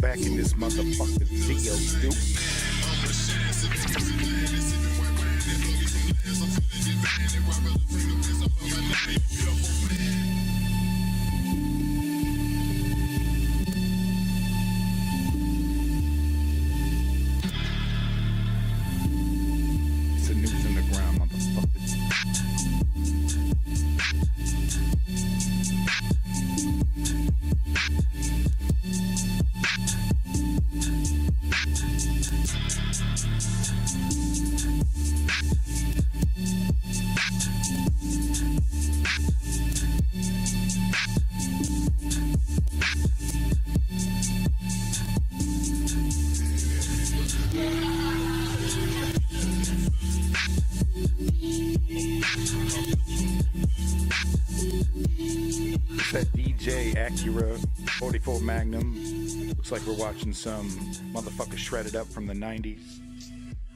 Back in this motherfucking video, dude. It's the news on the ground, motherfuckers. That DJ Acura 44 Magnum. Looks like we're watching some motherfucker shredded up from the 90s.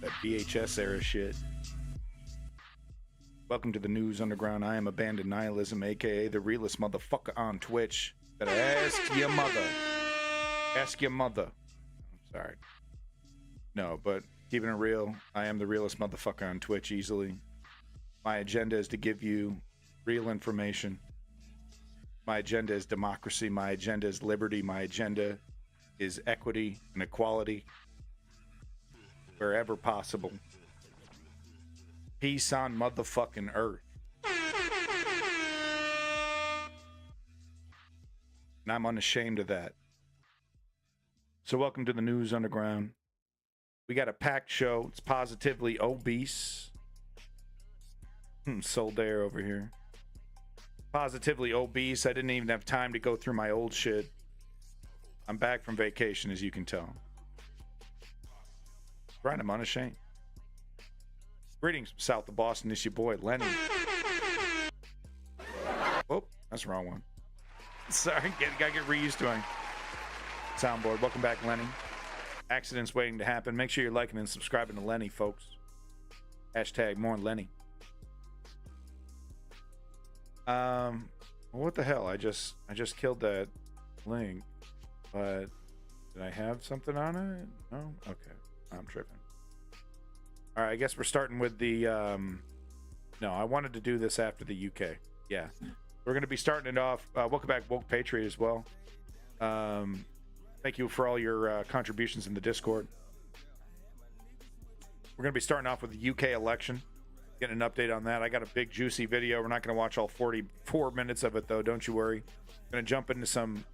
That VHS era shit. Welcome to the News Underground. I am Abandoned Nihilism, aka the realest motherfucker on Twitch. Better ask your mother. Ask your mother. I'm sorry. No, but keeping it real, I am the realest motherfucker on Twitch easily. My agenda is to give you real information. My agenda is democracy. My agenda is liberty. My agenda is equity and equality wherever possible. Peace on motherfucking earth. And I'm unashamed of that. So welcome to the News Underground. We got a packed show. It's positively obese. Soldair over here. Positively obese. I didn't even have time to go through my old shit. I'm back from vacation, as you can tell. Right, I'm unashamed. Greetings from south of Boston. It's your boy, Lenny. Oh, that's the wrong one. Sorry, gotta get reused to my soundboard. Welcome back, Lenny. Accidents waiting to happen. Make sure you're liking and subscribing to Lenny, folks. Hashtag more Lenny. What the hell? I just killed that link, but did I have something on it? No? Okay. I'm tripping. All right, I guess we're starting with the, no, I wanted to do this after the UK. Yeah. We're going to be starting it off. Welcome back, Woke Patriot, as well. Thank you for all your contributions in the Discord. We're going to be starting off with the UK election. Getting an update on that. I got a big juicy video. We're not going to watch all 44 minutes of it, though. Don't you worry. Going to jump into some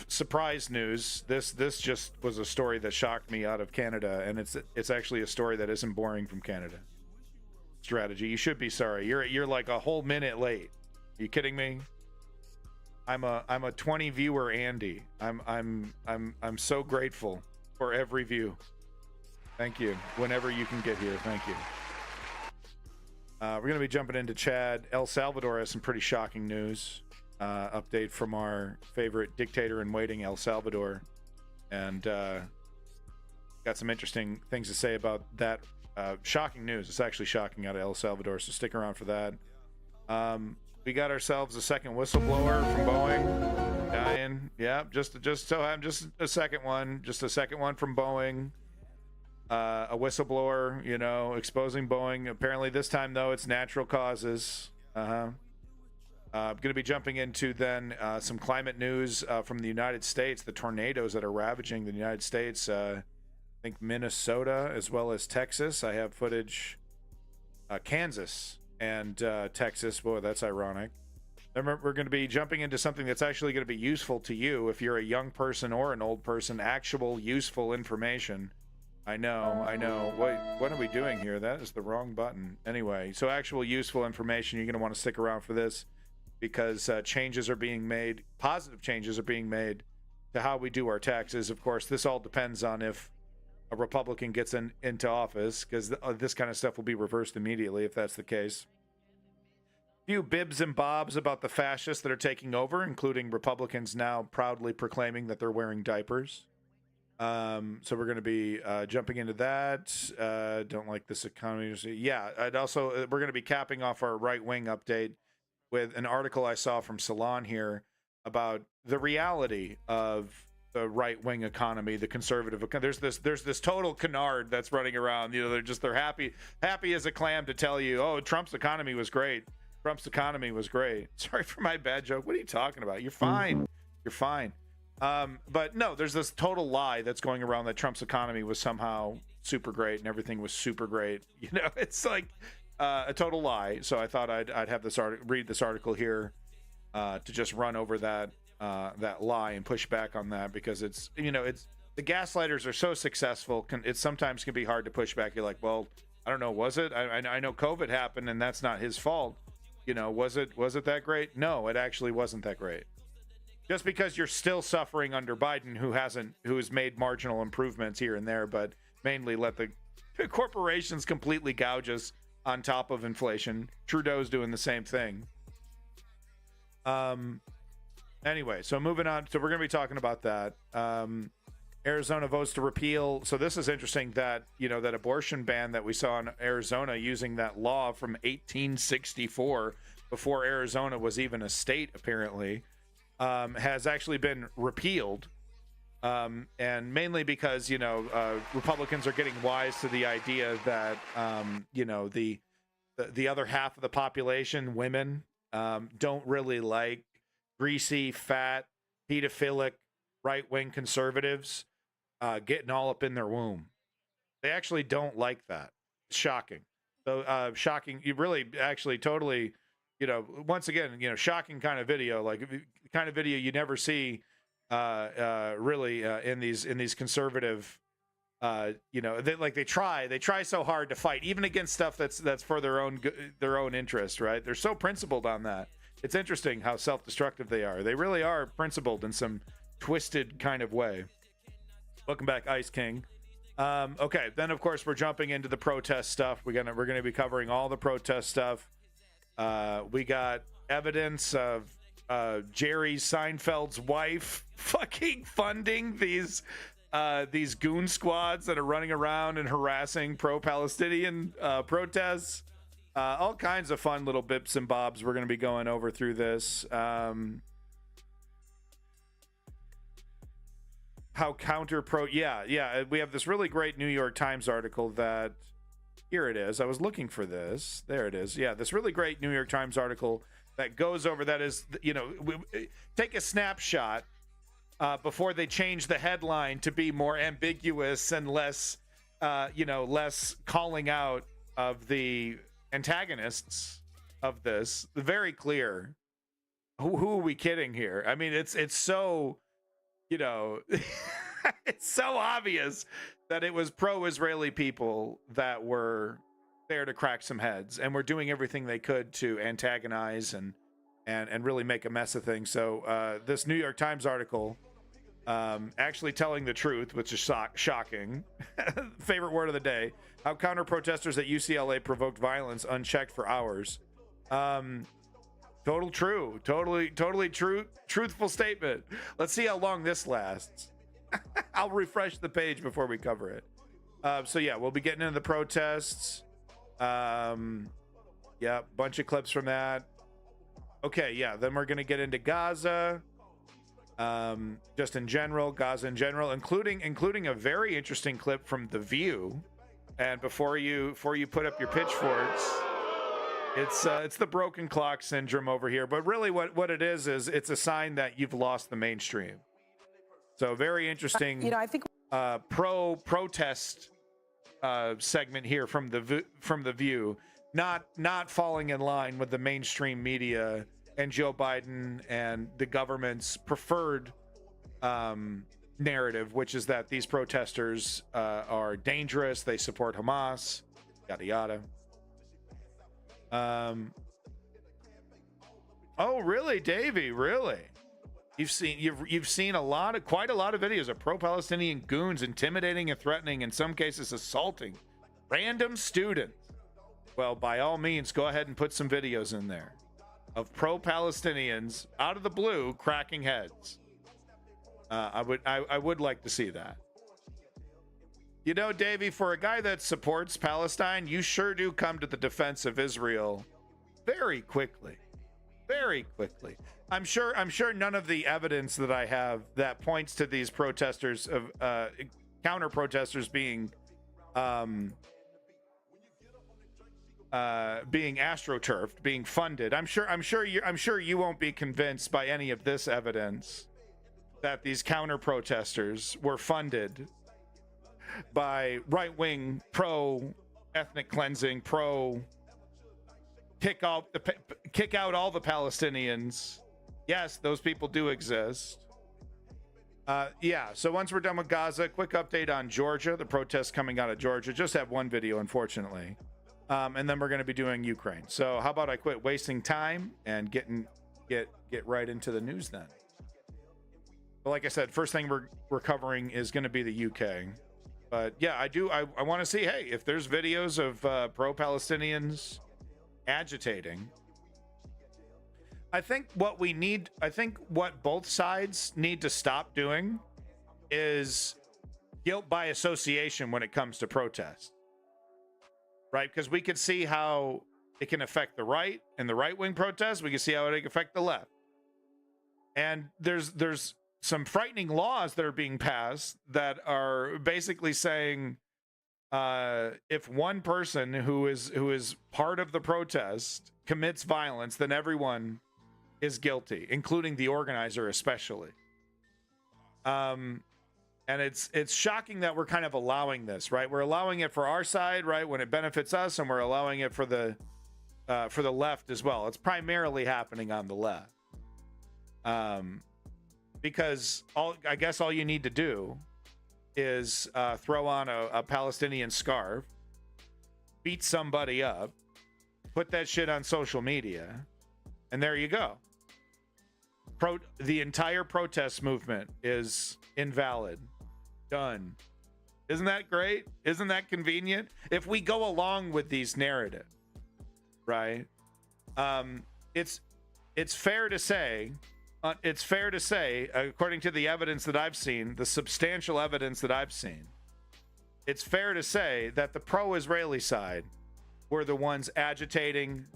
surprise news. This just was a story that shocked me out of Canada, and it's actually a story that isn't boring from Canada. Strategy. You should be sorry. You're like a whole minute late. Are you kidding me? I'm a 20 viewer Andy. I'm so grateful for every view. Thank you. Whenever you can get here, thank you. We're going to be jumping into Chad. El Salvador has some pretty shocking news. Update from our favorite dictator in waiting, El Salvador. And got some interesting things to say about that shocking news. It's actually shocking out of El Salvador, so stick around for that. We got ourselves a second whistleblower from Boeing dying. Yeah, just a second one. Just a second one from Boeing. A whistleblower, you know, exposing Boeing. Apparently this time, though, it's natural causes. I'm going to be jumping into then some climate news from the United States, the tornadoes that are ravaging the United States. I think Minnesota as well as Texas. I have footage, Kansas and Texas. Boy, that's ironic. Then we're going to be jumping into something that's actually going to be useful to you if you're a young person or an old person. Actual useful information. I know. What are we doing here? That is the wrong button. Anyway, so actual useful information. You're going to want to stick around for this because changes are being made. Positive changes are being made to how we do our taxes. Of course, this all depends on if a Republican gets into office, because this kind of stuff will be reversed immediately if that's the case. Few bibs and bobs about the fascists that are taking over, including Republicans now proudly proclaiming that they're wearing diapers. So we're going to be jumping into that. Don't like this economy. Yeah, I'd also we're going to be capping off our right-wing update with an article I saw from Salon here about the reality of the right-wing economy, the conservative economy. There's this total canard that's running around. You know, they're happy as a clam to tell you, oh, Trump's economy was great. Trump's economy was great. Sorry for my bad joke. What are you talking about? You're fine. You're fine. But no, there's this total lie that's going around that Trump's economy was somehow super great and everything was super great. You know, it's like a total lie. So I thought I'd have this read this article here to just run over that lie and push back on that, because it's, you know, it's the gaslighters are so successful. It sometimes can be hard to push back. You're like, well, I don't know, was it? I know COVID happened and that's not his fault. You know, was it that great? No, it actually wasn't that great. Just because you're still suffering under Biden, who has made marginal improvements here and there, but mainly let the corporations completely gouge us on top of inflation. Trudeau's doing the same thing. Anyway, so moving on. So we're going to be talking about that. Arizona votes to repeal. So this is interesting that, you know, that abortion ban that we saw in Arizona, using that law from 1864, before Arizona was even a state, apparently, has actually been repealed. And mainly because, you know, Republicans are getting wise to the idea that, you know, the other half of the population, women, don't really like greasy, fat, pedophilic, right-wing conservatives getting all up in their womb. They actually don't like that. Shocking. So shocking. You really actually totally, you know, once again, you know, shocking kind of video, like kind of video you never see really in these conservative, you know, they try so hard to fight even against stuff that's for their own interest, right? They're so principled on that. It's interesting how self-destructive they are. They really are principled in some twisted kind of way. Welcome back, Ice King. Okay, then of course we're jumping into the protest stuff. We're gonna be covering all the protest stuff. We got evidence of Jerry Seinfeld's wife fucking funding these goon squads that are running around and harassing pro-Palestinian protests. All kinds of fun little bips and bobs we're going to be going over through this. How yeah, we have this really great New York Times article that, here it is. I was looking for this. There it is. Yeah, this really great New York Times article that goes over, that is, you know, take a snapshot before they change the headline to be more ambiguous and less, you know, less calling out of the antagonists of this. Very clear. Who are we kidding here? I mean, it's so, you know, it's so obvious that it was pro-Israeli people that were there to crack some heads and were doing everything they could to antagonize and really make a mess of things. So this New York Times article, actually telling the truth, which is shocking. Favorite word of the day: how counter protesters at UCLA provoked violence unchecked for hours. Totally true, truthful statement. Let's see how long this lasts. I'll refresh the page before we cover it. So yeah, we'll be getting into the protests. Yeah, bunch of clips from that. Okay, yeah, then we're gonna get into Gaza. Just in general, Gaza in general, including a very interesting clip from The View. And before you put up your pitchforks, it's the broken clock syndrome over here. But really, what it is it's a sign that you've lost the mainstream. So very interesting. I think protest segment here from the View, not falling in line with the mainstream media and Joe Biden and the government's preferred narrative, which is that these protesters are dangerous, they support Hamas, yada yada. Oh really, Davey? Really? You've seen quite a lot of videos of pro-Palestinian goons intimidating and threatening, in some cases assaulting random students. Well, by all means, go ahead and put some videos in there of pro-Palestinians out of the blue cracking heads. I would like to see that. You know, Davey, for a guy that supports Palestine, you sure do come to the defense of Israel very quickly. Very quickly. I'm sure none of the evidence that I have that points to these protesters of counter protesters being astroturfed, being funded. I'm sure you won't be convinced by any of this evidence that these counter protesters were funded by right-wing pro ethnic cleansing, pro kick out all the Palestinians. Yes, those people do exist. Yeah, so once we're done with Gaza, quick update on Georgia, the protests coming out of Georgia. Just have one video, unfortunately. And then we're going to be doing Ukraine. So how about I quit wasting time and get right into the news then? But like I said, first thing we're covering is going to be the UK. But yeah, I want to see, hey, if there's videos of pro-Palestinians agitating. I think what both sides need to stop doing is guilt by association when it comes to protest, right? Because we could see how it can affect the right and the right-wing protests. We can see how it can affect the left. And there's some frightening laws that are being passed that are basically saying if one person who is part of the protest commits violence, then everyone is guilty, including the organizer especially. And it's shocking that we're kind of allowing this, right? We're allowing it for our side, right, when it benefits us, and we're allowing it for the left as well. It's primarily happening on the left. Because I guess all you need to do is throw on a Palestinian scarf, beat somebody up, put that shit on social media, and there you go. The entire protest movement is invalid. Done. Isn't that great? Isn't that convenient? If we go along with these narratives, right? It's fair to say, according to the evidence that I've seen, the substantial evidence that I've seen, it's fair to say that the pro-Israeli side were the ones agitating,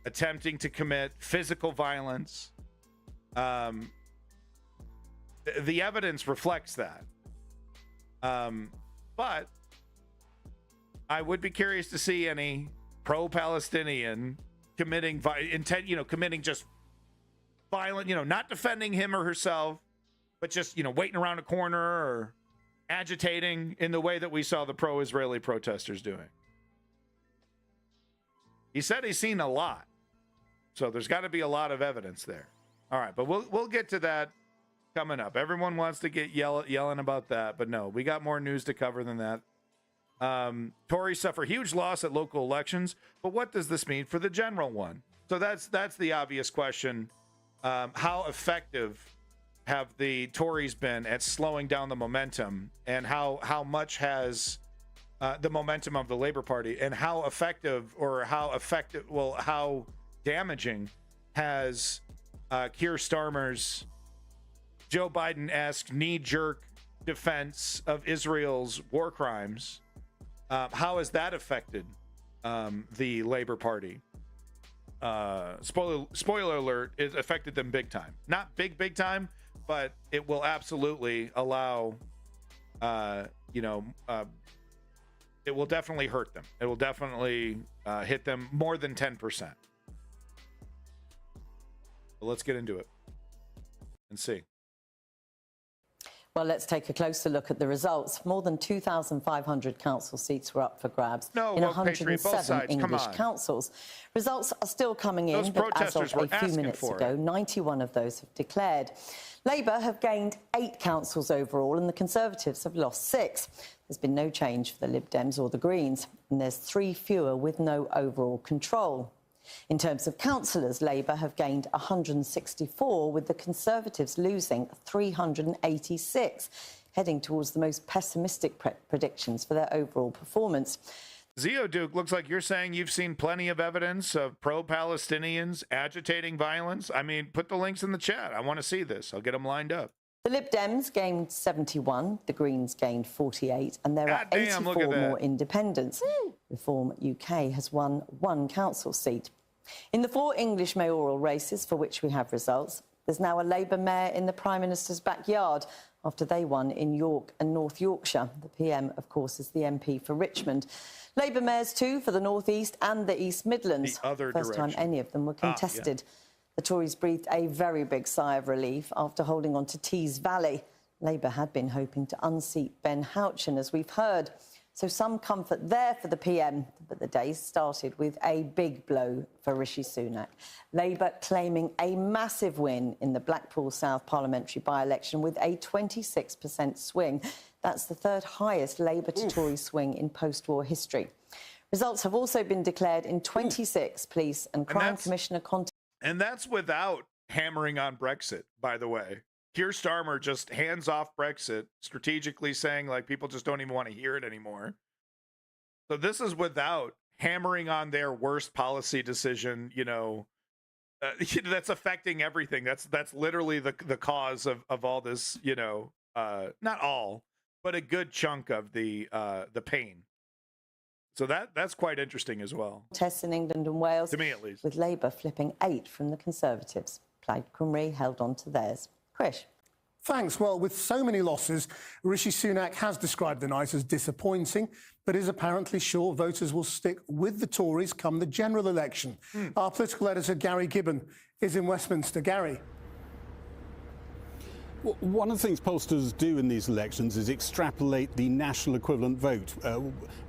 attempting to commit physical violence. The evidence reflects that. But I would be curious to see any pro-Palestinian committing just violent, not defending him or herself, but just, waiting around a corner or agitating in the way that we saw the pro-Israeli protesters doing. He said he's seen a lot. So there's got to be a lot of evidence there. All right, but we'll get to that coming up. Everyone wants to get yelling about that, but no, we got more news to cover than that. Tories suffer huge loss at local elections, but what does this mean for the general one? So that's the obvious question. How effective have the Tories been at slowing down the momentum, and how much has the momentum of the Labour Party, and how damaging has Keir Starmer's Joe Biden-esque knee-jerk defense of Israel's war crimes How has that affected the Labor Party? Spoiler alert, it affected them big time. Not big time, but it will absolutely allow, it will definitely hurt them. It will definitely hit them more than 10%. But let's get into it and see. Well, let's take a closer look at the results. More than 2,500 council seats were up for grabs in 107 English councils. Results are still coming in, but as of a few minutes ago, 91 of those have declared. Labour have gained 8 councils overall, and the Conservatives have lost 6. There's been no change for the Lib Dems or the Greens, and there's 3 fewer with no overall control. In terms of councillors, Labour have gained 164, with the Conservatives losing 386, heading towards the most pessimistic predictions for their overall performance. Duke, looks like you're saying you've seen plenty of evidence of pro-Palestinians agitating violence. I mean, put the links in the chat. I want to see this. I'll get them lined up. The Lib Dems gained 71, the Greens gained 48, and there are 84 more independents. Reform UK has won 1 council seat. In the 4 English mayoral races for which we have results, there's now a Labour mayor in the Prime Minister's backyard after they won in York and North Yorkshire. The PM, of course, is the MP for Richmond. Labour mayors too for the North East and the East Midlands. First time any of them were contested. The Tories breathed a very big sigh of relief after holding on to Tees Valley. Labour had been hoping to unseat Ben Houchen, as we've heard. So some comfort there for the PM, but the day started with a big blow for Rishi Sunak. Labour claiming a massive win in the Blackpool South parliamentary by-election with a 26% swing. That's the 3rd highest Labour to Tory swing in post-war history. Results have also been declared in 26 police and crime commissioner contests. And that's without hammering on Brexit, by the way. Keir Starmer just hands off Brexit, strategically saying, like, people just don't even want to hear it anymore. So this is without hammering on their worst policy decision, that's affecting everything. That's literally the cause of all this, not all, but a good chunk of the pain. So that's quite interesting as well. Tests in England and Wales, to me at least, with Labour flipping 8 from the Conservatives. Plaid Cymru held on to theirs. Krish. Thanks. Well, with so many losses, Rishi Sunak has described the night as disappointing, but is apparently sure voters will stick with the Tories come the general election. Our political editor, Gary Gibbon, is in Westminster. Gary. Well, one of the things pollsters do in these elections is extrapolate the national equivalent vote.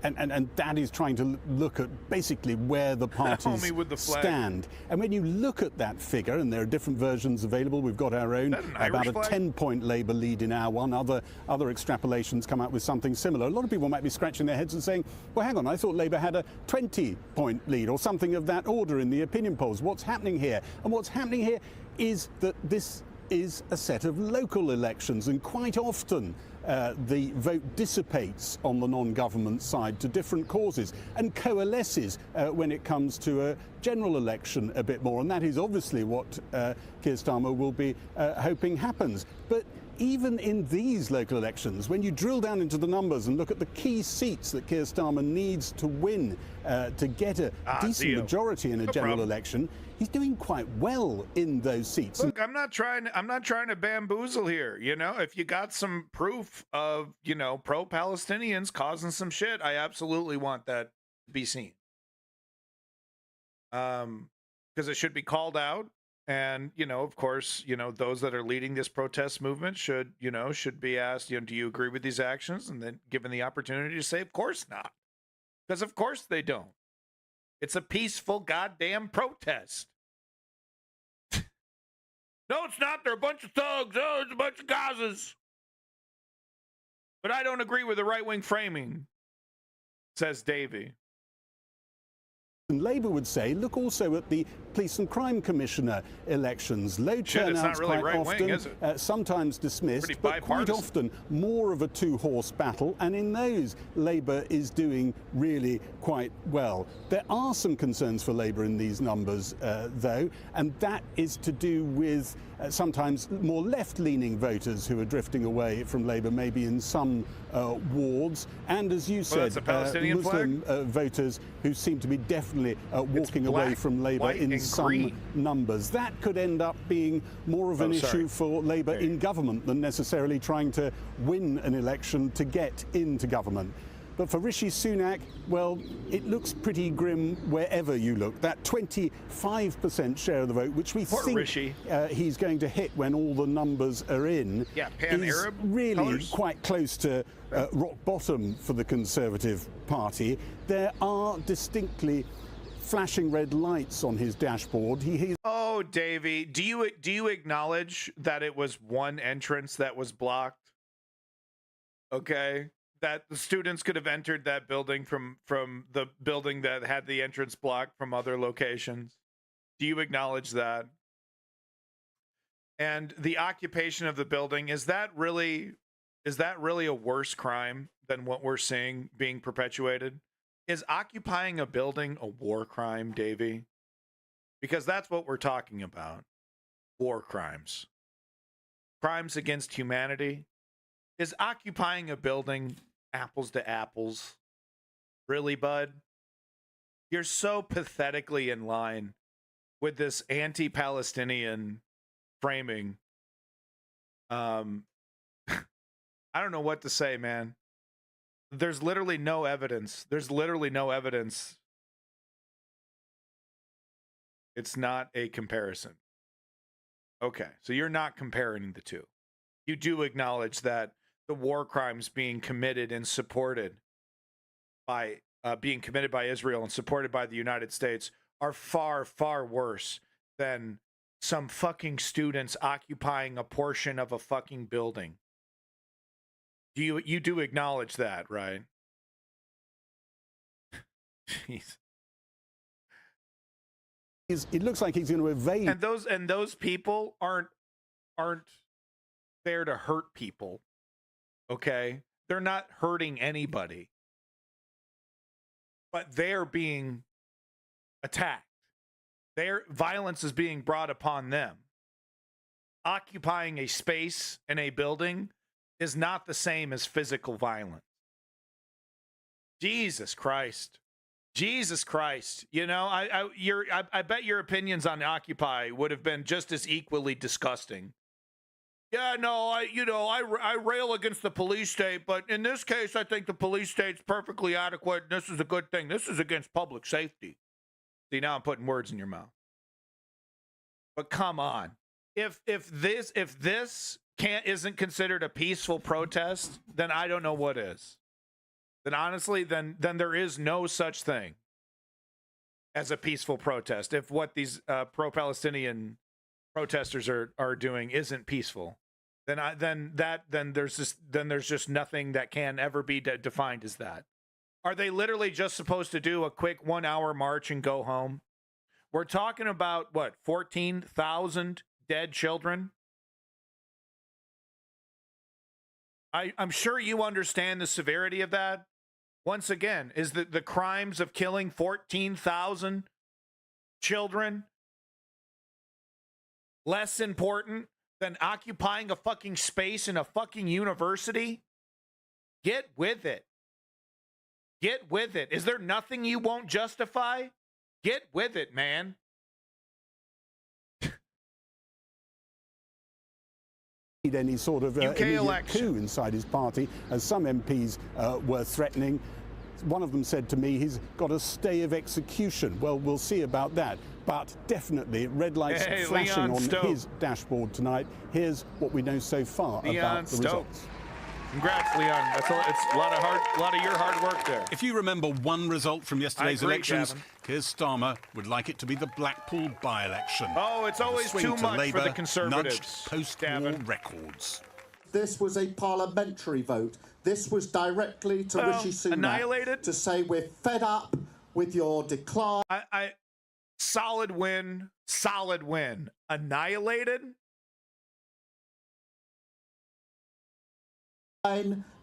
And that is trying to look at basically where the parties stand. And when you look at that figure, and there are different versions available, we've got our own, about a 10-point Labour lead in our one. Other extrapolations come out with something similar. A lot of people might be scratching their heads and saying, well, hang on, I thought Labour had a 20-point lead or something of that order in the opinion polls. What's happening here? And what's happening here is that this is a set of local elections, and quite often the vote dissipates on the non-government side to different causes and coalesces when it comes to a general election a bit more, and that is obviously what Keir Starmer will be hoping happens. But even in these local elections, when you drill down into the numbers and look at the key seats that Keir Starmer needs to win to get a decent majority in a general election, he's doing quite well in those seats. Look, I'm not trying to bamboozle here. If you got some proof of, pro-Palestinians causing some shit, I absolutely want that to be seen. Because it should be called out. And, of course, those that are leading this protest movement should be asked, do you agree with these actions? And then given the opportunity to say, of course not. Because of course they don't. It's a peaceful goddamn protest. No, it's not. They're a bunch of thugs. Oh, it's a bunch of Gazas. But I don't agree with the right-wing framing, says Davey. And Labour would say, look also at the Police and Crime Commissioner elections. Low turnouts really quite often, is it? sometimes dismissed, but quite often more of a two-horse battle, and in those, Labour is doing really quite well. There are some concerns for Labour in these numbers, though, and that is to do with sometimes more left-leaning voters who are drifting away from Labour, maybe in some wards, and as you said, Muslim voters who seem to be definitely walking away from Labour in some numbers. That could end up being more of an issue for Labour in government than necessarily trying to win an election to get into government. But for Rishi Sunak, well, it looks pretty grim wherever you look. That 25% share of the vote, which we think he's going to hit when all the numbers are in, is really quite close to rock bottom for the Conservative Party. There are distinctly flashing red lights on his dashboard. Oh, Davey, do you acknowledge that it was one entrance that was blocked? Okay. That the students could have entered that building from the building that had the entrance blocked from other locations. Do you acknowledge that? And the occupation of the building, is that really a worse crime than what we're seeing being perpetuated? Is occupying a building a war crime, Davey? Because that's what we're talking about. War crimes. Crimes against humanity. Is occupying a building apples to apples? Really, bud? You're so pathetically in line with this anti-Palestinian framing. I don't know what to say, man. There's literally no evidence. There's literally no evidence. It's not a comparison. Okay, so you're not comparing the two. You do acknowledge that the war crimes being committed and supported by Israel and supported by the United States are far, far worse than some fucking students occupying a portion of a fucking building. You do acknowledge that, right? Jeez. It looks like he's going to evade. And those people aren't there to hurt people. Okay? They're not hurting anybody. But they're being attacked. Their violence is being brought upon them. Occupying a space in a building is not the same as physical violence. Jesus Christ. Jesus Christ. You know, I bet your opinions on Occupy would have been just as equally disgusting. Yeah, no, I rail against the police state, but in this case, I think the police state's perfectly adequate. This is a good thing. This is against public safety. See, now I'm putting words in your mouth. But come on, if this isn't considered a peaceful protest, then I don't know what is. Then honestly, then there is no such thing as a peaceful protest. If what these pro-Palestinian protesters are doing isn't peaceful, then there's just nothing that can ever be defined as that. Are they literally just supposed to do a quick 1 hour march and go home? We're talking about what, 14,000 dead children? I'm sure you understand the severity of that. Once again, is the crimes of killing 14,000 children less important than occupying a fucking space in a fucking university? Get with it. Get with it. Is there nothing you won't justify? Get with it, man. Any sort of immediate coup inside his party, as some MPs were threatening. One of them said to me he's got a stay of execution. Well, we'll see about that. But definitely red lights flashing on his dashboard tonight. Here's what we know so far about the results. Congrats, Leon. It's a lot of your hard work there. If you remember one result from yesterday's elections, Keir Starmer would like it to be the Blackpool by-election. Oh, it's always too much for the Conservatives. Nudged post-war records. This was a parliamentary vote. This was directly to Rishi Sunak annihilated? To say we're fed up with your decline. Solid win. Solid win. Annihilated?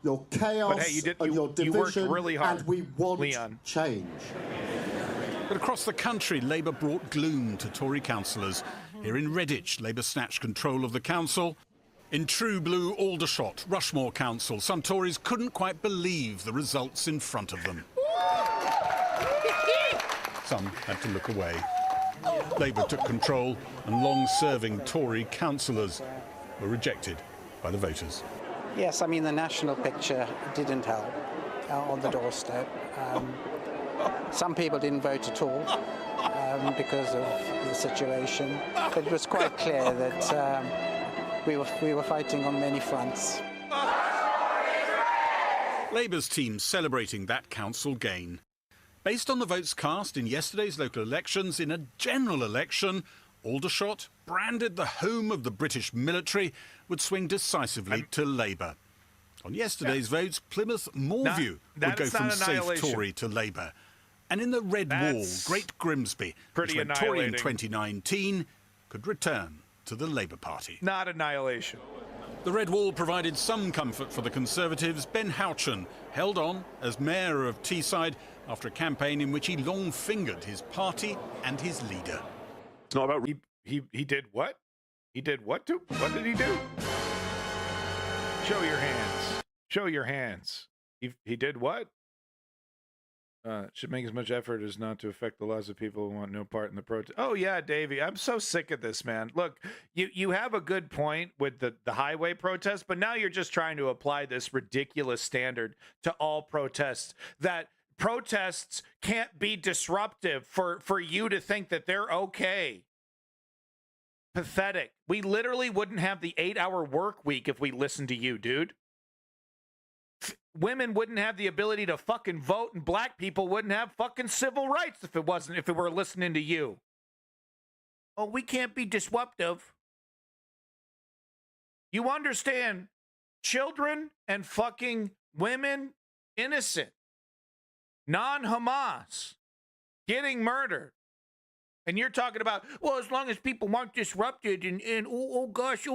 Your chaos But hey, and your division, you worked really hard, and we want Leon. change. But across the country, Labour brought gloom to Tory councillors. Here in Redditch, Labour snatched control of the council. In true blue Aldershot, Rushmore Council, some Tories couldn't quite believe the results in front of them. Some had to look away. Labour took control, and long-serving Tory councillors were rejected by the voters. Yes, I mean, the national picture didn't help on the doorstep. Some people didn't vote at all because of the situation. But it was quite clear that we were fighting on many fronts. Labour's team celebrating that council gain. Based on the votes cast in yesterday's local elections, in a general election, Aldershot, branded the home of the British military, would swing decisively to Labour. On yesterday's votes, Plymouth Moorview would go from safe Tory to Labour. And in the Red Wall, Great Grimsby, which went Tory in 2019, could return to the Labour Party. Not annihilation. The Red Wall provided some comfort for the Conservatives. Ben Houchen held on as mayor of Teesside after a campaign in which he long-fingered his party and his leader. It's not about... He did what? He did what to? What did he do? Show your hands. Show your hands. He did what? Should make as much effort as not to affect the lives of people who want no part in the protest. Oh, yeah, Davey. I'm so sick of this, man. Look, you have a good point with the highway protest, but now you're just trying to apply this ridiculous standard to all protests, that protests can't be disruptive for you to think that they're okay. Pathetic. We literally wouldn't have the 8-hour work week if we listened to you, dude. Women wouldn't have the ability to fucking vote, and black people wouldn't have fucking civil rights if it were listening to you. Oh, we can't be disruptive. You understand, children and fucking women, innocent, non-Hamas, getting murdered. And you're talking about, well, as long as people aren't disrupted and oh gosh,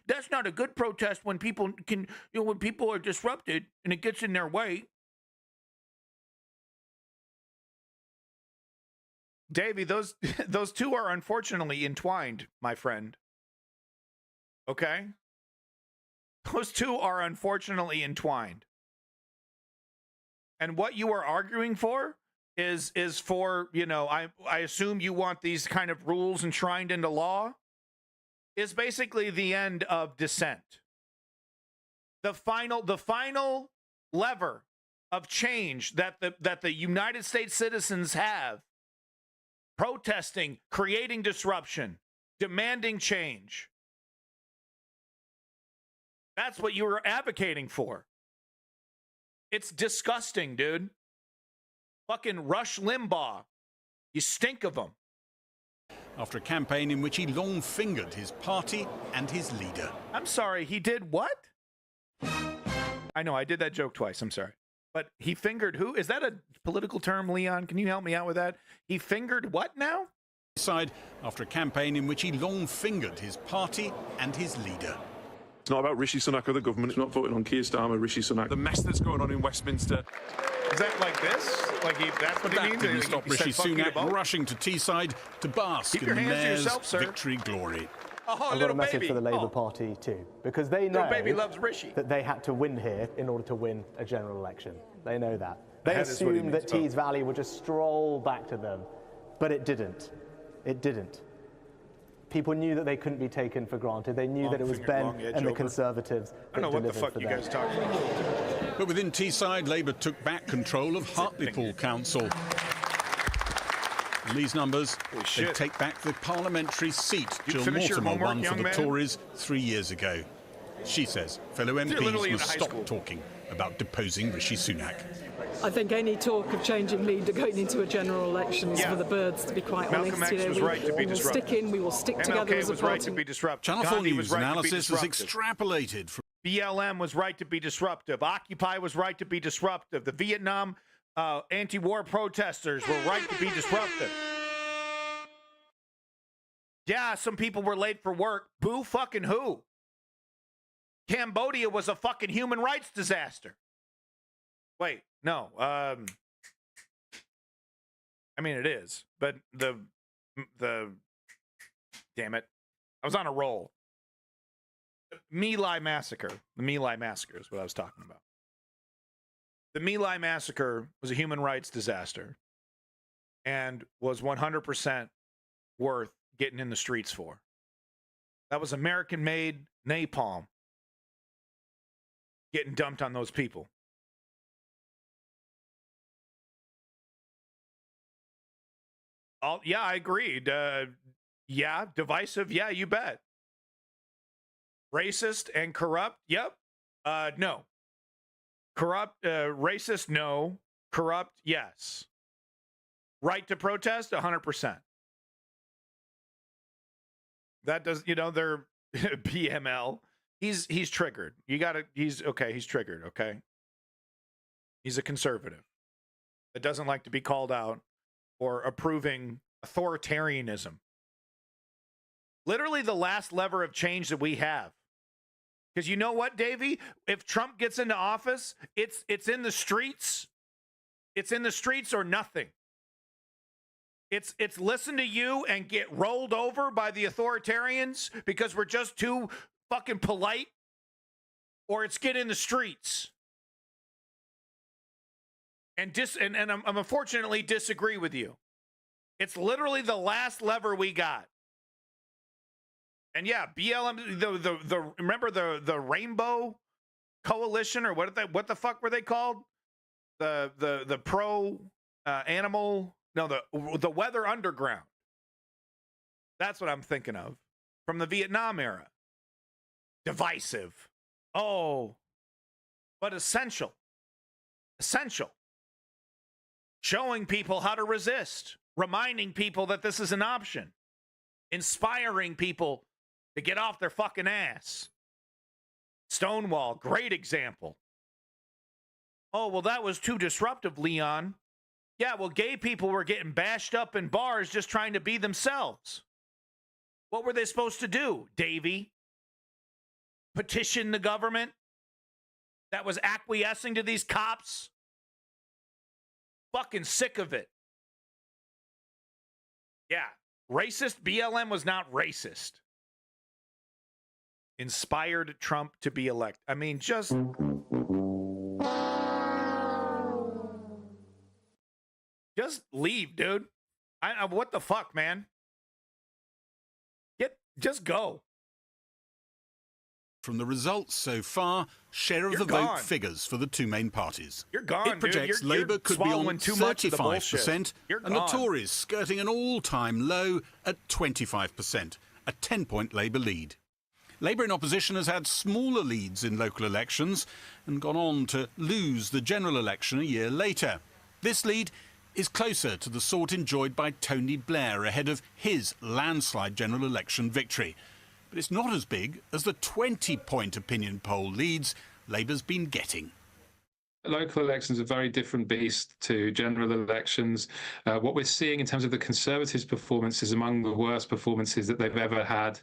that's not a good protest when people can, when people are disrupted and it gets in their way. Davey, those two are unfortunately entwined, my friend. Okay? Those two are unfortunately entwined. And what you are arguing for is for, I assume you want these kind of rules enshrined into law, is basically the end of dissent. The final lever of change that the United States citizens have, protesting, creating disruption, demanding change. That's what you were advocating for. It's disgusting, dude. Fucking Rush Limbaugh. You stink of him. After a campaign in which he long-fingered his party and his leader. I'm sorry, he did what? I know, I did that joke twice, I'm sorry. But he fingered who? Is that a political term, Leon? Can you help me out with that? He fingered what now? Side after a campaign in which he long-fingered his party and his leader. It's not about Rishi Sunak or the government. It's not voting on Keir Starmer, Rishi Sunak. The mess that's going on in Westminster. Is that like this? That's what he means? Didn't stop Rishi Sunak rushing to Teesside to bask in the mayor's victory glory. I've got a message for the Labour Party too, because they know baby loves Rishi. that they had to win here in order to win a general election. They know that. They assumed that Tees Valley would just stroll back to them, but it didn't. It didn't. People knew that they couldn't be taken for granted. They knew that it was Ben and the Conservatives that delivered for them. I don't know what the fuck you guys talking about. But within Teesside, Labour took back control of Hartlepool Council. In these numbers, they take back the parliamentary seat Jill Mortimer won for the Tories 3 years ago. She says fellow MPs must stop talking about deposing Rishi Sunak. I think any talk of changing leader going into a general election is for the birds, to be quite honest. Malcolm X was right to be disruptive. We will stick together as a party. Right to be disruptive. Channel 4 News analysis has extrapolated from... BLM was right to be disruptive. Occupy was right to be disruptive. The Vietnam anti-war protesters were right to be disruptive. Yeah, some people were late for work. Boo fucking who? Cambodia was a fucking human rights disaster. Wait, no. I mean, it is, but the damn it, I was on a roll. My Lai massacre. The My Lai massacre is what I was talking about. The My Lai massacre was a human rights disaster and was 100% worth getting in the streets for. That was American-made napalm getting dumped on those people. Yeah, I agreed. Yeah, divisive. Yeah, you bet. Racist and corrupt. Yep. No. Corrupt, racist. No. Corrupt. Yes. Right to protest. 100%. That does. They're PML. He's triggered. He's okay. He's triggered. Okay. He's a conservative that doesn't like to be called out or approving authoritarianism. Literally the last lever of change that we have. Because you know what, Davey? If Trump gets into office, it's in the streets. It's in the streets or nothing. It's listen to you and get rolled over by the authoritarians because we're just too fucking polite, or it's get in the streets. And I'm unfortunately disagree with you. It's literally the last lever we got. And yeah, BLM, remember the Rainbow Coalition, or what the fuck were they called? The pro animal, no, the Weather Underground. That's what I'm thinking of. From the Vietnam era. Divisive. Oh, but essential. Essential. Showing people how to resist, reminding people that this is an option, inspiring people to get off their fucking ass. Stonewall, great example. Oh, well, that was too disruptive, Leon. Yeah, well, gay people were getting bashed up in bars just trying to be themselves. What were they supposed to do, Davey? Petition the government that was acquiescing to these cops? Fucking sick of it. Yeah. Racist? BLM was not racist. Inspired Trump to be elected. I mean, just leave, dude. What the fuck, man? Just go. From the results so far, share of the vote figures for the two main parties. You're gone, It projects dude. Labour could be on 35%, and the gone. Tories skirting an all-time low at 25%, a 10-point Labour lead. Labour in opposition has had smaller leads in local elections and gone on to lose the general election a year later. This lead is closer to the sort enjoyed by Tony Blair ahead of his landslide general election victory. But it's not as big as the 20-point opinion poll leads Labour's been getting. Local elections are a very different beast to general elections. What we're seeing in terms of the Conservatives' performance is among the worst performances that they've ever had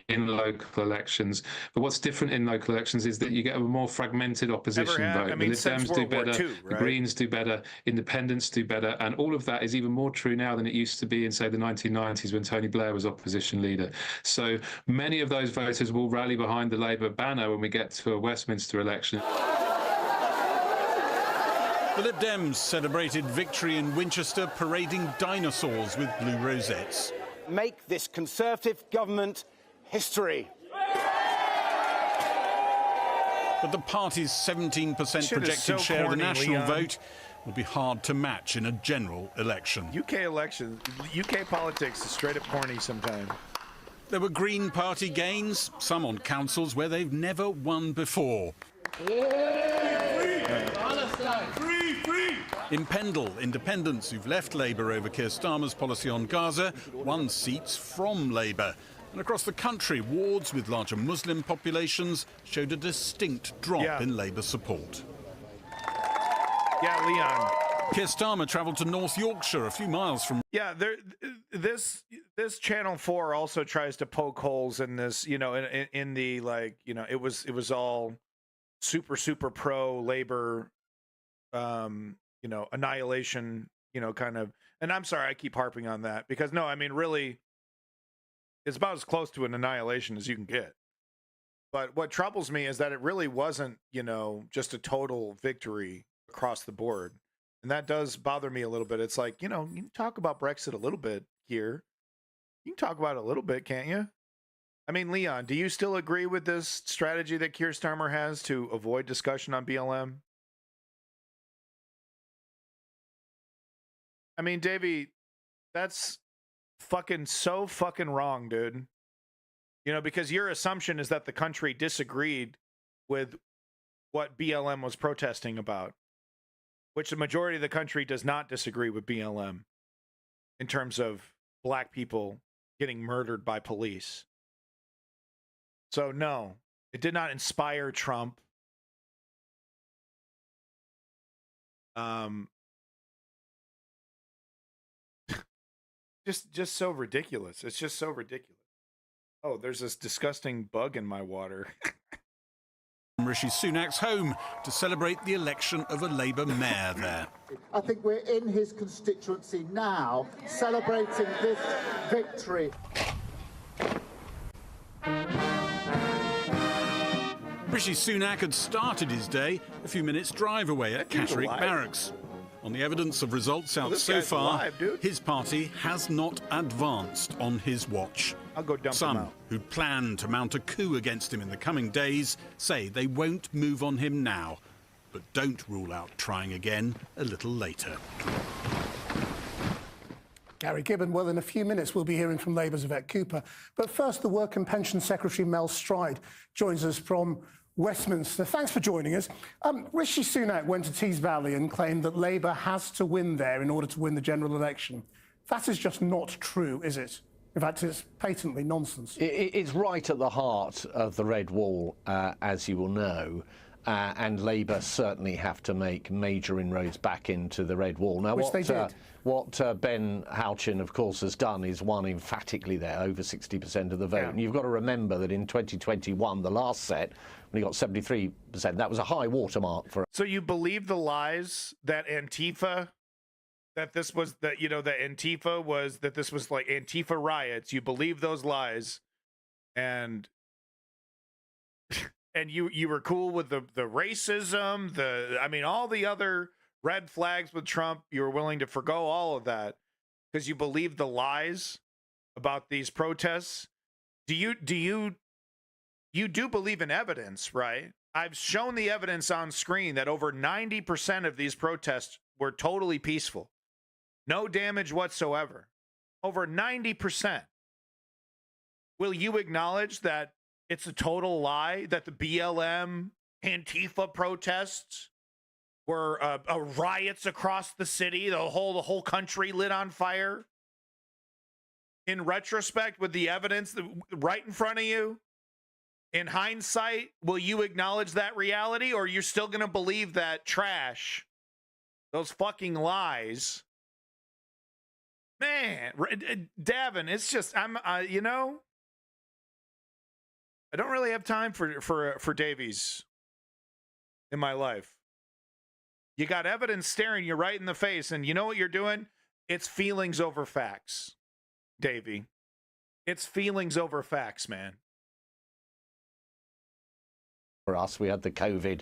in local elections. But what's different in local elections is that you get a more fragmented opposition vote. I mean, the Dems do better, II, right? The Greens do better, Independents do better, and all of that is even more true now than it used to be in, say, the 1990s when Tony Blair was opposition leader. So many of those voters will rally behind the Labour banner when we get to a Westminster election. The Lib Dems celebrated victory in Winchester, parading dinosaurs with blue rosettes. Make this Conservative government history. But the party's 17% projected share of the national vote will be hard to match in a general election. UK politics is straight up corny sometimes. There were Green Party gains, some on councils where they've never won before. In Pendle, independents who've left Labour over Keir Starmer's policy on Gaza won seats from Labour. And across the country, wards with larger Muslim populations showed a distinct drop in Labour support. Yeah, Leon. Keir Starmer travelled to North Yorkshire, a few miles from... Yeah, this this Channel 4 also tries to poke holes in this, you know, in the, like, you know, it was all super pro labor, you know, annihilation, you know, kind of. And I'm sorry I keep harping on that, because no, I mean, really, it's about as close to an annihilation as you can get. But what troubles me is that it really wasn't, you know, just a total victory across the board. And that does bother me a little bit. It's like, you know, you can talk about Brexit a little bit here. You can talk about it a little bit, can't you? I mean, Leon, do you still agree with this strategy that Keir Starmer has to avoid discussion on BLM? I mean, Davey, that's fucking so fucking wrong, dude. You know, because your assumption is that the country disagreed with what BLM was protesting about, which the majority of the country does not disagree with BLM in terms of black people getting murdered by police. So no, it did not inspire Trump. Just so ridiculous. It's just so ridiculous. Oh, there's this disgusting bug in my water. Rishi Sunak's home to celebrate the election of a Labour mayor there. I think we're in his constituency now, celebrating this victory. Rishi Sunak had started his day a few minutes' drive away at Catterick Barracks. On the evidence of results out so far, his party has not advanced on his watch. I'll go dump Some him out. who plan to mount a coup against him in the coming days say they won't move on him now, but don't rule out trying again a little later. Gary Gibbon, well, in a few minutes we'll be hearing from Labour's Yvette Cooper. But first, the Work and Pension Secretary Mel Stride joins us from Westminster. Thanks for joining us. Rishi Sunak went to Tees Valley and claimed that Labour has to win there in order to win the general election. That is just not true, is it? In fact, it's patently nonsense. It's right at the heart of the Red Wall, as you will know. And Labour certainly have to make major inroads back into the Red Wall. Now, what Ben Houchin, of course, has done is won emphatically there, over 60% of the vote. Yeah. And you've got to remember that in 2021, the last set, when he got 73%, that was a high watermark for. So you believe the lies that Antifa, that this was, that, you know, that Antifa was, that this was like Antifa riots. You believe those lies, and you were cool with the racism, I mean, all the other red flags with Trump. You were willing to forgo all of that because you believe the lies about these protests. You do believe in evidence, right? I've shown the evidence on screen that over 90% of these protests were totally peaceful. No damage whatsoever. Over 90%. Will you acknowledge that it's a total lie, that the BLM Antifa protests were riots across the city, the whole country lit on fire? In retrospect, with the evidence right in front of you, in hindsight, will you acknowledge that reality, or you're still going to believe that trash, those fucking lies? Man, Davin, it's just, you know, I don't really have time for Davies in my life. You got evidence staring you right in the face, and you know what you're doing? It's feelings over facts, Davey. It's feelings over facts, man. For us, we had the COVID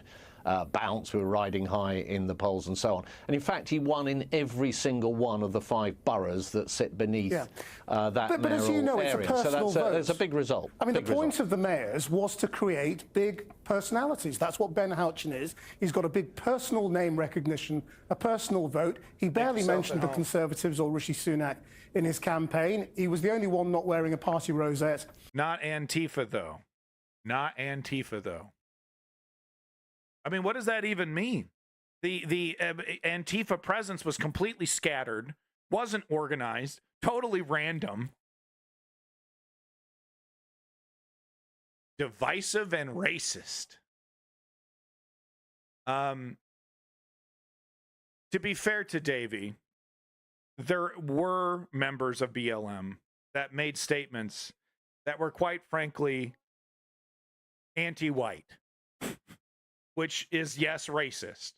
bounce, we were riding high in the polls and so on. And in fact, he won in every single one of the 5 boroughs that sit beneath that but as you know, area. It's a personal vote. There's a big result. I mean, the point of the mayors was to create big personalities. That's what Ben Houchin is. He's got a big personal name recognition, a personal vote. He barely mentioned the Conservatives or Rishi Sunak in his campaign. He was the only one not wearing a party rosette. Not Antifa, though. Not Antifa, though. I mean, what does that even mean? The Antifa presence was completely scattered, wasn't organized, totally random, divisive, and racist. To be fair to Davey, there were members of BLM that made statements that were quite frankly anti-white, which is, yes, racist.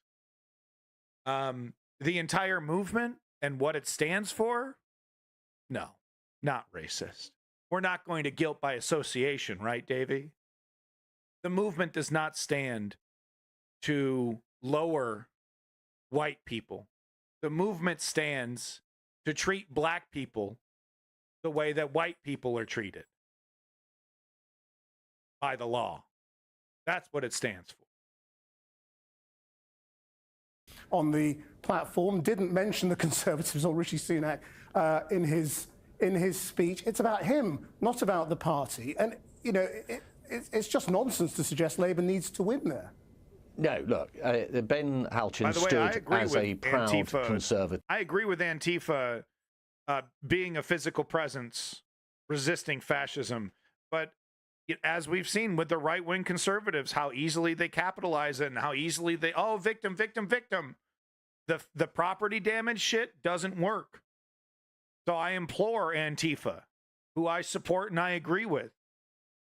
The entire movement and what it stands for, no, not racist. We're not going to guilt by association, right, Davey? The movement does not stand to lower white people. The movement stands to treat black people the way that white people are treated by the law. That's what it stands for. On the platform, didn't mention the Conservatives or Rishi Sunak in his speech. It's about him, not about the party. And, you know, it's just nonsense to suggest Labour needs to win there. No, look, Ben Halchin stood as a proud Antifa, Conservative. I agree with Antifa being a physical presence, resisting fascism. But as we've seen with the right-wing conservatives, how easily they capitalize it and how easily they, oh, victim, victim, victim. The property damage shit doesn't work. So I implore Antifa, who I support and I agree with,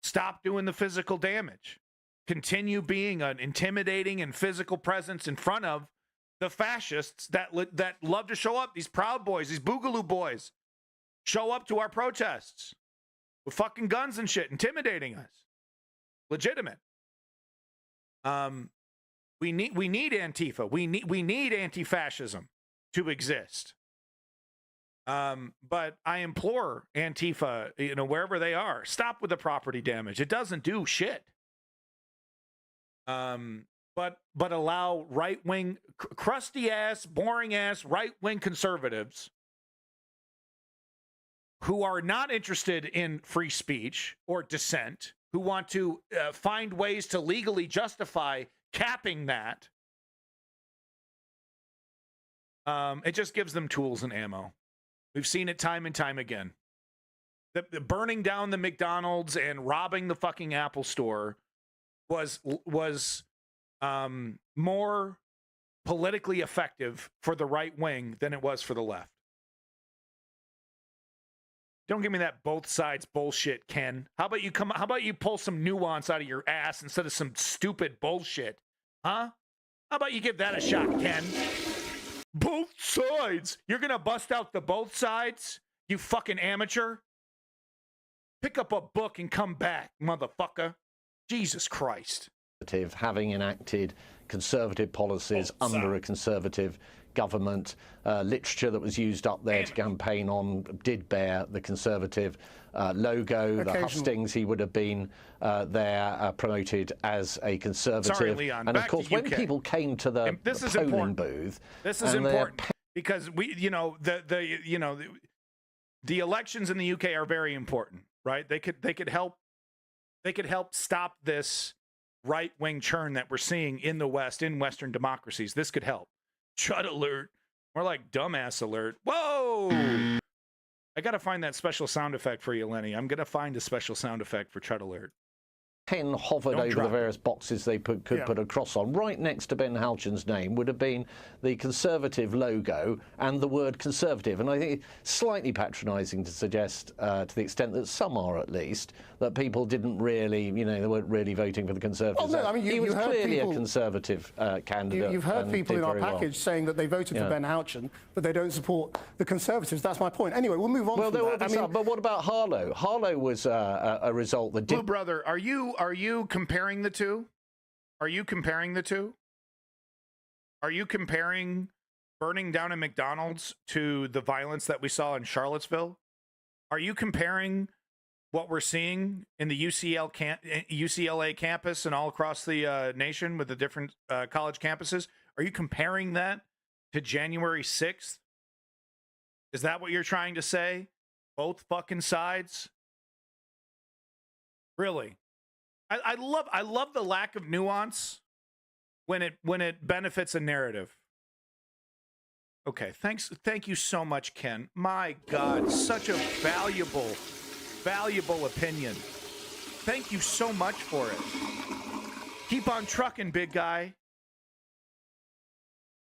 stop doing the physical damage. Continue being an intimidating and physical presence in front of the fascists that love to show up. These Proud Boys, these Boogaloo boys, show up to our protests with fucking guns and shit, intimidating us. Legitimate. We need Antifa. We need anti-fascism to exist. But I implore Antifa, you know, wherever they are, stop with the property damage. It doesn't do shit. But allow right-wing, crusty-ass, boring-ass, right-wing conservatives who are not interested in free speech or dissent, who want to find ways to legally justify capping that. It just gives them tools and ammo. We've seen it time and time again. The burning down the McDonald's and robbing the fucking Apple store was more politically effective for the right wing than it was for the left. Don't give me that both sides bullshit, Ken. How about you pull some nuance out of your ass instead of some stupid bullshit? Huh? How about you give that a shot, Ken? Both sides. You're going to bust out the both sides? You fucking amateur? Pick up a book and come back, motherfucker. Jesus Christ. Having enacted conservative policies under a conservative government, literature that was used up there to campaign on did bear the conservative logo. The hustings, he would have been there promoted as a conservative. Sorry, Leon. And of course, when people came to the polling booth, this is important because the elections in the UK are very important, right? They could help stop this right-wing churn that we're seeing in the West, in Western democracies. This could help. Chud alert. More like dumbass alert. Whoa! I got to find that special sound effect for you, Lenny. I'm going to find a special sound effect for Chud alert. Pen hovered over the various boxes they could put a cross on. Right next to Ben Halchin's name would have been the Conservative logo and the word Conservative. And I think it's slightly patronising to suggest, to the extent that some are at least, that people didn't really, they weren't really voting for the Conservatives. Well, no, I mean, he was clearly a Conservative candidate. You've heard people in our package saying that they voted for Ben Halchin, but they don't support the Conservatives. That's my point. Anyway, we'll move on from that. But what about Harlow? Harlow was a result that did... Blue Brother, are you comparing the two? Are you comparing the two? Are you comparing burning down a McDonald's to the violence that we saw in Charlottesville? Are you comparing what we're seeing in the UCLA campus and all across the nation with the different college campuses? Are you comparing that to January 6th? Is that what you're trying to say? Both fucking sides? Really? I love the lack of nuance when it benefits a narrative. Okay, thank you so much, Ken. My God, such a valuable opinion. Thank you so much for it. Keep on trucking, big guy.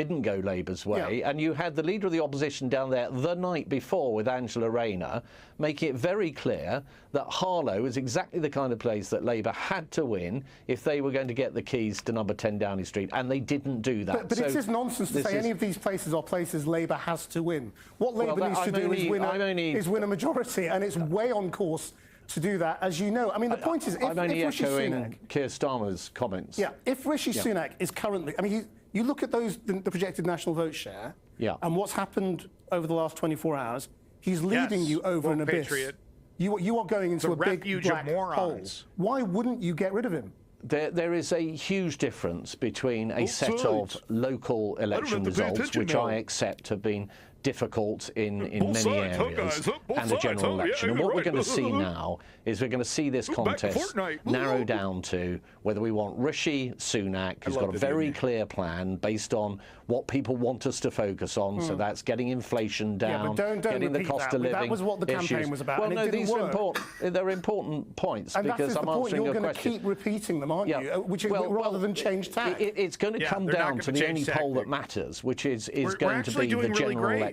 didn't go Labour's way, and you had the leader of the opposition down there the night before with Angela Rayner making it very clear that Harlow is exactly the kind of place that Labour had to win if they were going to get the keys to number 10 Downing Street, and they didn't do that. But it's just nonsense to say any of these places are places Labour has to win. What Labour needs to do is win a majority, and it's way on course to do that, as you know. I mean, the point is, I'm only echoing Keir Starmer's comments. Yeah, if Rishi Sunak is currently, I mean, you look at the projected national vote share, and what's happened over the last 24 hours, he's leading you over an abyss. You are going into a big black hole. Why wouldn't you get rid of him? There is a huge difference between a set of local election results, which I accept have been difficult in many areas, and the general election. And what we're going to see now is we're going to see this contest narrow down to whether we want Rishi Sunak, who's got a very clear plan based on what people want us to focus on. So that's getting inflation down, getting the cost of living. That was what the campaign was about. Well, and no, these are important. They're important points, and because I'm answering your question. You're going to keep repeating them, aren't you? Which is rather than change tack. It's going to come down to the only poll that matters, which is going to be the general election.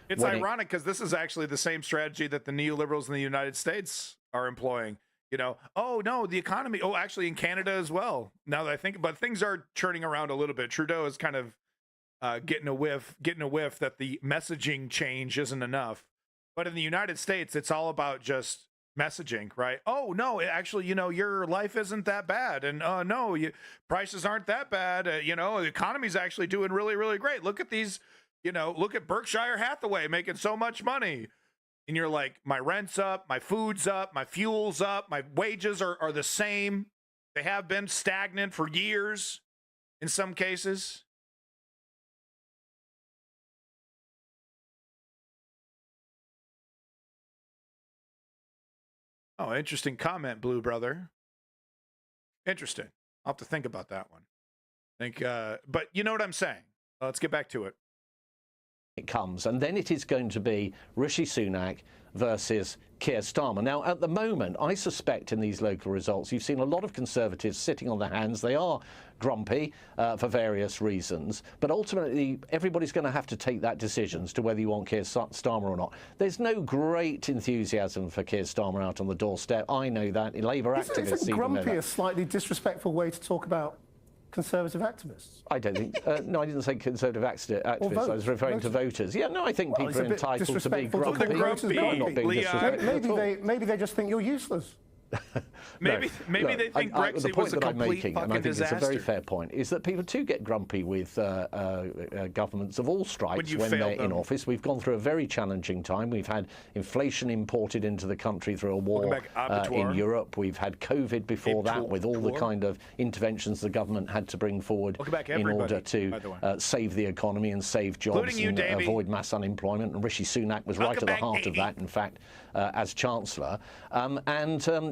It's ironic because this is actually the same strategy that the neoliberals in the United States are employing. You know, oh no, the economy. Oh, actually, in Canada as well. Now that I think, but things are churning around a little bit. Trudeau is kind of getting a whiff that the messaging change isn't enough. But in the United States, it's all about just messaging, right? Oh no, actually, you know, your life isn't that bad, and no, prices aren't that bad. You know, the economy's actually doing really, really great. Look at these. You know, look at Berkshire Hathaway making so much money. And you're like, my rent's up, my food's up, my fuel's up, my wages are the same. They have been stagnant for years in some cases. Oh, interesting comment, Blue Brother. Interesting. I'll have to think about that one. But you know what I'm saying. Let's get back to it. It comes, and then it is going to be Rishi Sunak versus Keir Starmer. Now, at the moment, I suspect in these local results, you've seen a lot of Conservatives sitting on their hands. They are grumpy for various reasons, but ultimately, everybody's going to have to take that decision as to whether you want Keir Starmer or not. There's no great enthusiasm for Keir Starmer out on the doorstep. I know that. Labour activists isn't grumpy a slightly disrespectful way to talk about Conservative activists? I don't think. No, I didn't say Conservative activists. I was referring to voters. Yeah, no, I think people are entitled to be grumpy. Not being disrespectful. Maybe they just think you're useless. Maybe they think Brexit was a complete fucking disaster. And I think it's a very fair point, is that people do get grumpy with governments of all stripes when they're in office. We've gone through a very challenging time. We've had inflation imported into the country through a war in Europe. We've had COVID before that, with all the kind of interventions the government had to bring forward in order to save the economy and save jobs and avoid mass unemployment. And Rishi Sunak was right at the heart of that, in fact, as Chancellor.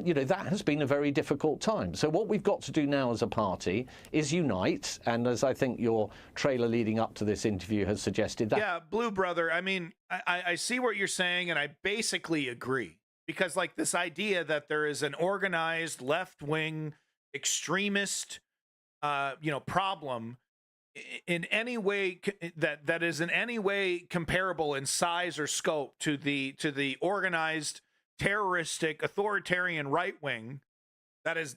You know, that has been a very difficult time. So what we've got to do now as a party is unite, and as I think your trailer leading up to this interview has suggested that. Yeah, Blue Brother, I mean, I see what you're saying, and I basically agree. Because, like, this idea that there is an organized left-wing extremist, problem in any way that is in any way comparable in size or scope to the organized terroristic authoritarian right wing that is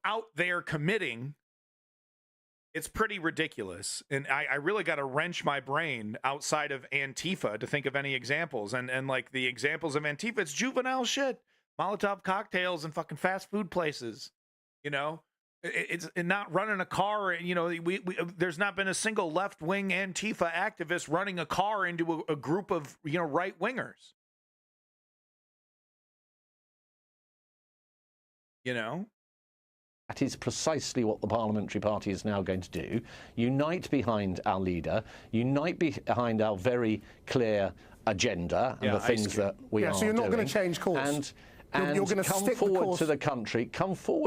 out there committing, it's pretty ridiculous. And I really got to wrench my brain outside of Antifa to think of any examples. And like the examples of Antifa, it's juvenile shit, Molotov cocktails and fucking fast food places, It's not running a car. There's not been a single left-wing Antifa activist running a car into a group of right-wingers. That is precisely what the Parliamentary Party is now going to do. Unite behind our leader, unite behind our very clear agenda and the things that we are doing. So you're not going to change course. And you're going to come forward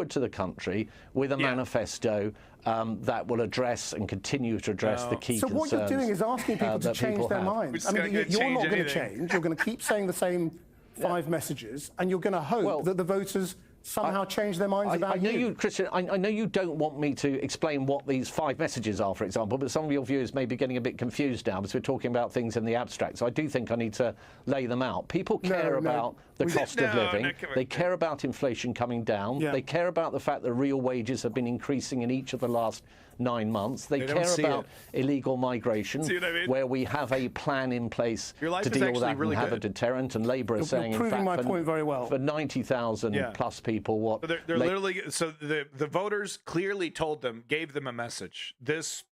to the country with a manifesto that will address and continue to address the key concerns. So what you're doing is asking people to change their minds. I mean, you're not going to change. You're going to keep saying the same 5 messages, and you're going to hope that the voters somehow change their minds about I know you, Christian, I know you don't want me to explain what these 5 messages are, for example, but some of your viewers may be getting a bit confused now because we're talking about things in the abstract. So I do think I need to lay them out. People care about the cost of living. They care about inflation coming down. They care about the fact that real wages have been increasing in each of the last 9 months. They care about illegal migration, where we have a plan in place to deal with that and have a deterrent. And Labour is saying, in fact, for 90,000 plus people, what they're literally, so the voters clearly told them, gave them a message. This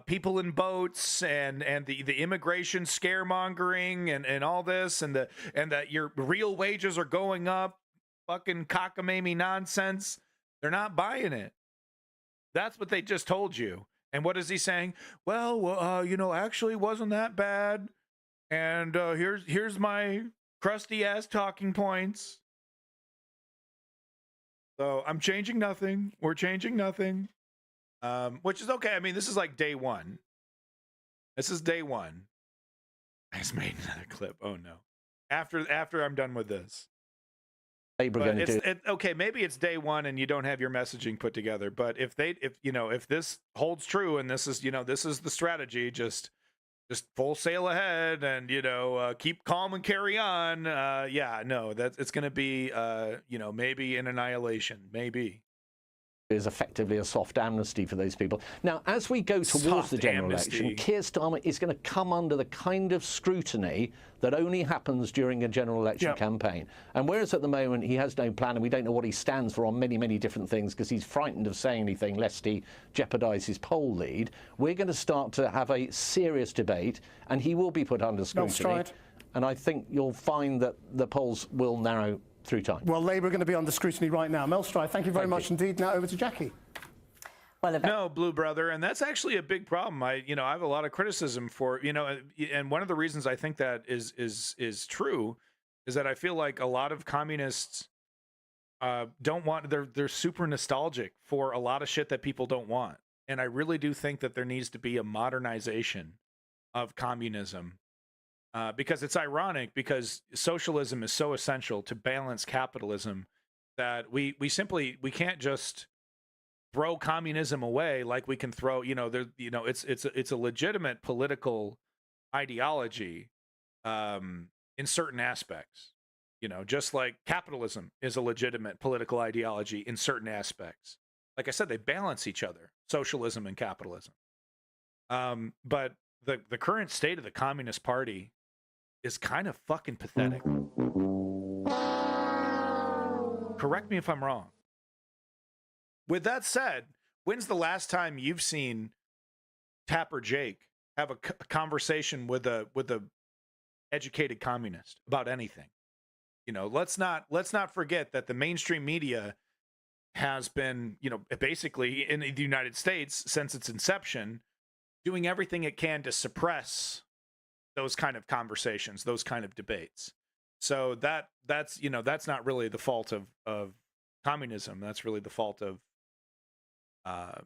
people in boats and the immigration scaremongering and all this and that your real wages are going up, fucking cockamamie nonsense. They're not buying it. That's what they just told you. And what is he saying? Well, actually, it wasn't that bad. And here's my crusty ass talking points. So I'm changing nothing. We're changing nothing. Which is okay. I mean, this is like day one. This is day one. I just made another clip. Oh no. After I'm done with this. Okay, maybe it's day one and you don't have your messaging put together. But if this holds true and this is the strategy, just full sail ahead and keep calm and carry on. It's going to be maybe an annihilation, maybe. Is effectively a soft amnesty for those people. Now, as we go towards the general election, Keir Starmer is going to come under the kind of scrutiny that only happens during a general election campaign. And whereas at the moment he has no plan and we don't know what he stands for on many, many different things because he's frightened of saying anything lest he jeopardise his poll lead, we're going to start to have a serious debate and he will be put under scrutiny. And I think you'll find that the polls will narrow through time. Well, Labour are going to be under scrutiny right now. Mel Stride, thank you very much indeed. Now over to Jackie. No, Blue Brother, and that's actually a big problem. I have a lot of criticism for, and one of the reasons I think that is true is that I feel like a lot of communists don't want, they're super nostalgic for a lot of shit that people don't want. And I really do think that there needs to be a modernization of communism. Because it's ironic, because socialism is so essential to balance capitalism that we can't just throw communism away like we can throw, it's a legitimate political ideology in certain aspects, just like capitalism is a legitimate political ideology in certain aspects. Like I said, they balance each other, socialism and capitalism. But the current state of the Communist Party is kind of fucking pathetic. Correct me if I'm wrong. With that said, when's the last time you've seen Tapper Jake have a conversation with a educated communist about anything? Let's not forget that the mainstream media has been, basically in the United States since its inception, doing everything it can to suppress those kind of conversations, those kind of debates. So that's not really the fault of communism. That's really the fault of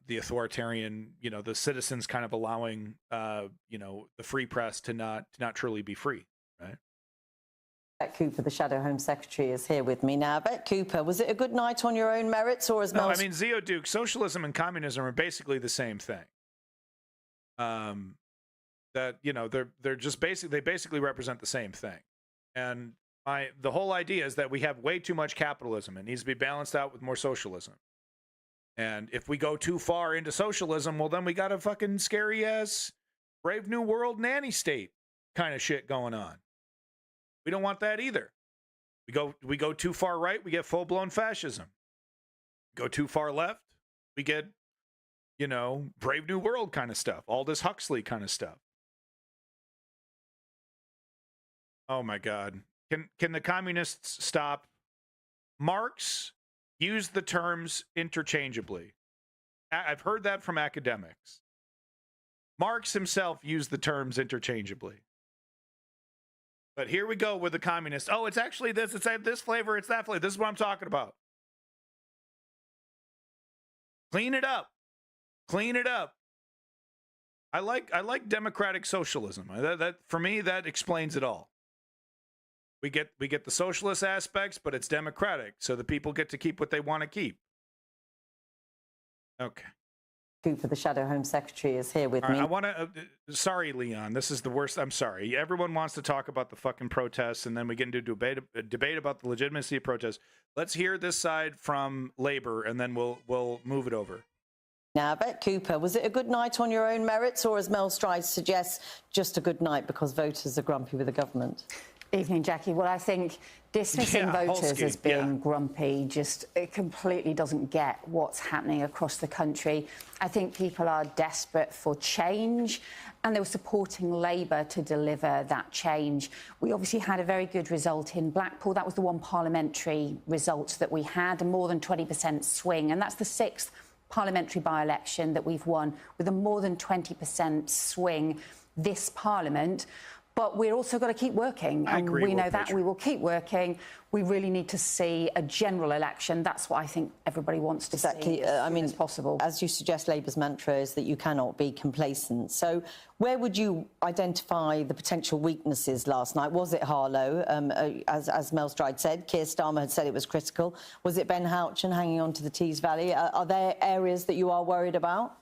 the authoritarian, the citizens kind of allowing the free press to not truly be free, right? Bet Cooper, the Shadow Home Secretary, is here with me now. Bet Cooper, was it a good night on your own merits, or as Mel? No, I mean, Zio Duke, socialism and communism are basically the same thing. That they're just they basically represent the same thing, and the whole idea is that we have way too much capitalism. It needs to be balanced out with more socialism. And if we go too far into socialism, well, then we got a fucking scary ass Brave New World nanny state kind of shit going on. We don't want that either. We go too far right, we get full blown fascism. Go too far left, we get Brave New World kind of stuff, Aldous Huxley kind of stuff. Oh my God. Can the communists stop? Marx used the terms interchangeably. I've heard that from academics. Marx himself used the terms interchangeably. But here we go with the communists. Oh, it's actually this, it's this flavor, it's that flavor. This is what I'm talking about. Clean it up. Clean it up. I like democratic socialism. That for me, that explains it all. We get the socialist aspects, but it's democratic, so the people get to keep what they want to keep. Okay. Cooper, the Shadow Home Secretary, is here with me. I want to. Sorry, Leon. This is the worst. I'm sorry. Everyone wants to talk about the fucking protests, and then we get into a debate about the legitimacy of protests. Let's hear this side from Labour, and then we'll move it over. Now, Bet Cooper, was it a good night on your own merits, or as Mel Stride suggests, just a good night because voters are grumpy with the government? Evening, Jackie. Well, I think dismissing voters as being grumpy just it completely doesn't get what's happening across the country. I think people are desperate for change and they were supporting Labour to deliver that change. We obviously had a very good result in Blackpool. That was the one parliamentary result that we had, a more than 20% swing, and that's the 6th parliamentary by-election that we've won with a more than 20% swing this Parliament. But we're also got to keep working. And we know that we will keep working. We really need to see a general election. That's what I think everybody wants to see as soon as possible. As you suggest, Labour's mantra is that you cannot be complacent. So where would you identify the potential weaknesses last night? Was it Harlow? As Mel Stride said, Keir Starmer had said it was critical. Was it Ben Houchen hanging on to the Tees Valley? Are there areas that you are worried about?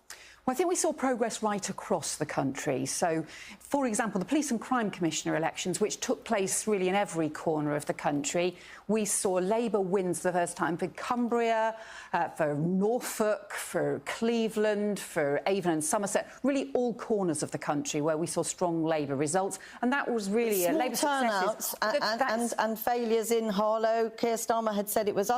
Well, I think we saw progress right across the country. So, for example, the Police and Crime Commissioner elections, which took place really in every corner of the country, we saw Labour wins for the first time for Cumbria, for Norfolk, for Cleveland, for Avon and Somerset, really all corners of the country where we saw strong Labour results. And that was really a Labour turnouts and failures in Harlow. Keir Starmer had said it was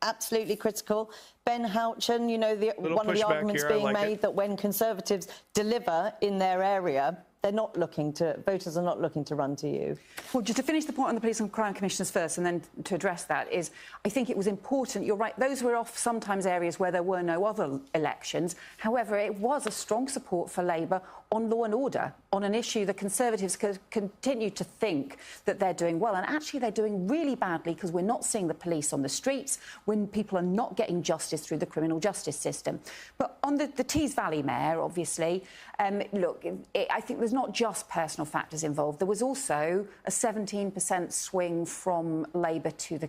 absolutely critical. Ben Houchen, you know, one of the arguments being made that when Conservatives deliver in their area, voters are not looking to run to you. Well, just to finish the point on the Police and Crime Commissioners first, and then to address that, is I think it was important, you're right, those were off sometimes areas where there were no other elections. However, it was a strong support for Labour on law and order, on an issue the Conservatives continue to think that they're doing well. And actually, they're doing really badly because we're not seeing the police on the streets, when people are not getting justice through the criminal justice system. But on the Tees Valley mayor, obviously, look, I think there's not just personal factors involved. There was also a 17% swing from Labour to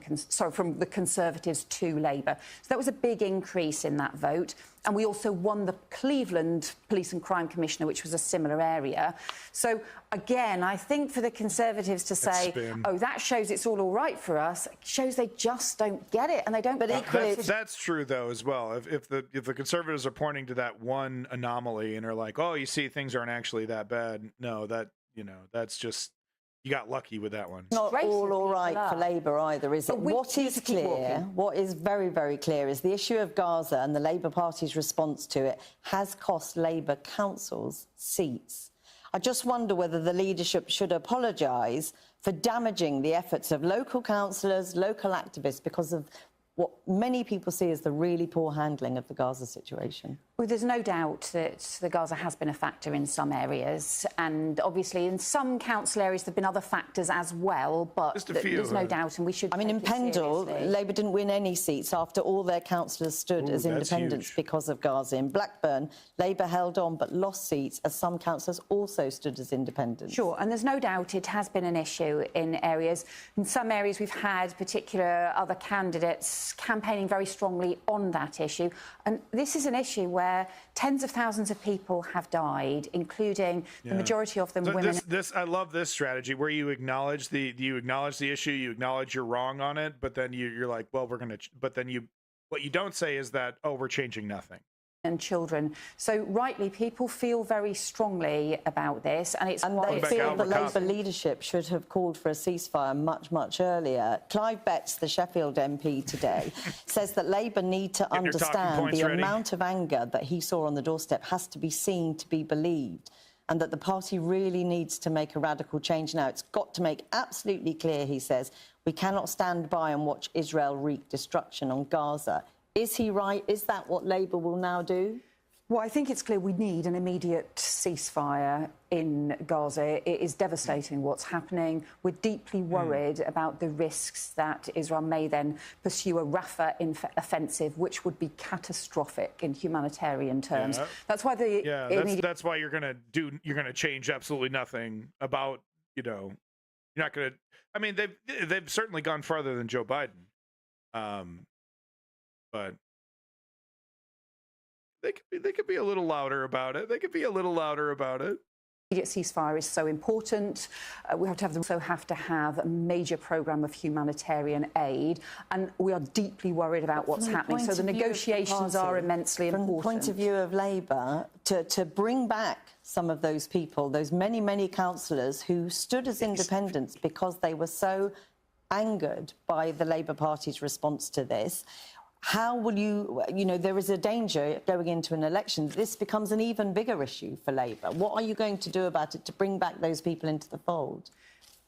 from the Conservatives to Labour. So that was a big increase in that vote. And we also won the Cleveland Police and Crime Commissioner, which was a similar area. So, again, I think for the Conservatives to say, oh, that shows it's all right for us, shows they just don't get it, and they don't. But equally, that's true though as well. If the Conservatives are pointing to that one anomaly and are like, oh, you see, things aren't actually that bad. No, that's just. You got lucky with that one. Not all right for Labour either, is it? What is clear, what is very, very clear, is the issue of Gaza and the Labour Party's response to it has cost Labour councils seats. I just wonder whether the leadership should apologise for damaging the efforts of local councillors, local activists, because of what many people see as the really poor handling of the Gaza situation. Well, there's no doubt that the Gaza has been a factor in some areas, and obviously in some council areas there have been other factors as well, but there's no doubt, and we should. I mean, in Pendle, Labour didn't win any seats after all their councillors stood as independents because of Gaza. In Blackburn, Labour held on but lost seats as some councillors also stood as independents. Sure, and there's no doubt it has been an issue in areas. In some areas we've had particular other candidates campaigning very strongly on that issue, and this is an issue where tens of thousands of people have died, including the majority of them women. I love this strategy where you acknowledge the issue, you acknowledge you're wrong on it, but then you're like, well, what you don't say is that, oh, we're changing nothing. And children. So rightly, people feel very strongly about this, and they feel the Labour leadership should have called for a ceasefire much, much earlier. Clive Betts, the Sheffield MP today, says that Labour need to understand the amount of anger that he saw on the doorstep has to be seen to be believed, and that the party really needs to make a radical change now. It's got to make absolutely clear, he says, we cannot stand by and watch Israel wreak destruction on Gaza. Is he right? Is that what Labour will now do? Well, I think it's clear we need an immediate ceasefire in Gaza. It is devastating what's happening. We're deeply worried about the risks that Israel may then pursue a Rafah offensive, which would be catastrophic in humanitarian terms. That's why that's why you're going to change absolutely nothing about You're not going to. I mean, they've certainly gone farther than Joe Biden, but they could be a little louder about it. They could be a little louder about it. Immediate ceasefire is so important. We also have to have a major programme of humanitarian aid, and we are deeply worried about what's happening. So the negotiations are immensely important. From the point of view of Labour, to bring back some of those people, those many, many councillors who stood as independents because they were so angered by the Labour Party's response to this. How will there is a danger going into an election. This becomes an even bigger issue for Labour. What are you going to do about it to bring back those people into the fold?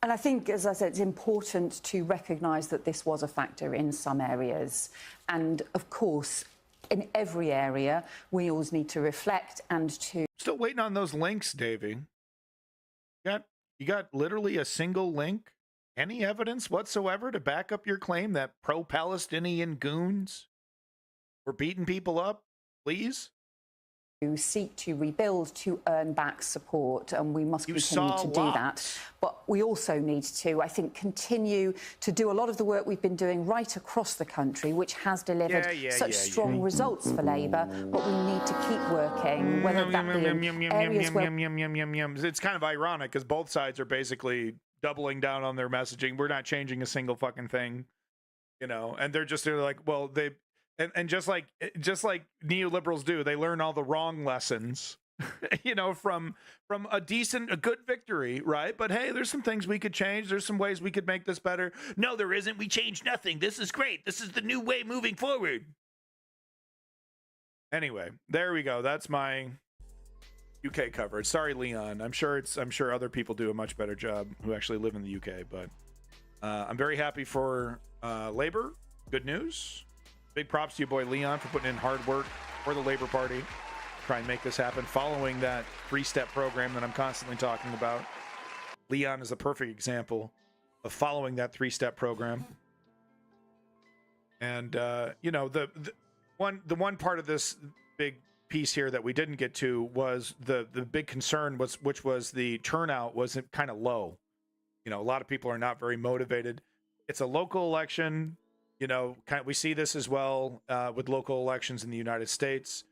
And I think, as I said, it's important to recognise that this was a factor in some areas. And, of course, in every area, we always need to reflect and to... Still waiting on those links, Davey. You got literally a single link? Any evidence whatsoever to back up your claim that pro-Palestinian goons were beating people up? Please? To seek to rebuild, to earn back support, and we must continue to do that. But we also need to, I think, continue to do a lot of the work we've been doing right across the country, which has delivered such strong results for Labour. But we need to keep working, whether that be in areas where... It's kind of ironic because both sides are basically doubling down on their messaging. We're not changing a single fucking thing, and they're like, well, they... And just like neoliberals do, they learn all the wrong lessons, from a good victory, right? But hey, there's some things we could change. There's some ways we could make this better. No, there isn't. We changed nothing. This is great. This is the new way moving forward. Anyway, there we go. That's my UK coverage. Sorry, Leon. I'm sure other people do a much better job who actually live in the UK, but I'm very happy for Labour. Good news. Big props to you, boy Leon, for putting in hard work for the Labour Party. Try and make this happen, following that 3-step program that I'm constantly talking about. Leon is a perfect example of following that 3-step program. And the one part of this big piece here that we didn't get to was the big concern which was the turnout was kind of low. A lot of people are not very motivated. It's a local election. We see this as well with local elections in the United States.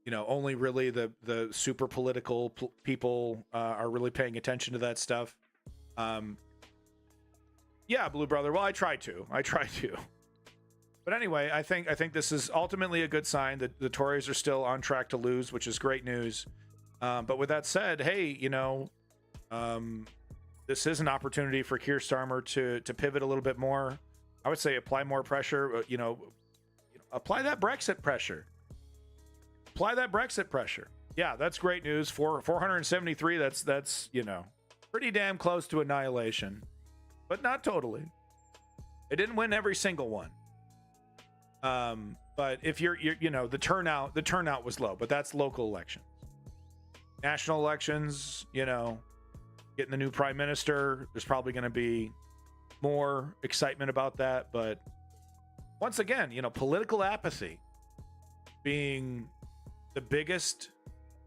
Only really the super political people are really paying attention to that stuff. Yeah, Blue Brother. Well, I try to. But anyway, I think this is ultimately a good sign that the Tories are still on track to lose, which is great news. But with that said, hey, this is an opportunity for Keir Starmer to pivot a little bit more. I would say apply more pressure, apply that Brexit pressure. Yeah, that's great news. 473, that's pretty damn close to annihilation, but not totally. It didn't win every single one. But if you're the turnout was low, but that's local elections. National elections, getting the new prime minister, there's probably going to be more excitement about that. But once again, political apathy being the biggest.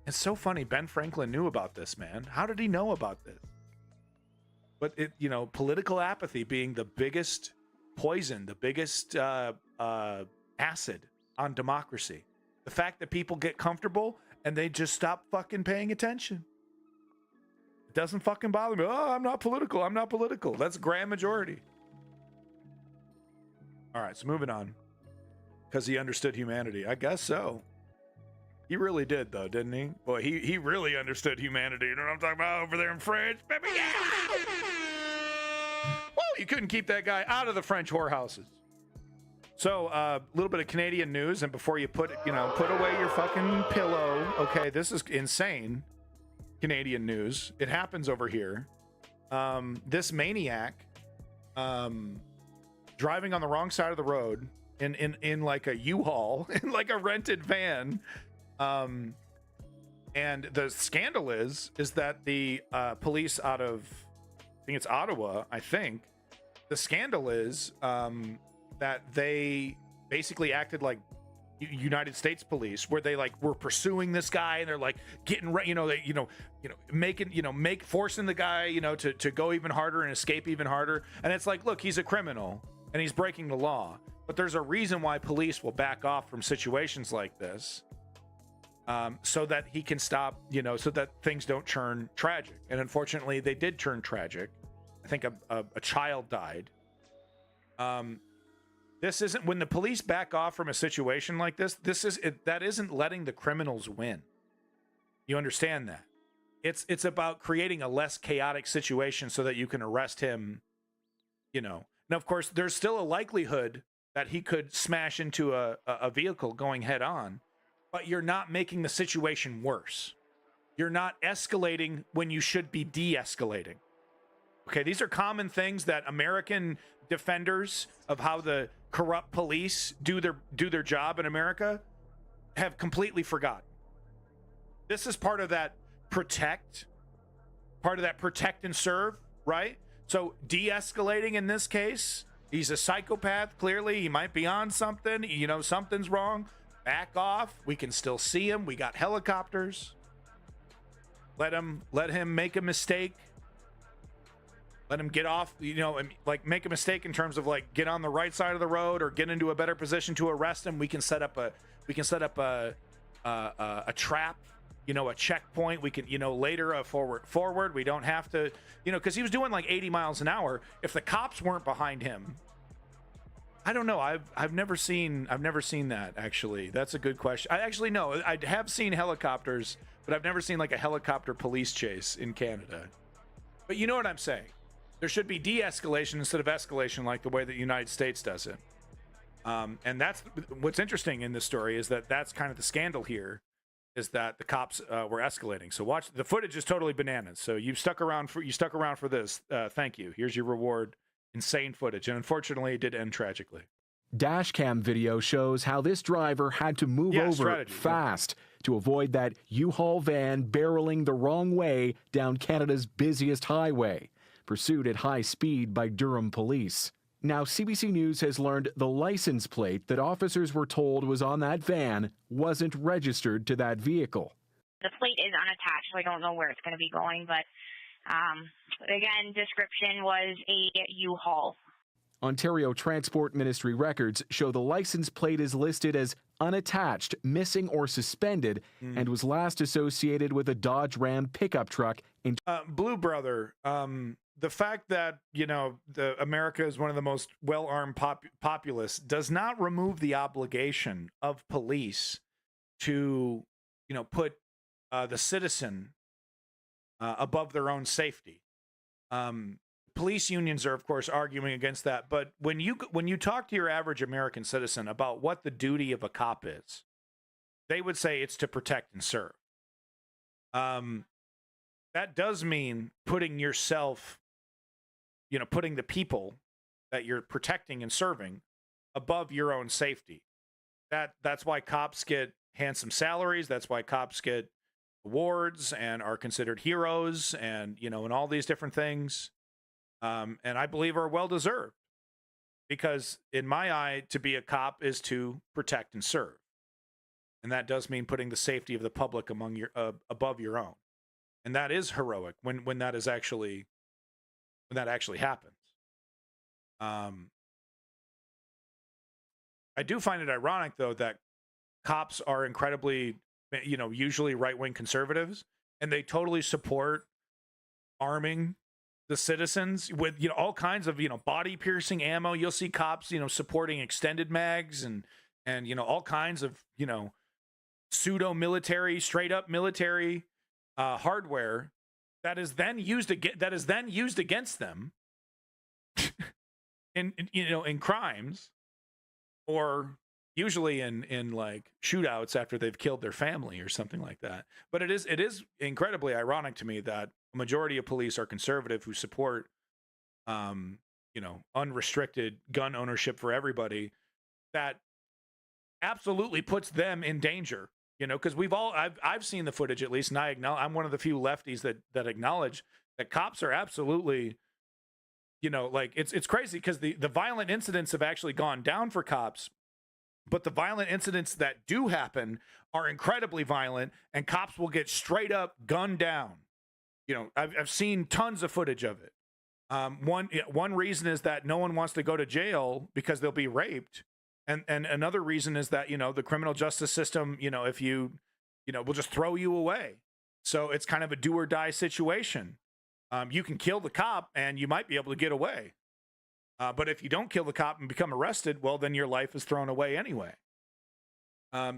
It's so funny. Ben Franklin knew about this, man. How did he know about this? But political apathy being the biggest poison, the biggest acid on democracy. The fact that people get comfortable and they just stop fucking paying attention. It doesn't fucking bother me. Oh, I'm not political. That's grand majority. All right, so moving on. Because he understood humanity. I guess so. He really did, though, didn't he? Boy, he really understood humanity. You know what I'm talking about over there in France? Baby, yeah! Well, you couldn't keep that guy out of the French whorehouses. So, a little bit of Canadian news, and before you put away your fucking pillow, okay, this is insane. Canadian news. It happens over here. This maniac driving on the wrong side of the road in like a U-Haul, in like a rented van. And the scandal is that the police out of, I think it's Ottawa, the scandal is that they basically acted like United States police, where they like were pursuing this guy and they're like getting forcing the guy to go even harder and escape even harder. And it's like, look, he's a criminal and he's breaking the law, but there's a reason why police will back off from situations like this, so that he can stop, so that things don't turn tragic. And unfortunately, they did turn tragic. I think a child died. This isn't, when the police back off from a situation like this, that isn't letting the criminals win. You understand that? It's about creating a less chaotic situation so that you can arrest him, Now, of course, there's still a likelihood that he could smash into a vehicle going head on, but you're not making the situation worse. You're not escalating when you should be de-escalating. Okay, these are common things that American defenders of how the corrupt police do their job in America have completely forgotten. This is part of that protect and serve, right? So de-escalating in this case, he's a psychopath, clearly. He might be on something, something's wrong. Back off. We can still see him. We got helicopters. Let him make a mistake. Let him get off, and like make a mistake in terms of like get on the right side of the road or get into a better position to arrest him. We can set up a trap, a checkpoint. We can, later a forward. We don't have to, because he was doing like 80 miles an hour. If the cops weren't behind him, I don't know. I've never seen that, actually. That's a good question. I have seen helicopters, but I've never seen like a helicopter police chase in Canada. But you know what I'm saying? There should be de-escalation instead of escalation, like the way that the United States does it. And that's what's interesting in this story, is that that's kind of the scandal here, is that the cops were escalating. So watch, the footage is totally bananas. So you stuck around for this. Thank you. Here's your reward. Insane footage. And unfortunately, it did end tragically. Dashcam video shows how this driver had to move over fast to avoid that U-Haul van barreling the wrong way down Canada's busiest highway, pursued at high speed by Durham police. Now, CBC News has learned the license plate that officers were told was on that van wasn't registered to that vehicle. The plate is unattached, so I don't know where it's going to be going, but again, description was a U-Haul. Ontario Transport Ministry records show the license plate is listed as unattached, missing, or suspended, and was last associated with a Dodge Ram pickup truck in Blue Brother. The fact that America is one of the most well-armed populace does not remove the obligation of police to put the citizen above their own safety. Police unions are, of course, arguing against that. But when you talk to your average American citizen about what the duty of a cop is, they would say it's to protect and serve. That does mean putting yourself, putting the people that you're protecting and serving above your own safety. That's why cops get handsome salaries. That's why cops get awards and are considered heroes, and and all these different things. And I believe are well-deserved, because in my eye, to be a cop is to protect and serve. And that does mean putting the safety of the public above your own. And that is heroic when that actually happens. I do find it ironic, though, that cops are incredibly, usually right-wing conservatives, and they totally support arming the citizens with all kinds of body piercing ammo. You'll see cops supporting extended mags and all kinds of pseudo military, straight up military hardware that is then used against them in crimes, or usually in like shootouts after they've killed their family or something like that. But it is incredibly ironic to me that a majority of police are conservative, who support unrestricted gun ownership for everybody. That absolutely puts them in danger, because I've seen the footage, at least, and I'm one of the few lefties that acknowledge that cops are absolutely, like, it's crazy, because the violent incidents have actually gone down for cops, But the violent incidents that do happen are incredibly violent, and cops will get straight up gunned down. You know, I've seen tons of footage of it. One reason is that no one wants to go to jail because they'll be raped. And another reason is that, you know, the criminal justice system, you know, if you know, will just throw you away. So it's kind of a do or die situation. You can kill the cop and you might be able to get away. But if you don't kill the cop and become arrested, well, then your life is thrown away anyway.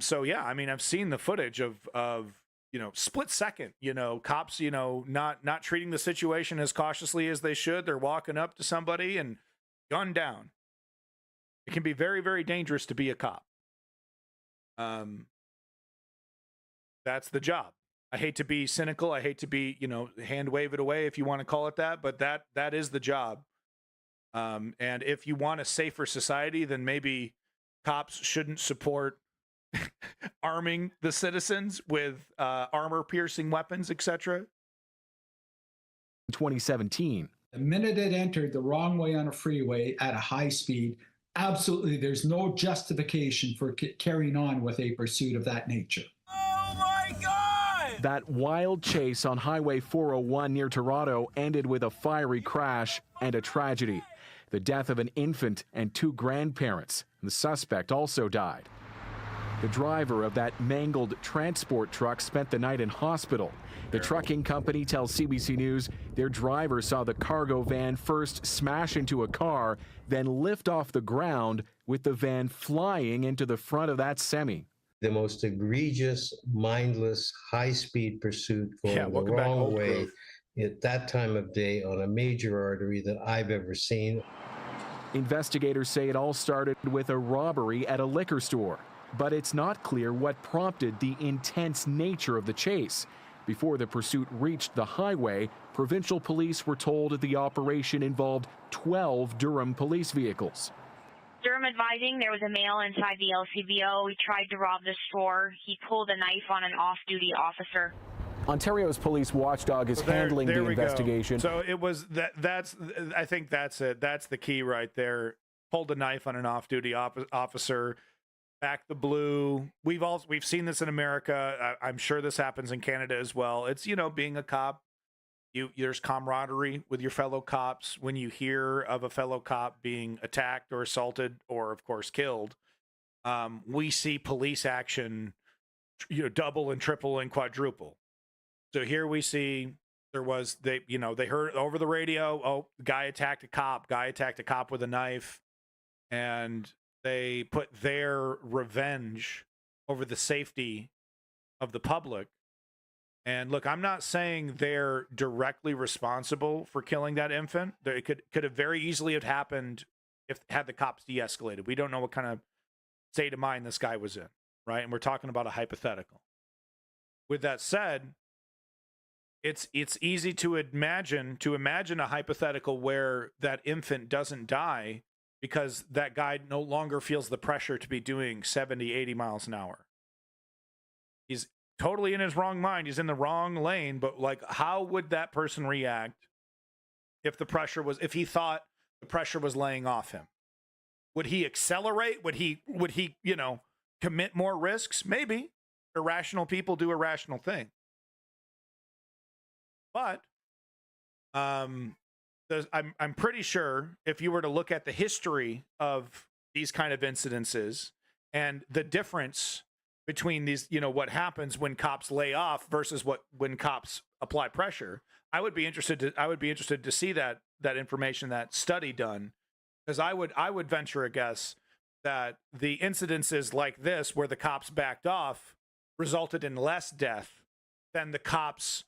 So, yeah, I mean, I've seen the footage of you know, split second, you know, cops, you know, not treating the situation as cautiously as they should. They're walking up to somebody and gun down. It can be very, very dangerous to be a cop. That's the job. I hate to be cynical. I hate to be, you know, hand wave it away if you want to call it that, but that is the job. And if you want a safer society, then maybe cops shouldn't support arming the citizens with armor-piercing weapons, etc. 2017. The minute it entered the wrong way on a freeway at a high speed, absolutely, there's no justification for carrying on with a pursuit of that nature. Oh my God! That wild chase on Highway 401 near Toronto ended with a fiery crash and a tragedy. The death of an infant and 2 grandparents. The suspect also died. The driver of that mangled transport truck spent the night in hospital. The trucking company tells CBC News their driver saw the cargo van first smash into a car, then lift off the ground with the van flying into the front of that semi. The most egregious, mindless, high-speed pursuit going the wrong way at that time of day on a major artery that I've ever seen. Investigators say it all started with a robbery at a liquor store. But it's not clear what prompted the intense nature of the chase. Before the pursuit reached the highway, provincial police were told the operation involved 12 Durham police vehicles. Durham advising there was a male inside the LCBO. He tried to rob the store. He pulled a knife on an off-duty officer. Ontario's police watchdog is handling the investigation. So it was I think that's it. That's the key right there. Pulled a knife on an off-duty officer. Back the blue. We've seen this in America. I'm sure this happens in Canada as well. It's, you know, being a cop, there's camaraderie with your fellow cops. When you hear of a fellow cop being attacked or assaulted or, of course, killed, we see police action, you know, double and triple and quadruple. So here we see they heard over the radio, oh, guy attacked a cop with a knife, and they put their revenge over the safety of the public. And look, I'm not saying they're directly responsible for killing that infant. It could have very easily have happened had the cops de-escalated. We don't know what kind of state of mind this guy was in, right? And we're talking about a hypothetical. With that said, it's easy to imagine a hypothetical where that infant doesn't die because that guy no longer feels the pressure to be doing 70, 80 miles an hour. He's totally in his wrong mind. He's in the wrong lane. But like, how would that person react if he thought the pressure was laying off him? Would he accelerate? Would he, you know, commit more risks? Maybe. Irrational people do irrational things. But I'm pretty sure if you were to look at the history of these kind of incidences and the difference between these, you know, what happens when cops lay off versus when cops apply pressure, I would be interested to see that information, that study done, because I would venture a guess that the incidences like this where the cops backed off resulted in less death than the cops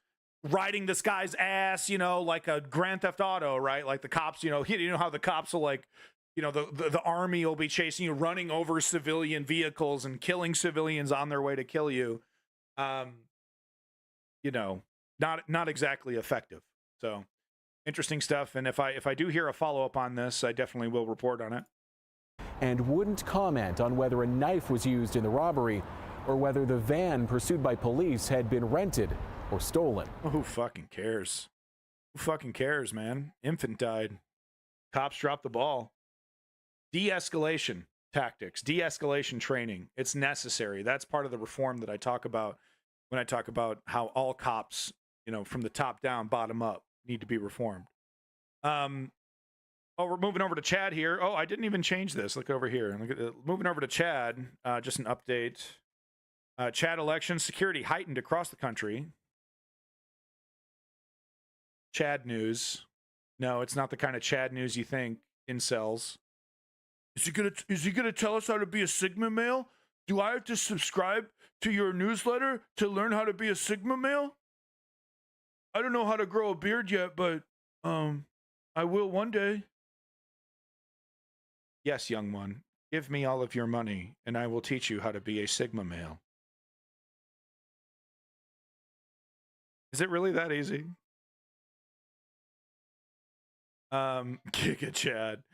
riding this guy's ass, you know, like a Grand Theft Auto, right? Like the cops, you know how the cops will, like, you know, the army will be chasing you, running over civilian vehicles and killing civilians on their way to kill you. You know, not exactly effective. So interesting stuff. And if I do hear a follow-up on this, I definitely will report on it. And wouldn't comment on whether a knife was used in the robbery or whether the van pursued by police had been rented or stolen. Oh, who fucking cares? Who fucking cares, man? Infant died. Cops dropped the ball. De-escalation tactics, de-escalation training. It's necessary. That's part of the reform that I talk about when I talk about how all cops, from the top down, bottom up, need to be reformed. We're moving over to Chad here. Oh, I didn't even change this. Look over here. Moving over to Chad, just an update. Chad election security heightened across the country. Chad news. No, it's not the kind of Chad news you think, incels. Is he gonna tell us how to be a Sigma male? Do I have to subscribe to your newsletter to learn how to be a Sigma male? I don't know how to grow a beard yet, but I will one day. Yes, young one, give me all of your money, and I will teach you how to be a Sigma male. Is it really that easy? Giga Chad.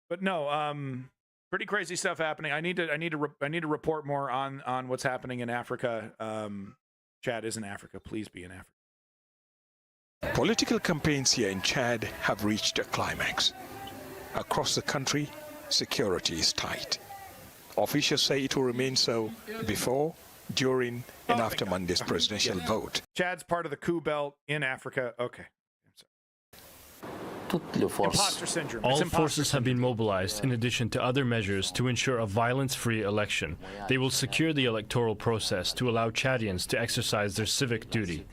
But no, pretty crazy stuff happening. I need to report more on what's happening in Africa. Chad is in Africa. Please be in Africa. Political campaigns here in Chad have reached a climax. Across the country, security is tight. Officials say it will remain so before, during, and after Monday's presidential vote. Chad's part of the coup belt in Africa. Okay. Imposter syndrome. All forces have been mobilized in addition to other measures to ensure a violence-free election. They will secure the electoral process to allow Chadians to exercise their civic duty.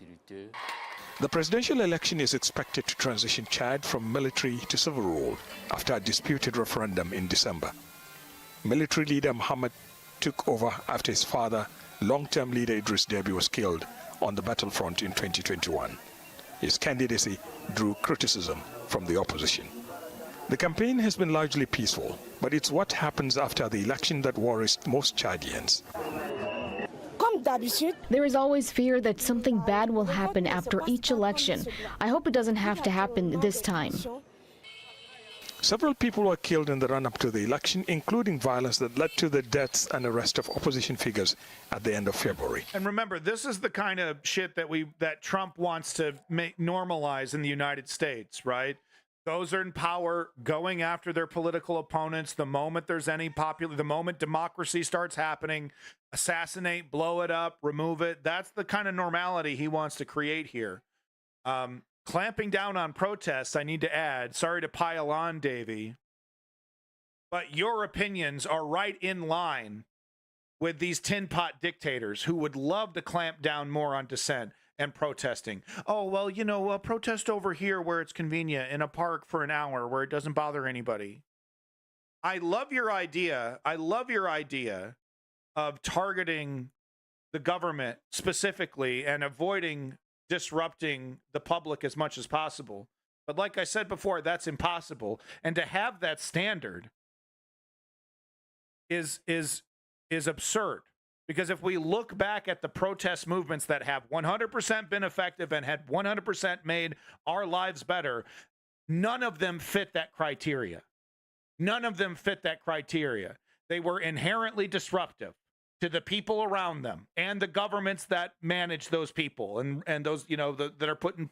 The presidential election is expected to transition Chad from military to civil rule after a disputed referendum in December. Military leader Mohammed took over after his father, long-term leader Idris Deby, was killed on the battlefront in 2021. His candidacy drew criticism from the opposition. The campaign has been largely peaceful, but it's what happens after the election that worries most Chadians. There is always fear that something bad will happen after each election. I hope it doesn't have to happen this time. Several people were killed in the run-up to the election, including violence that led to the deaths and arrest of opposition figures at the end of February. And remember, this is the kind of shit that Trump wants to normalize in the United States, right? Those are in power going after their political opponents. The moment there's any the moment democracy starts happening, assassinate, blow it up, remove it. That's the kind of normality he wants to create here. Clamping down on protests, I need to add, sorry to pile on, Davey, but your opinions are right in line with these tin pot dictators who would love to clamp down more on dissent and protesting. Oh, well, protest over here where it's convenient in a park for an hour where it doesn't bother anybody. I love your idea. I love your idea of targeting the government specifically and avoiding disrupting the public as much as possible. But like I said before, that's impossible. And to have that standard is absurd. Because if we look back at the protest movements that have 100% been effective and had 100% made our lives better, none of them fit that criteria. None of them fit that criteria. They were inherently disruptive to the people around them and the governments that manage those people and those, that are put in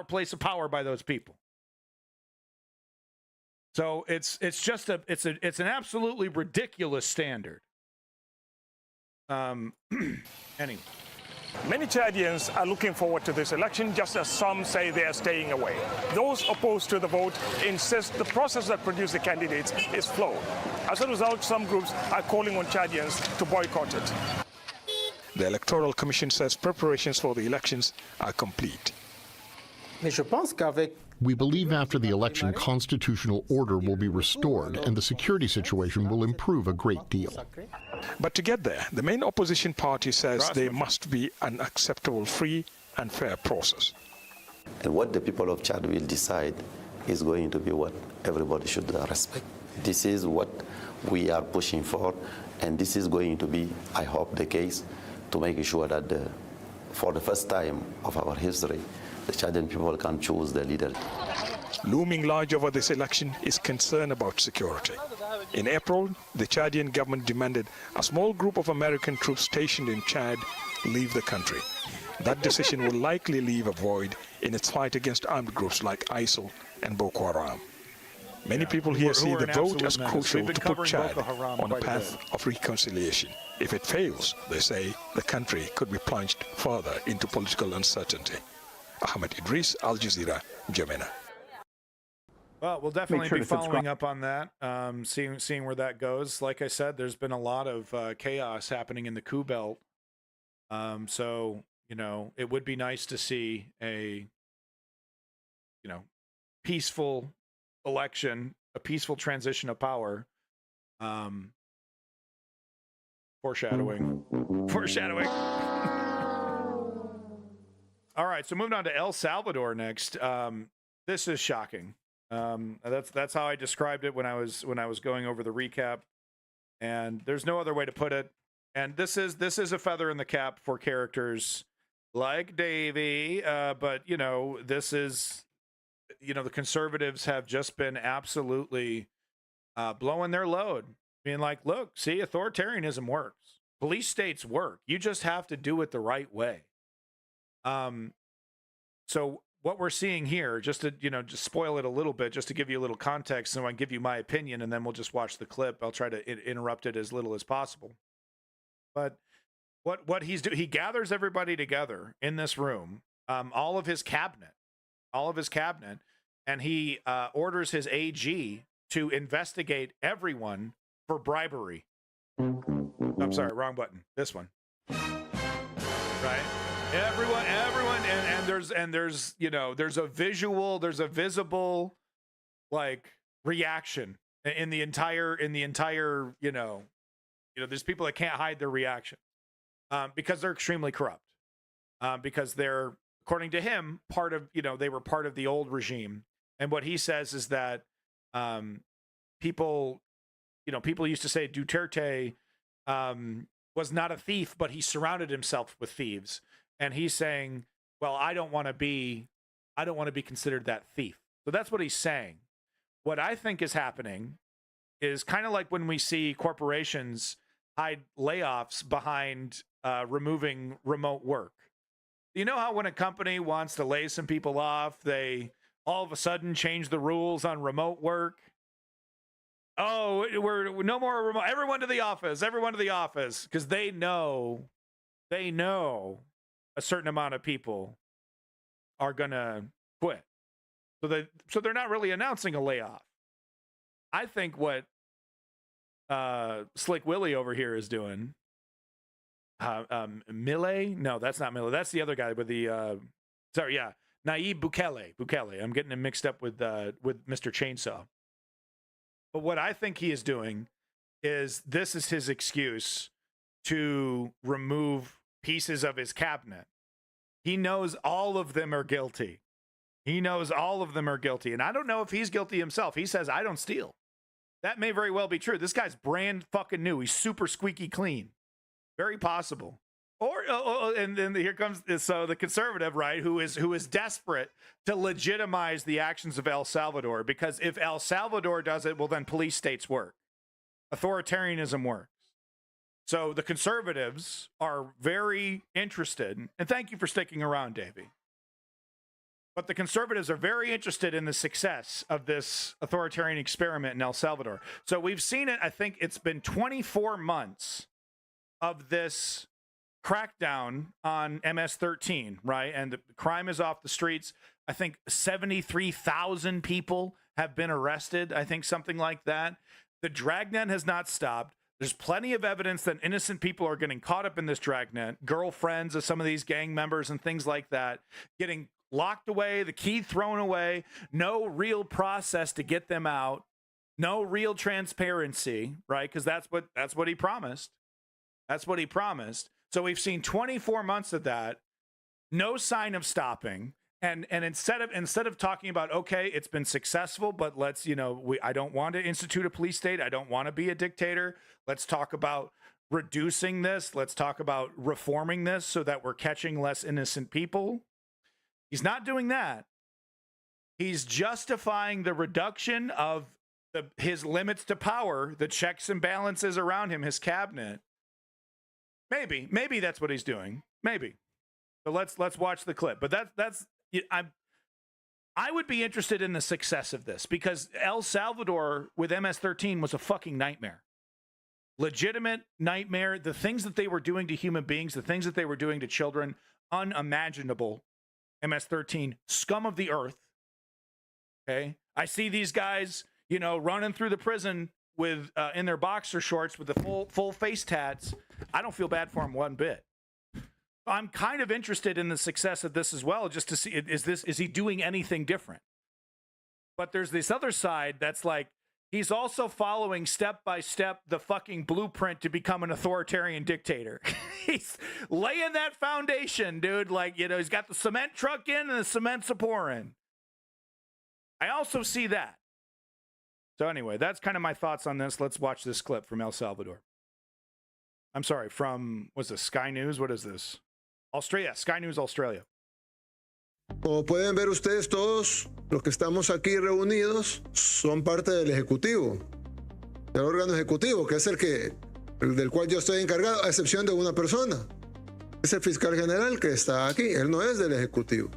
place of power by those people. So it's an absolutely ridiculous standard. Anyway. Many Chadians are looking forward to this election, just as some say they are staying away. Those opposed to the vote insist the process that produced the candidates is flawed. As a result, some groups are calling on Chadians to boycott it. The Electoral Commission says preparations for the elections are complete. We believe after the election, constitutional order will be restored and the security situation will improve a great deal. But to get there, the main opposition party says there must be an acceptable, free and fair process. And what the people of Chad will decide is going to be what everybody should respect. This is what we are pushing for, and this is going to be, I hope, the case to make sure that for the first time of our history, the Chadian people can choose their leader. Looming large over this election is concern about security. In April, the Chadian government demanded a small group of American troops stationed in Chad leave the country. That decision will likely leave a void in its fight against armed groups like ISIL and Boko Haram. Many people here see the vote as menace. crucial to put Chad on a quite path of reconciliation. If it fails, they say, the country could be plunged further into political uncertainty. Ahmed Idris, Al Jazeera, Jamena. Well, we'll definitely be following up on that, seeing where that goes. Like I said, there's been a lot of chaos happening in the coup belt. So, you know, it would be nice to see a, you know, peaceful election, a peaceful transition of power. Foreshadowing. All right, so moving on to El Salvador next. This is shocking. That's how I described it when I was going over the recap, and there's no other way to put it. And this is a feather in the cap for characters like Davey, but you know, this is, you know, the conservatives have just been absolutely blowing their load, being like, look, see, authoritarianism works, police states work, you just have to do it the right way. So what we're seeing here, just to, you know, just spoil it a little bit, just to give you a little context, so I can give you my opinion, and then we'll just watch the clip. I'll try to interrupt it as little as possible. But what he's doing, he gathers everybody together in this room, all of his cabinet, and he orders his AG to investigate everyone for bribery. I'm sorry, wrong button. This one. Right? Everyone, and there's you know, there's a visible like reaction in the entire you know, there's people that can't hide their reaction because they're extremely corrupt, because they're, according to him, part of, you know, they were part of the old regime. And what he says is that people used to say Duterte was not a thief, but he surrounded himself with thieves. And he's saying, well, I don't want to be considered that thief. So that's what he's saying. What I think is happening is kind of like when we see corporations hide layoffs behind removing remote work. You know how when a company wants to lay some people off, they all of a sudden change the rules on remote work? Oh, we're no more remote. Everyone to the office, because they know a certain amount of people are gonna quit. So they're not really announcing a layoff. I think what Slick Willie over here is doing, Millet? No, that's not Millet. That's the other guy with the Nayib Bukele. I'm getting him mixed up with Mr. Chainsaw. But what I think he is doing is, this is his excuse to remove pieces of his cabinet. He knows all of them are guilty. And I don't know if he's guilty himself. He says, I don't steal. That may very well be true. This guy's brand fucking new. He's super squeaky clean. Very possible. And then here comes the conservative, right, who is desperate to legitimize the actions of El Salvador, because if El Salvador does it, well, then police states work. Authoritarianism works. So the conservatives are very interested, and thank you for sticking around, Davey. But the conservatives are very interested in the success of this authoritarian experiment in El Salvador. So we've seen it. I think it's been 24 months of this crackdown on MS-13, right? And the crime is off the streets. I think 73,000 people have been arrested. I think something like that. The dragnet has not stopped. There's plenty of evidence that innocent people are getting caught up in this dragnet. Girlfriends of some of these gang members and things like that getting locked away, the key thrown away, no real process to get them out, no real transparency, right? Because that's what he promised. So we've seen 24 months of that, no sign of stopping. And instead of talking about, okay, it's been successful, but let's, I don't want to institute a police state. I don't want to be a dictator. Let's talk about reducing this. Let's talk about reforming this so that we're catching less innocent people. He's not doing that. He's justifying the reduction of his limits to power, the checks and balances around him, his cabinet. Maybe that's what he's doing. Maybe. So let's watch the clip. But I would be interested in the success of this because El Salvador with MS-13 was a fucking nightmare. Legitimate nightmare. The things that they were doing to human beings, the things that they were doing to children, unimaginable. MS-13, scum of the earth. Okay? I see these guys, you know, running through the prison with in their boxer shorts with the full face tats. I don't feel bad for them one bit. I'm kind of interested in the success of this as well, just to see, is he doing anything different? But there's this other side that's like, he's also following step by step the fucking blueprint to become an authoritarian dictator. He's laying that foundation, dude. Like, you know, he's got the cement truck in and the cement's a pouring. I also see that. So anyway, that's kind of my thoughts on this. Let's watch this clip from El Salvador. I'm sorry, from, what's this, Sky News? What is this? Australia, Sky News Australia. Como pueden ver ustedes, todos los que estamos aquí reunidos son parte del Ejecutivo, del órgano ejecutivo, que es el del cual yo estoy encargado, a excepción de una persona. Es el fiscal general que está aquí, él no es del Ejecutivo.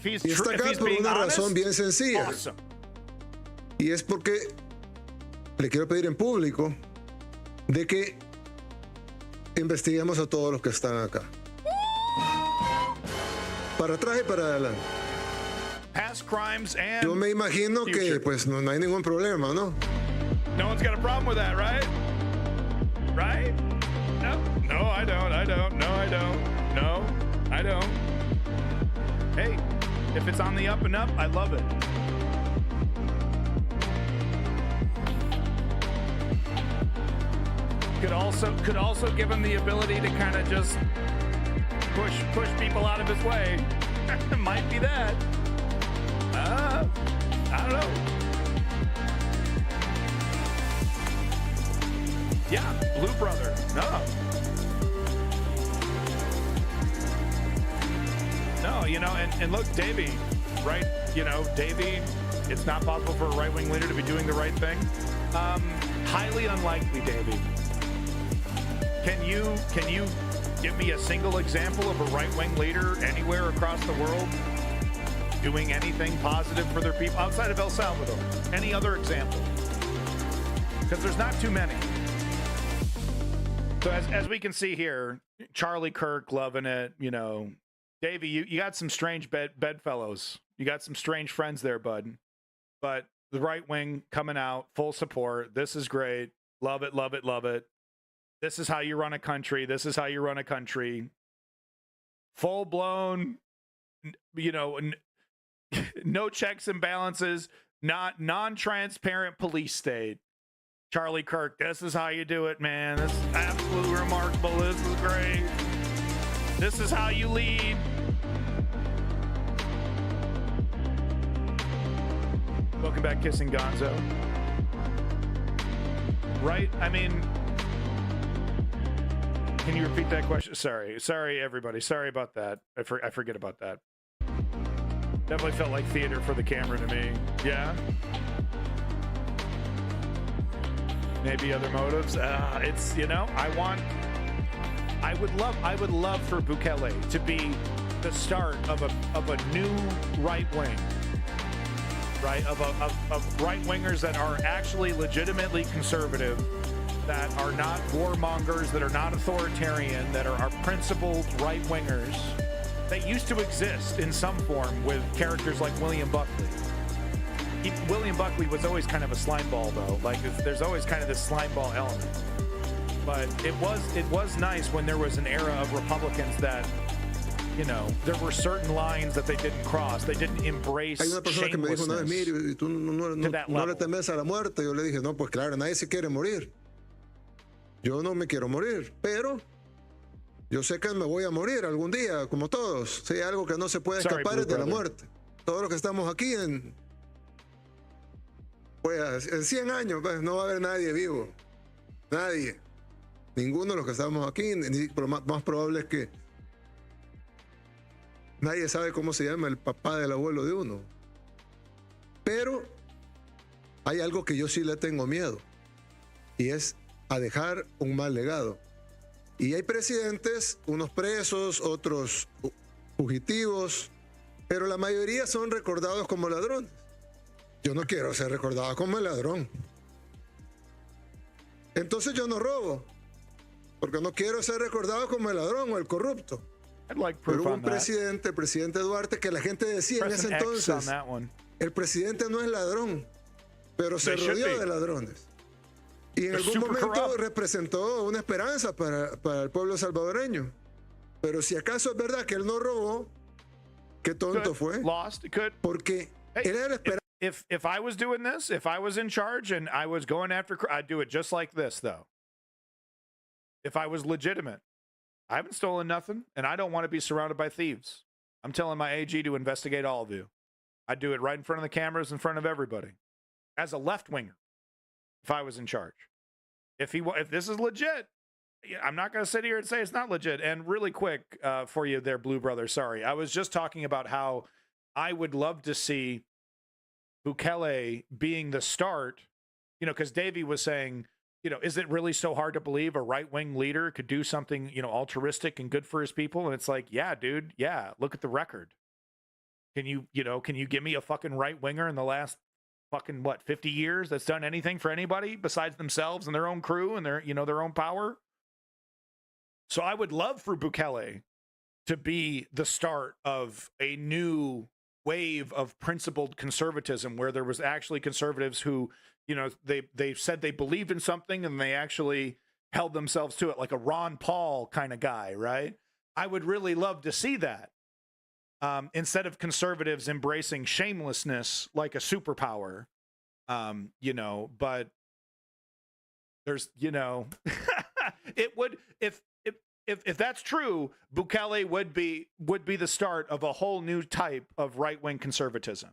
Y está acá por una razón bien sencilla. Awesome. Y es porque le quiero pedir en público de que investiguemos a todos los que están acá. Para atrás y para adelante. Past crimes and yo me imagino future. Que pues no hay ningún problema, ¿no? No one's got a problem with that, right? Right? No. No, I don't. No, I don't. No, I don't. Hey, if it's on the up and up, I love it. Could also give him the ability to kind of just push people out of his way. Might be that. I don't know. Yeah, Blue Brother. No. No, you know, and look, Davey, right? You know, Davey, it's not possible for a right-wing leader to be doing the right thing. Highly unlikely, Davey. Can you give me a single example of a right-wing leader anywhere across the world doing anything positive for their people outside of El Salvador? Any other example? Because there's not too many. So as we can see here, Charlie Kirk loving it. You know, Davey, you got some strange bedfellows. You got some strange friends there, bud. But the right wing coming out, full support. This is great. Love it, love it, love it. This is how you run a country. This is how you run a country. Full blown, you know, no checks and balances, not non-transparent police state. Charlie Kirk, this is how you do it, man. This is absolutely remarkable. This is great. This is how you lead. Welcome back, Kissing Gonzo. Right? I mean, can you repeat that question? Sorry, everybody. Sorry about that. I forget about that. Definitely felt like theater for the camera to me. Yeah. Maybe other motives. It's, you know, I would love for Bukele to be the start of a new right wing. Right, of right wingers that are actually legitimately conservative, that are not warmongers, that are not authoritarian, that are principled right wingers that used to exist in some form with characters like William Buckley. William Buckley was always kind of a slimeball, though. Like, there's always kind of this slimeball element. But it was nice when there was an era of Republicans that, you know, there were certain lines that they didn't cross. They didn't embrace shamelessness to that level. No le temes a la muerte. Yo le dije, no, pues claro, nadie se quiere morir. Yo no me quiero morir, pero yo sé que me voy a morir algún día, como todos. Si hay algo que no se puede escapar es de la muerte. Todos los que estamos aquí pues en 100 años pues, no va a haber nadie vivo. Nadie. Ninguno de los que estamos aquí. Lo más probable es que nadie sabe cómo se llama el papá del abuelo de uno. Pero hay algo que yo sí le tengo miedo. Y es a dejar un mal legado. Y hay presidentes, unos presos, otros fugitivos, pero la mayoría son recordados como ladrones. Yo no quiero ser recordado como el ladrón. Entonces yo no robo, porque no quiero ser recordado como el ladrón o el corrupto. Pero hubo un presidente, el presidente Duarte, que la gente decía en ese entonces, el presidente no es ladrón, pero se rodeó de ladrones. Y en algún momento representó una esperanza para el pueblo salvadoreño. Pero si acaso es verdad que él no robó, qué tonto fue. Porque él era la esperanza. If I was doing this, if I was in charge and I was going after, I'd do it just like this, though. If I was legitimate. I haven't stolen nothing, and I don't want to be surrounded by thieves. I'm telling my AG to investigate all of you. I'd do it right in front of the cameras, in front of everybody. As a left-winger, if I was in charge. If this is legit, I'm not going to sit here and say it's not legit. And really quick for you there, Blue Brother, sorry. I was just talking about how I would love to see Bukele being the start, because Davey was saying, is it really so hard to believe a right-wing leader could do something, altruistic and good for his people? And it's like, yeah, dude, yeah, look at the record. Can you give me a fucking right-winger in the last fucking, 50 years that's done anything for anybody besides themselves and their own crew and their own power? So I would love for Bukele to be the start of a new wave of principled conservatism where there was actually conservatives who, they said they believed in something and they actually held themselves to it, like a Ron Paul kind of guy, right? I would really love to see that. Instead of conservatives embracing shamelessness like a superpower, but there's, it would, if that's true, Bukele would be the start of a whole new type of right-wing conservatism.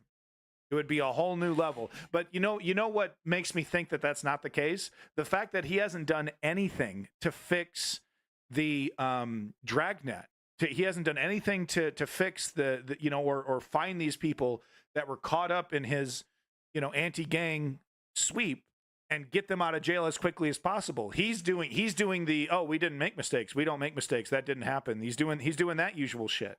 It would be a whole new level. But you know what makes me think that that's not the case? The fact that he hasn't done anything to fix the dragnet. He hasn't done anything to fix the or find these people that were caught up in his, anti-gang sweep and get them out of jail as quickly as possible. He's doing the, we didn't make mistakes. We don't make mistakes. That didn't happen. He's doing that usual shit.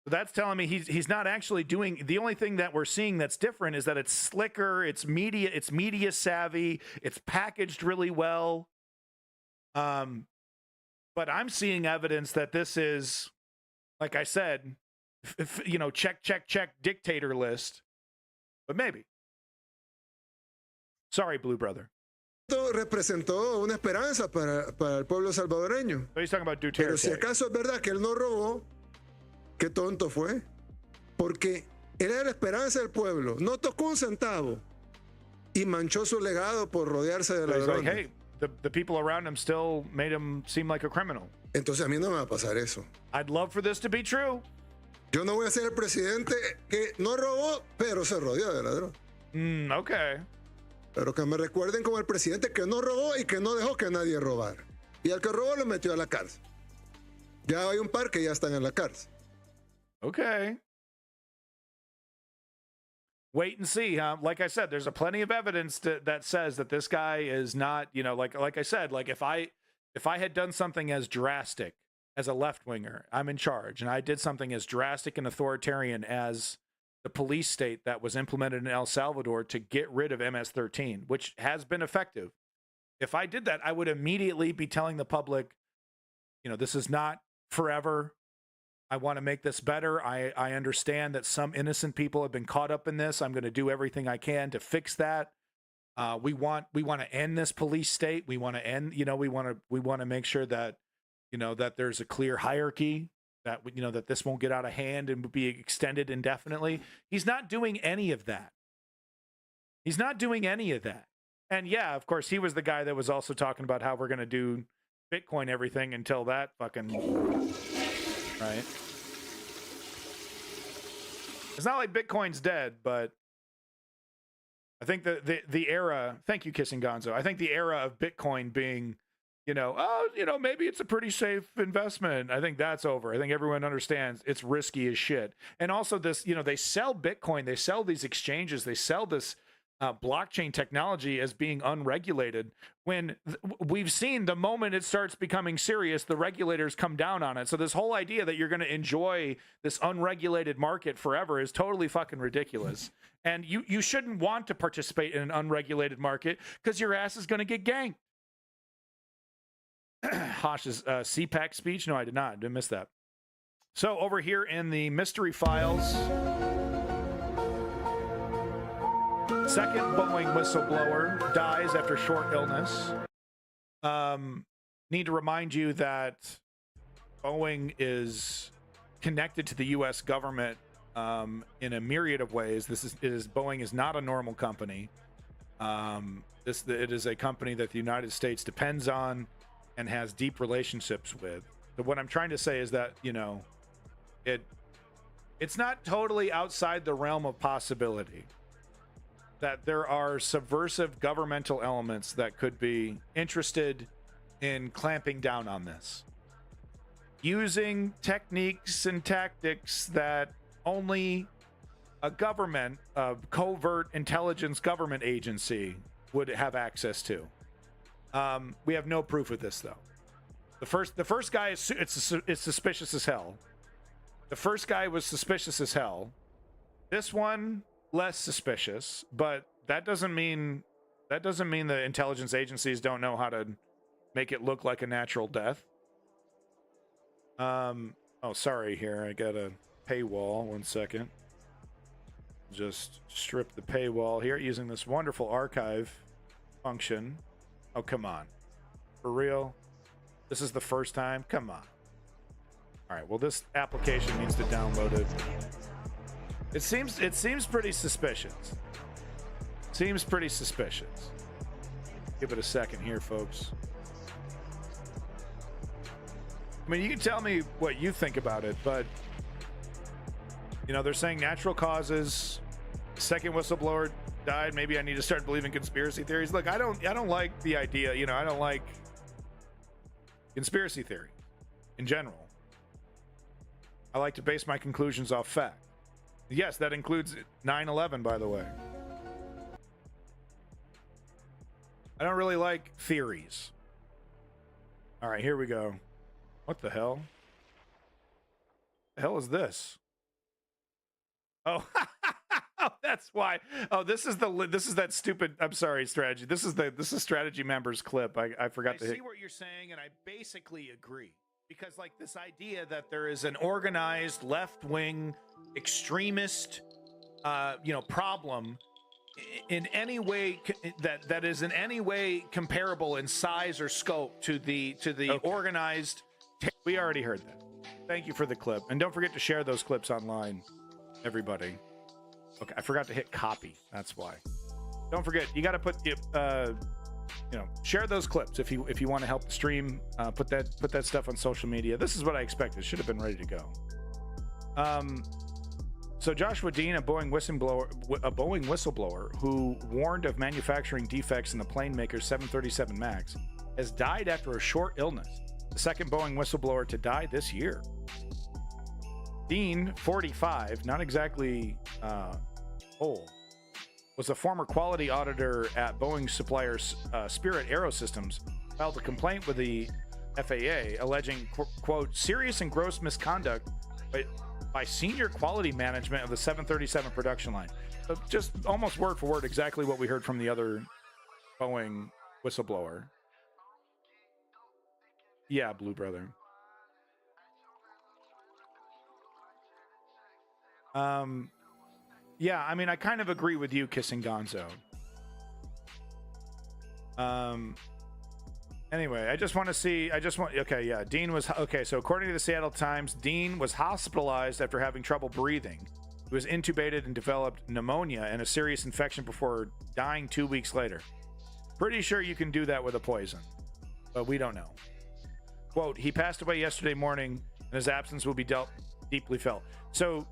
So that's telling me he's not actually doing. The only thing that we're seeing that's different is that it's slicker, it's media savvy, it's packaged really well. But I'm seeing evidence that this is, like I said, check dictator list. But maybe. Sorry, Blue Brother. Representó una esperanza para el pueblo salvadoreño. So he's talking about Duterte. Pero si acaso es verdad que él no robó, qué tonto fue. Porque él era la esperanza del pueblo. No tocó un centavo. Y manchó su legado por rodearse de ladrones. Like, hey, the people around him still made him seem like a criminal. Entonces a mí no me va a pasar eso. I'd love for this to be true. Yo no voy a ser el presidente que no robó, pero se rodeó de ladrón. Okay. Pero que me recuerden como el presidente que no robó y que no dejó que nadie robara. Y al que robó lo metió a la cárcel. Ya hay un par que ya están en la cárcel. Okay. Wait and see, huh? Like I said, there's a plenty of evidence that says that this guy is not, like I said, like if I had done something as drastic as a left-winger, I'm in charge, and I did something as drastic and authoritarian as the police state that was implemented in El Salvador to get rid of MS-13, which has been effective. If I did that, I would immediately be telling the public, this is not forever. I want to make this better. I understand that some innocent people have been caught up in this. I'm going to do everything I can to fix that. We want to end this police state. We want to end, we want to make sure that, that there's a clear hierarchy, that, that this won't get out of hand and be extended indefinitely. He's not doing any of that. He's not doing any of that. And yeah, of course, he was the guy that was also talking about how we're going to do Bitcoin everything until that fucking, right? It's not like Bitcoin's dead, but I think the era, thank you, Kissing Gonzo. I think the era of Bitcoin being, maybe it's a pretty safe investment. I think that's over. I think everyone understands it's risky as shit. And also this, they sell Bitcoin, they sell these exchanges, they sell this blockchain technology as being unregulated, when we've seen the moment it starts becoming serious, the regulators come down on it. So this whole idea that you're going to enjoy this unregulated market forever is totally fucking ridiculous. And you shouldn't want to participate in an unregulated market because your ass is going to get ganked. Hosh's CPAC speech? No, I did not. I didn't miss that. So over here in the mystery files, second Boeing whistleblower dies after short illness. Need to remind you that Boeing is connected to the U.S. government in a myriad of ways. Boeing is not a normal company. It is a company that the United States depends on and has deep relationships with. But what I'm trying to say is that, you know, it's not totally outside the realm of possibility that there are subversive governmental elements that could be interested in clamping down on this, using techniques and tactics that only a government, a covert intelligence government agency would have access to. We have no proof of this, though. The first guy is it's suspicious as hell. The first guy was suspicious as hell. This one, less suspicious, but that doesn't mean the intelligence agencies don't know how to make it look like a natural death. Oh, sorry, here I got a paywall. 1 second. Just strip the paywall here using this wonderful archive function. Oh, come on. For real? This is the first time? Come on. All right, well, this application needs to download it. It seems pretty suspicious. Seems pretty suspicious. Give it a second here, folks. I mean, you can tell me what you think about it, but you know, they're saying natural causes. Second whistleblower died. Maybe I need to start believing conspiracy theories. Look, I don't like the idea, you know, I don't like conspiracy theory in general. I like to base my conclusions off fact. Yes, that includes 9/11, by the way. I don't really like theories. All right, here we go. What the hell? The hell is this? Oh, oh, that's why. Oh, this is that stupid. I'm sorry, strategy. This is strategy members clip. I forgot to hit. I see what you're saying, and I basically agree. Because like this idea that there is an organized left-wing extremist, problem in any way that is in any way comparable in size or scope to the organized. We already heard that. Thank you for the clip, and don't forget to share those clips online, everybody. Okay, I forgot to hit copy. That's why. Don't forget, you got to put share those clips if you want to help the stream. Put that stuff on social media. This is what I expected. Should have been ready to go. So Joshua Dean, a Boeing whistleblower who warned of manufacturing defects in the plane maker's 737 MAX, has died after a short illness. The second Boeing whistleblower to die this year. Dean, 45, not exactly old, was a former quality auditor at Boeing suppliers Spirit Aerosystems, filed a complaint with the FAA alleging, quote, serious and gross misconduct by senior quality management of the 737 production line. So just almost word for word exactly what we heard from the other Boeing whistleblower. Yeah, Blue Brother. Yeah, I mean, I kind of agree with you, Kissing Gonzo. Anyway, okay, yeah, Dean was, okay, so according to the Seattle Times, Dean was hospitalized after having trouble breathing. He was intubated and developed pneumonia and a serious infection before dying 2 weeks later. Pretty sure you can do that with a poison, but we don't know. Quote, he passed away yesterday morning, and his absence will be deeply felt. So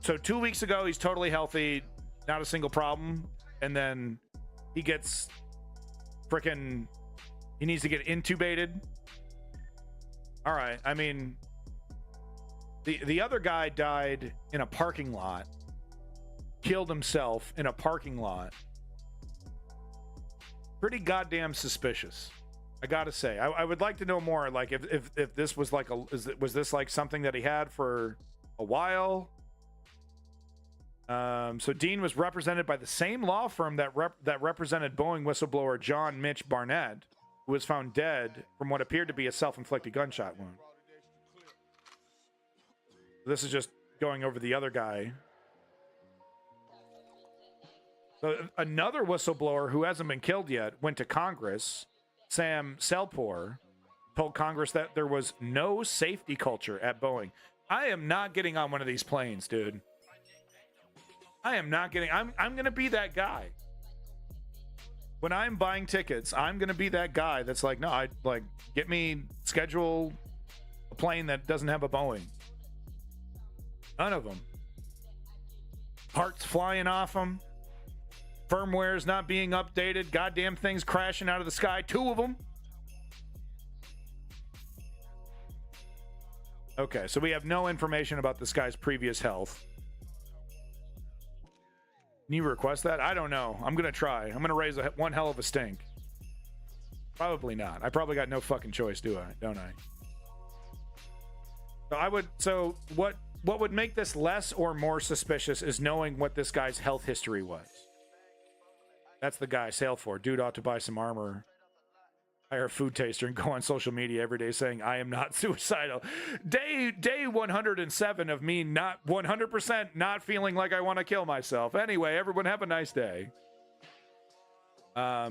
2 weeks ago, he's totally healthy, not a single problem, and then he gets he needs to get intubated. All right, I mean, the other guy died in a parking lot, killed himself in a parking lot, pretty goddamn suspicious. I gotta say, I would like to know more. Like, if this was like was this like something that he had for a while? So Dean was represented by the same law firm that represented Boeing whistleblower John Mitch Barnett, who was found dead from what appeared to be a self-inflicted gunshot wound. This is just going over the other guy. So another whistleblower who hasn't been killed yet went to Congress. Sam Selpour told Congress that there was no safety culture at Boeing. I am not getting on one of these planes, dude. I am not getting... I'm going to be that guy. When I'm buying tickets, I'm going to be that guy that's like, no, get me, schedule a plane that doesn't have a Boeing. None of them. Parts flying off them. Firmware's not being updated. Goddamn things crashing out of the sky. 2 of them. Okay, so we have no information about this guy's previous health. Can you request that? I don't know. I'm going to try. I'm going to raise one hell of a stink. Probably not. I probably got no fucking choice, don't I? So what would make this less or more suspicious is knowing what this guy's health history was. That's the guy, Selpour. Dude ought to buy some armor, hire a food taster, and go on social media every day saying, I am not suicidal. Day 107 of me not 100% not feeling like I want to kill myself. Anyway, everyone have a nice day. Yeah,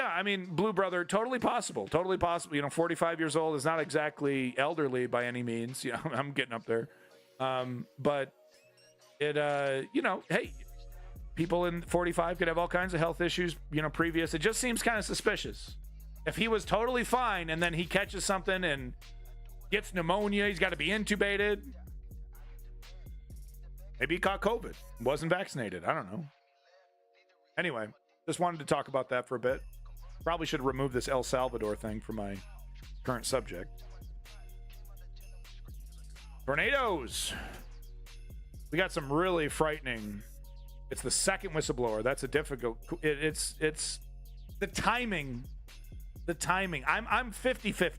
I mean, Blue Brother, totally possible. Totally possible. You know, 45 years old is not exactly elderly by any means. You know, I'm getting up there. But it, you know, hey, people in 45 could have all kinds of health issues, you know, previous. It just seems kind of suspicious. If he was totally fine and then he catches something and gets pneumonia, he's got to be intubated. Maybe he caught COVID, wasn't vaccinated. I don't know. Anyway, just wanted to talk about that for a bit. Probably should remove this El Salvador thing from my current subject. Tornadoes. We got some really frightening. It's the second whistleblower. That's a difficult. It's the timing. The timing. I'm 50-50.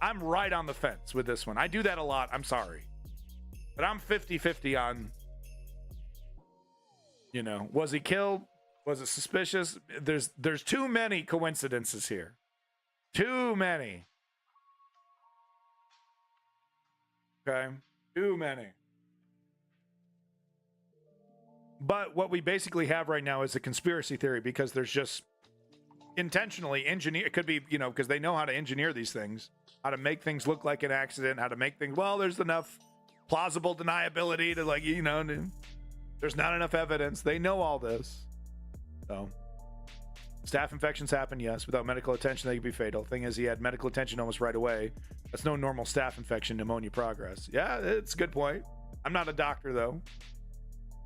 I'm right on the fence with this one. I do that a lot. I'm sorry. But I'm 50-50 on, you know, was he killed? Was it suspicious? There's too many coincidences here. Too many. Okay? Too many. But what we basically have right now is a conspiracy theory because there's just intentionally engineer. It could be, you know, because they know how to engineer these things, how to make things look like an accident, how to make things, well, there's enough plausible deniability to, like, you know, there's not enough evidence. They know all this. So, staph infections happen, yes. Without medical attention, they can be fatal. Thing is, he had medical attention almost right away. That's no normal staph infection, pneumonia progress. Yeah, it's a good point. I'm not a doctor, though.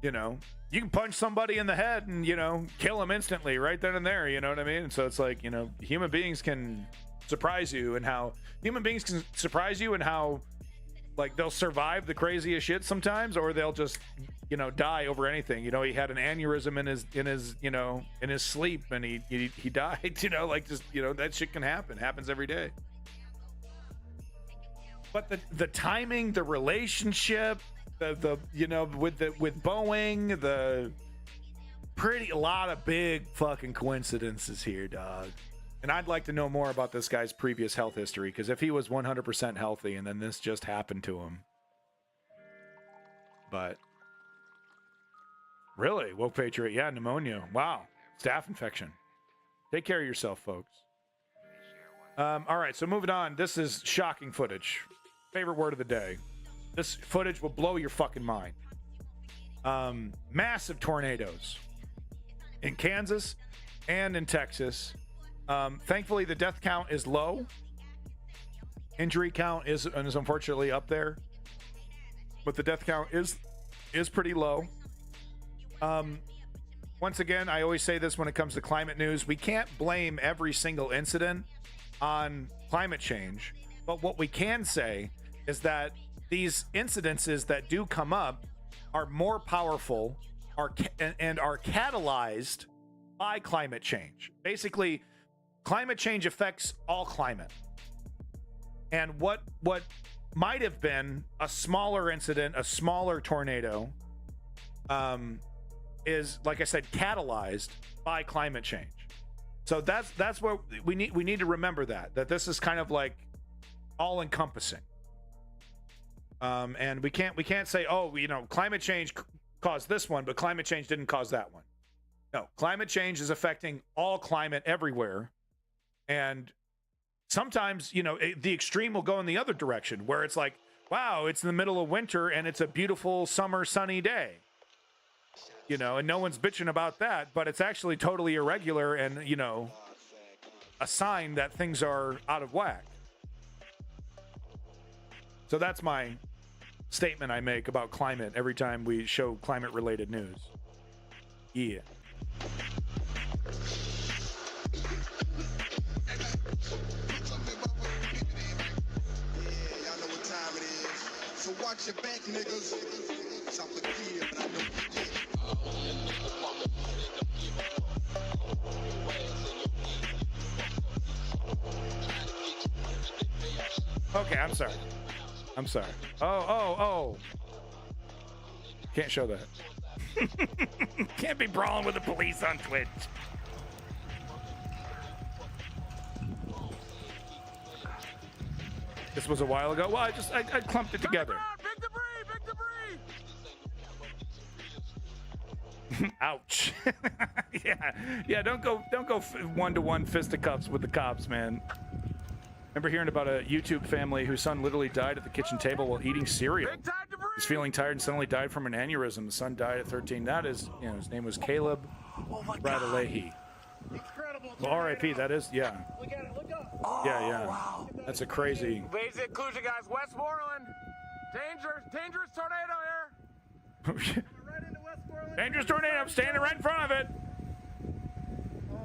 You know, you can punch somebody in the head and, you know, kill them instantly right then and there. You know what I mean? So it's like, you know, human beings can surprise you and how like they'll survive the craziest shit sometimes, or they'll just, you know, die over anything. You know, he had an aneurysm in his sleep and he died, you know, like, just, you know, that shit can happen. Happens every day. But the timing, the relationship, the you know, with Boeing, a lot of big fucking coincidences here, dog. And I'd like to know more about this guy's previous health history, because if he was 100% healthy and then this just happened to him. But really, Woke Patriot, yeah, pneumonia. Wow, staph infection. Take care of yourself, folks. All right, so moving on. This is shocking footage. Favorite word of the day. This footage will blow your fucking mind. Massive tornadoes in Kansas and in Texas. Thankfully, the death count is low. Injury count is unfortunately up there, but the death count is pretty low. Once again, I always say this when it comes to climate news: we can't blame every single incident on climate change, but what we can say is that these incidences that do come up are more powerful, and are catalyzed by climate change. Basically, climate change affects all climate. And what might have been a smaller incident, a smaller tornado, is, like I said, catalyzed by climate change. So that's what we need to remember, that this is kind of like all encompassing. And we can't say, oh, climate change caused this one, but climate change didn't cause that one. No, climate change is affecting all climate everywhere. And sometimes, the extreme will go in the other direction, where it's like, wow, it's in the middle of winter and it's a beautiful summer sunny day. And no one's bitching about that, but it's actually totally irregular and, a sign that things are out of whack. So that's my statement I make about climate every time we show climate-related news. Yeah. So watch your back, niggas. Okay, I'm sorry. Oh. Can't show that. Can't be brawling with the police on Twitch. This was a while ago. Well, I clumped it together. Ouch. Yeah. Don't go 1-to-1 fisticuffs with the cops, man. Remember hearing about a YouTube family whose son literally died at the kitchen table while eating cereal. He's feeling tired and suddenly died from an aneurysm. The son died at 13. That is, his name was Caleb Radalehi. Well, R.I.P. That is, yeah. Look at it, look up. Yeah. Wow. That's a crazy. Basic inclusion, guys. Westmoreland. Dangerous tornado here. Dangerous tornado. I'm standing right in front of it.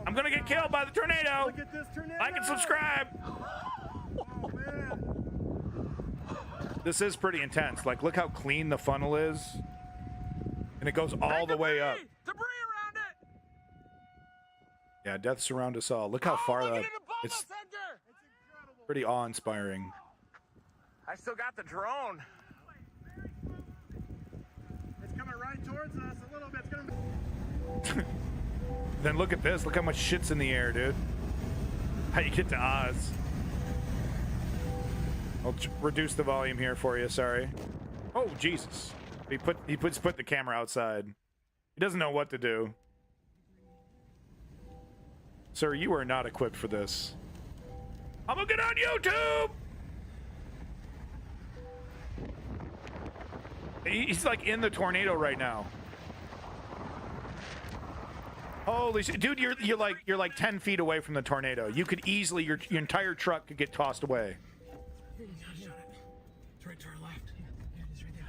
I'm going to get killed by the tornado. Look at this tornado. Like and subscribe. Oh, man. This is pretty intense. Like, look how clean the funnel is. And it goes all the way up. Debris around it. Yeah, death surround us all. Look how far up. It's pretty awe-inspiring. I still got the drone. It's coming right towards us a little bit. It's gonna... Then look at this. Look how much shit's in the air, dude. How you get to Oz. I'll reduce the volume here for you. Sorry. Oh, Jesus. He put the camera outside. He doesn't know what to do. Sir, you are not equipped for this. I'm gonna get on YouTube! He's like in the tornado right now. Holy shit, dude! You're like 10 feet away from the tornado. You could easily your entire truck could get tossed away. It's right to our left. It's right there.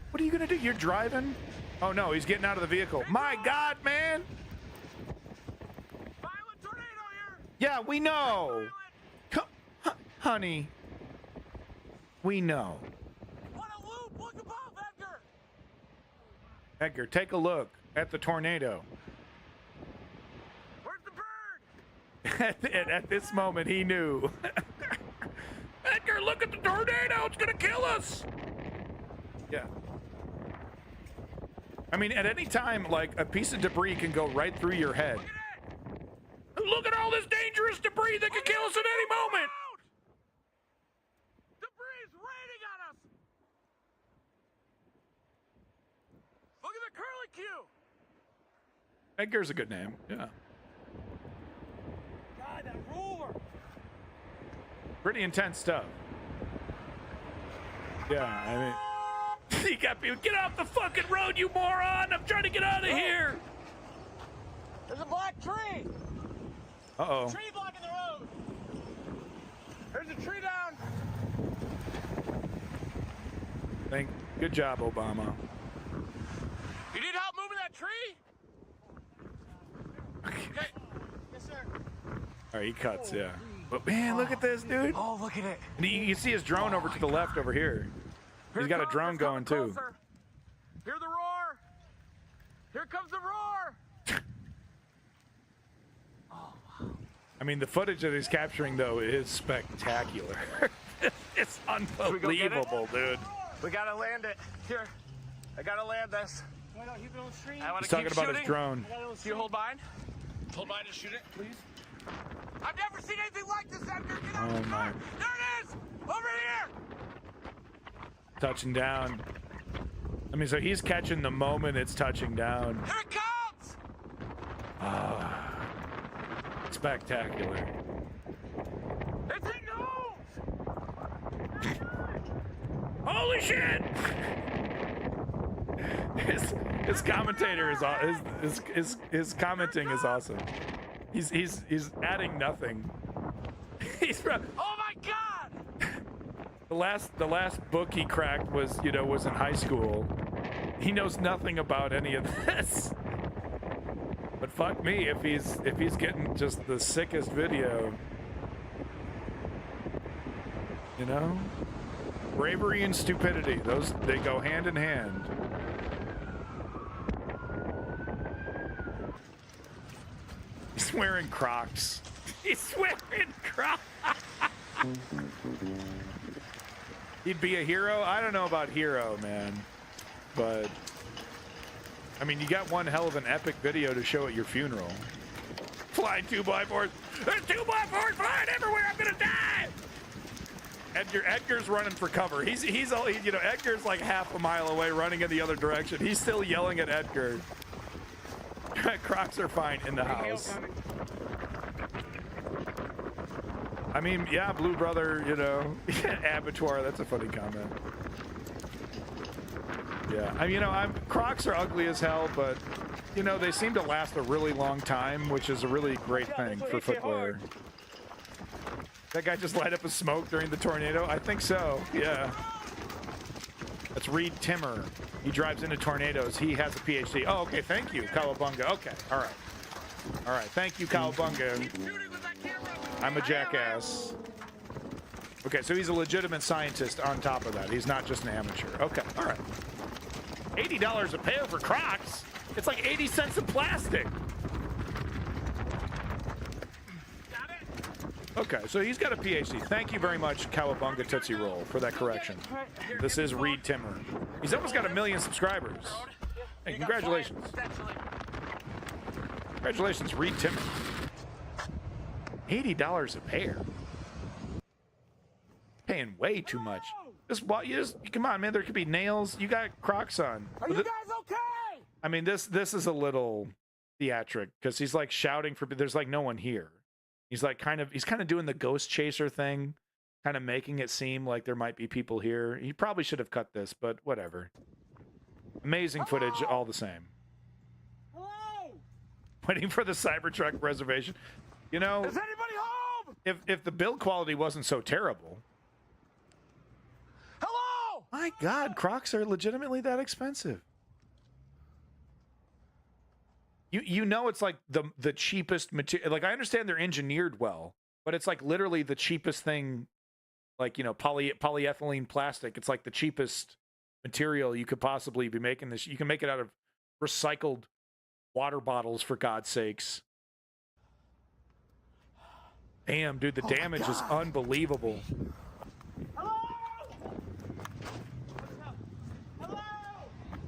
What are you gonna do? You're driving? Oh no, he's getting out of the vehicle. My God, man! Violent tornado here. Yeah, we know. Honey, we know. What a loop! Look above, Edgar. Edgar, take a look at the tornado. At this moment, he knew. Edgar, look at the tornado! It's gonna kill us! Yeah. I mean, at any time, like, a piece of debris can go right through your head. Look at all this dangerous debris that could kill us at any moment! Debris is raining on us! Look at the curlicue! Edgar's a good name, yeah. God, that roar! Pretty intense stuff. Yeah, I mean... You got people, get off the fucking road, you moron! I'm trying to get out of here! There's a black tree! Uh-oh. Tree blocking the road! There's a tree down! Good job, Obama. You need help moving that tree? Okay. Yes, sir. All right, he cuts, yeah. But man, look at this, dude. Oh, look at it. And you see his drone over to the left over here. He's got a drone going too. Hear the roar. Here comes the roar. I mean, the footage that he's capturing, though, is spectacular. It's unbelievable, dude. We gotta land it. Here, I gotta land this. He's talking about his drone. Do you hold mine? Hold mine and shoot it, please. I've never seen anything like this, Edgar. Get out of the car. There it is! Over here! Touching down. I mean, so he's catching the moment it's touching down. Here it comes! Spectacular. It's in nose! Holy shit! His commentator is his commenting is awesome. He's adding nothing. Oh my god! The last book he cracked was in high school. He knows nothing about any of this. But fuck me if he's getting just the sickest video. You know? Bravery and stupidity, they go hand in hand. He's wearing Crocs. He's wearing Crocs. He'd be a hero? I don't know about hero, man. But, I mean, you got one hell of an epic video to show at your funeral. Flying 2x4s. There's 2x4s flying everywhere. I'm gonna die. Edgar's running for cover. He's Edgar's like half a mile away running in the other direction. He's still yelling at Edgar. Crocs are fine in the house. I mean, yeah, Blue Brother, abattoir, that's a funny comment. Yeah, I mean, Crocs are ugly as hell, but, they seem to last a really long time, which is a really great thing for footwear. That guy just light up a smoke during the tornado? I think so, yeah. That's Reed Timmer. He drives into tornadoes. He has a PhD. Oh, okay, thank you, Kawabunga. Okay, all right. All right, thank you, Kawabunga. I'm a jackass. Okay, so he's a legitimate scientist on top of that. He's not just an amateur. Okay, all right. $80 a pair for Crocs? It's like 80 cents of plastic. Okay, so he's got a PhD. Thank you very much, Kawabunga Tootsie Roll, for that correction. This is Reed Timmer. He's almost got 1 million subscribers. Hey, congratulations. Congratulations, Reed Timmer. $80 a pair. Paying way too much. Come on, man. There could be nails. You got Crocs on. Are you guys okay? I mean, this is a little theatric because he's like shouting for. There's like no one here. He's kind of doing the ghost chaser thing, kind of making it seem like there might be people here. He probably should have cut this, but whatever. Amazing footage, all the same. Hello? Waiting for the Cybertruck reservation. Is anybody home? If the build quality wasn't so terrible. Hello? My God, Crocs are legitimately that expensive. It's like the cheapest material. Like, I understand they're engineered well, but it's like literally the cheapest thing. Like, polyethylene plastic. It's like the cheapest material you could possibly be making this. You can make it out of recycled water bottles, for God's sakes. Damn, dude, the damage is unbelievable.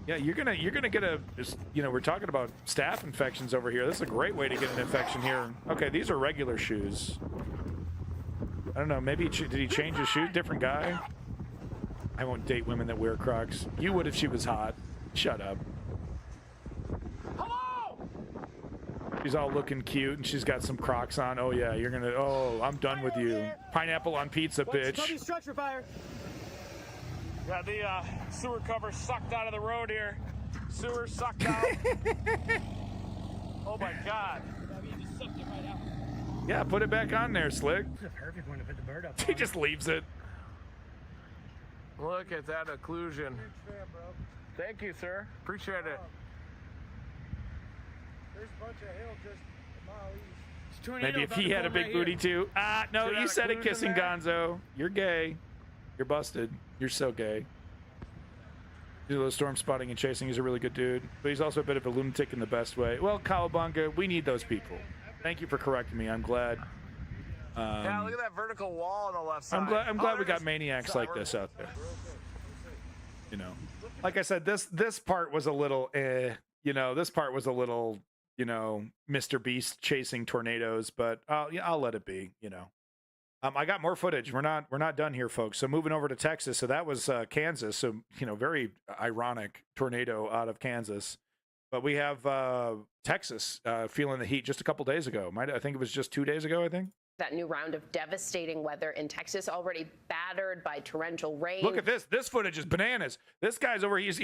Yeah, you're gonna get we're talking about staph infections over here. This is a great way to get an infection here. Okay, these are regular shoes. I don't know, maybe did he change his shoe? Different guy? I won't date women that wear Crocs. You would if she was hot. Shut up. Hello? She's all looking cute and she's got some Crocs on. Oh yeah, I'm done with you. Pineapple on pizza, bitch. Structure fire. Yeah, the sewer cover sucked out of the road here. Sewer sucked out. Oh my God. Yeah, put it back on there, Slick. This is a perfect one to put the bird up. He just leaves it. Look at that occlusion. Thank you, sir. Appreciate it. There's a bunch of hail just a mile east. Maybe if he had a big booty too. No, you said it, kissing Gonzo. You're gay. You're busted. You're so gay. Storm spotting and chasing. He's a really good dude, but he's also a bit of a lunatic in the best way. Well, Kawabunga, we need those people. Thank you for correcting me. I'm glad Yeah, look at that vertical wall on the left side. I'm glad we got maniacs like this out there. You know, like I said, this part was a little, this part was a little, Mr. Beast chasing tornadoes, but I'll let it be. I got more footage. We're not done here, folks. So moving over to Texas. So that was Kansas. So very ironic tornado out of Kansas. But we have Texas feeling the heat just a couple days ago. I think it was just 2 days ago. I think. That new round of devastating weather in Texas, already battered by torrential rain. Look at this. This footage is bananas. This guy's over. He's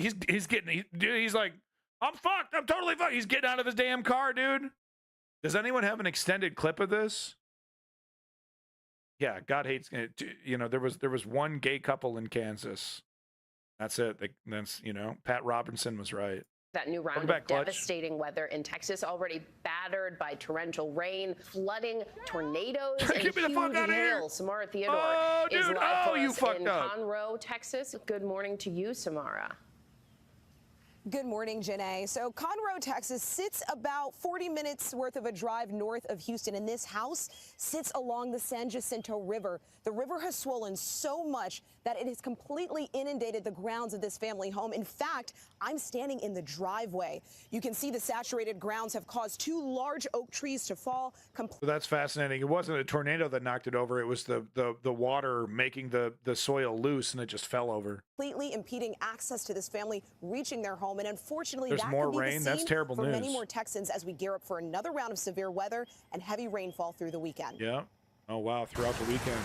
getting. He's like, I'm fucked. I'm totally fucked. He's getting out of his damn car, dude. Does anyone have an extended clip of this? Yeah, God hates. There was one gay couple in Kansas. That's it. That's Pat Robinson was right. That new round of devastating weather in Texas, already battered by torrential rain, flooding, tornadoes, and huge hail. Samara Theodore is live for us in Conroe, Texas. Good morning to you, Samara. Good morning, Janae. So Conroe, Texas sits about 40 minutes worth of a drive north of Houston, and this house sits along the San Jacinto River. The river has swollen so much that it has completely inundated the grounds of this family home. In fact, I'm standing in the driveway. You can see the saturated grounds have caused 2 large oak trees to fall. That's fascinating. It wasn't a tornado that knocked it over. It was the water making the soil loose, and it just fell over. Completely impeding access to this family reaching their home. And unfortunately, there's that more could be rain. the That's scene terrible for news. many more Texans as we gear up for another round of severe weather and heavy rainfall through the weekend. Yeah. Oh, wow. Throughout the weekend.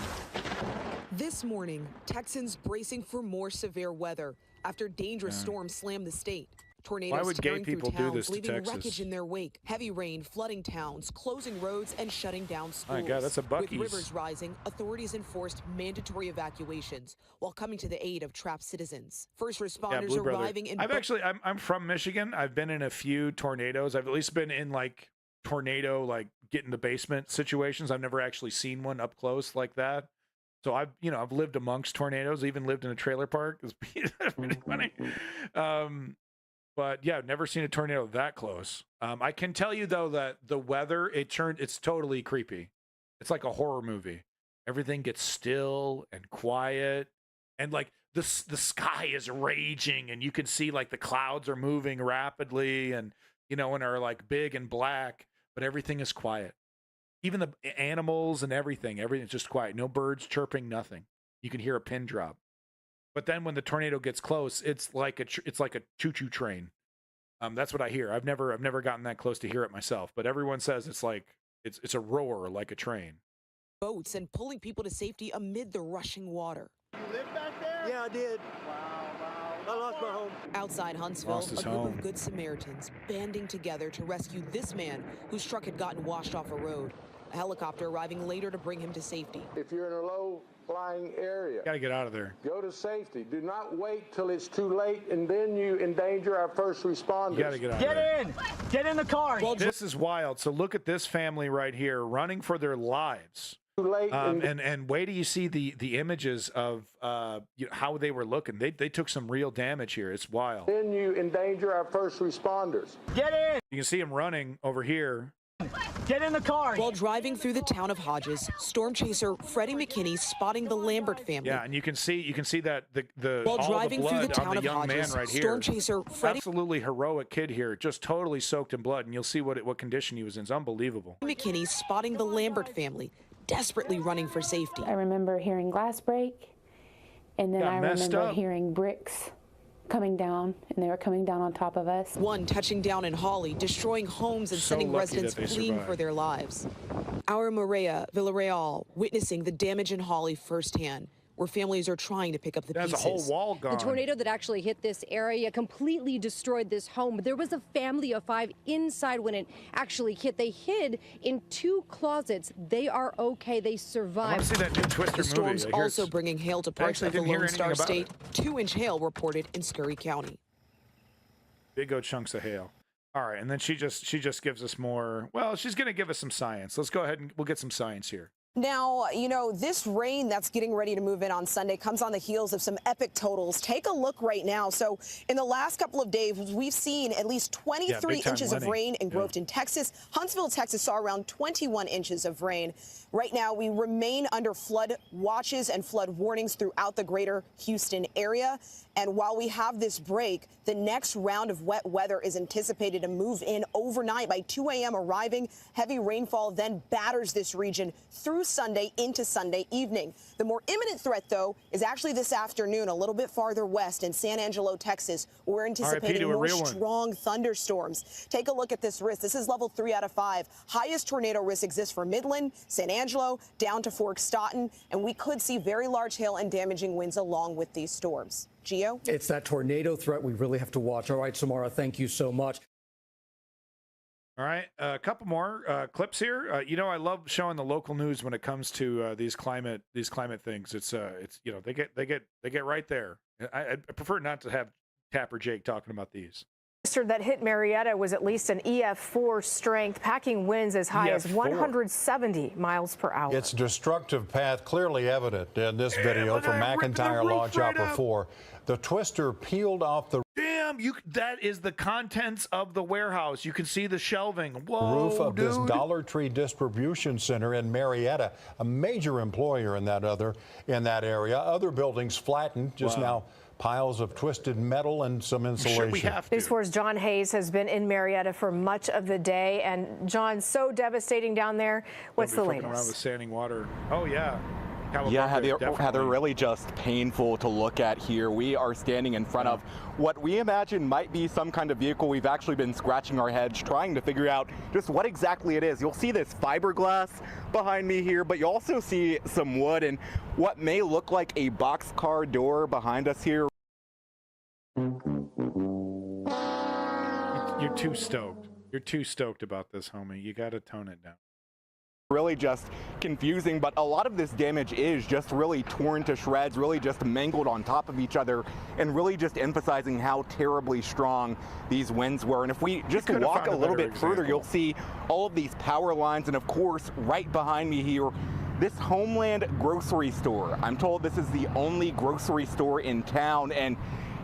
This morning, Texans bracing for more severe weather after dangerous storms slammed the state. Tornadoes Why would gay tearing people through do this towns, to leaving Texas? wreckage in their wake. Heavy rain flooding towns, closing roads, and shutting down schools. My God, that's a Buc-ee's. With rivers rising, authorities enforced mandatory evacuations while coming to the aid of trapped citizens. First responders arriving in. I'm from Michigan. I've been in a few tornadoes. I've at least been in tornado, get in the basement situations. I've never actually seen one up close like that. So I've lived amongst tornadoes. Even lived in a trailer park. It's really funny. But yeah, I've never seen a tornado that close. I can tell you though that the weather, it's totally creepy. It's like a horror movie. Everything gets still and quiet, and the sky is raging, and you can see the clouds are moving rapidly, and and are big and black, but everything is quiet. Even the animals and everything's just quiet. No birds chirping, nothing. You can hear a pin drop. But then when the tornado gets close, it's like a choo-choo train. That's what I hear. I've never gotten that close to hear it myself, but everyone says it's a roar like a train. Boats and pulling people to safety amid the rushing water. You live back there? Yeah, I did. Wow. I lost my home. Outside Huntsville, a group of Good Samaritans banding together to rescue this man whose truck had gotten washed off a road. A helicopter arriving later to bring him to safety. If you're in a low-lying area, gotta get out of there. Go to safety. Do not wait till it's too late, and then you endanger our first responders. You gotta get out of there. Get in the car. This is wild. So look at this family right here running for their lives. Too late. And wait till you see the images of how they were looking. They took some real damage here. It's wild. Then you endanger our first responders. Get in. You can see them running over here. Get in the car. While driving through the town of Hodges, storm chaser Freddie McKinney spotting the Lambert family. Yeah, and you can see that while all driving the blood through the town on the of young Hodges, man right here. storm chaser Freddie Absolutely heroic kid here, just totally soaked in blood, and you'll see what condition he was in. It's unbelievable. McKinney spotting the Lambert family, desperately running for safety. I remember hearing glass break, and then I remember hearing bricks coming down, and they were coming down on top of us. One touching down in Hawley, destroying homes and sending residents fleeing for their lives. Our Maria Villarreal witnessing the damage in Hawley firsthand, where families are trying to pick up the pieces. There's a whole wall gone. The tornado that actually hit this area completely destroyed this home. There was a family of 5 inside when it actually hit. They hid in 2 closets. They are okay. They survived. I want to see that new Twister the storms movie. also bringing hail to parts of the Lone Star State. 2-inch hail reported in Scurry County. Big old chunks of hail. All right, and then she just gives us more. Well, she's going to give us some science. Let's go ahead and we'll get some science here. Now, you know, this rain that's getting ready to move in on Sunday comes on the heels of some epic totals. Take a look right now. So in the last couple of days, we've seen at least 23 inches of rain in Groveton, Texas. Huntsville, Texas saw around 21 inches of rain. Right now, we remain under flood watches and flood warnings throughout the greater Houston area. And while we have this break, the next round of wet weather is anticipated to move in overnight by 2 a.m. arriving. Heavy rainfall then batters this region through Sunday into Sunday evening. The more imminent threat, though, is actually this afternoon, a little bit farther west in San Angelo, Texas. We're anticipating more strong thunderstorms. Take a look at this risk. This is level 3 out of 5. Highest tornado risk exists for Midland, San Angelo, down to Fort Stoughton, and we could see very large hail and damaging winds along with these storms. Gio? It's that tornado threat we really have to watch. All right, Samara, thank you so much. All right, a couple more clips here. You know, I love showing the local news when it comes to these climate things. It's you know, they get right there. I prefer not to have Tapper Jake talking about these. That hit Marietta was at least an EF4 strength, packing winds as high as 170 miles per hour. Its destructive path clearly evident in this video from McIntyre Launch Upper 4. The twister peeled off the that is the contents of the warehouse. You can see the shelving. Whoa, roof of this Dollar Tree distribution center in Marietta, a major employer in that area. Other buildings flattened, just now piles of twisted metal and some insulation. News 4's John Hayes has been in Marietta for much of the day. And John, so devastating down there. What's the latest? Around with standing water. Oh, yeah. Yeah, Heather, really just painful to look at here. We are standing in front of what we imagine might be some kind of vehicle. We've actually been scratching our heads trying to figure out just what exactly it is. You'll see this fiberglass behind me here, but you also see some wood and what may look like a boxcar door behind us here. You're too stoked. You're too stoked about this, homie. You got to tone it down. Really just confusing, but a lot of this damage is just really torn to shreds, really just mangled on top of each other, and really just emphasizing how terribly strong these winds were. And if we just walk a little bit further, you'll see all of these power lines, and of course, right behind me here, this Homeland grocery store. I'm told this is the only grocery store in town, and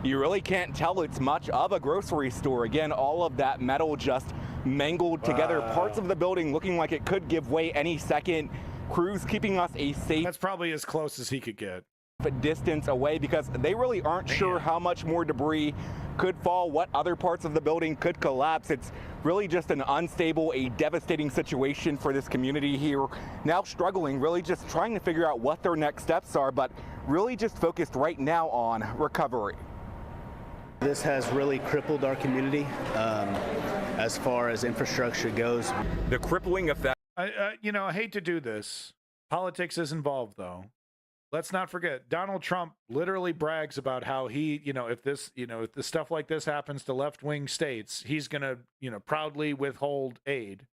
you really can't tell it's much of a grocery store. Again, all of that metal just mangled together, parts of the building looking like it could give way any second. Crews keeping us a safe. That's probably as close as he could get. Distance away because they really aren't sure how much more debris could fall, what other parts of the building could collapse. It's really just an unstable, a devastating situation for this community here. Now struggling, really just trying to figure out what their next steps are, but really just focused right now on recovery. This has really crippled our community as far as infrastructure goes. The crippling effect. You know, I hate to do this. Politics is involved, though. Let's not forget, Donald Trump literally brags about how he, if the stuff like this happens to left-wing states, he's going to, proudly withhold aid.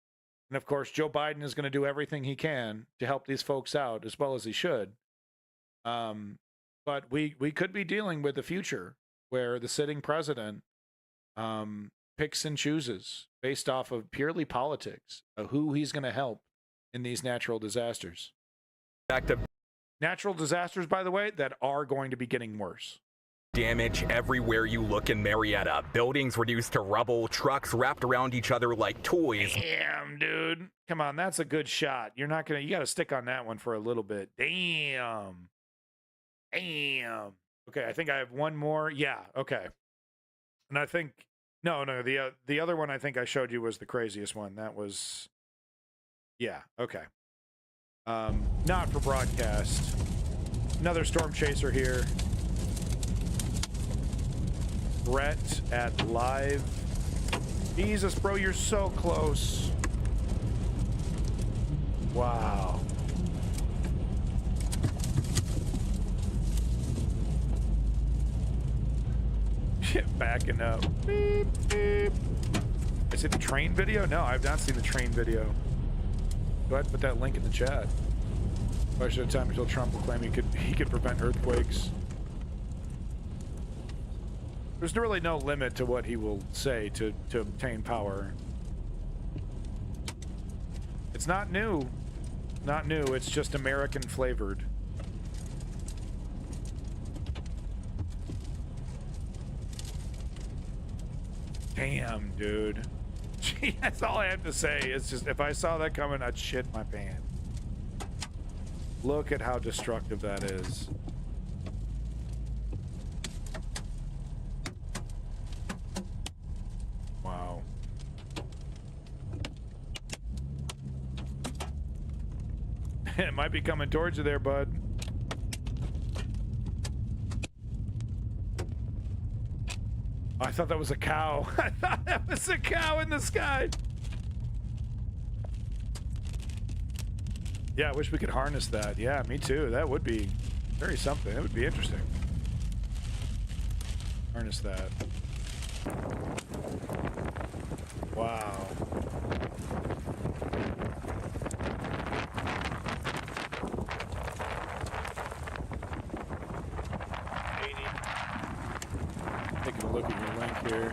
And of course, Joe Biden is going to do everything he can to help these folks out as well as he should. But we could be dealing with a future where the sitting president picks and chooses based off of purely politics of who he's going to help in these natural disasters. Natural disasters, by the way, that are going to be getting worse. Damage everywhere you look in Marietta. Buildings reduced to rubble, trucks wrapped around each other like toys. Damn, dude. Come on, that's a good shot. You got to stick on that one for a little bit. Damn. Okay, I think I have one more. Yeah, okay. And I think, no, the other one I think I showed you was the craziest one. That was, yeah, okay. Not for broadcast. Another storm chaser here. Brett at live. Jesus, bro, you're so close. Wow. Backing up. Beep, beep. Is it the train video? No, I've not seen the train video. Go ahead and put that link in the chat. Question of time until Trump will claim he could prevent earthquakes. There's really no limit to what he will say to obtain power. It's not new. Not new, it's just American flavored. Damn, dude. Gee, that's all I have to say. It's just, if I saw that coming, I'd shit my pants. Look at how destructive that is. Wow. It might be coming towards you there, bud. I thought that was a cow. I thought that was a cow in the sky. Yeah, I wish we could harness that. Yeah, me too. That would be very something. That would be interesting. Harness that. Wow. Taking a look at your link here.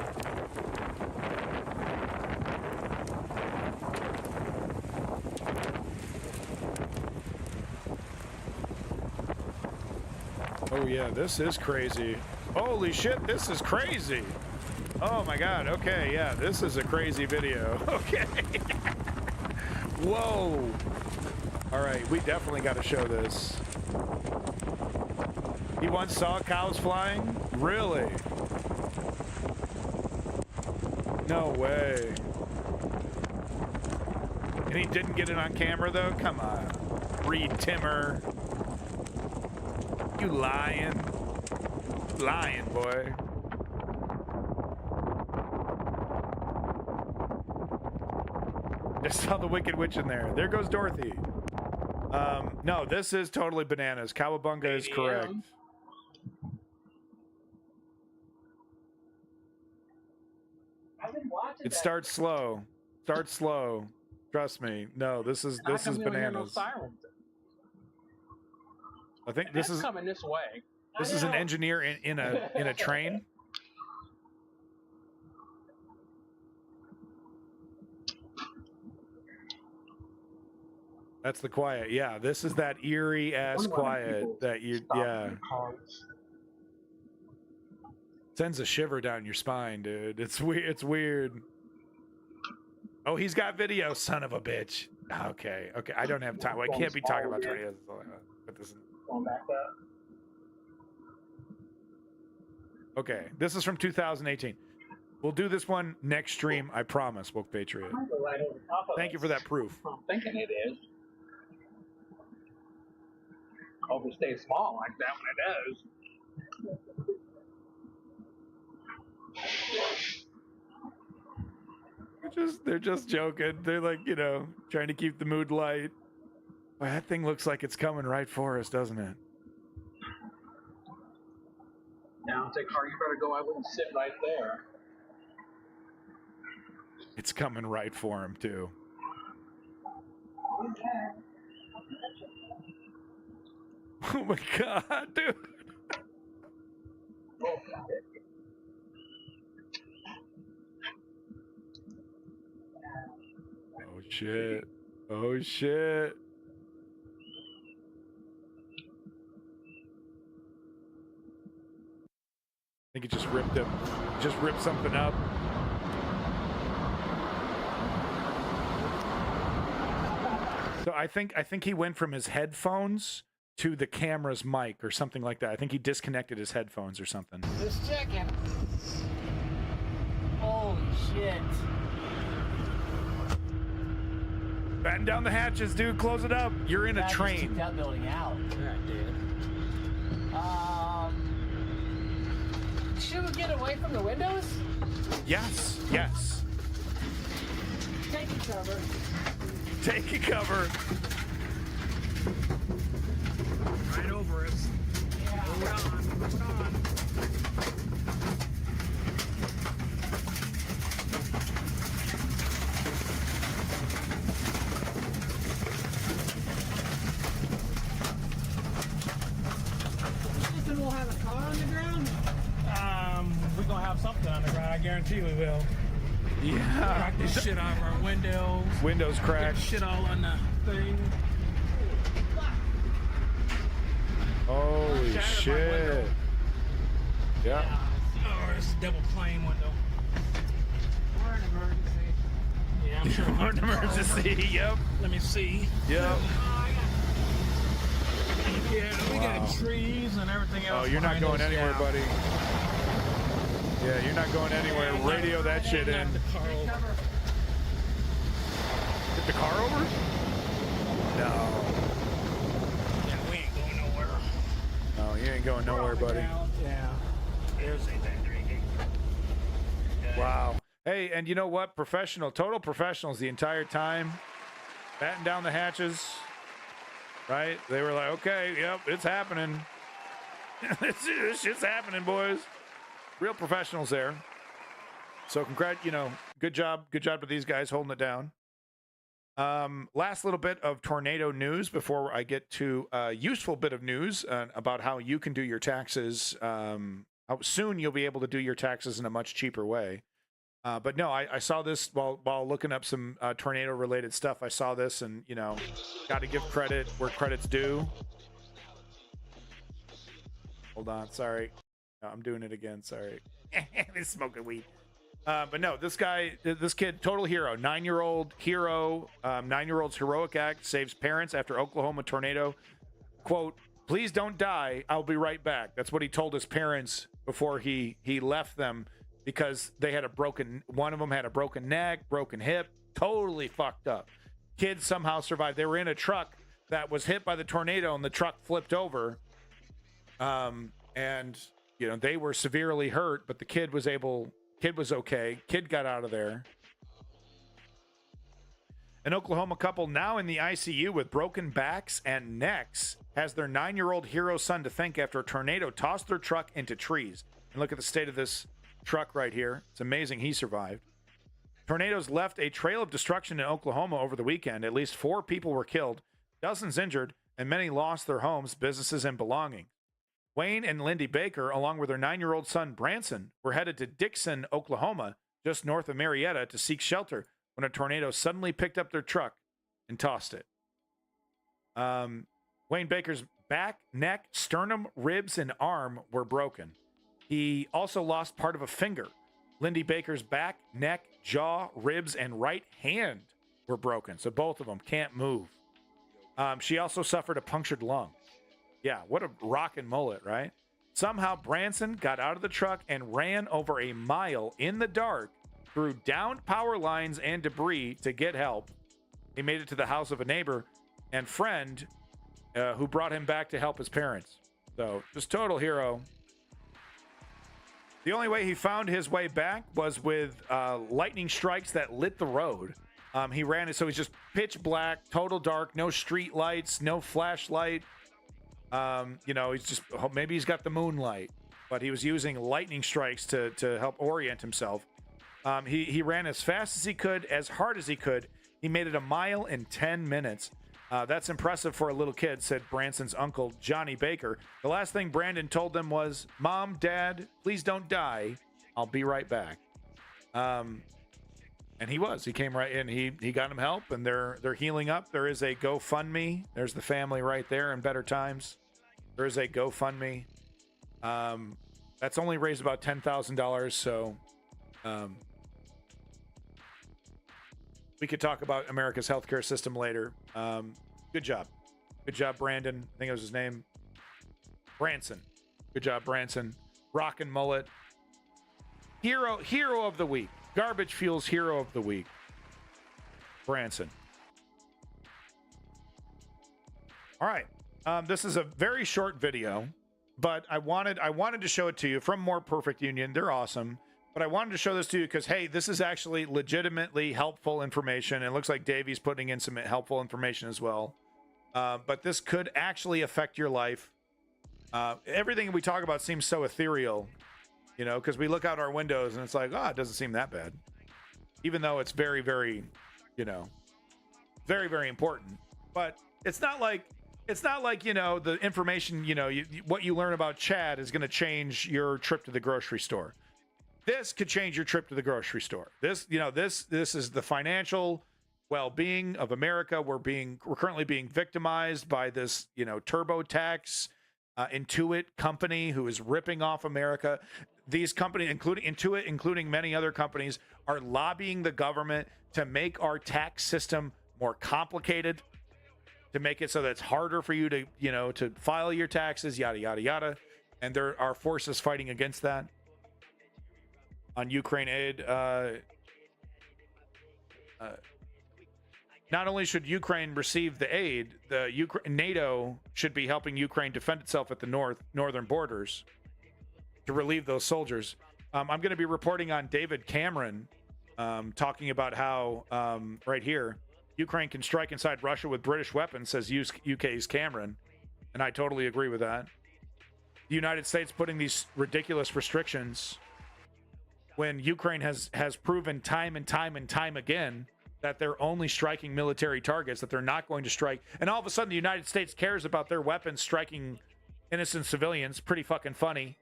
Oh yeah, this is crazy. Holy shit, this is crazy. Oh my god, okay, yeah, this is a crazy video. Okay. Whoa. Alright, we definitely got to show this. He once saw cows flying? Really? No way. And he didn't get it on camera though? Come on. Reed Timmer. You lying. Lying, boy. Just saw the Wicked Witch in there. There goes Dorothy. No, this is totally bananas. Cowabunga is correct. It starts slow. Starts slow. Trust me. No, this is bananas. I think this is coming this way. This is an engineer in a train. That's the quiet. Yeah, this is that eerie ass quiet that you sends a shiver down your spine, dude. It's weird. It's weird. Oh, he's got video, son of a bitch. Okay, okay. I don't have time. Well, I can't be talking about tornadoes. But this is... Going back up. Okay, this is from 2018. We'll do this one next stream, I promise, Woke Patriot. Thank you for that proof. I'm thinking it is. Hope it stays small like that when it does. They're just joking. They're like, you know, trying to keep the mood light. Boy, that thing looks like it's coming right for us, doesn't it? Now, say, car, you better go. I wouldn't sit right there. It's coming right for him, too. Oh my god, dude. Oh shit. Oh shit. I think it just ripped him. Just ripped something up. So I think he went from his headphones to the camera's mic or something like that. I think he disconnected his headphones or something. Just checking. Holy shit. Batten down the hatches, dude. Close it up. You're in a train. Keep that building out. Yeah, I did. Should we get away from the windows? Yes. Yes. Take a cover. Take a cover. Right over us. Yeah. Hold on. Hold on. We'll have a car on the ground? We're gonna have something on the ground. I guarantee we will. Yeah. Crack this shit out of our windows. Windows cracked. Shit all on the thing. shit. Yeah. Oh, it's a double plane window. We're in emergency. Yeah, I'm sure. We're in emergency. Yep. Let me see. Yep. Yeah, we got trees and everything else. Oh, you're not going anywhere, buddy. Yeah, you're not going anywhere. Radio that shit in. The car over. Hit the car over? No. Yeah, we ain't going nowhere. No, you ain't going nowhere, buddy. Yeah. There's a Wow. Hey, and you know what? Total professionals the entire time. Batten down the hatches. Right? They were like, okay, yep, it's happening. This shit's happening, boys. Real professionals there. So good job to these guys holding it down. Last little bit of tornado news before I get to a useful bit of news about how you can do your taxes. How soon you'll be able to do your taxes in a much cheaper way. But no, I saw this while looking up some tornado-related stuff. I saw this and, got to give credit where credit's due. Hold on, sorry. No, I'm doing it again, sorry. He's smoking weed. But no, this kid, total hero, 9-year-old hero, 9-year-old's heroic act saves parents after Oklahoma tornado. Quote, "Please don't die. I'll be right back." That's what he told his parents before he left them because one of them had a broken neck, broken hip, totally fucked up. Kids somehow survived. They were in a truck that was hit by the tornado and the truck flipped over. And they were severely hurt, but the kid was okay. Kid got out of there. An Oklahoma couple now in the ICU with broken backs and necks has their 9-year-old hero son to thank after a tornado tossed their truck into trees. And look at the state of this truck right here. It's amazing he survived. Tornadoes left a trail of destruction in Oklahoma over the weekend. At least 4 people were killed, dozens injured, and many lost their homes, businesses, and belongings. Wayne and Lindy Baker, along with their 9-year-old son Branson, were headed to Dixon, Oklahoma, just north of Marietta, to seek shelter when a tornado suddenly picked up their truck and tossed it. Wayne Baker's back, neck, sternum, ribs, and arm were broken. He also lost part of a finger. Lindy Baker's back, neck, jaw, ribs, and right hand were broken, so both of them can't move. She also suffered a punctured lung. Yeah, what a rockin' mullet, right? Somehow Branson got out of the truck and ran over a mile in the dark through downed power lines and debris to get help. He made it to the house of a neighbor and friend who brought him back to help his parents. So, just total hero. The only way he found his way back was with lightning strikes that lit the road. He ran it, so he's just pitch black, total dark, no street lights, no flashlight. He's just, maybe he's got the moonlight, but he was using lightning strikes to help orient himself. He ran as fast as he could, as hard as he could. He made it a mile in 10 minutes. That's impressive for a little kid, said Branson's uncle, Johnny Baker. The last thing Brandon told them was, "Mom, Dad, please don't die. I'll be right back." And he was. He came right in. He got him help, and they're healing up. There is a GoFundMe. There's the family right there in better times. There is a GoFundMe. That's only raised about $10,000, so we could talk about America's healthcare system later. Good job. Good job, Brandon. I think it was his name. Branson. Good job, Branson. Rockin' mullet. Hero of the week. Garbage Fuel's hero of the week. Branson. All right. This is a very short video, but I wanted to show it to you from More Perfect Union. They're awesome. But I wanted to show this to you because, hey, this is actually legitimately helpful information. It looks like Davey's putting in some helpful information as well. But this could actually affect your life. Everything we talk about seems so ethereal, because we look out our windows and it's like, it doesn't seem that bad. Even though it's very, very, very, very important. But it's not like, the information, what you learn about Chad is going to change your trip to the grocery store. This could change your trip to the grocery store. This is the financial well-being of America. We're currently being victimized by this, TurboTax, Intuit company, who is ripping off America. These companies, including Intuit, including many other companies, are lobbying the government to make our tax system more complicated, to make it so that it's harder for you to, to file your taxes, yada, yada, yada. And there are forces fighting against that. On Ukraine aid, not only should Ukraine receive the aid, NATO should be helping Ukraine defend itself at the northern borders to relieve those soldiers. I'm going to be reporting on David Cameron talking about how, right here, Ukraine can strike inside Russia with British weapons, says UK's Cameron. And I totally agree with that. The United States putting these ridiculous restrictions when Ukraine has proven time and time and time again that they're only striking military targets, that they're not going to strike. And all of a sudden, the United States cares about their weapons striking innocent civilians. Pretty fucking funny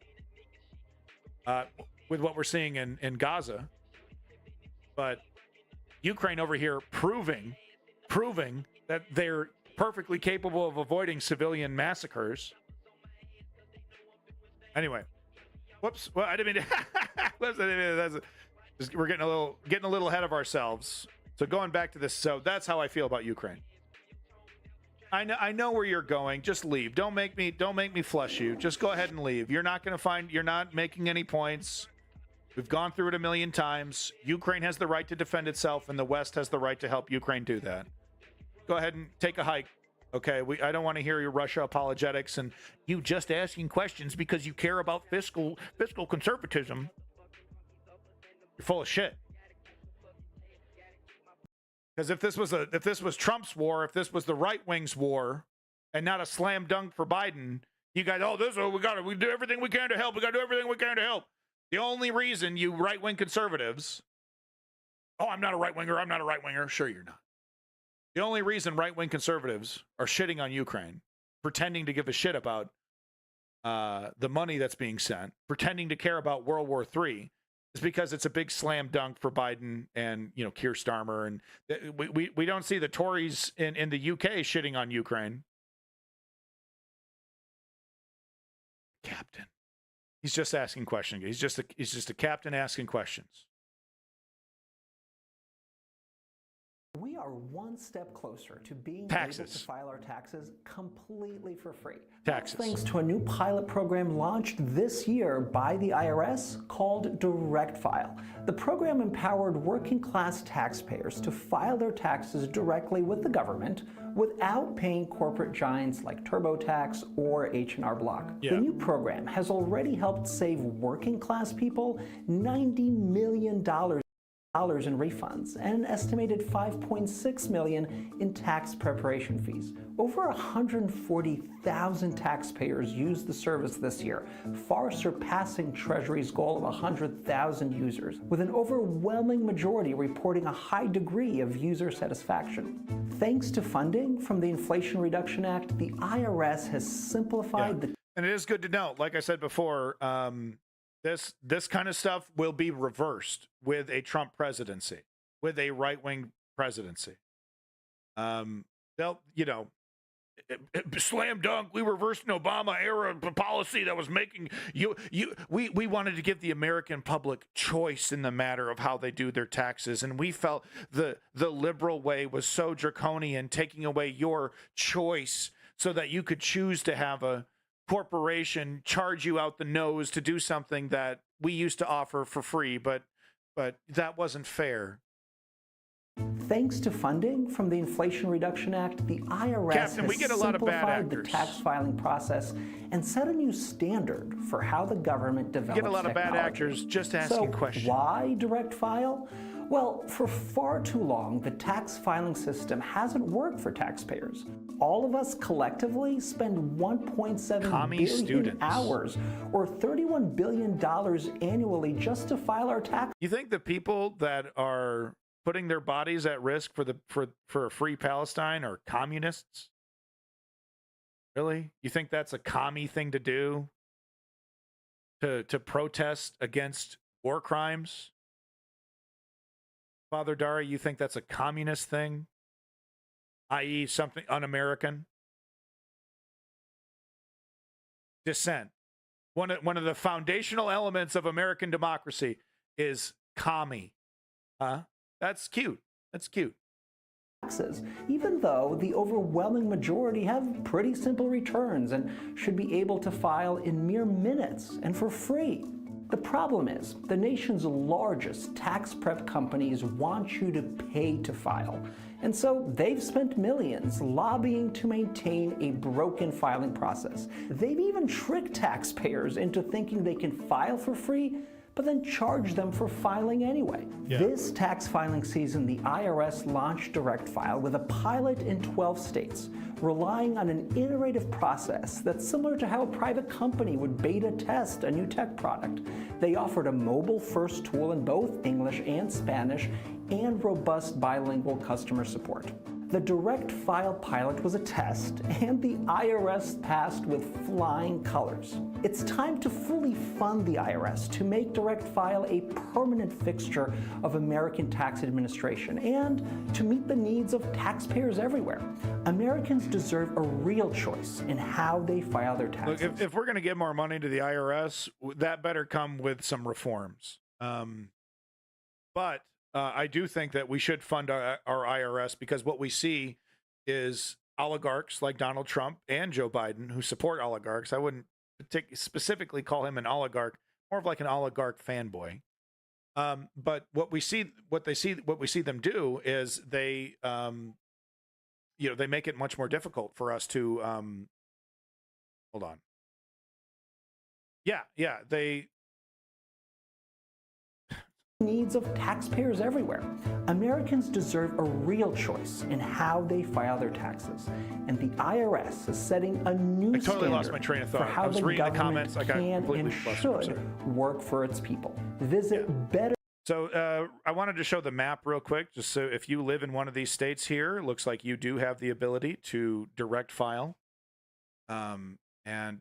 with what we're seeing in Gaza. But Ukraine over here proving that they're perfectly capable of avoiding civilian massacres. Anyway, whoops. Well, I didn't mean to. We're getting a little ahead of ourselves. So going back to this, so that's how I feel about Ukraine. I know where you're going. Just leave. Don't make me flush you. Just go ahead and leave. You're not making any points. We've gone through it a million times. Ukraine has the right to defend itself, and the West has the right to help Ukraine do that. Go ahead and take a hike. Okay, I don't want to hear your Russia apologetics and you just asking questions because you care about fiscal conservatism. You're full of shit. Because if this was Trump's war, if this was the right wing's war, and not a slam dunk for Biden, you guys, we do everything we can to help. We got to do everything we can to help. The only reason you right wing conservatives, I'm not a right winger. I'm not a right winger. Sure, you're not. The only reason right wing conservatives are shitting on Ukraine, pretending to give a shit about the money that's being sent, pretending to care about World War III, is because it's a big slam dunk for Biden and Keir Starmer, and we don't see the Tories in the UK shitting on Ukraine. Captain, he's just asking questions. He's just a captain asking questions. We are one step closer to being taxes. Able to file our taxes completely for free. Taxes. Thanks to a new pilot program launched this year by the IRS called Direct File. The program empowered working class taxpayers to file their taxes directly with the government without paying corporate giants like TurboTax or H&R Block. Yeah. The new program has already helped save working class people $90 million in refunds and an estimated $5.6 million in tax preparation fees. Over 140,000 taxpayers used the service this year, far surpassing Treasury's goal of 100,000 users, with an overwhelming majority reporting a high degree of user satisfaction. Thanks to funding from the Inflation Reduction Act, the IRS has simplified the... And it is good to know, like I said before, this kind of stuff will be reversed with a Trump presidency, with a right-wing presidency. They'll, slam dunk. We reversed an Obama era policy that was making we wanted to give the American public choice in the matter of how they do their taxes, and we felt the liberal way was so draconian, taking away your choice so that you could choose to have a corporation charge you out the nose to do something that we used to offer for free, but that wasn't fair. Thanks to funding from the Inflation Reduction Act, the IRS Captain, we get a lot of bad simplified the actors. tax filing process and set a new standard for how the government develops You get a lot technology. of bad actors just asking questions. Why direct file? Well, for far too long, the tax filing system hasn't worked for taxpayers. All of us collectively spend 1.7 billion hours, or $31 billion annually, just to file our taxes. You think the people that are putting their bodies at risk for a free Palestine are communists? Really? You think that's a commie thing to do? To protest against war crimes? Father Dari, you think that's a communist thing? I.e. something un-American? dissent. One of the foundational elements of American democracy is commie. Huh? That's cute. That's cute. Taxes, even though the overwhelming majority have pretty simple returns and should be able to file in mere minutes and for free. The problem is, the nation's largest tax prep companies want you to pay to file. And so they've spent millions lobbying to maintain a broken filing process. They've even tricked taxpayers into thinking they can file for free, but then charge them for filing anyway. Yeah. This tax filing season, the IRS launched Direct File with a pilot in 12 states, relying on an iterative process that's similar to how a private company would beta test a new tech product. They offered a mobile-first tool in both English and Spanish and robust bilingual customer support. The Direct File pilot was a test, and the IRS passed with flying colors. It's time to fully fund the IRS to make Direct File a permanent fixture of American tax administration and to meet the needs of taxpayers everywhere. Americans deserve a real choice in how they file their taxes. Look, if we're going to give more money to the IRS, that better come with some reforms. But I do think that we should fund our IRS, because what we see is oligarchs like Donald Trump and Joe Biden who support oligarchs. I wouldn't specifically call him an oligarch, more of like an oligarch fanboy. But what we see them do is they, they make it much more difficult for us to, hold on. Yeah, they. Needs of taxpayers everywhere. Americans deserve a real choice in how they file their taxes, and the IRS is setting a new I totally lost my train of thought. for how I was the reading the government comments. I got can completely and flustered. should work for its people. Visit better. So I wanted to show the map real quick, just so if you live in one of these states here, it looks like you do have the ability to direct file, and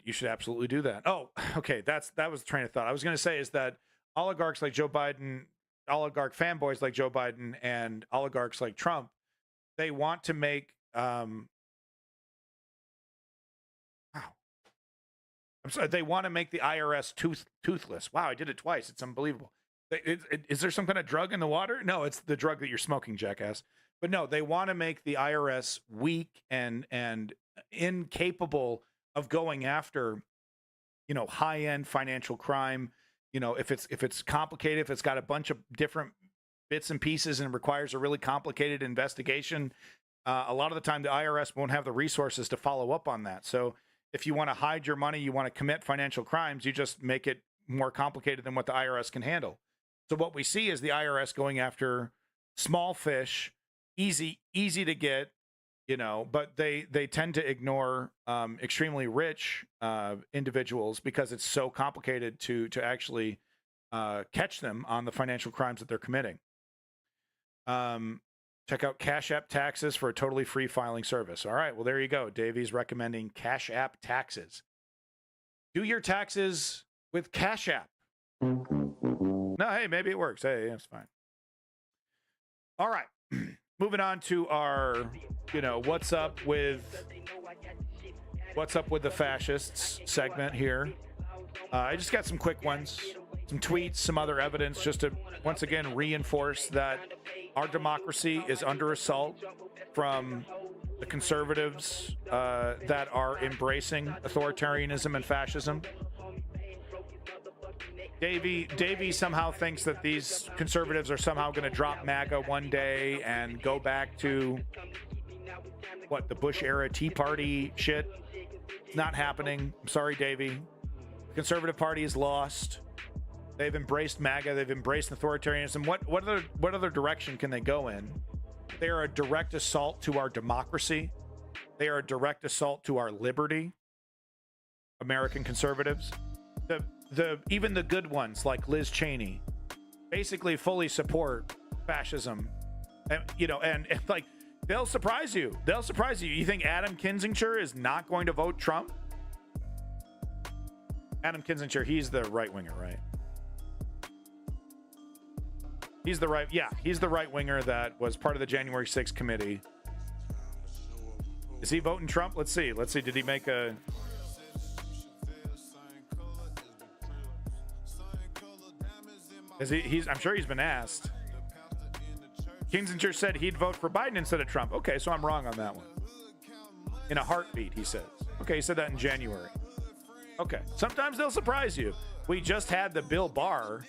you should absolutely do that. Oh, okay, that was the train of thought. I was going to say is that oligarchs like Joe Biden, oligarch fanboys like Joe Biden, and oligarchs like Trump, they want to make they want to make the IRS toothless. Wow, I did it twice. It's unbelievable. Is there some kind of drug in the water? No, it's the drug that you're smoking, jackass. But no, they want to make the IRS weak and incapable of going after, high-end financial crime. If it's complicated, if it's got a bunch of different bits and pieces and requires a really complicated investigation, a lot of the time the IRS won't have the resources to follow up on that. So if you want to hide your money, you want to commit financial crimes, you just make it more complicated than what the IRS can handle. So what we see is the IRS going after small fish, easy to get, but they tend to ignore extremely rich individuals because it's so complicated to actually catch them on the financial crimes that they're committing. Check out Cash App Taxes for a totally free filing service. All right, well, there you go. Davey's recommending Cash App Taxes. Do your taxes with Cash App. No, hey, maybe it works. Hey, it's fine. All right. Moving on to our, what's up with the fascists segment here. I just got some quick ones, some tweets, some other evidence, just to once again reinforce that our democracy is under assault from the conservatives that are embracing authoritarianism and fascism. Davey somehow thinks that these conservatives are somehow going to drop MAGA one day and go back to the Bush era Tea Party shit. It's not happening. I'm sorry, Davey. The Conservative Party is lost. They've embraced MAGA. They've embraced authoritarianism. What other direction can they go in? They are a direct assault to our democracy. They are a direct assault to our liberty. American conservatives. Even the good ones like Liz Cheney basically fully support fascism, and like they'll surprise you. You think Adam Kinzinger is not going to vote Trump? Adam Kinzinger, he's the right winger, right? He's the right winger that was part of the January 6th committee. Is he voting Trump? Let's see. Did he make a I'm sure he's been asked. Kinzinger said he'd vote for Biden instead of Trump. Okay, so I'm wrong on that one. In a heartbeat, he says. Okay, he said that in January. Okay, sometimes they'll surprise you. We just had Bill Barr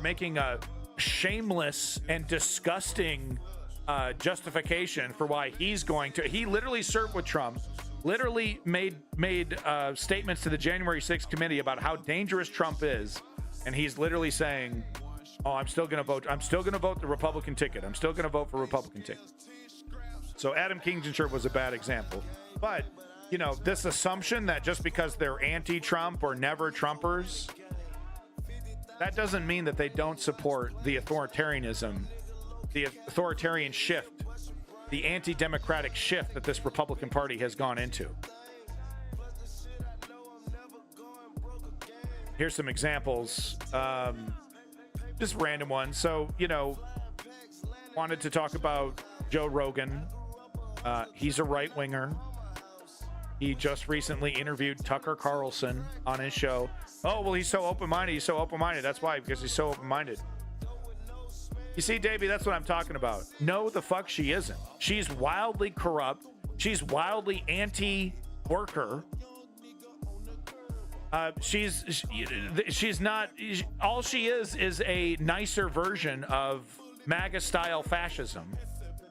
making a shameless and disgusting justification for why he's going to. He literally served with Trump, literally made statements to the January 6th committee about how dangerous Trump is, and he's literally saying, "Oh, I'm still going to vote. I'm still going to vote the Republican ticket. I'm still going to vote for Republican ticket." So Adam Kinzinger was a bad example, but you know, this assumption that just because they're anti-Trump or never Trumpers, that doesn't mean that they don't support the authoritarianism, the authoritarian shift, the anti-democratic shift that this Republican Party has gone into. Here's some examples, just random ones. So, you know, wanted to talk about Joe Rogan. He's a right-winger. He just recently interviewed Tucker Carlson on his show. Oh, well, he's so open-minded. He's so open-minded. That's why, because he's so open-minded. You see, Davey, that's what I'm talking about. No, the fuck she isn't. She's wildly corrupt. She's wildly anti-worker. She's not. All she is a nicer version of MAGA-style fascism.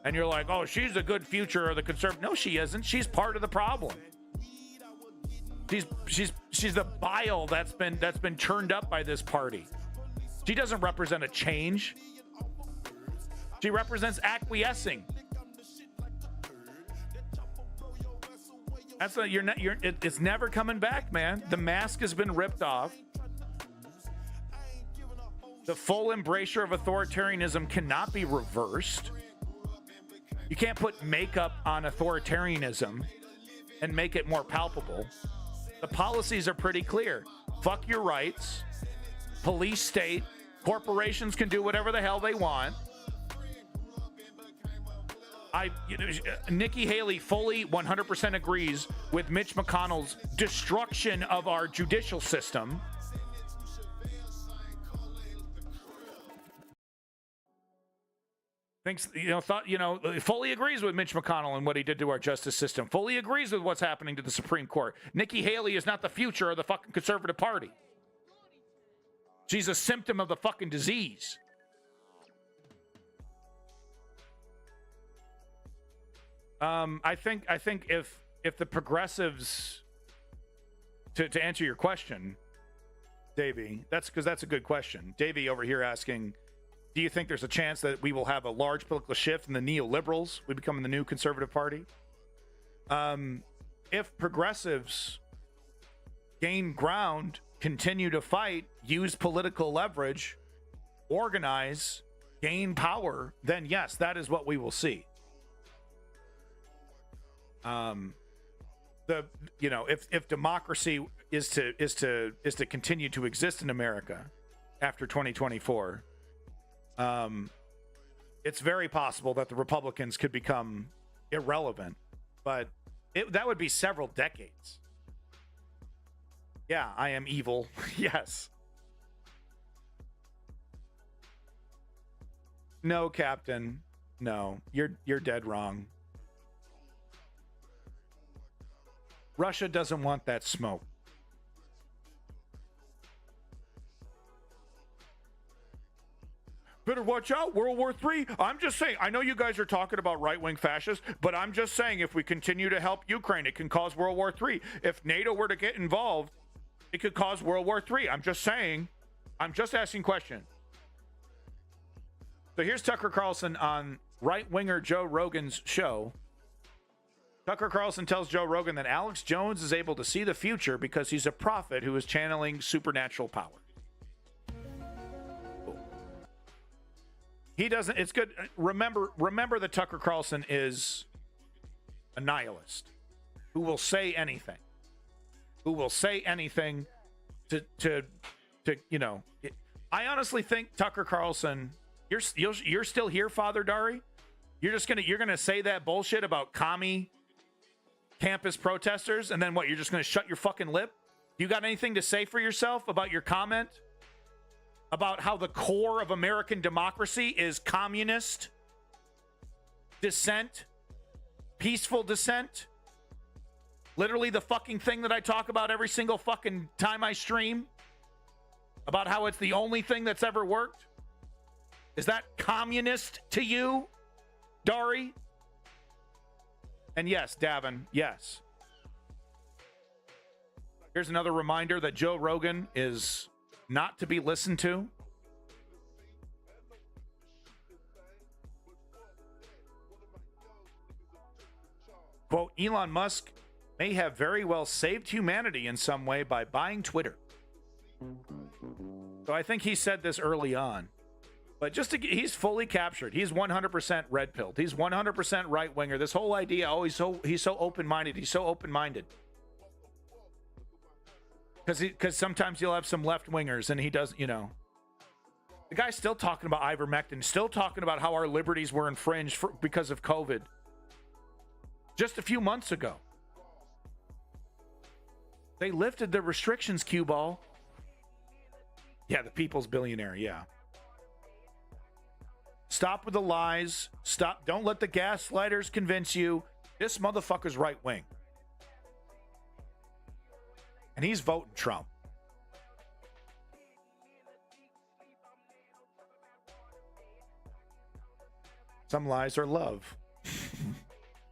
And you're like, oh, she's a good future of the conservative. No, she isn't. She's part of the problem. She's the bile that's been churned up by this party. She doesn't represent a change. She represents acquiescing. That's it's never coming back, man. The mask has been ripped off. The full embracer of authoritarianism cannot be reversed. You can't put makeup on authoritarianism and make it more palpable. The policies are pretty clear. Fuck your rights. Police state. Corporations can do whatever the hell they want. Nikki Haley fully 100% agrees with Mitch McConnell's destruction of our judicial system. Fully agrees with Mitch McConnell and what he did to our justice system. Fully agrees with what's happening to the Supreme Court. Nikki Haley is not the future of the fucking conservative party. She's a symptom of the fucking disease. I think if the progressives, to answer your question, Davey, that's a good question. Davey over here asking, do you think there's a chance that we will have a large political shift in the neoliberals? We become the new conservative party? If progressives gain ground, continue to fight, use political leverage, organize, gain power, then yes, that is what we will see. If democracy is to continue to exist in America after 2024, it's very possible that the Republicans could become irrelevant, but that would be several decades. Yeah, I am evil. Yes. No, Captain. No, you're dead wrong. Russia doesn't want that smoke. Better watch out, World War III. I'm just saying, I know you guys are talking about right-wing fascists, but I'm just saying if we continue to help Ukraine, it can cause World War III. If NATO were to get involved, it could cause World War III. I'm just saying. I'm just asking questions. So here's Tucker Carlson on right-winger Joe Rogan's show. Tucker Carlson tells Joe Rogan that Alex Jones is able to see the future because he's a prophet who is channeling supernatural power. Cool. He doesn't. It's good. Remember that Tucker Carlson is a nihilist who will say anything. Who will say anything to I honestly think Tucker Carlson. You're still here, Father Dari. You're gonna say that bullshit about commie campus protesters, and then what? You're just going to shut your fucking lip? You got anything to say for yourself about your comment? about how the core of American democracy is communist dissent, peaceful dissent. Literally the fucking thing that I talk about every single fucking time I stream, about how it's the only thing that's ever worked. Is that communist to you, Dari? And yes, Davin, yes. Here's another reminder that Joe Rogan is not to be listened to. Quote, Elon Musk may have very well saved humanity in some way by buying Twitter. So I think he said this early on. But he's fully captured. He's 100% red-pilled. He's 100% right-winger. This whole idea, he's so open-minded. He's so open-minded. Because sometimes you'll have some left-wingers, and he does, The guy's still talking about ivermectin, still talking about how our liberties were infringed because of COVID. Just a few months ago. They lifted the restrictions, cue ball. Yeah, the people's billionaire, yeah. Stop with the lies. Stop. Don't let the gaslighters convince you. This motherfucker's right wing. And he's voting Trump. Some lies are love.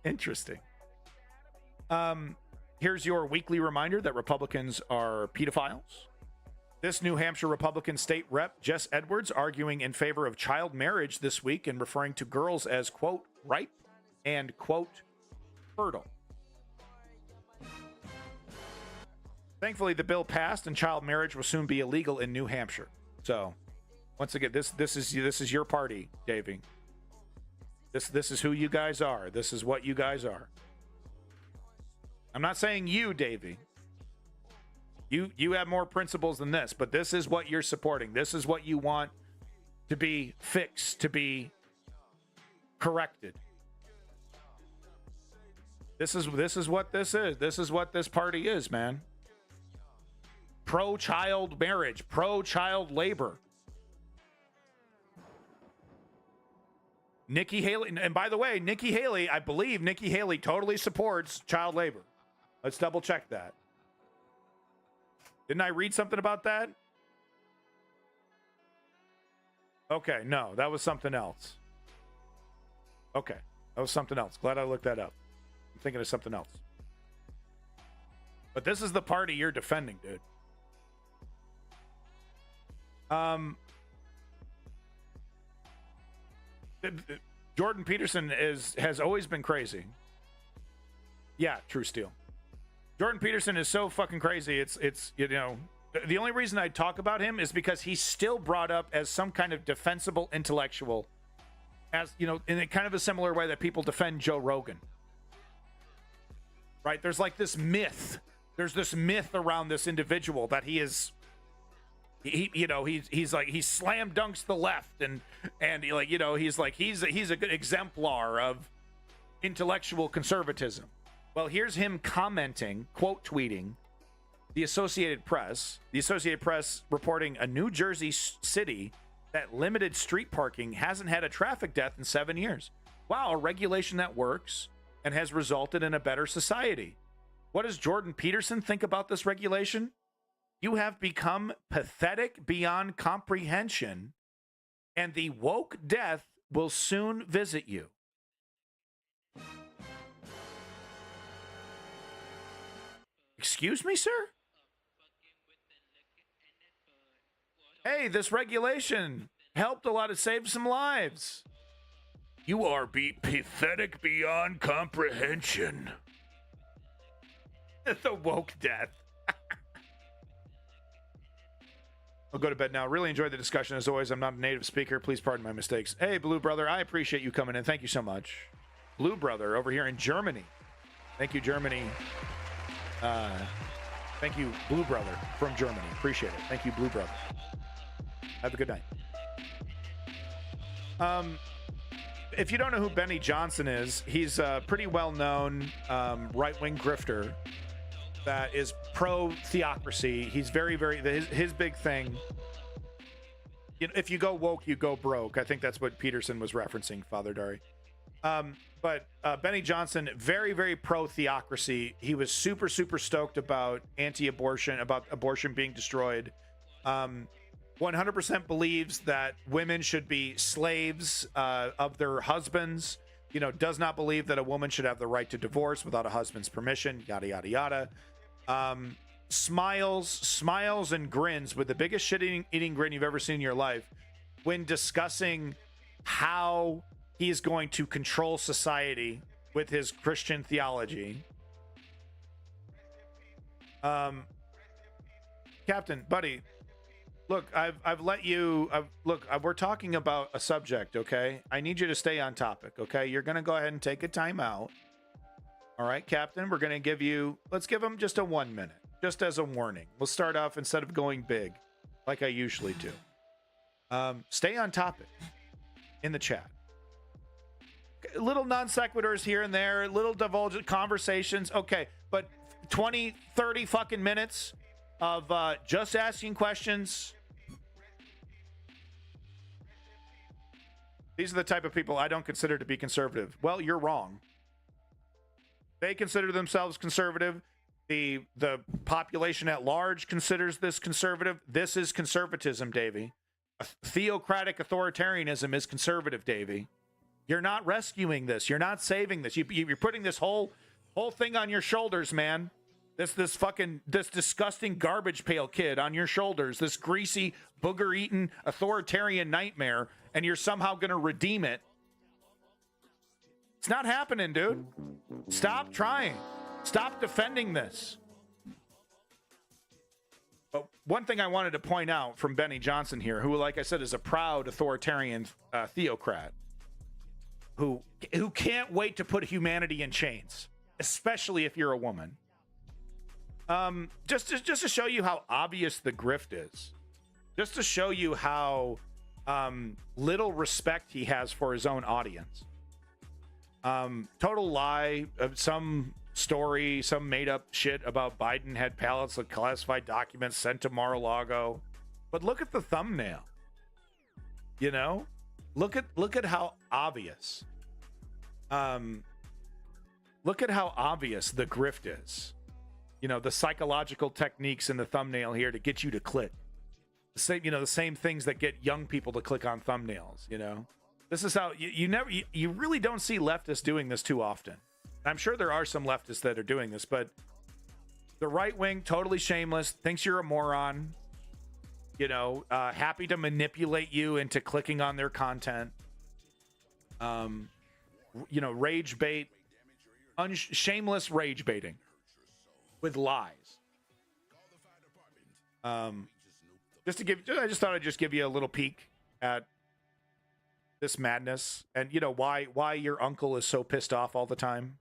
Interesting. Here's your weekly reminder that Republicans are pedophiles. This New Hampshire Republican state rep, Jess Edwards, arguing in favor of child marriage this week and referring to girls as, quote, ripe and, quote, fertile. Thankfully, the bill passed and child marriage will soon be illegal in New Hampshire. So, once again, this is your party, Davey. This is who you guys are. This is what you guys are. I'm not saying you, Davey. You have more principles than this, but this is what you're supporting. This is what you want to be fixed, to be corrected. This is what this is. This is what this party is, man. Pro-child marriage, pro-child labor. Nikki Haley, and by the way, Nikki Haley, I believe Nikki Haley totally supports child labor. Let's double check that. Didn't I read something about that? Okay, no, that was something else. Okay, that was something else. Glad I looked that up. I'm thinking of something else. But this is the party you're defending, dude. Jordan Peterson has always been crazy. Yeah, true steal. Jordan Peterson is so fucking crazy. It's the only reason I talk about him is because he's still brought up as some kind of defensible intellectual, as in a kind of a similar way that people defend Joe Rogan. Right? There's like this myth. There's this myth around this individual that he's like he slam dunks the left and he's a good exemplar of intellectual conservatism. Well, here's him commenting, quote tweeting, the Associated Press reporting a New Jersey city that limited street parking hasn't had a traffic death in 7 years. Wow, a regulation that works and has resulted in a better society. What does Jordan Peterson think about this regulation? You have become pathetic beyond comprehension, and the woke death will soon visit you. Excuse me, sir? Hey, this regulation helped a lot to save some lives. You are pathetic beyond comprehension. The woke death. I'll go to bed now. Really enjoyed the discussion. As always, I'm not a native speaker. Please pardon my mistakes. Hey, Blue Brother, I appreciate you coming in. Thank you so much. Blue Brother over here in Germany. Thank you, Germany. Thank you, Blue Brother from Germany. Appreciate it. Thank you, Blue Brother. Have a good night. If you don't know who Benny Johnson is, he's a pretty well-known right-wing grifter that is pro-theocracy. He's very, very... His big thing if you go woke, you go broke. I think that's what Peterson was referencing, Father Dari. But Benny Johnson, very, very pro-theocracy. He was super, super stoked about anti-abortion, about abortion being destroyed. 100% believes that women should be slaves of their husbands. Does not believe that a woman should have the right to divorce without a husband's permission, yada, yada, yada. Smiles and grins with the biggest shit-eating grin you've ever seen in your life when discussing how he is going to control society with his Christian theology. Captain, buddy, look, I've let you. We're talking about a subject, okay? I need you to stay on topic, okay? You're gonna go ahead and take a timeout. All right, Captain. We're gonna let's give him just a 1 minute, just as a warning. We'll start off instead of going big, like I usually do. Stay on topic in the chat. Little non sequiturs here and there, little divulgent conversations, okay, but 20, 30 fucking minutes of just asking questions. These are the type of people I don't consider to be conservative. Well, you're wrong. They consider themselves conservative. The population at large considers this conservative. This is conservatism, Davey. Theocratic authoritarianism is conservative, Davey. You're not rescuing this. You're not saving this. You're putting this whole thing on your shoulders, man. This disgusting garbage pail kid on your shoulders. This greasy, booger-eating authoritarian nightmare, and you're somehow going to redeem it. It's not happening, dude. Stop trying. Stop defending this. But one thing I wanted to point out from Benny Johnson here, who, like I said, is a proud authoritarian theocrat, who can't wait to put humanity in chains, especially if you're a woman. Just to show you how obvious the grift is, just to show you how little respect he has for his own audience. Total lie, some story, some made up shit about Biden had pallets of classified documents sent to Mar-a-Lago. But look at the thumbnail. Look at how obvious. Look at how obvious the grift is. The psychological techniques in the thumbnail here to get you to click. The same things that get young people to click on thumbnails. This is how you really don't see leftists doing this too often. I'm sure there are some leftists that are doing this, but the right wing, totally shameless, thinks you're a moron. Happy to manipulate you into clicking on their content. Rage bait, shameless rage baiting with lies. I just thought I'd just give you a little peek at this madness and why your uncle is so pissed off all the time.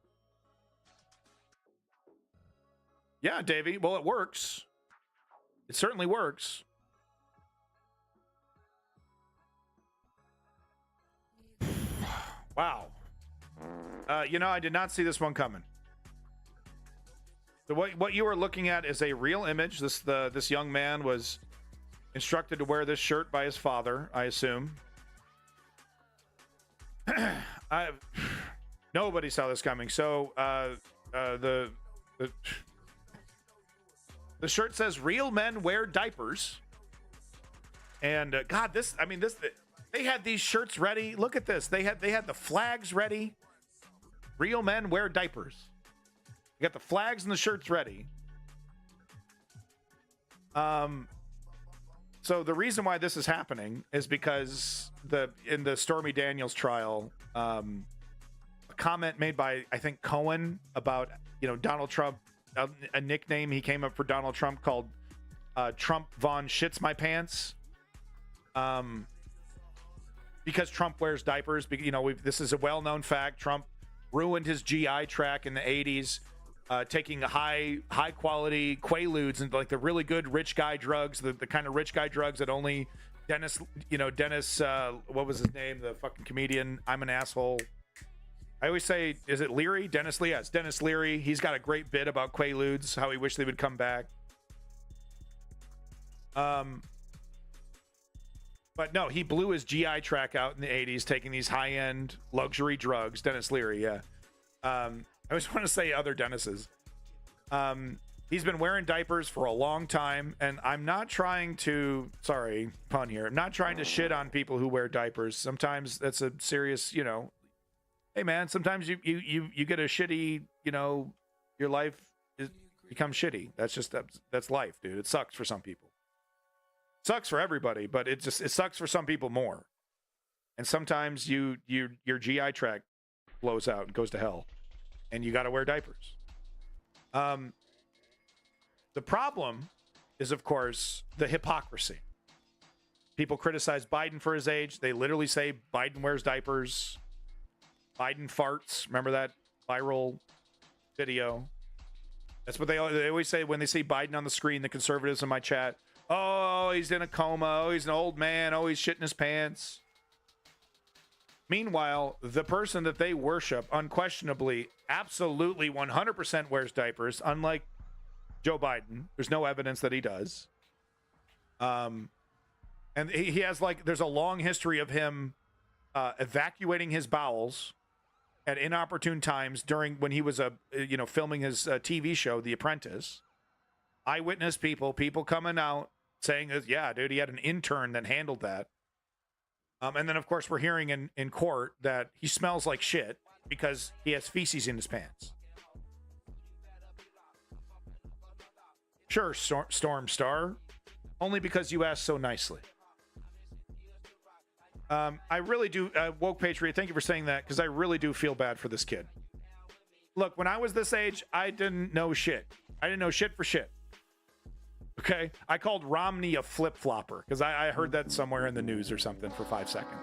Yeah, Davey. Well, it works. It certainly works. Wow. I did not see this one coming. So what you are looking at is a real image. This young man was instructed to wear this shirt by his father, I assume. Nobody saw this coming. So the shirt says "Real men wear diapers," and God, they had these shirts ready. Look at this. They had the flags ready. Real men wear diapers. You got the flags and the shirts ready. So the reason why this is happening is because in the Stormy Daniels trial, a comment made by, I think, Cohen about Donald Trump, a nickname he came up for Donald Trump called Trump Von Shits My Pants. Because Trump wears diapers. This is a well-known fact. Trump ruined his GI tract in the 80s, taking high quality Quaaludes and like the really good rich guy drugs, the kind of rich guy drugs that only Dennis, what was his name? The fucking comedian. I'm an asshole. I always say, is it Leary? Dennis Lee? Yes, Dennis Leary. He's got a great bit about Quaaludes, how he wished they would come back. But no, he blew his GI tract out in the 80s, taking these high-end luxury drugs. Dennis Leary, yeah. I just want to say other Dennises. He's been wearing diapers for a long time, and I'm not trying to, sorry, pun here, I'm not trying to shit on people who wear diapers. Sometimes that's a serious, you know, hey man, sometimes you get a shitty, you know, your life becomes shitty. That's just, that's life, dude. It sucks for some people. Sucks for everybody, but it sucks for some people more. And sometimes your GI tract blows out and goes to hell, and you got to wear diapers. The problem is, of course, the hypocrisy. People criticize Biden for his age. They literally say Biden wears diapers. Biden farts. Remember that viral video? That's what they always say when they see Biden on the screen, the conservatives in my chat. Oh, he's in a coma. Oh, he's an old man. Oh, he's shitting his pants. Meanwhile, the person that they worship unquestionably, absolutely 100% wears diapers, unlike Joe Biden. There's no evidence that he does. And he has, like, there's a long history of him evacuating his bowels at inopportune times during when he was filming his TV show, The Apprentice. Eyewitness people coming out saying that, yeah, dude, he had an intern that handled that. And then, of course, we're hearing in court that he smells like shit because he has feces in his pants. Sure, Storm Star. Only because you asked so nicely. I really do, Woke Patriot, thank you for saying that, because I really do feel bad for this kid. Look, when I was this age, I didn't know shit. I didn't know shit for shit. Okay? I called Romney a flip-flopper, because I heard that somewhere in the news or something for 5 seconds.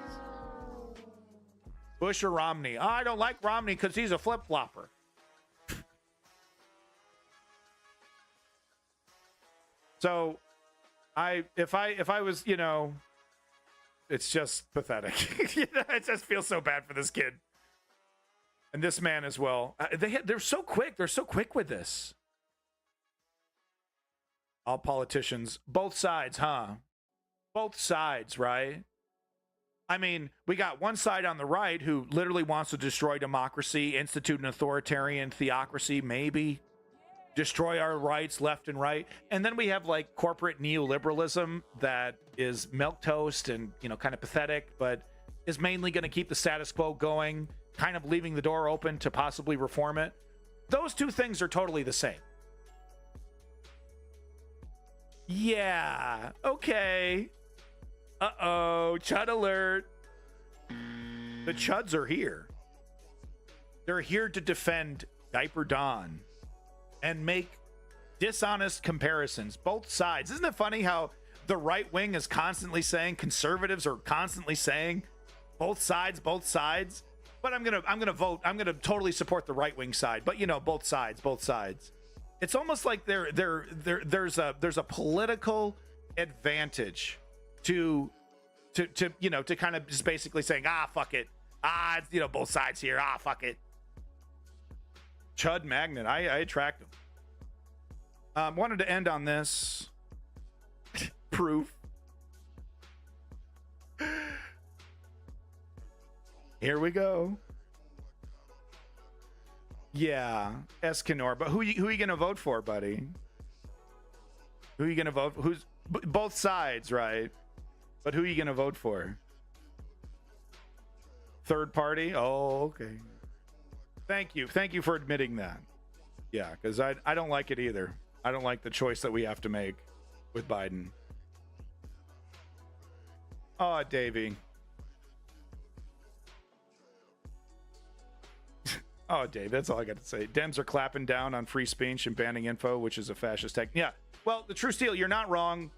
Bush or Romney? Oh, I don't like Romney because he's a flip-flopper. So, if I was, you know, it's just pathetic. You know, I just feel so bad for this kid. And this man as well. They're so quick. They're so quick with this. All politicians, both sides, huh? Both sides, right? I mean, we got one side on the right who literally wants to destroy democracy, institute an authoritarian theocracy, maybe. Destroy our rights left and right. And then we have like corporate neoliberalism that is milquetoast and, you know, kind of pathetic, but is mainly going to keep the status quo going, kind of leaving the door open to possibly reform it. Those two things are totally the same. Yeah. Okay. Uh-oh. Chud alert. The Chuds are here. They're here to defend Diaper Don and make dishonest comparisons. Both sides. Isn't it funny how the right wing is constantly saying, conservatives are constantly saying, both sides. But I'm gonna vote. I'm gonna totally support the right wing side. But you know, both sides. It's almost like there's a political advantage to you know, to kind of just basically saying, fuck it, you know, both sides here, fuck it. Chud magnet, I attract him. Wanted to end on this proof. Here we go. Yeah, Escanor, but who you gonna vote for, buddy? Who you gonna vote? Who's both sides, right? But who you gonna vote for? Third party? Oh, okay. Thank you for admitting that. Yeah, because I don't like it either. I don't like the choice that we have to make with Biden. Oh, Davey. Oh, Dave, that's all I got to say. Dems are clapping down on free speech and banning info, which is a fascist tech. Yeah, well, the True Steel, you're not wrong.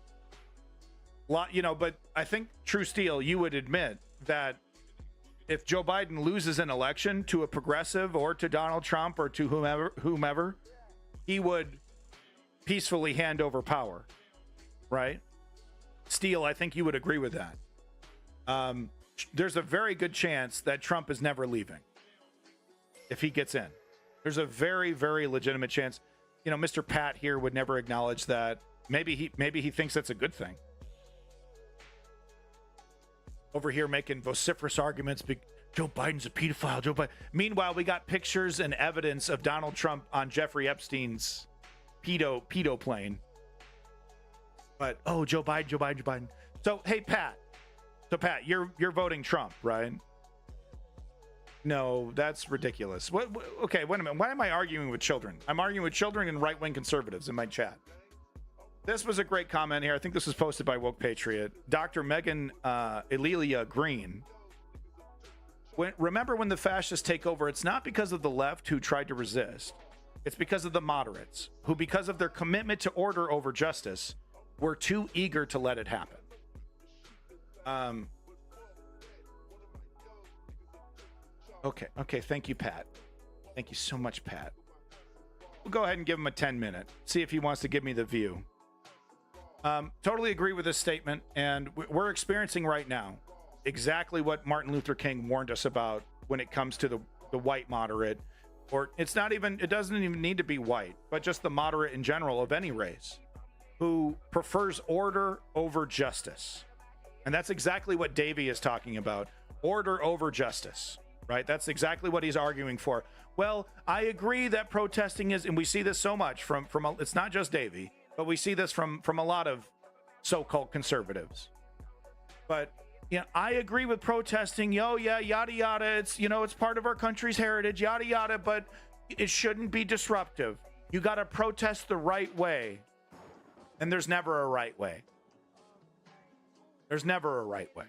You know, but I think True Steel, you would admit that if Joe Biden loses an election to a progressive or to Donald Trump or to whomever, he would peacefully hand over power, right? Steel, I think you would agree with that. There's a very good chance that Trump is never leaving if he gets in. There's a very, very legitimate chance. You know, Mr. Pat here would never acknowledge that. Maybe he thinks that's a good thing. over here making vociferous arguments. Joe Biden's a pedophile. Joe Biden. Meanwhile, we got pictures and evidence of Donald Trump on Jeffrey Epstein's pedo plane. But Joe Biden. So hey, Pat. So Pat, you're voting Trump, right? No, that's ridiculous. Okay, wait a minute. Why am I arguing with children? I'm arguing with children and right-wing conservatives in my chat. This was a great comment here. I think this was posted by Woke Patriot. Dr. Megan Emilia Green. Remember when the fascists take over, it's not because of the left who tried to resist. It's because of the moderates who, because of their commitment to order over justice, were too eager to let it happen. Okay. Thank you, Pat. Thank you so much, Pat. We'll go ahead and give him a 10-minute. See if he wants to give me the view. Totally agree with this statement. And we're experiencing right now exactly what Martin Luther King warned us about when it comes to the white moderate. Or it doesn't even need to be white, but just the moderate in general of any race who prefers order over justice. And that's exactly what Davey is talking about. Order over justice. Right? That's exactly what he's arguing for. Well, I agree that protesting is, and we see this so much from it's not just Davey, but we see this from a lot of so-called conservatives. But I agree with protesting. Yada yada. It's it's part of our country's heritage. Yada yada. But it shouldn't be disruptive. You got to protest the right way, and there's never a right way. There's never a right way.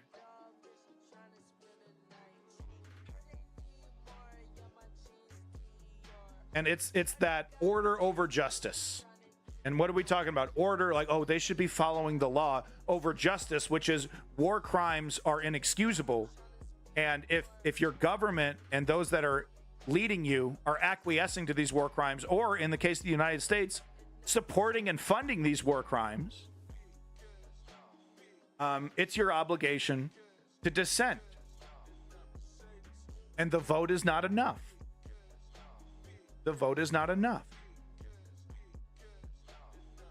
And it's that order over justice. And what are we talking about? Order, like, they should be following the law, over justice, which is war crimes are inexcusable. And if your government and those that are leading you are acquiescing to these war crimes, or in the case of the United States, supporting and funding these war crimes, it's your obligation to dissent. And the vote is not enough. The vote is not enough.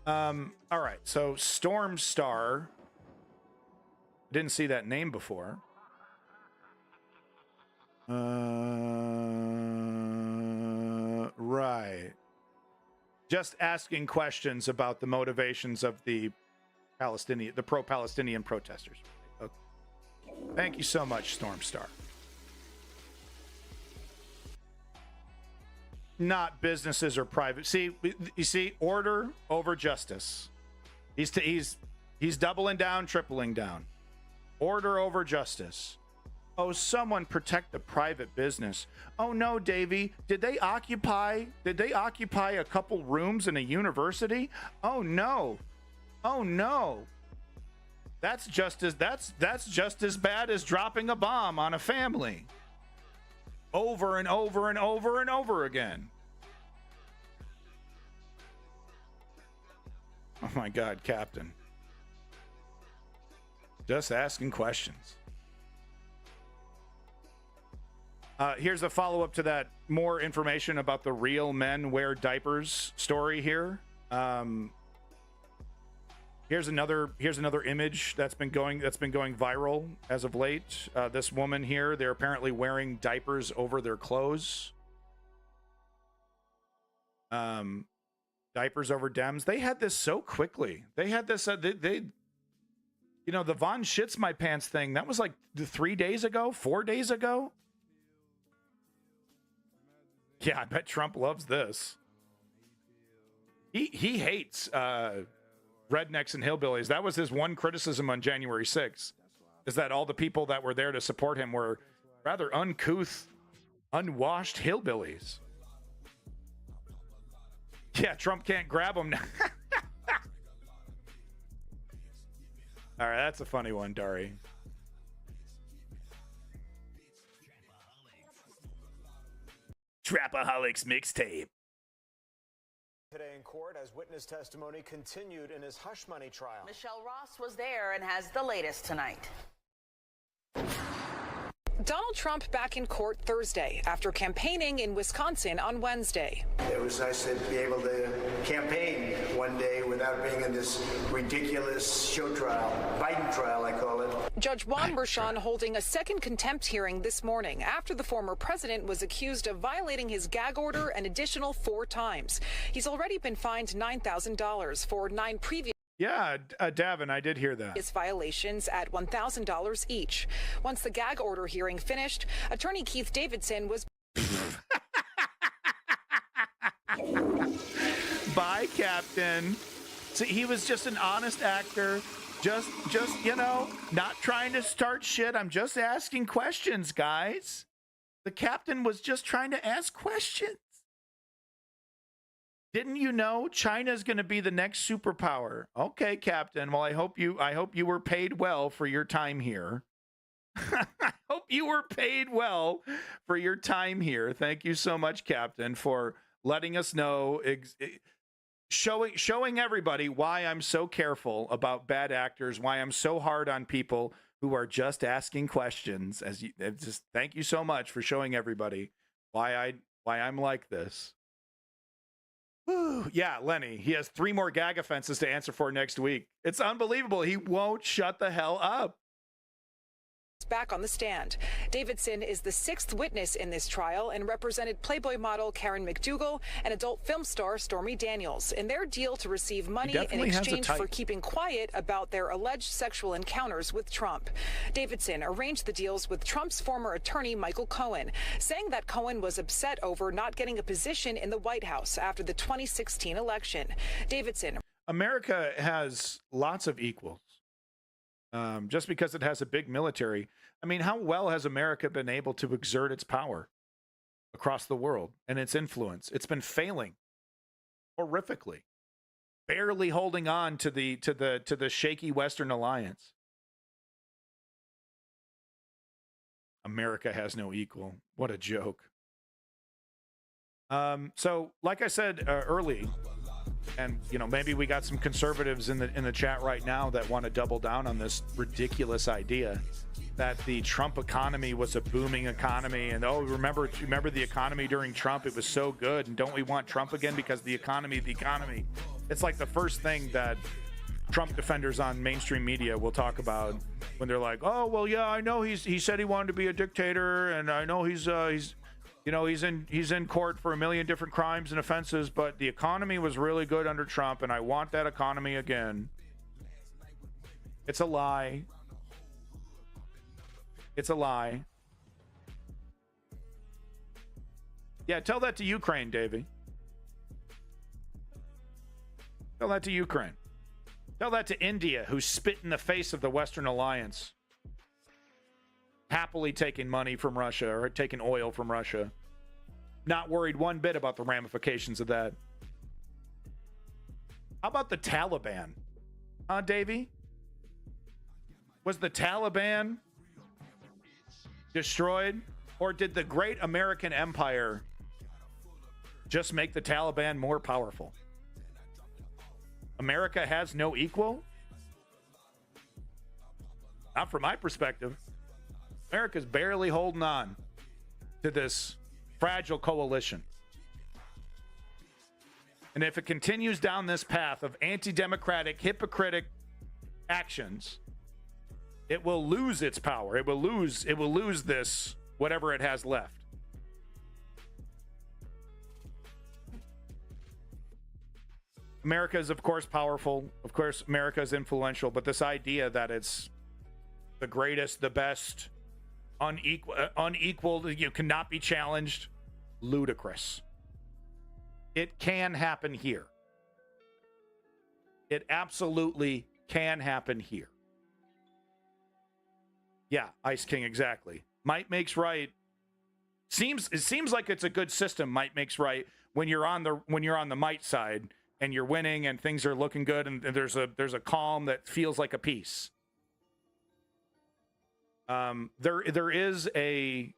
All right. So Storm Star. Didn't see that name before. Right. Just asking questions about the motivations of the pro-Palestinian protesters. Okay. Thank you so much, Storm Star. Not businesses or private. You see, order over justice. He's doubling down, tripling down. Order over justice. Someone protect the private business. Oh no, Davey, did they occupy a couple rooms in a university? Oh no. That's just as bad as dropping a bomb on a family. Over and over and over and over again. Oh my God, Captain. Just asking questions. Here's a follow-up to that. More information about the real men wear diapers story here. Here's another image that's been going viral as of late. This woman here, they're apparently wearing diapers over their clothes. Diapers over Dems. They had this so quickly. They had this. The Von Shits My Pants thing. That was like 4 days ago. Yeah, I bet Trump loves this. He hates rednecks and hillbillies. That was his one criticism on January 6th, is that all the people that were there to support him were rather uncouth, unwashed hillbillies. Yeah, Trump can't grab them now. All right, that's a funny one, Dari. Trapaholics mixtape. Today in court as witness testimony continued in his hush money trial. Michelle Ross was there and has the latest tonight. Donald Trump back in court Thursday after campaigning in Wisconsin on Wednesday. It was nice to be able to campaign one one day without being in this ridiculous show trial, Biden trial, I call it. Judge Juan Merchan holding a second contempt hearing this morning after the former president was accused of violating his gag order an additional 4 times. He's already been fined $9,000 for 9 previous. Yeah, Davin, I did hear that. His violations at $1,000 each. Once the gag order hearing finished, attorney Keith Davidson was. Bye, Captain. See, he was just an honest actor. Just, you know, not trying to start shit. I'm just asking questions, guys. The captain was just trying to ask questions. Didn't you know China's going to be the next superpower? Okay, Captain. Well, I hope you were paid well for your time here. I hope you were paid well for your time here. Thank you so much, Captain, for letting us know, showing everybody why I'm so careful about bad actors, why I'm so hard on people who are just asking questions. Just thank you so much for showing everybody why I'm like this. Yeah, Lenny, he has 3 more gag offenses to answer for next week. It's unbelievable. He won't shut the hell up. Back on the stand. Davidson is the 6th witness in this trial and represented Playboy model Karen McDougal and adult film star Stormy Daniels in their deal to receive money in exchange for keeping quiet about their alleged sexual encounters with Trump. Davidson arranged the deals with Trump's former attorney Michael Cohen, saying that Cohen was upset over not getting a position in the White House after the 2016 election. Davidson. America has lots of equals. Just because it has a big military. I mean, how well has America been able to exert its power across the world and its influence? It's been failing horrifically, barely holding on to the shaky Western alliance. America has no equal. What a joke. So, like I said early. And, you know, maybe we got some conservatives in the chat right now that want to double down on this ridiculous idea that the Trump economy was a booming economy. And, oh, remember the economy during Trump? It was so good. And don't we want Trump again because the economy. It's like the first thing that Trump defenders on mainstream media will talk about when they're like, oh, well, yeah, I know he said he wanted to be a dictator. And I know he's in court for a million different crimes and offenses, but the economy was really good under Trump, and I want that economy again. It's a lie. It's a lie. Yeah, tell that to Ukraine, Davey. Tell that to Ukraine. Tell that to India, who spit in the face of the Western alliance, happily taking money from Russia or taking oil from Russia. Not worried one bit about the ramifications of that. How about the Taliban? Huh, Davey? Was the Taliban destroyed? Or did the great American empire just make the Taliban more powerful? America has no equal? Not from my perspective. America's barely holding on to this fragile coalition. And if it continues down this path of anti-democratic, hypocritic actions, it will lose its power. It will lose this, whatever it has left. America is, of course, powerful. Of course, America is influential. But this idea that it's the greatest, the best, unequal, you cannot be challenged, ludicrous. It can happen here. It absolutely can happen here. Yeah, Ice King, exactly. Might makes right. It seems like it's a good system. Might makes right when you're on the might side and you're winning and things are looking good and there's a calm that feels like a peace. There is a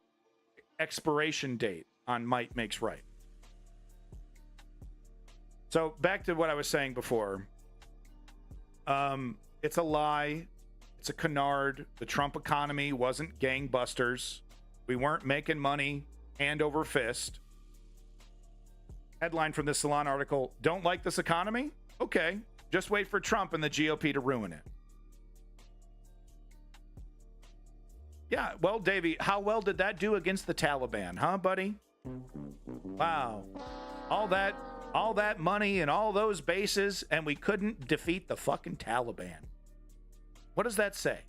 expiration date on might makes right. So back to what I was saying before. It's a lie. It's a canard. The Trump economy wasn't gangbusters. We weren't making money hand over fist. Headline from this Salon article, don't like this economy? Okay, just wait for Trump and the GOP to ruin it. Yeah, well, Davey, how well did that do against the Taliban, huh, buddy? Wow. All that money and all those bases, and we couldn't defeat the fucking Taliban. What does that say?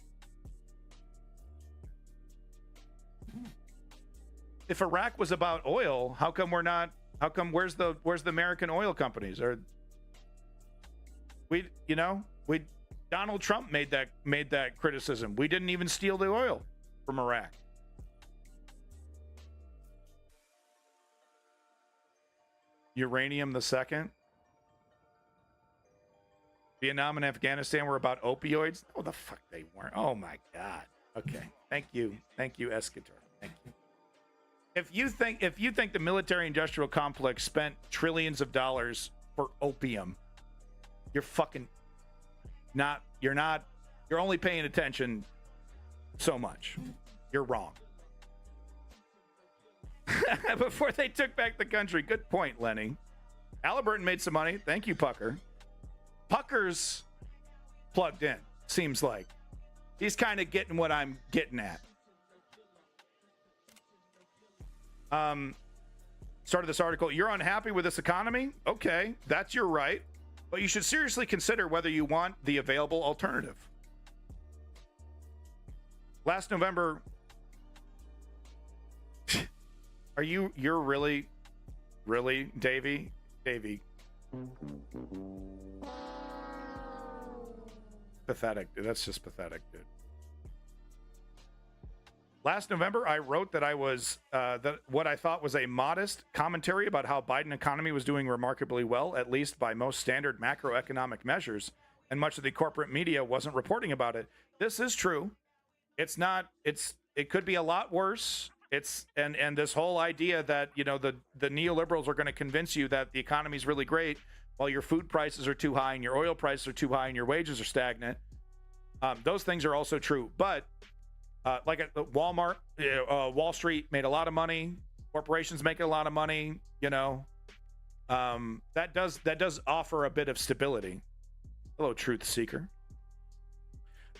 If Iraq was about oil, how come where's the American oil companies? Or Donald Trump made that criticism. We didn't even steal the oil from Iraq. Uranium the second. Vietnam and Afghanistan were about opioids. Oh, the fuck they weren't. Oh my God. Okay. Thank you, Escator. Thank you. If you think the military-industrial complex spent trillions of dollars for opium, you're fucking not. You're only paying attention so much. You're wrong. Before they took back the country. Good point, Lenny. Halliburton made some money. Thank you, Pucker. Pucker's plugged in, seems like. He's kind of getting what I'm getting at. Started this article. You're unhappy with this economy? Okay, that's your right. But you should seriously consider whether you want the available alternative. Last November... You're really, Davey? Pathetic, dude. That's just pathetic, dude. Last November, I wrote that I was, that what I thought was a modest commentary about how Biden economy was doing remarkably well, at least by most standard macroeconomic measures, and much of the corporate media wasn't reporting about it. This is true. It could be a lot worse. And this whole idea that, the neoliberals are going to convince you that the economy is really great while your food prices are too high and your oil prices are too high and your wages are stagnant. Those things are also true. But like at Walmart, Wall Street made a lot of money. Corporations make a lot of money. That does offer a bit of stability. Hello, Truth Seeker.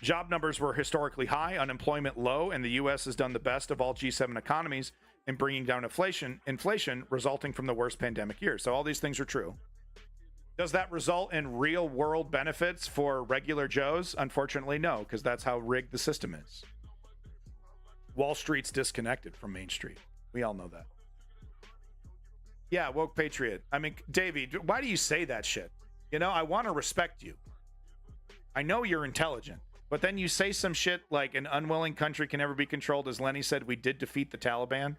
Job numbers were historically high, unemployment low, and the U.S. has done the best of all G7 economies in bringing down inflation resulting from the worst pandemic year. So all these things are true. Does that result in real world benefits for regular Joes? Unfortunately, no, because that's how rigged the system is. Wall Street's disconnected from Main Street. We all know that. Yeah, woke patriot. I mean, Davey, why do you say that shit? I want to respect you. I know you're intelligent. But then you say some shit like an unwilling country can never be controlled. As Lenny said, we did defeat the Taliban.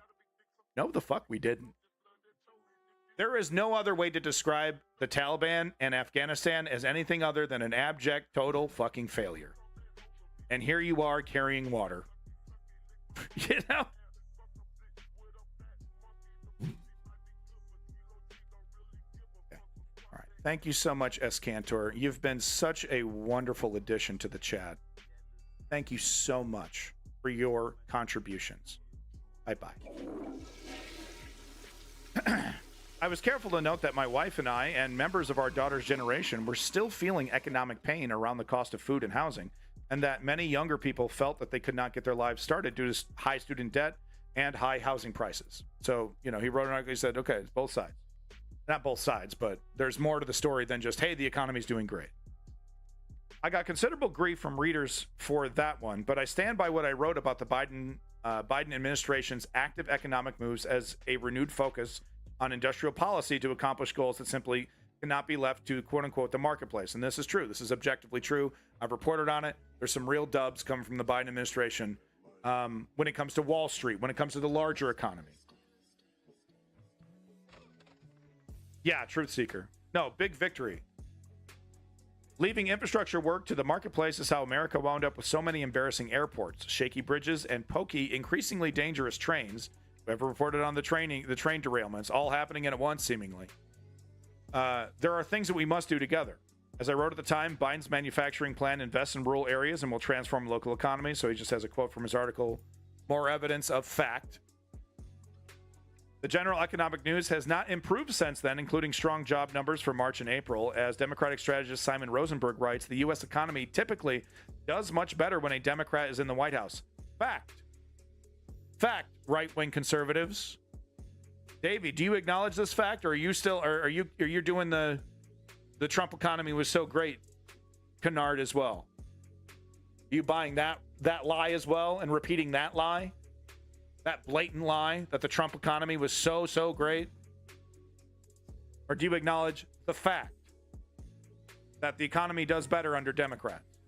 No, the fuck we didn't. There is no other way to describe the Taliban and Afghanistan as anything other than an abject, total fucking failure. And here you are carrying water. Thank you so much, S. Cantor. You've been such a wonderful addition to the chat. Thank you so much for your contributions. Bye-bye. I was careful to note that my wife and I and members of our daughter's generation were still feeling economic pain around the cost of food and housing, and that many younger people felt that they could not get their lives started due to high student debt and high housing prices. So, he wrote an article, he said, okay, it's both sides. Not both sides, but there's more to the story than just, hey, the economy's doing great. I got considerable grief from readers for that one, but I stand by what I wrote about the Biden administration's active economic moves as a renewed focus on industrial policy to accomplish goals that simply cannot be left to, quote unquote, the marketplace. And this is true. This is objectively true. I've reported on it. There's some real dubs coming from the Biden administration when it comes to Wall Street, when it comes to the larger economy. Yeah, Truth Seeker. No, big victory. Leaving infrastructure work to the marketplace is how America wound up with so many embarrassing airports, shaky bridges, and pokey, increasingly dangerous trains. Whoever reported on the train derailments, all happening at once, seemingly. There are things that we must do together. As I wrote at the time, Biden's manufacturing plan invests in rural areas and will transform local economies. So he just has a quote from his article. More evidence of fact. The general economic news has not improved since then, including strong job numbers for March and April. As Democratic strategist Simon Rosenberg writes, the U.S. economy typically does much better when a Democrat is in the White House. Fact, right-wing conservatives. Davey, do you acknowledge this fact, or are you still, are you doing the Trump economy was so great canard as well? Are you buying that lie as well and repeating that lie? That blatant lie that the Trump economy was so great? Or do you acknowledge the fact that the economy does better under Democrats?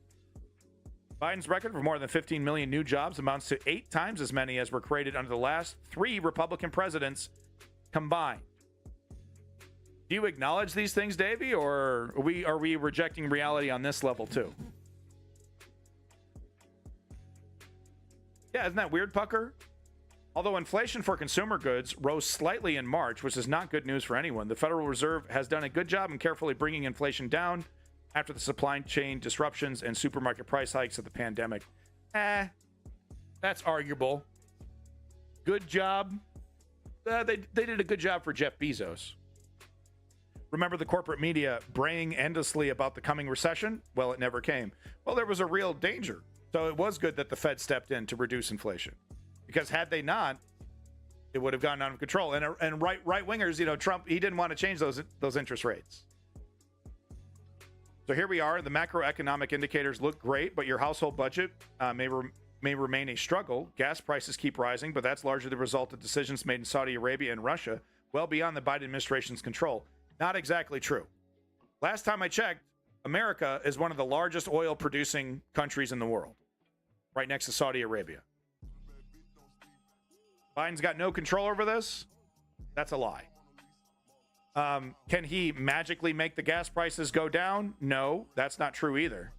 Biden's record for more than 15 million new jobs amounts to 8 times as many as were created under the last 3 Republican presidents combined. Do you acknowledge these things, Davey, or are we rejecting reality on this level too? Yeah, isn't that weird, Pucker? Although inflation for consumer goods rose slightly in March, which is not good news for anyone, the Federal Reserve has done a good job in carefully bringing inflation down after the supply chain disruptions and supermarket price hikes of the pandemic. That's arguable. Good job. They did a good job for Jeff Bezos. Remember the corporate media braying endlessly about the coming recession? Well, it never came. Well, there was a real danger. So it was good that the Fed stepped in to reduce inflation. Because had they not, it would have gone out of control. And right-wingers, Trump, he didn't want to change those interest rates. So here we are. The macroeconomic indicators look great, but your household budget may remain a struggle. Gas prices keep rising, but that's largely the result of decisions made in Saudi Arabia and Russia, well beyond the Biden administration's control. Not exactly true. Last time I checked, America is one of the largest oil-producing countries in the world, right next to Saudi Arabia. Biden's got no control over this? That's a lie. Can he magically make the gas prices go down? No, that's not true either.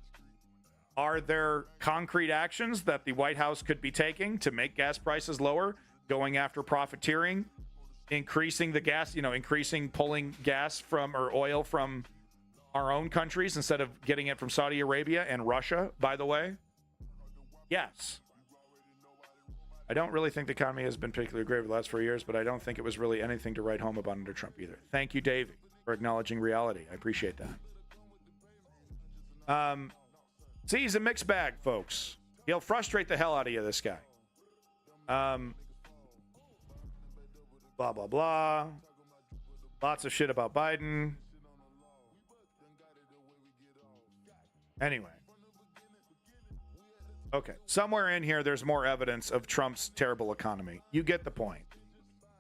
Are there concrete actions that the White House could be taking to make gas prices lower, going after profiteering, increasing the gas, pulling gas from or oil from our own countries instead of getting it from Saudi Arabia and Russia, by the way? Yes. I don't really think the economy has been particularly great over the last 4 years, but I don't think it was really anything to write home about under Trump either. Thank you, Davey, for acknowledging reality. I appreciate that. See, he's a mixed bag, folks. He'll frustrate the hell out of you, this guy. Blah, blah, blah. Lots of shit about Biden. Anyway. Okay, somewhere in here, there's more evidence of Trump's terrible economy. You get the point.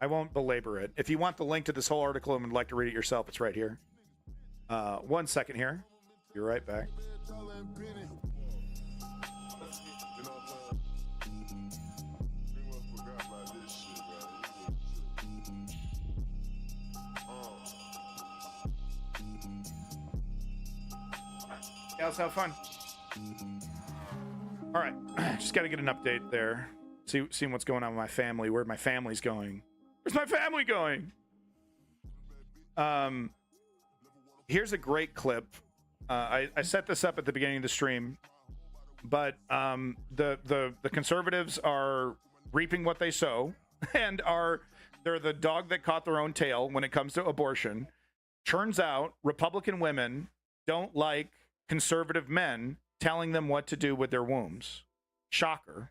I won't belabor it. If you want the link to this whole article and would like to read it yourself, it's right here. 1 second here. Be right back. Yeah, let's have fun. All right, just got to get an update there. Seeing what's going on with my family, where my family's going. Where's my family going? Here's a great clip. I set this up at the beginning of the stream, but the conservatives are reaping what they sow, and they're the dog that caught their own tail when it comes to abortion. Turns out Republican women don't like conservative men telling them what to do with their wombs. Shocker.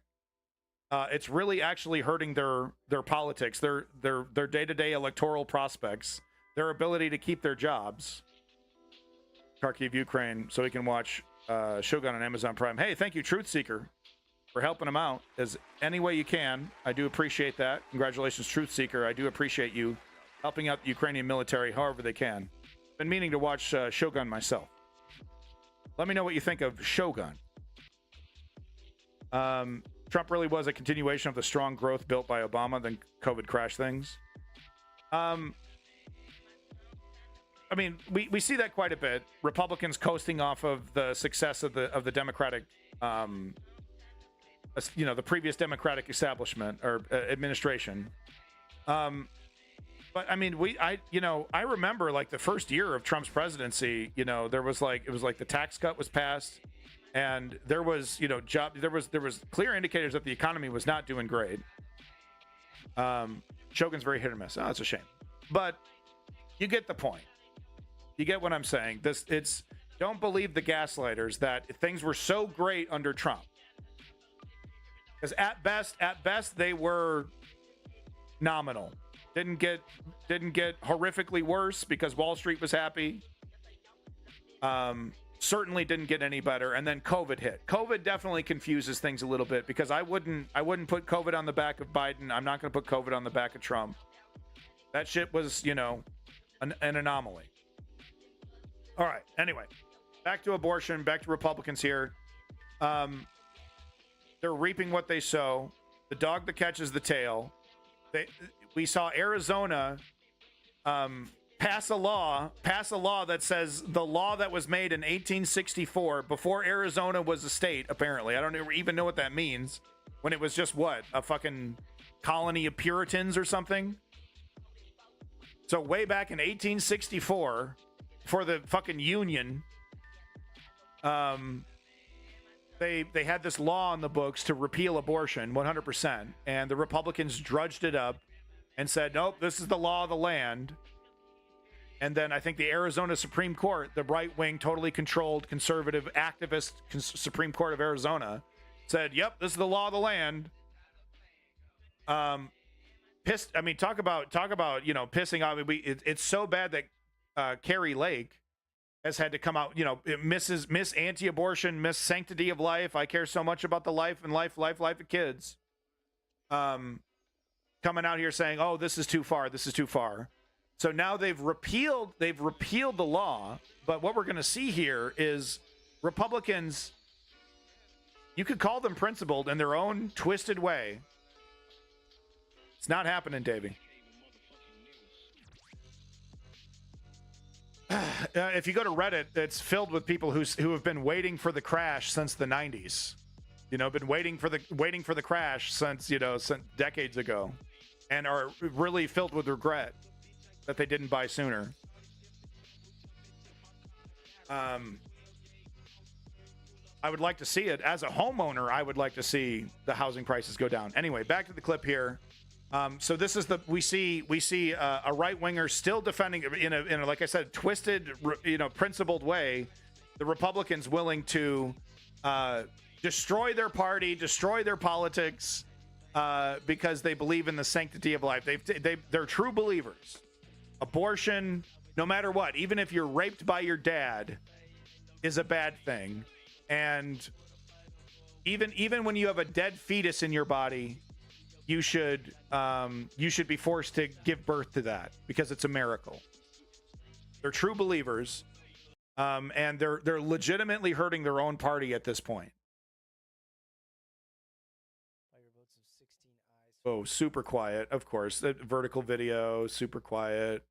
It's really actually hurting their politics, their day-to-day electoral prospects, their ability to keep their jobs. Kharkiv, Ukraine, so we can watch Shogun on Amazon Prime. Hey, thank you, Truth Seeker, for helping them out as any way you can. I do appreciate that. Congratulations, Truth Seeker. I do appreciate you helping out the Ukrainian military however they can. Been meaning to watch Shogun myself. Let me know what you think of Shogun. Trump really was a continuation of the strong growth built by Obama, then COVID crashed things. I mean, we see that quite a bit. Republicans coasting off of the success of the Democratic, the previous Democratic establishment or administration. But I mean, I remember like the first year of Trump's presidency, there was the tax cut was passed, and there was, there was clear indicators that the economy was not doing great. Shogun's very hit or miss. Oh, it's a shame. But you get the point. You get what I'm saying. Don't believe the gaslighters that things were so great under Trump. Because at best, they were nominal. Didn't get horrifically worse because Wall Street was happy. Certainly didn't get any better. And then COVID hit. COVID definitely confuses things a little bit because I wouldn't put COVID on the back of Biden. I'm not going to put COVID on the back of Trump. That shit was, an anomaly. All right. Anyway, back to abortion, back to Republicans here. They're reaping what they sow. The dog that catches the tail. We saw Arizona pass a law that says the law that was made in 1864 before Arizona was a state, apparently. I don't even know what that means. When it was just a fucking colony of Puritans or something. So way back in 1864, for the fucking Union, they had this law on the books to repeal abortion 100%, and the Republicans drudged it up and said, nope, this is the law of the land. And then I think the Arizona Supreme Court, the right-wing, totally controlled, conservative, activist Supreme Court of Arizona, said, yep, this is the law of the land. Pissed. I mean, talk about pissing off. It's so bad that Carrie Lake has had to come out, Miss Anti-Abortion, Miss Sanctity of Life. I care so much about the life of kids. Coming out here saying, oh, this is too far. This is too far. So now they've repealed the law. But what we're going to see here is Republicans, you could call them principled in their own twisted way. It's not happening, Davey. If you go to Reddit, it's filled with people who have been waiting for the crash since the 90s. Been waiting for the crash since decades ago, and are really filled with regret that they didn't buy sooner. I would like to see it. As a homeowner, I would like to see the housing prices go down. Anyway, back to the clip here. So this is we see a right winger still defending in a like I said, twisted, principled way. The Republicans willing to destroy their party, destroy their politics, because they believe in the sanctity of life. They're true believers. Abortion, no matter what, even if you're raped by your dad, is a bad thing. And even when you have a dead fetus in your body, you should be forced to give birth to that because it's a miracle. They're true believers, and they're legitimately hurting their own party at this point. Oh, super quiet, of course. The vertical video, super quiet.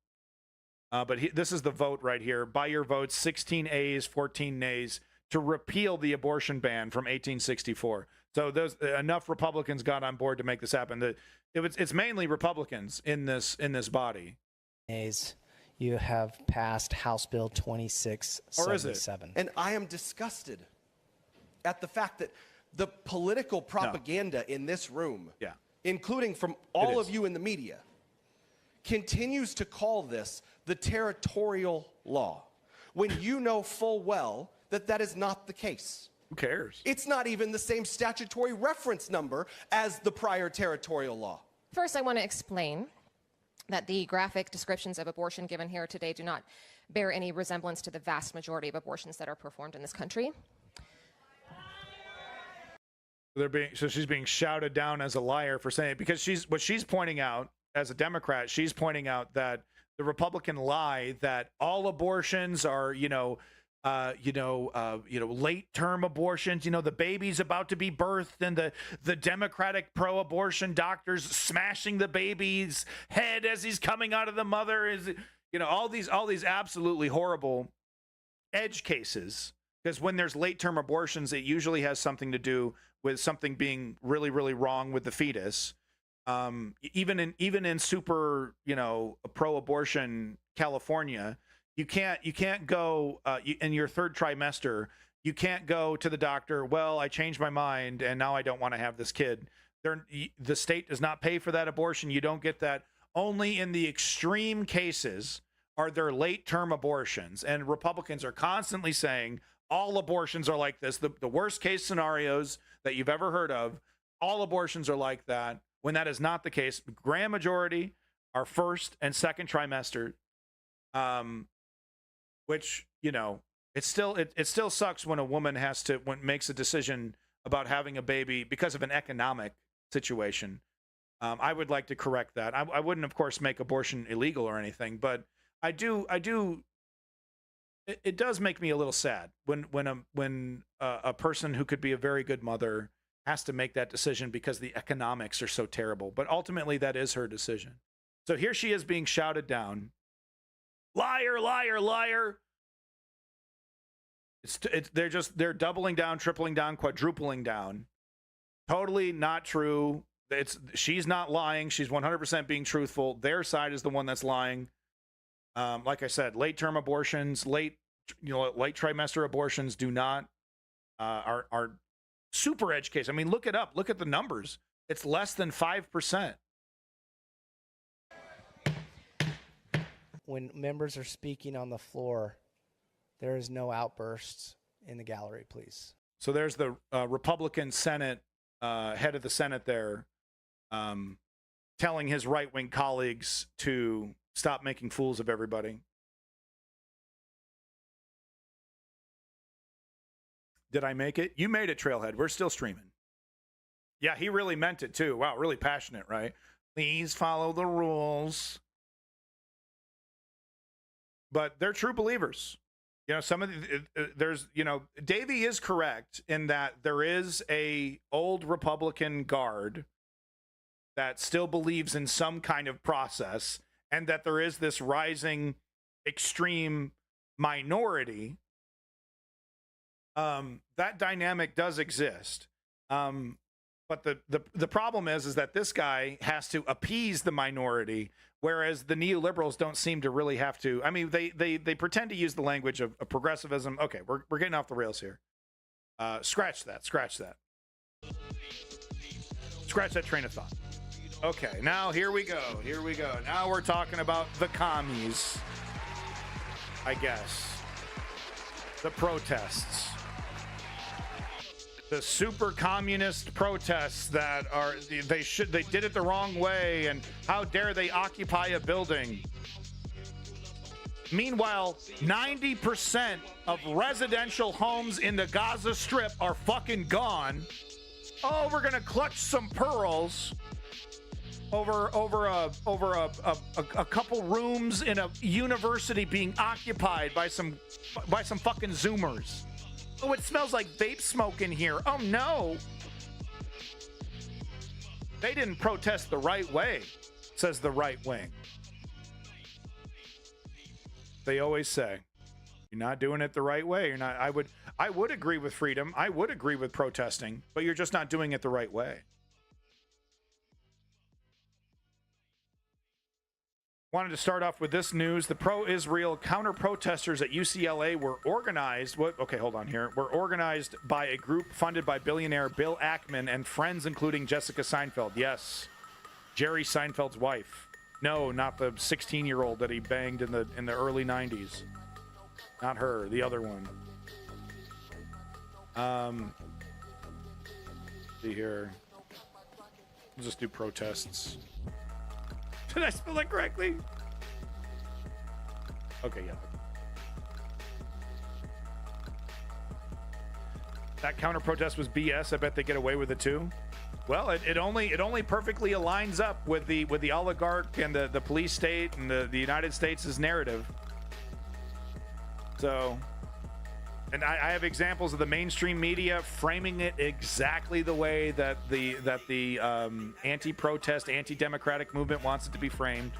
But this is the vote right here. By your votes, 16 A's, 14 nays to repeal the abortion ban from 1864. So enough Republicans got on board to make this happen. It's mainly Republicans in this body. You have passed House Bill 2677. And I am disgusted at the fact that the political propaganda in this room, including from all of you in the media, continues to call this the territorial law, when you know full well that that is not the case. Who cares? It's not even the same statutory reference number as the prior territorial law. First, I want to explain that the graphic descriptions of abortion given here today do not bear any resemblance to the vast majority of abortions that are performed in this country. So she's being shouted down as a liar for saying it, because she's pointing out, as a Democrat, she's pointing out that the Republican lie that all abortions are, late-term abortions, the baby's about to be birthed, and the Democratic pro-abortion doctors smashing the baby's head as he's coming out of the mother, is, all these absolutely horrible edge cases. Because when there's late-term abortions, it usually has something to do with something being really, really wrong with the fetus. Even in super, pro-abortion California, you can't go in your third trimester. You can't go to the doctor. Well, I changed my mind and now I don't want to have this kid. The state does not pay for that abortion. You don't get that. Only in the extreme cases are there late-term abortions. And Republicans are constantly saying all abortions are like this. The worst case scenarios that you've ever heard of, all abortions are like that, when that is not the case. Grand majority are first and second trimester, which, you know, it still sucks when a woman makes a decision about having a baby because of an economic situation. I would like to correct that. I wouldn't, of course, make abortion illegal or anything, but I do. It does make me a little sad when a person who could be a very good mother has to make that decision because the economics are so terrible. But ultimately, that is her decision. So here she is being shouted down. Liar, liar, liar. They're doubling down, tripling down, quadrupling down. Totally not true. She's not lying. She's 100% being truthful. Their side is the one that's lying. Like I said, late-term abortions, late trimester abortions do not are super edge case. I mean, look it up. Look at the numbers. It's less than 5%. When members are speaking on the floor, there is no outbursts in the gallery, please. So there's the Republican Senate, head of the Senate there, telling his right-wing colleagues to stop making fools of everybody. Did I make it? You made it, Trailhead. We're still streaming. Yeah, he really meant it, too. Wow, really passionate, right? Please follow the rules. But they're true believers. You know, some of there's, you know, Davey is correct in that there is a old Republican guard that still believes in some kind of process, and that there is this rising extreme minority. That dynamic does exist. But the problem is that this guy has to appease the minority, whereas the neoliberals don't seem to really have to. I mean, they pretend to use the language of progressivism. Okay, we're getting off the rails here. Scratch that. Scratch that train of thought. Okay, now here we go. Now we're talking about the commies, I guess. The protests. The super communist protests that are, they did it the wrong way, and how dare they occupy a building. Meanwhile, 90% of residential homes in the Gaza Strip are fucking gone. Oh, we're gonna clutch some pearls over a couple rooms in a university being occupied by some fucking Zoomers. Oh, it smells like vape smoke in here. Oh, no. They didn't protest the right way, says the right wing. They always say, you're not doing it the right way. You're not. I would agree with freedom. I would agree with protesting, but you're just not doing it the right way. Wanted to start off with this news. The pro-Israel counter-protesters at UCLA were organized. Okay, hold on here. Were organized by a group funded by billionaire Bill Ackman and friends, including Jessica Seinfeld. Yes, Jerry Seinfeld's wife. No, not the 16-year-old that he banged in the early 90s. Not her. The other one. See here. We'll just do protests. Did I spell that correctly? Okay, yeah. That counter protest was BS. I bet they get away with it too. Well, it only perfectly aligns up with the oligarch and the police state and the United States' narrative. So, and I have examples of the mainstream media framing it exactly the way that the anti-protest, anti-democratic movement wants it to be framed.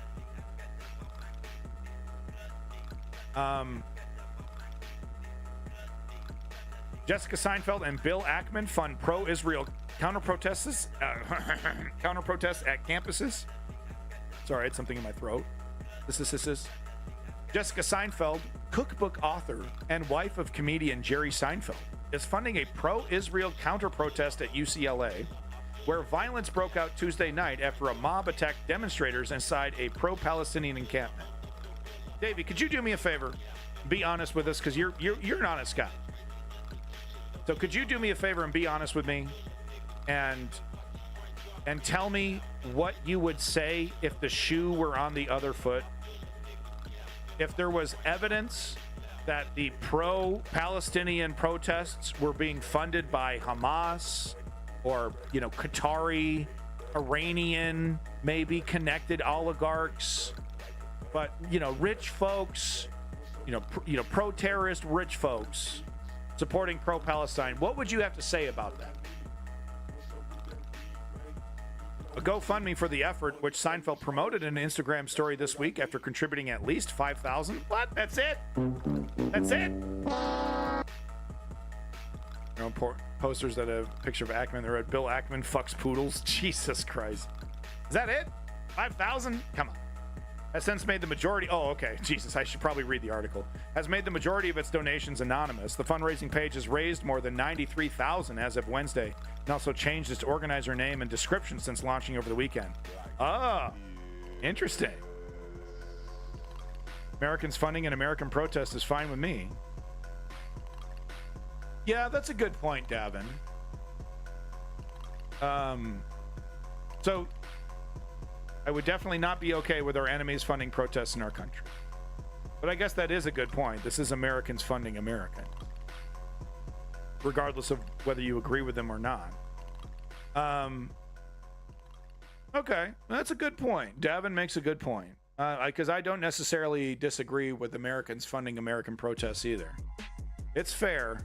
Jessica Seinfeld and Bill Ackman fund pro-Israel counter-protests at campuses. Sorry, I had something in my throat. This is. Jessica Seinfeld, cookbook author and wife of comedian Jerry Seinfeld, is funding a pro-Israel counter-protest at UCLA where violence broke out Tuesday night after a mob attacked demonstrators inside a pro-Palestinian encampment. Davey, could you do me a favor? Be honest with us, because you're an honest guy. So could you do me a favor and be honest with me, and tell me what you would say if the shoe were on the other foot? If there was evidence that the pro-Palestinian protests were being funded by Hamas or, Qatari, Iranian, maybe connected oligarchs, but, rich folks, pro-terrorist rich folks supporting pro-Palestine, what would you have to say about that? A GoFundMe for the effort, which Seinfeld promoted in an Instagram story this week after contributing at least $5,000. What? That's it? That's it? Posters that have a picture of Ackman. They read, Bill Ackman fucks poodles. Jesus Christ. Is that it? 5,000? Come on. Has since made the majority. Oh, okay. Jesus, I should probably read the article. Has made the majority of its donations anonymous. The fundraising page has raised more than $93,000 as of Wednesday, and also changed its organizer name and description since launching over the weekend. Ah, interesting. Americans funding an American protest is fine with me. Yeah, that's a good point, Davin. So I would definitely not be okay with our enemies funding protests in our country. But I guess that is a good point. This is Americans funding Americans, regardless of whether you agree with them or not. Okay, that's a good point. Davin makes a good point. Because I don't necessarily disagree with Americans funding American protests either. It's fair.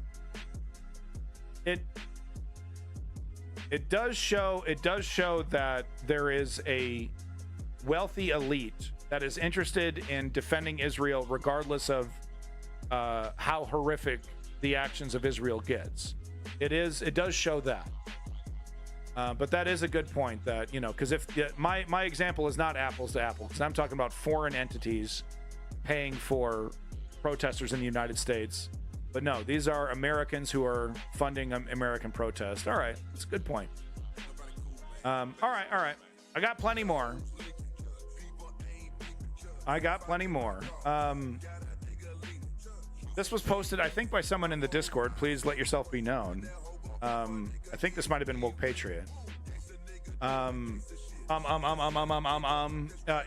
It does show that there is a wealthy elite that is interested in defending Israel regardless of how horrific the actions of Israel gets. It does show that. But that is a good point that, because if my example is not apples to apples, because I'm talking about foreign entities paying for protesters in the United States. But no, these are Americans who are funding American protests. All right, that's a good point. All right. I got plenty more. This was posted, I think, by someone in the Discord. Please let yourself be known. I think this might have been Woke Patriot.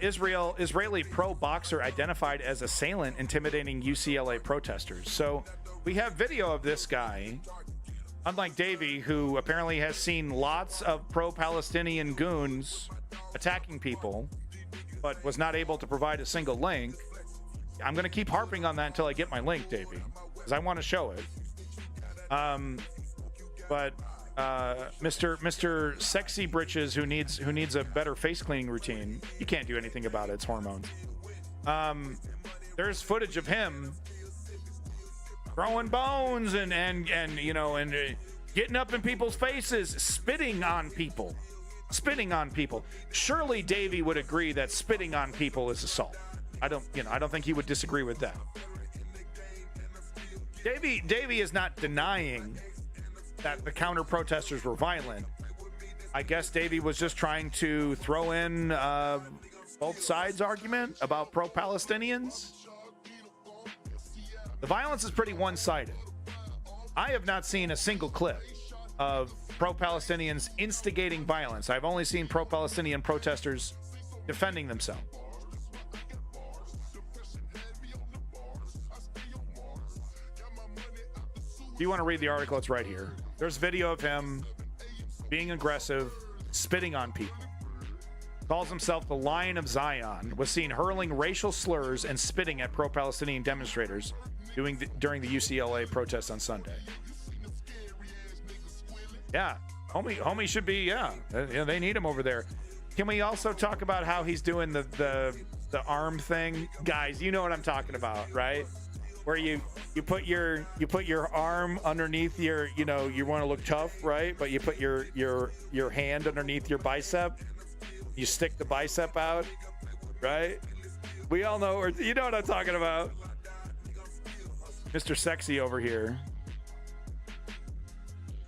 Israeli pro boxer identified as assailant intimidating UCLA protesters. So we have video of this guy, unlike Davey, who apparently has seen lots of pro-Palestinian goons attacking people, but was not able to provide a single link. I'm going to keep harping on that until I get my link, Davey, because I want to show it. But Mr. Sexy Britches, who needs a better face cleaning routine, you can't do anything about it. It's hormones. There's footage of him throwing bones and getting up in people's faces, spitting on people. Surely Davey would agree that spitting on people is assault. I don't think he would disagree with that. Davey is not denying that the counter protesters were violent. I guess Davey was just trying to throw in both sides' argument about pro-Palestinians. The violence is pretty one-sided. I have not seen a single clip of pro-Palestinians instigating violence. I've only seen pro-Palestinian protesters defending themselves. If you want to read the article, it's right here. There's video of him being aggressive, spitting on people. Calls himself the Lion of Zion, was seen hurling racial slurs and spitting at pro-Palestinian demonstrators during the UCLA protest on Sunday. Yeah, homie should be, they need him over there. Can we also talk about how he's doing the arm thing? Guys, you know what I'm talking about, right? Where you put your arm underneath your, you want to look tough, right? But you put your hand underneath your bicep. You stick the bicep out, right? We all know, or you know what I'm talking about. Mr. Sexy over here.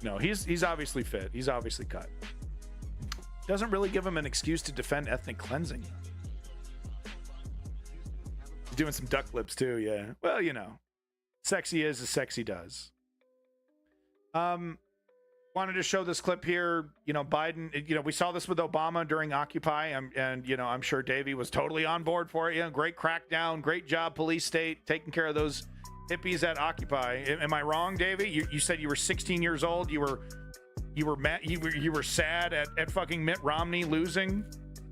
No, he's obviously fit. He's obviously cut. doesn't really give him an excuse to defend ethnic cleansing. He's doing some duck lips too, yeah. Well, you know, sexy is as sexy does. Wanted to show this clip here. You know, Biden, you know, we saw this with Obama during Occupy, and you know, I'm sure Davey was totally on board for it. You know, great crackdown, great job, police state, taking care of those hippies at Occupy. Am I wrong, Davey? You said you were 16 years old. You were mad. You were sad at fucking Mitt Romney losing.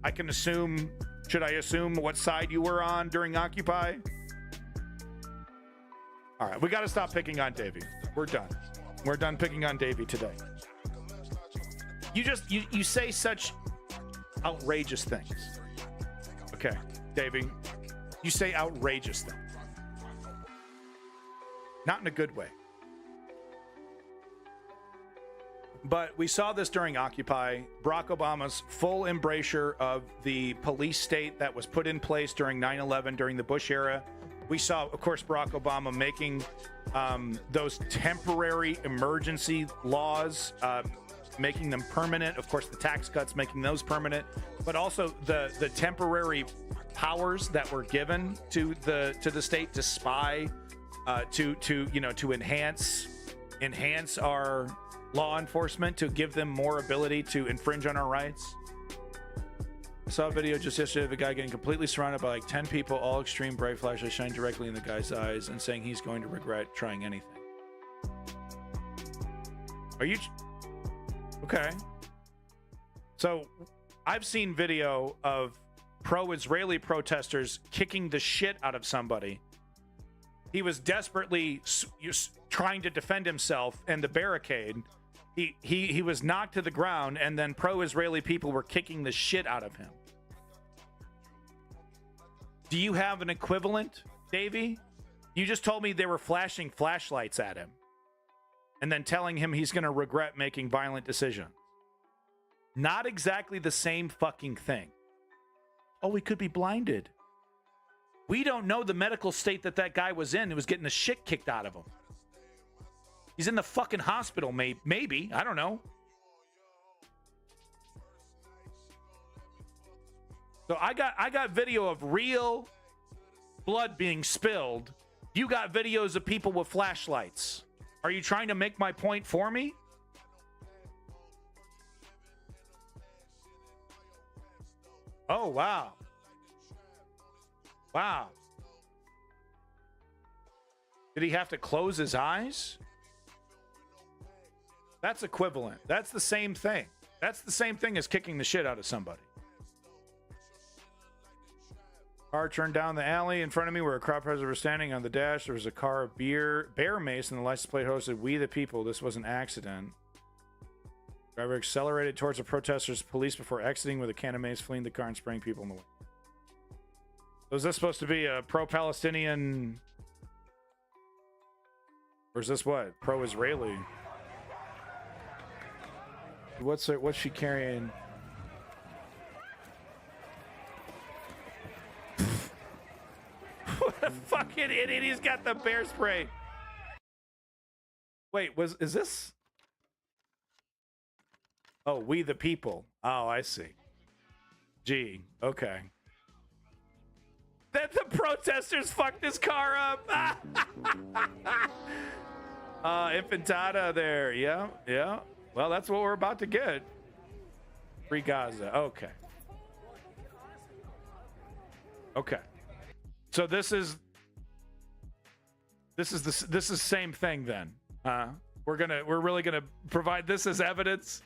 I can assume. Should I assume what side you were on during Occupy? All right, we got to stop picking on Davey. We're done. We're done picking on Davey today. You say such outrageous things. Okay, Davey, you say outrageous things. Not in a good way. But we saw this during Occupy. Barack Obama's full embrasure of the police state that was put in place during 9/11 during the Bush era. We saw, of course, Barack Obama making those temporary emergency laws, making them permanent. Of course, the tax cuts, making those permanent, but also the temporary powers that were given to the state to spy, to enhance our law enforcement, to give them more ability to infringe on our rights. I saw a video just yesterday of a guy getting completely surrounded by like 10 people, all extreme bright flashes shine directly in the guy's eyes, and saying he's going to regret trying anything. Are you okay? So I've seen video of pro-Israeli protesters kicking the shit out of somebody. He was desperately trying to defend himself and the barricade. He was knocked to the ground, and then pro-Israeli people were kicking the shit out of him. Do you have an equivalent, Davey? You just told me they were flashing flashlights at him and then telling him he's going to regret making violent decisions. Not exactly the same fucking thing. Oh, we could be blinded. We don't know the medical state that guy was in. He was getting the shit kicked out of him. He's in the fucking hospital, maybe. I don't know. So I got video of real blood being spilled. You got videos of people with flashlights. Are you trying to make my point for me? Oh, wow. Wow. Did he have to close his eyes? That's equivalent. That's the same thing. That's the same thing as kicking the shit out of somebody. Car turned down the alley in front of me where a crowd presenters were standing on the dash. There was a car of bear mace, and the license plate hosted "We the People." This was an accident. Driver accelerated towards the protesters' police before exiting with a can of mace, fleeing the car and spraying people in the way. So is this supposed to be a pro-Palestinian? Or is this what? Pro-Israeli? What's she carrying? What a fucking idiot. He's got the bear spray. Wait, is this? Oh, We the People. Oh, I see. Gee, okay. Then the protesters fucked his car up. Infantada there. Yeah, yeah. Well, that's what we're about to get. Free Gaza. Okay. Okay. So this is the same thing then. We're really gonna provide this as evidence.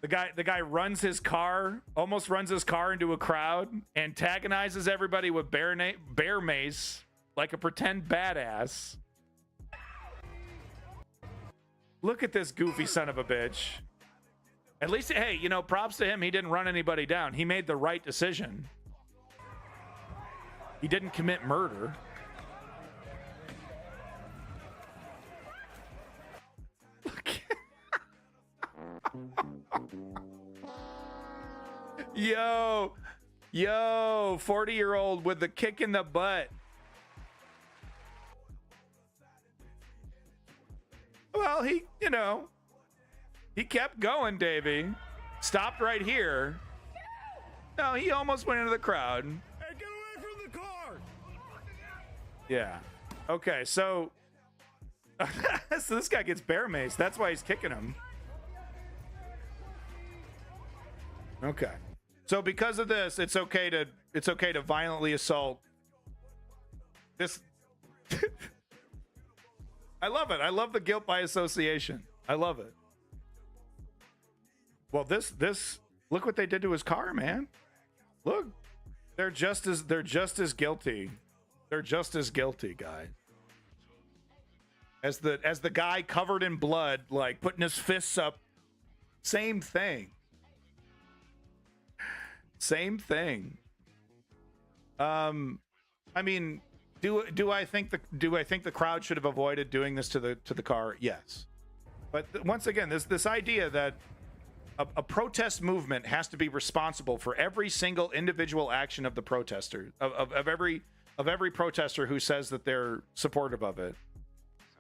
The guy runs his car, almost runs his car into a crowd, antagonizes everybody with bear mace like a pretend badass. Look at this goofy son of a bitch. At least, hey, you know, props to him. He didn't run anybody down. He made the right decision. He didn't commit murder. Yo, 40-year-old with the kick in the butt. Well, he kept going, Davey. stopped right here. No, he almost went into the crowd. Hey, get away from the car! Yeah. Okay, so so this guy gets bear maced. That's why he's kicking him. Okay. So because of this, it's okay to violently assault this. I love it. I love the guilt by association. I love it. Well, this look what they did to his car, man. Look. They're just as guilty. They're just as guilty, guys. As the guy covered in blood, like putting his fists up. Same thing. Same thing. I mean, do I think the crowd should have avoided doing this to the car? Yes. But once again, this idea that a protest movement has to be responsible for every single individual action of the protester, of every protester who says that they're supportive of it.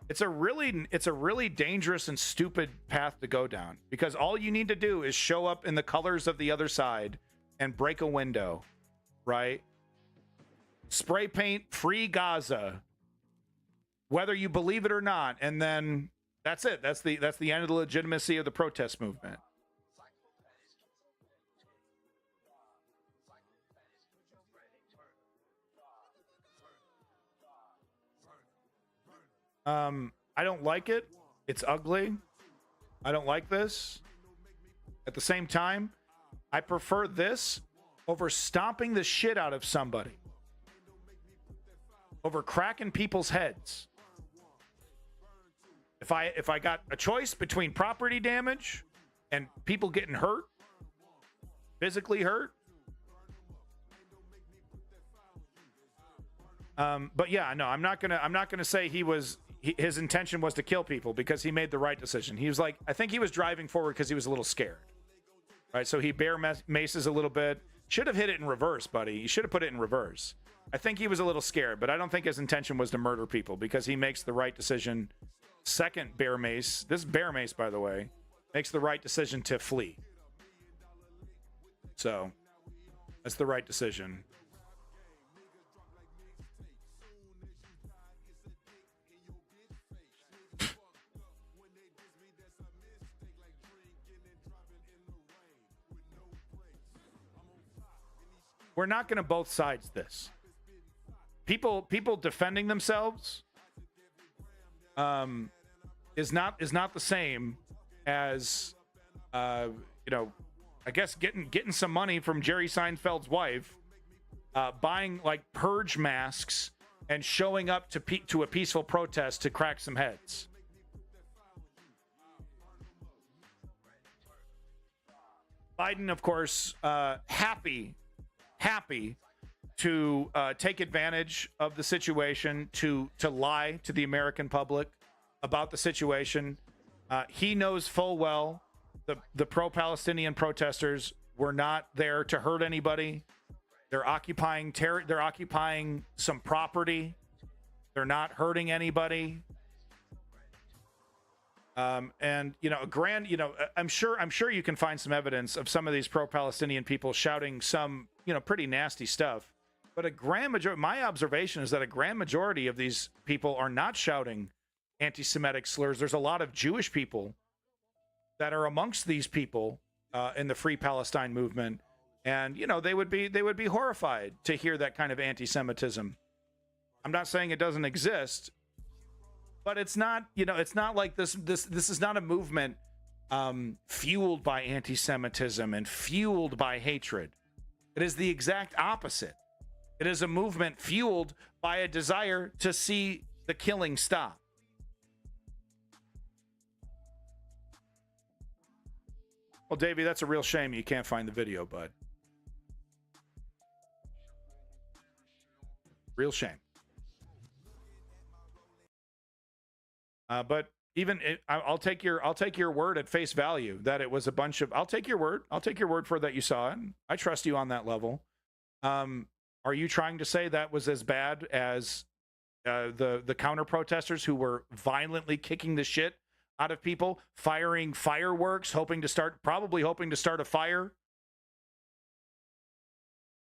It's a really dangerous and stupid path to go down, because all you need to do is show up in the colors of the other side and break a window, right? Spray paint free Gaza, whether you believe it or not, and then that's it. That's the end of the legitimacy of the protest movement. I don't like it. It's ugly. I don't like this. At the same time, I prefer this over stomping the shit out of somebody, over cracking people's heads. If I got a choice between property damage and people getting hurt, physically hurt. But yeah, no, I'm not gonna say his intention was to kill people, because he made the right decision. He was like, I think he was driving forward because he was a little scared. Right, so he bear maces a little bit. Should have hit it in reverse, buddy. You should have put it in reverse. I think he was a little scared, but I don't think his intention was to murder people, because he makes the right decision. Second bear mace, this bear mace, by the way, makes the right decision to flee. So that's the right decision. We're not going to both sides this. People defending themselves is not the same as I guess getting some money from Jerry Seinfeld's wife, buying like purge masks and showing up to a peaceful protest to crack some heads. Biden, of course, happy to take advantage of the situation, to lie to the American public about the situation. He knows full well the pro-Palestinian protesters were not there to hurt anybody. They're occupying some property. They're not hurting anybody. And I'm sure you can find some evidence of some of these pro-Palestinian people shouting some pretty nasty stuff, but my observation is that a grand majority of these people are not shouting anti-Semitic slurs. There's a lot of Jewish people that are amongst these people in the Free Palestine movement, and they would be horrified to hear that kind of anti-Semitism. I'm not saying it doesn't exist, but it's not like this is not a movement fueled by anti-Semitism and fueled by hatred. It is the exact opposite. It is a movement fueled by a desire to see the killing stop. Well, Davey, that's a real shame you can't find the video, bud. Real shame. But even I'll take your word at face value that it was a bunch of. I'll take your word for that you saw it. I trust you on that level. Are you trying to say that was as bad as the counter protesters who were violently kicking the shit out of people, firing fireworks, probably hoping to start a fire.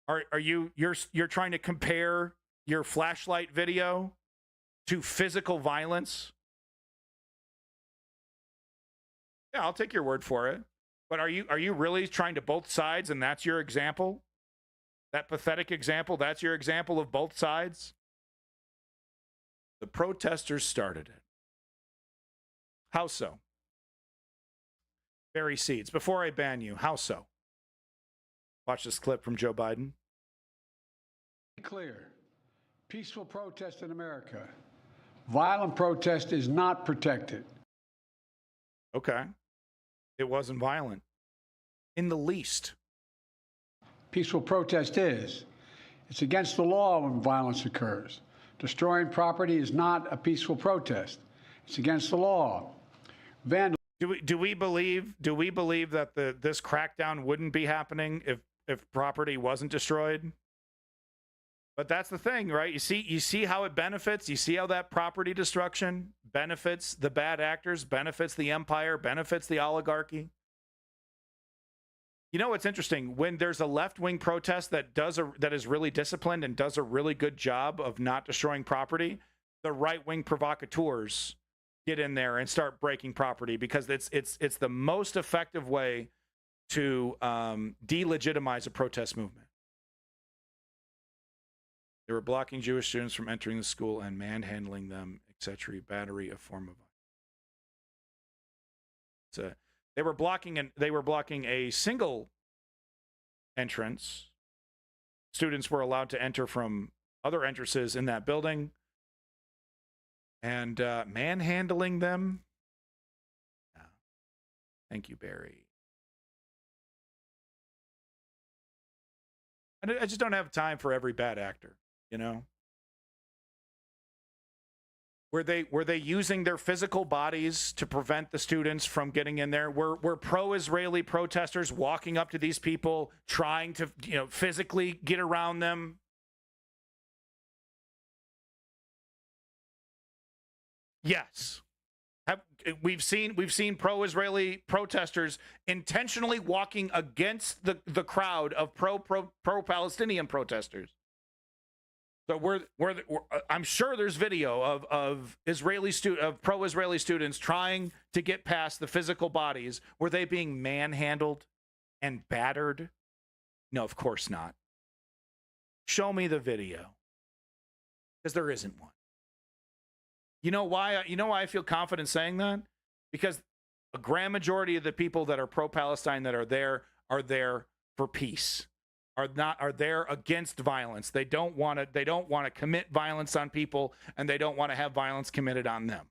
Are you're trying to compare your flashlight video to physical violence? Yeah, I'll take your word for it. But are you really trying to both sides, and that's your example? That pathetic example, that's your example of both sides? The protesters started it. How so? Barry Seeds, before I ban you, how so? Watch this clip from Joe Biden. Clear. Peaceful protest in America. Violent protest is not protected. Okay. It wasn't violent in the least. Peaceful protest is. It's against the law when violence occurs. Destroying property is not a peaceful protest. It's against the law. Do we believe that this crackdown wouldn't be happening if property wasn't destroyed? But that's the thing, right? You see how it benefits. You see how that property destruction benefits the bad actors, benefits the empire, benefits the oligarchy. You know what's interesting? When there's a left-wing protest that is really disciplined and does a really good job of not destroying property, the right-wing provocateurs get in there and start breaking property because it's the most effective way to delegitimize a protest movement. They were blocking Jewish students from entering the school and manhandling them, etc. Battery, a form of violence. They were blocking a single entrance. Students were allowed to enter from other entrances in that building, and manhandling them. Yeah. Thank you, Barry. I just don't have time for every bad actor, you know? Were they using their physical bodies to prevent the students from getting in there? Were pro-Israeli protesters walking up to these people, trying to, physically get around them? Yes. We've seen pro-Israeli protesters intentionally walking against the crowd of pro-Palestinian protesters. So I'm sure there's video of pro-Israeli students trying to get past the physical bodies. Were they being manhandled and battered? No, of course not. Show me the video, because there isn't one. You know why I feel confident saying that? Because a grand majority of the people that are pro-Palestine that are there for peace. Are there against violence. They don't want to commit violence on people, and they don't want to have violence committed on them.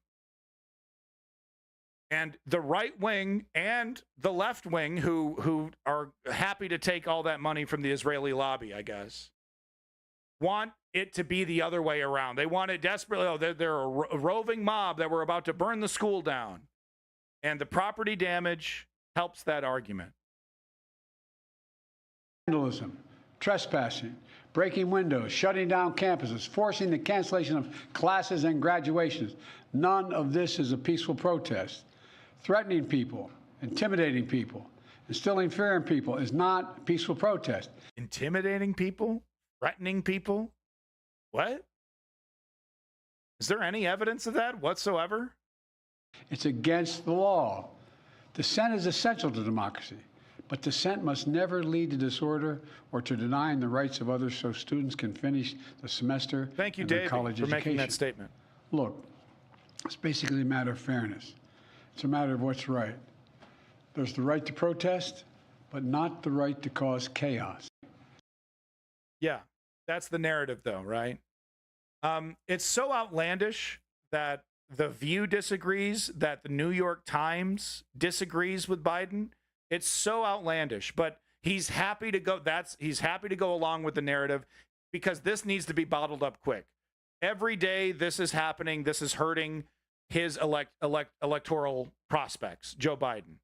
And the right wing and the left wing, who are happy to take all that money from the Israeli lobby, I guess, want it to be the other way around. They want it desperately. Oh, they're a roving mob that were about to burn the school down. And the property damage helps that argument. Vandalism, trespassing, breaking windows, shutting down campuses, forcing the cancellation of classes and graduations. None of this is a peaceful protest. Threatening people, intimidating people, instilling fear in people is not a peaceful protest. Intimidating people? Threatening people? What? Is there any evidence of that whatsoever? It's against the law. Dissent is essential to democracy, but dissent must never lead to disorder or to denying the rights of others so students can finish the semester. Thank you, and their David, college for education. making that statement. Look, it's basically a matter of fairness. It's a matter of what's right. There's the right to protest, but not the right to cause chaos. Yeah, that's the narrative, though, right? It's so outlandish that The View disagrees, that the New York Times disagrees with Biden. It's so outlandish, but he's happy to go. He's happy to go along with the narrative because this needs to be bottled up quick. Every day this is happening. This is hurting his electoral prospects, Joe Biden.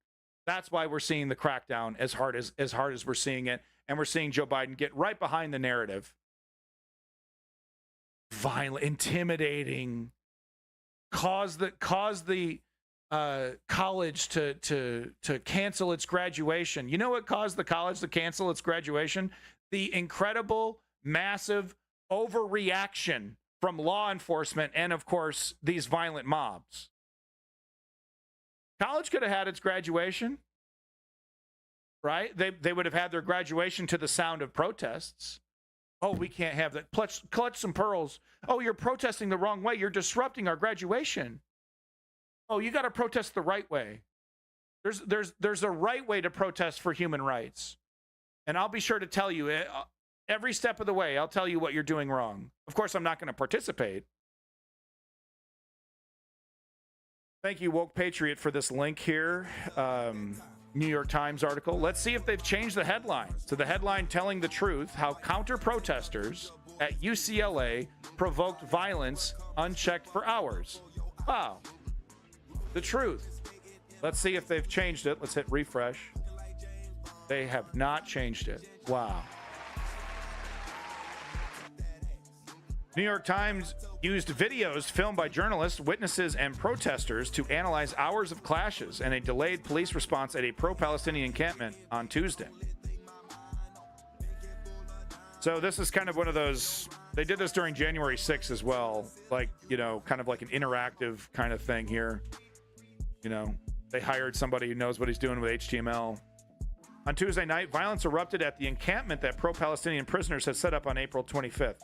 That's why we're seeing the crackdown as hard as we're seeing it, and we're seeing Joe Biden get right behind the narrative. Violent, intimidating, cause the college to cancel its graduation. You know what caused the college to cancel its graduation? The incredible, massive overreaction from law enforcement and, of course, these violent mobs. College could have had its graduation, right? They would have had their graduation to the sound of protests. Oh, we can't have that. Clutch some pearls. Oh, you're protesting the wrong way. You're disrupting our graduation. Oh, you got to protest the right way. There's a right way to protest for human rights. And I'll be sure to tell you every step of the way. I'll tell you what you're doing wrong. Of course, I'm not going to participate. Thank you, Woke Patriot, for this link here. New York Times article. Let's see if they've changed the headline to the headline telling the truth, how counter-protesters at UCLA provoked violence unchecked for hours. Wow. The truth. Let's see if they've changed it. Let's hit refresh. They have not changed it. Wow. New York Times used videos filmed by journalists, witnesses, and protesters to analyze hours of clashes and a delayed police response at a pro-Palestinian encampment on Tuesday. So this is kind of one of those, they did this during January 6th as well, like, you know, kind of like an interactive kind of thing here. You know, they hired somebody who knows what he's doing with HTML. On Tuesday night, violence erupted at the encampment that pro-Palestinian prisoners had set up on April 25th.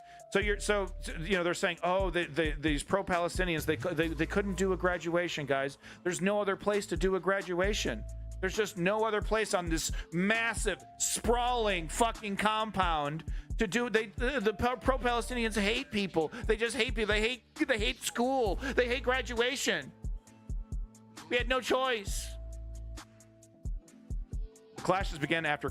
So they're saying, oh, these pro-Palestinians, they couldn't do a graduation, guys. There's no other place to do a graduation. There's just no other place on this massive, sprawling fucking compound to do. The pro-Palestinians hate people. They just hate people. They hate school. They hate graduation. We had no choice. Clashes began after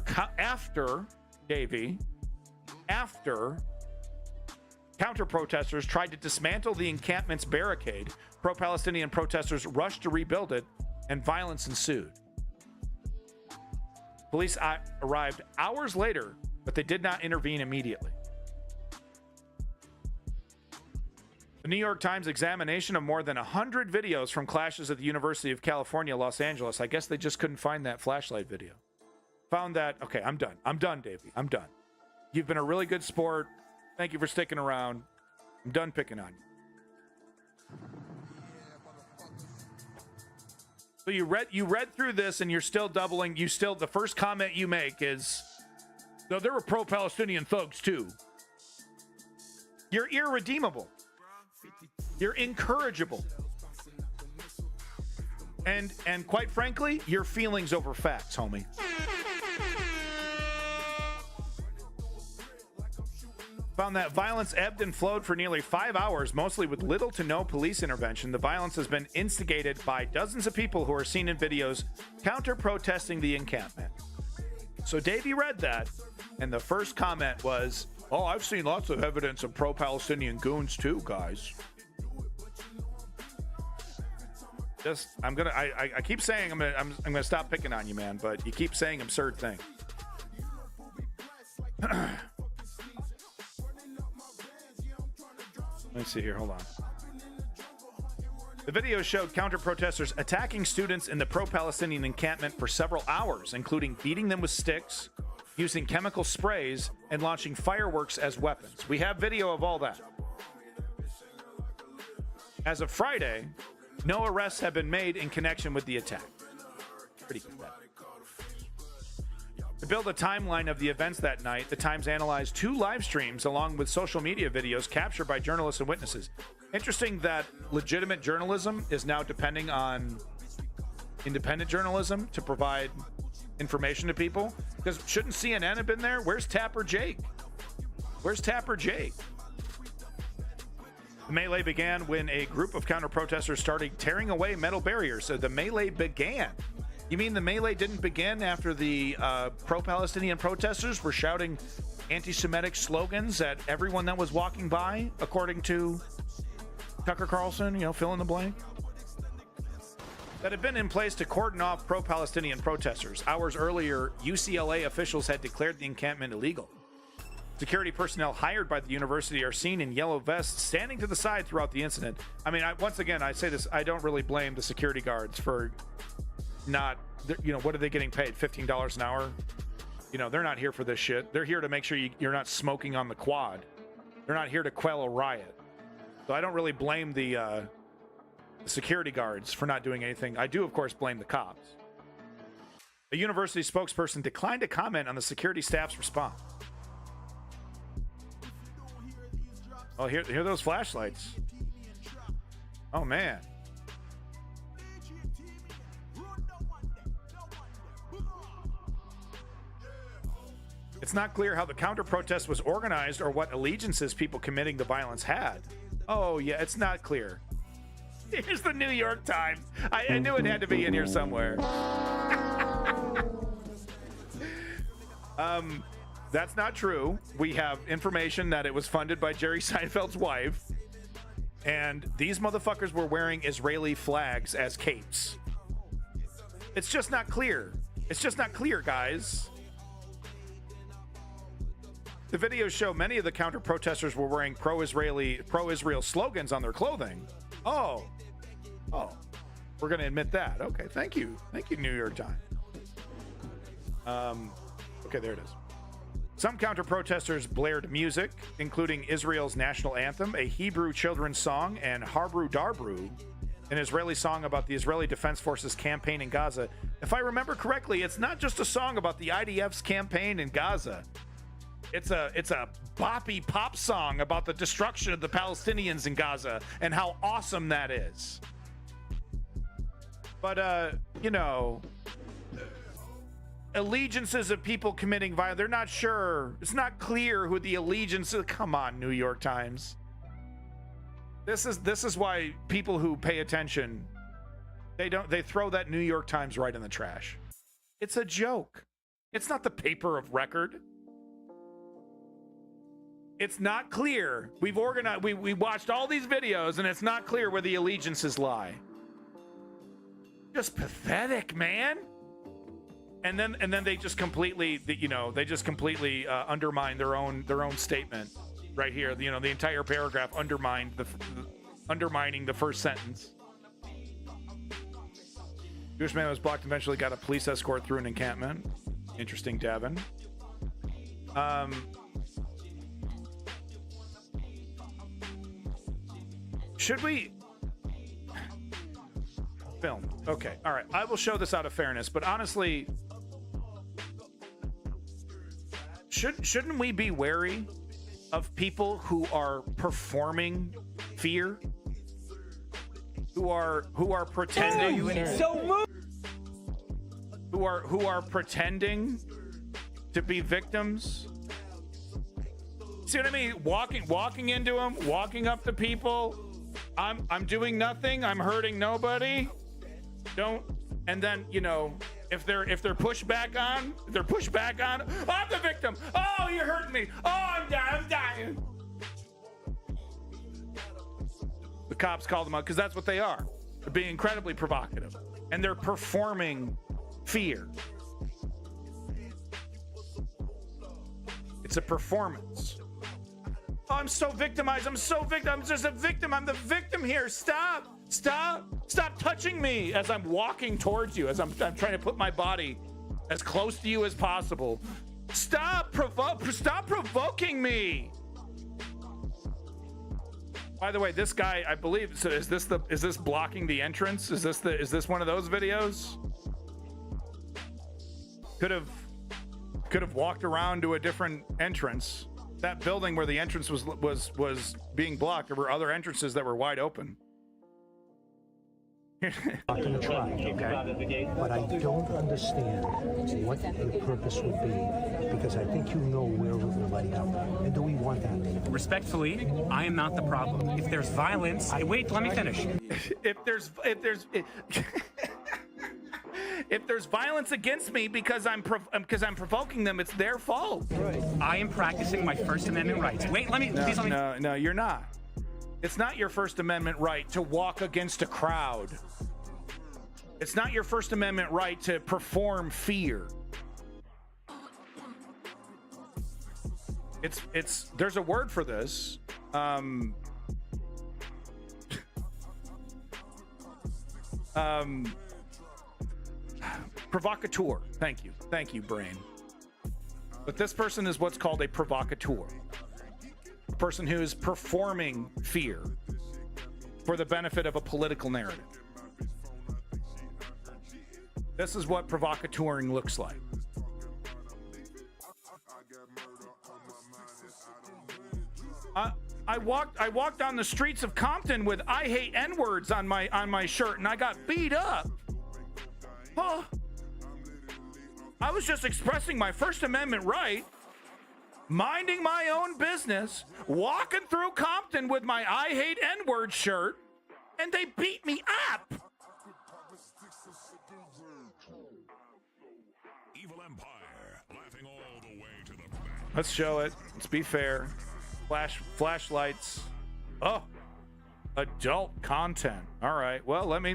counter-protesters tried to dismantle the encampment's barricade. Pro-Palestinian protesters rushed to rebuild it, and violence ensued. Police arrived hours later, but they did not intervene immediately. The New York Times examination of more than 100 videos from clashes at the University of California, Los Angeles. I guess they just couldn't find that flashlight video. Found that. Okay, I'm done. I'm done, Davey. I'm done. You've been a really good sport. Thank you for sticking around. I'm done picking on you. So you read through this and you're still doubling. The first comment you make is, no, there were pro-Palestinian thugs too. You're irredeemable. You're incorrigible. And quite frankly, your feelings over facts, homie. Found that violence ebbed and flowed for nearly 5 hours, mostly with little to no police intervention. The violence has been instigated by dozens of people who are seen in videos counter-protesting the encampment. So Davey read that, and the first comment was, oh, I've seen lots of evidence of pro-Palestinian goons too, guys. I keep saying I'm gonna stop picking on you, man, but you keep saying absurd things. Let's see here. Hold on. The video showed counter-protesters attacking students in the pro-Palestinian encampment for several hours, including beating them with sticks, using chemical sprays, and launching fireworks as weapons. We have video of all that. As of Friday, no arrests have been made in connection with the attack. Pretty pathetic. To build a timeline of the events that night, the Times analyzed 2 live streams along with social media videos captured by journalists and witnesses. Interesting that legitimate journalism is now depending on independent journalism to provide information to people. Because shouldn't CNN have been there? Where's Tapper Jake? Where's Tapper Jake? The melee began when a group of counter-protesters started tearing away metal barriers. So the melee began. You mean the melee didn't begin after the pro-Palestinian protesters were shouting anti-Semitic slogans at everyone that was walking by, according to Tucker Carlson, fill in the blank? That had been in place to cordon off pro-Palestinian protesters. Hours earlier, UCLA officials had declared the encampment illegal. Security personnel hired by the university are seen in yellow vests standing to the side throughout the incident. I mean, once again, I say this, I don't really blame the security guards for not, you know, what are they getting paid? $15 an hour? You know, they're not here for this shit. They're here to make sure you're not smoking on the quad. They're not here to quell a riot. So I don't really blame the security guards for not doing anything. I do, of course, blame the cops. A university spokesperson declined to comment on the security staff's response. Oh, here are those flashlights. Oh, man. It's not clear how the counter-protest was organized or what allegiances people committing the violence had. Oh, yeah, it's not clear. Here's the New York Times. I knew it had to be in here somewhere. That's not true. We have information that it was funded by Jerry Seinfeld's wife, and these motherfuckers were wearing Israeli flags as capes. It's just not clear. It's just not clear, guys. The videos show many of the counter-protesters were wearing pro-Israel slogans on their clothing. Oh, we're going to admit that. Okay, thank you, New York Times. Okay, there it is. Some counter-protesters blared music, including Israel's national anthem, a Hebrew children's song, and Harbru Darbru, an Israeli song about the Israeli Defense Forces campaign in Gaza. If I remember correctly, it's not just a song about the IDF's campaign in Gaza. It's a boppy pop song about the destruction of the Palestinians in Gaza and how awesome that is. But, you know, allegiances of people committing violence, they're not sure. It's not clear who the allegiances. Come on, New York Times. This is why people who pay attention, they throw that New York Times right in the trash. It's a joke. It's not the paper of record. It's not clear. We've organized, we watched all these videos, and it's not clear where the allegiances lie. Just pathetic, man. And then they just completely, you know, undermine their own statement right here. You know, the entire paragraph undermining the first sentence. Jewish man was blocked, eventually got a police escort through an encampment. Interesting, Davin. Should we film? Okay, all right. I will show this out of fairness, but honestly, shouldn't we be wary of people who are performing fear, who are pretending, who are pretending to be victims? See what I mean? Walking into them, walking up to people. I'm doing nothing. I'm hurting nobody. And then, you know, if they're pushed back on, oh, I'm the victim. Oh, you're hurting me. Oh, I'm dying. The cops call them out because that's what they are. They're being incredibly provocative, and they're performing fear. It's a performance. Oh, I'm so victimized. I'm just a victim. I'm the victim here. Stop touching me as I'm walking towards you, as I'm trying to put my body as close to you as possible. Stop provoking me. By the way, this guy, I believe, so is this blocking the entrance? Is this one of those videos? Could have walked around to a different entrance. That building where the entrance was being blocked, there were other entrances that were wide open. Not going to try, okay? But I don't understand what the purpose would be, because I think you know where we will end up. And do we want that? Respectfully, I am not the problem. If there's violence, wait, let me finish. If there's violence against me because I'm provoking them, it's their fault. Right. I am practicing my First Amendment rights. Wait, No, you're not. It's not your First Amendment right to walk against a crowd. It's not your First Amendment right to perform fear. there's a word for this. Provocateur. Thank you, brain. But this person is what's called a provocateur. A person who is performing fear for the benefit of a political narrative. This is what provocateuring looks like. I walked down the streets of Compton with "I hate N-words" on my shirt, and I got beat up. Huh? I was just expressing my First Amendment right, minding my own business, walking through Compton with my "I hate N-word" shirt, and they beat me up. Evil Empire, laughing all the way to the bank. Let's show it. Let's be fair. Flashlights. Oh, adult content. All right. Well, let me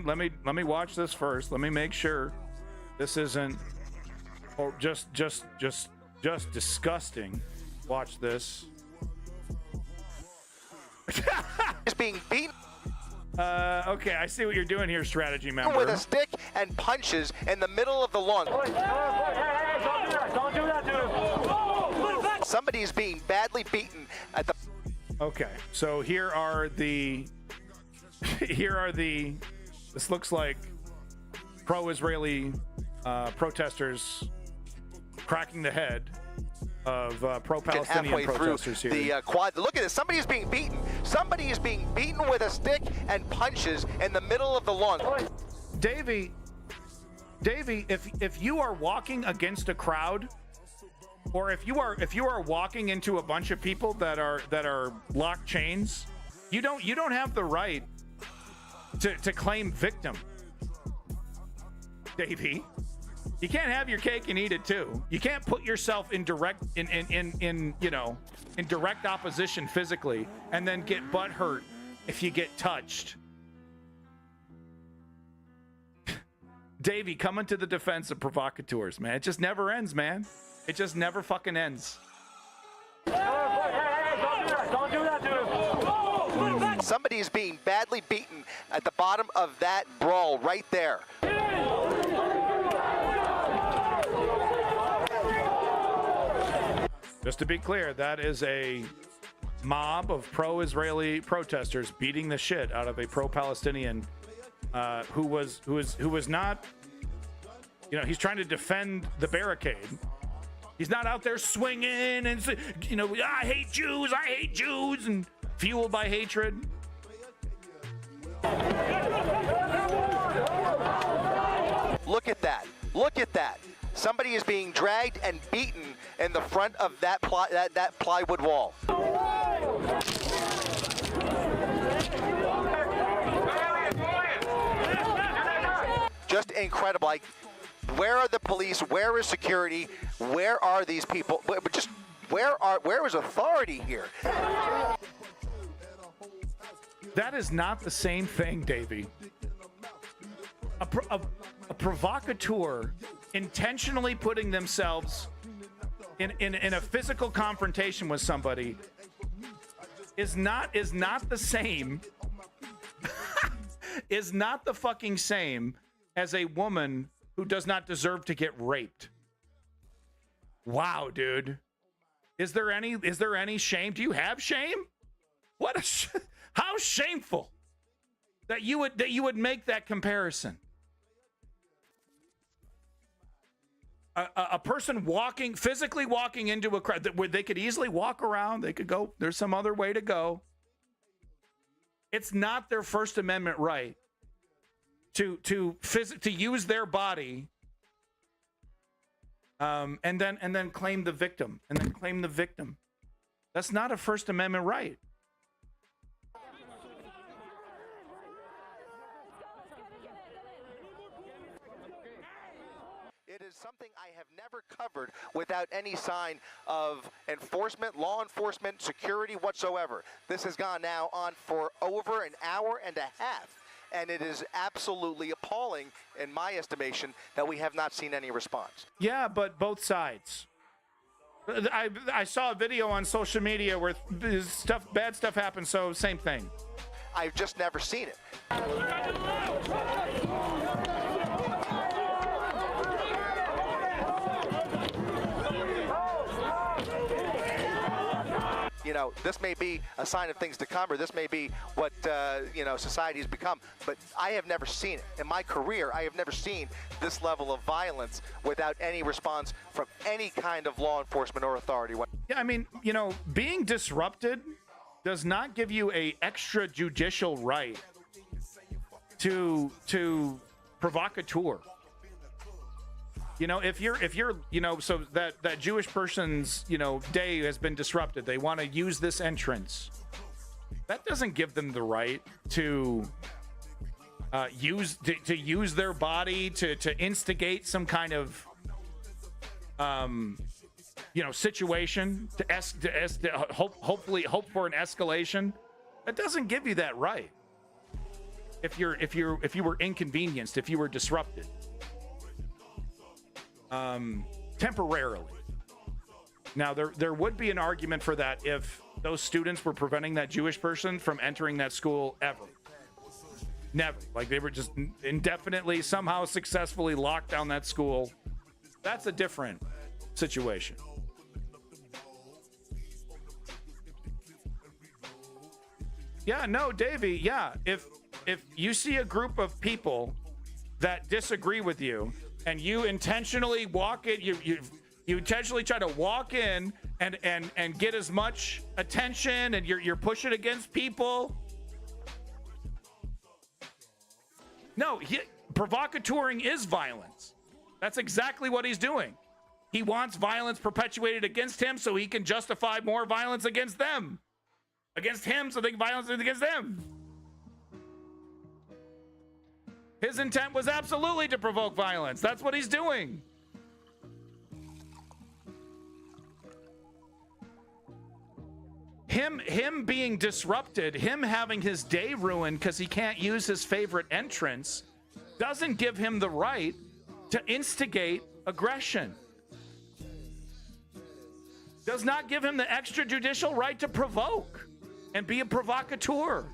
watch this first. Let me make sure this isn't just disgusting. Watch this. Is being beaten. Okay, I see what you're doing here, strategy member. With a stick and punches in the middle of the lawn. Don't do that, dude. Somebody is being badly beaten at the. Okay, so here are the. This looks like pro-Israeli protesters cracking the head of pro-Palestinian protesters here. The quad. Look at this. Somebody is being beaten. Somebody is being beaten with a stick and punches in the middle of the lawn. Davey, if you are walking against a crowd, or if you are walking into a bunch of people that are locked chains, you don't have the right to claim victim. Davey, you can't have your cake and eat it too. You can't put yourself in direct opposition physically and then get butt hurt if you get touched. Davey, coming to the defense of provocateurs, man. It just never ends, man. It just never fucking ends. Don't do that, dude. Somebody is being badly beaten at the bottom of that brawl right there. Just to be clear, that is a mob of pro-Israeli protesters beating the shit out of a pro-Palestinian who was not, he's trying to defend the barricade. He's not out there swinging and, I hate Jews, and fueled by hatred. Look at that. Look at that. Somebody is being dragged and beaten in the front of that plywood wall. Just incredible. Like, where are the police? Where is security? Where are these people? Just where is authority here? That is not the same thing, Davey. A provocateur intentionally putting themselves in a physical confrontation with somebody is not the same. Is not the fucking same as a woman who does not deserve to get raped. Wow, dude. Is there any shame? Do you have shame? How shameful that you would make that comparison. A person physically walking into a crowd where they could easily walk around, they could go, there's some other way to go. It's not their First Amendment right to use their body and then claim the victim That's not a First Amendment right. It is something I have never covered without any sign of enforcement, law enforcement, security whatsoever. This has gone now on for over an hour and a half, and it is absolutely appalling, in my estimation, that we have not seen any response. Yeah, but both sides. I saw a video on social media where bad stuff happened, so same thing. I've just never seen it. You know, this may be a sign of things to come, or this may be what, you know, society has become, but I have never seen it. In my career, I have never seen this level of violence without any response from any kind of law enforcement or authority. Yeah, I mean, you know, being disrupted does not give you a extrajudicial right to provocateur. You know, if you're, you know, so that Jewish person's, you know, day has been disrupted. They want to use this entrance. That doesn't give them the right to use their body to instigate some kind of you know, situation to hopefully hope for an escalation. That doesn't give you that right. If you were inconvenienced, if you were disrupted. Temporarily. Now, there would be an argument for that if those students were preventing that Jewish person from entering that school ever. Never. Like, they were just indefinitely, somehow successfully locked down that school. That's a different situation. Yeah, no, Davey, yeah. If you see a group of people that disagree with you, and you intentionally walk in, you intentionally try to walk in and get as much attention, and you're pushing against people. No, provocateuring is violence. That's exactly what he's doing. He wants violence perpetuated against him so he can justify more violence against them. Against him so they can violence against them. His intent was absolutely to provoke violence. That's what he's doing. Him being disrupted, him having his day ruined because he can't use his favorite entrance, doesn't give him the right to instigate aggression. Does not give him the extrajudicial right to provoke and be a provocateur.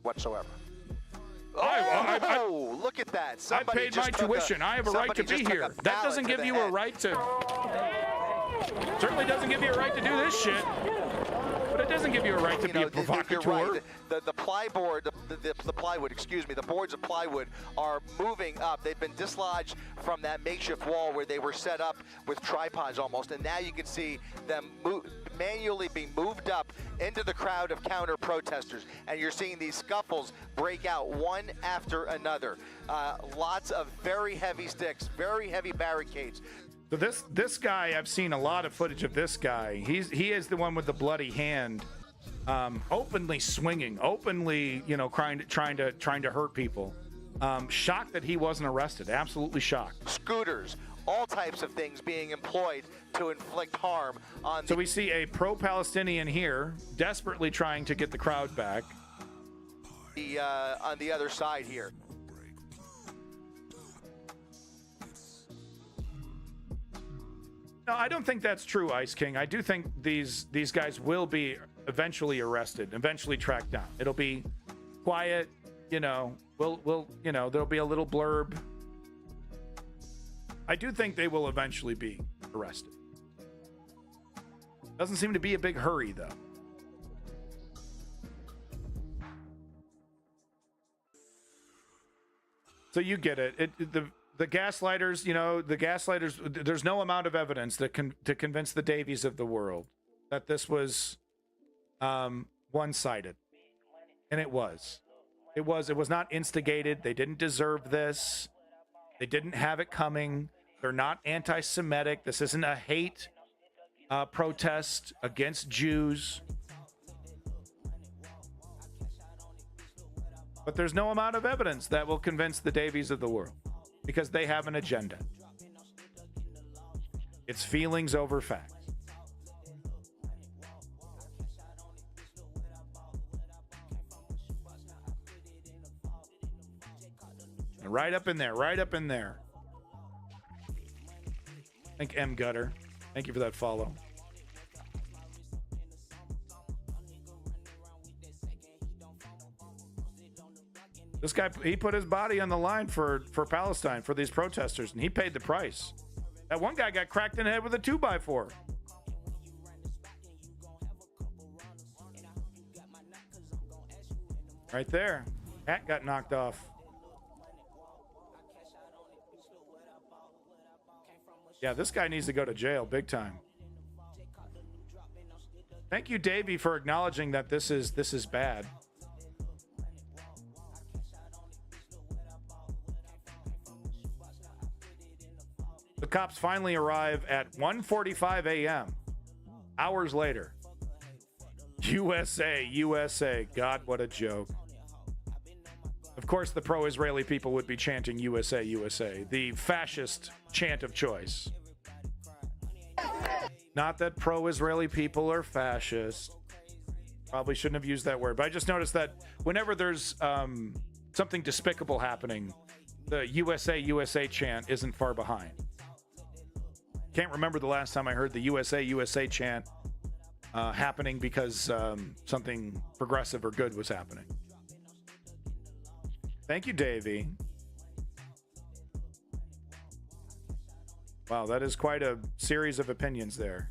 Whatsoever. Oh, look at that. I paid my tuition. I have a right to be here. That doesn't give you a right to... Certainly doesn't give you a right to do this shit. But it doesn't give you a right to be a provocateur. You're right. The plyboard, the plywood, excuse me, the boards of plywood are moving up. They've been dislodged from that makeshift wall where they were set up with tripods almost, and now you can see them manually being moved up into the crowd of counter protesters, and you're seeing these scuffles break out one after another. Lots of very heavy sticks, very heavy barricades. So this guy, I've seen a lot of footage of this guy. He is the one with the bloody hand, openly swinging, openly, you know, trying to hurt people. Shocked that he wasn't arrested. Absolutely shocked. Scooters, all types of things being employed to inflict harm on. So we see a pro-Palestinian here, desperately trying to get the crowd back. On the other side here. No, I don't think that's true, Ice King. I do think these guys will be eventually arrested, eventually tracked down. It'll be quiet, you know. We'll you know, there'll be a little blurb. I do think they will eventually be arrested. Doesn't seem to be a big hurry, though. So you get it. The gaslighters, you know, there's no amount of evidence that to convince the Davies of the world that this was one-sided. And it was. It was not instigated. They didn't deserve this. They didn't have it coming. They're not anti-Semitic. This isn't a hate protest against Jews. But there's no amount of evidence that will convince the Davies of the world, because they have an agenda. It's feelings over facts. Right up in there, right up in there. Thank M Gutter. Thank you for that follow. This guy, he put his body on the line for Palestine, for these protesters, and he paid the price. That one guy got cracked in the head with a 2x4. Right there. Hat got knocked off. Yeah, this guy needs to go to jail big time. Thank you, Davey, for acknowledging that this is bad. The cops finally arrive at 1:45 a.m. Hours later. USA, USA. God, what a joke. Of course, the pro-Israeli people would be chanting USA, USA, the fascist chant of choice. Not that pro-Israeli people are fascist. Probably shouldn't have used that word, but I just noticed that whenever there's something despicable happening, the USA, USA chant isn't far behind. Can't remember the last time I heard the USA, USA chant happening because something progressive or good was happening. Thank you, Davey. Wow, that is quite a series of opinions there.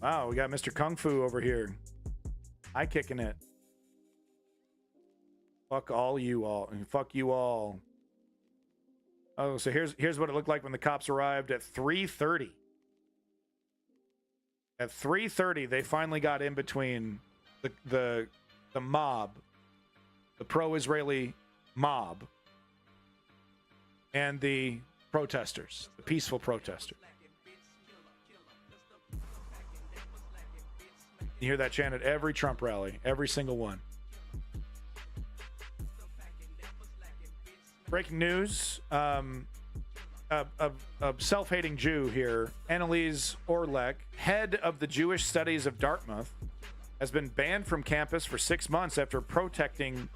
Wow, we got Mr. Kung Fu over here. High kicking it. Fuck all you all. Fuck you all. Oh, so here's what it looked like when the cops arrived at 3:30. At 3:30, they finally got in between the mob, the pro-Israeli mob, and the protesters, the peaceful protesters. You hear that chant at every Trump rally, every single one. Breaking news, a self-hating Jew here, Annalise Orlek, head of the Jewish Studies of Dartmouth, has been banned from campus for 6 months after protecting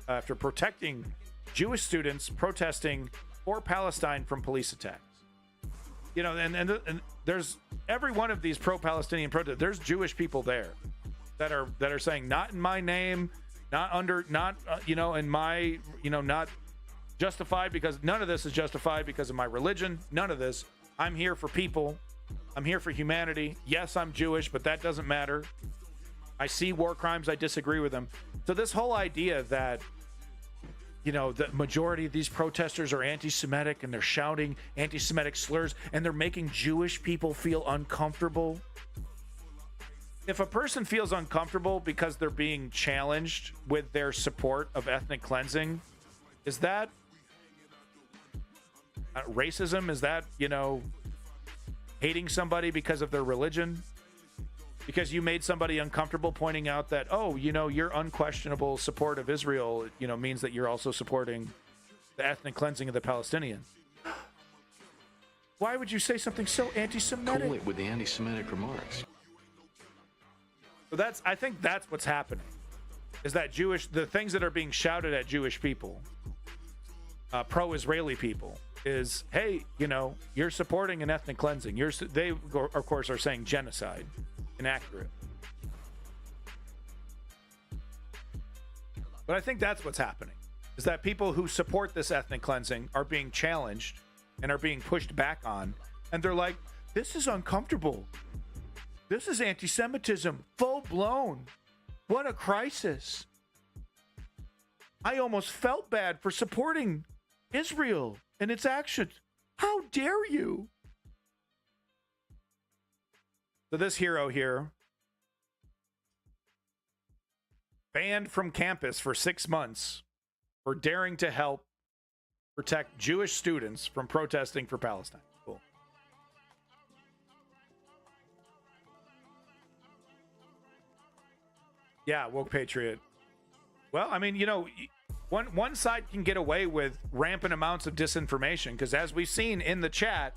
Jewish students protesting for Palestine from police attacks. You know, and there's every one of these pro-Palestinian protests. There's Jewish people there that are saying, not in my name, not in my, not justified, because none of this is justified because of my religion. None of this. I'm here for people. I'm here for humanity. Yes, I'm Jewish, but that doesn't matter. I see war crimes. I disagree with them. So this whole idea that, the majority of these protesters are anti-Semitic and they're shouting anti-Semitic slurs and they're making Jewish people feel uncomfortable. If a person feels uncomfortable because they're being challenged with their support of ethnic cleansing, is that racism? Is that, hating somebody because of their religion? Because you made somebody uncomfortable pointing out that, your unquestionable support of Israel, means that you're also supporting the ethnic cleansing of the Palestinians. Why would you say something so anti-Semitic? Cool it with the anti-Semitic remarks. So I think that's what's happening, is that the things that are being shouted at Jewish people, pro-Israeli people, is, hey, you're supporting an ethnic cleansing. They, of course, are saying genocide. Inaccurate. But I think that's what's happening, is that people who support this ethnic cleansing are being challenged and are being pushed back on, and they're like, this is uncomfortable. This is anti-Semitism, full blown. What a crisis. I almost felt bad for supporting Israel and its actions. How dare you? So this hero here, banned from campus for 6 months for daring to help protect Jewish students from protesting for Palestine. Cool. Yeah, woke patriot. Well, I mean, one side can get away with rampant amounts of disinformation, because as we've seen in the chat,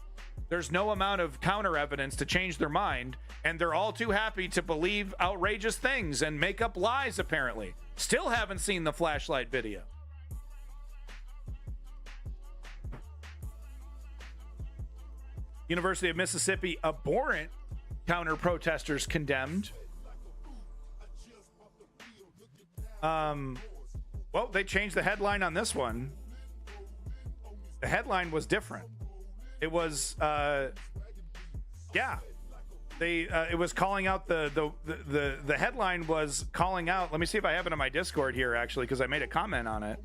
There's no amount of counter evidence to change their mind, and they're all too happy to believe outrageous things and make up lies, apparently. Still haven't seen the flashlight video. University of Mississippi abhorrent counter-protesters condemned. Well, they changed the headline on this one. The headline was different. It was, it was calling out the headline was calling out. Let me see if I have it on my Discord here, actually, because I made a comment on it.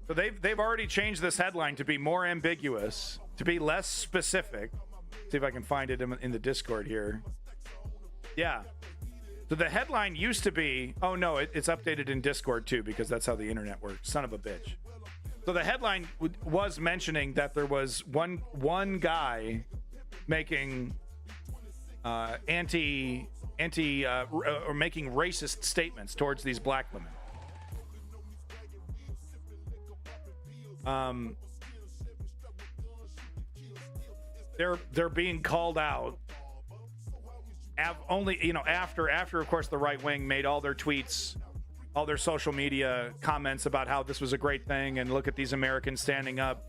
So they've already changed this headline to be more ambiguous, to be less specific. See if I can find it in the Discord here. Yeah. So the headline used to be, oh no, it's updated in Discord too, because that's how the internet works. Son of a bitch. So the headline was mentioning that there was one guy making or making racist statements towards these black women. They're being called out. After of course the right wing made all their tweets, all their social media comments about how this was a great thing and look at these Americans standing up.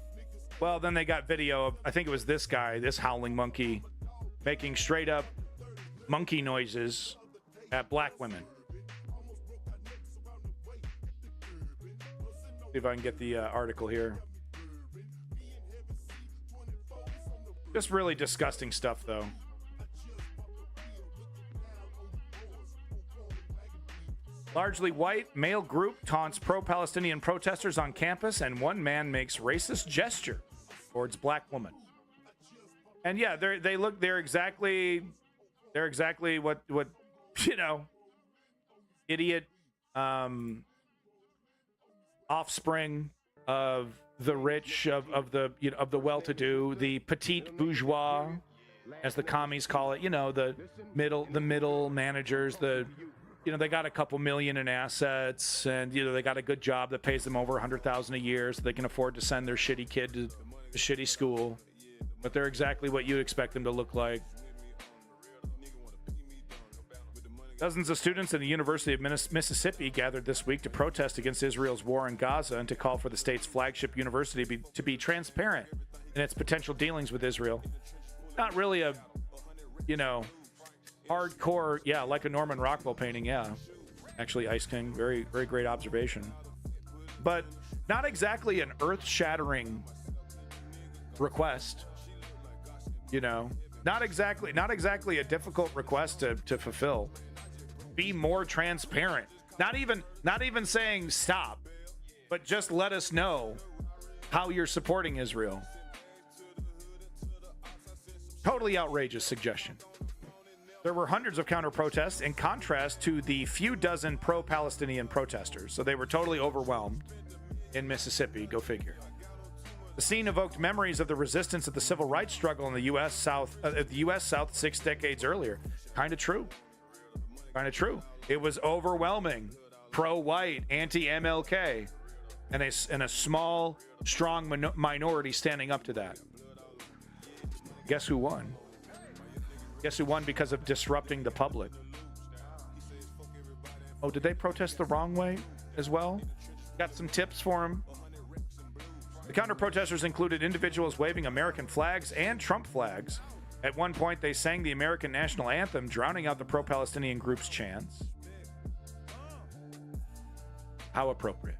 Well, then they got video of, I think it was this guy, this howling monkey, making straight up monkey noises at black women. See if I can get the article here. Just really disgusting stuff, though. Largely white male group taunts pro-Palestinian protesters on campus, and one man makes racist gesture towards black woman. And yeah, they're exactly what idiot offspring of the rich, of the well-to-do, the petite bourgeois, as the commies call it. The middle managers, they got a couple million in assets, and they got a good job that pays them over $100,000 a year, so they can afford to send their shitty kid to a shitty school. But they're exactly what you expect them to look like. Dozens of students at the University of Mississippi gathered this week to protest against Israel's war in Gaza and to call for the state's flagship university to be transparent in its potential dealings with Israel. Not really a, hardcore, like a Norman Rockwell painting, Actually, Ice King, very, very great observation. But not exactly an earth-shattering request, Not exactly a difficult request to fulfill. Be more transparent. Not even saying stop, but just let us know how you're supporting Israel. Totally outrageous suggestion. There were hundreds of counter-protests in contrast to the few dozen pro-Palestinian protesters. So they were totally overwhelmed in Mississippi. Go figure. The scene evoked memories of the resistance of the civil rights struggle in the U.S. South 6 decades earlier. Kind of true. It was overwhelming, pro-white, anti-MLK, and a small, strong minority standing up to that. Guess who won? Guess who won because of disrupting the public? Oh, did they protest the wrong way as well? Got some tips for them. The counter-protesters included individuals waving American flags and Trump flags. At one point, they sang the American national anthem, drowning out the pro-Palestinian group's chants. How appropriate.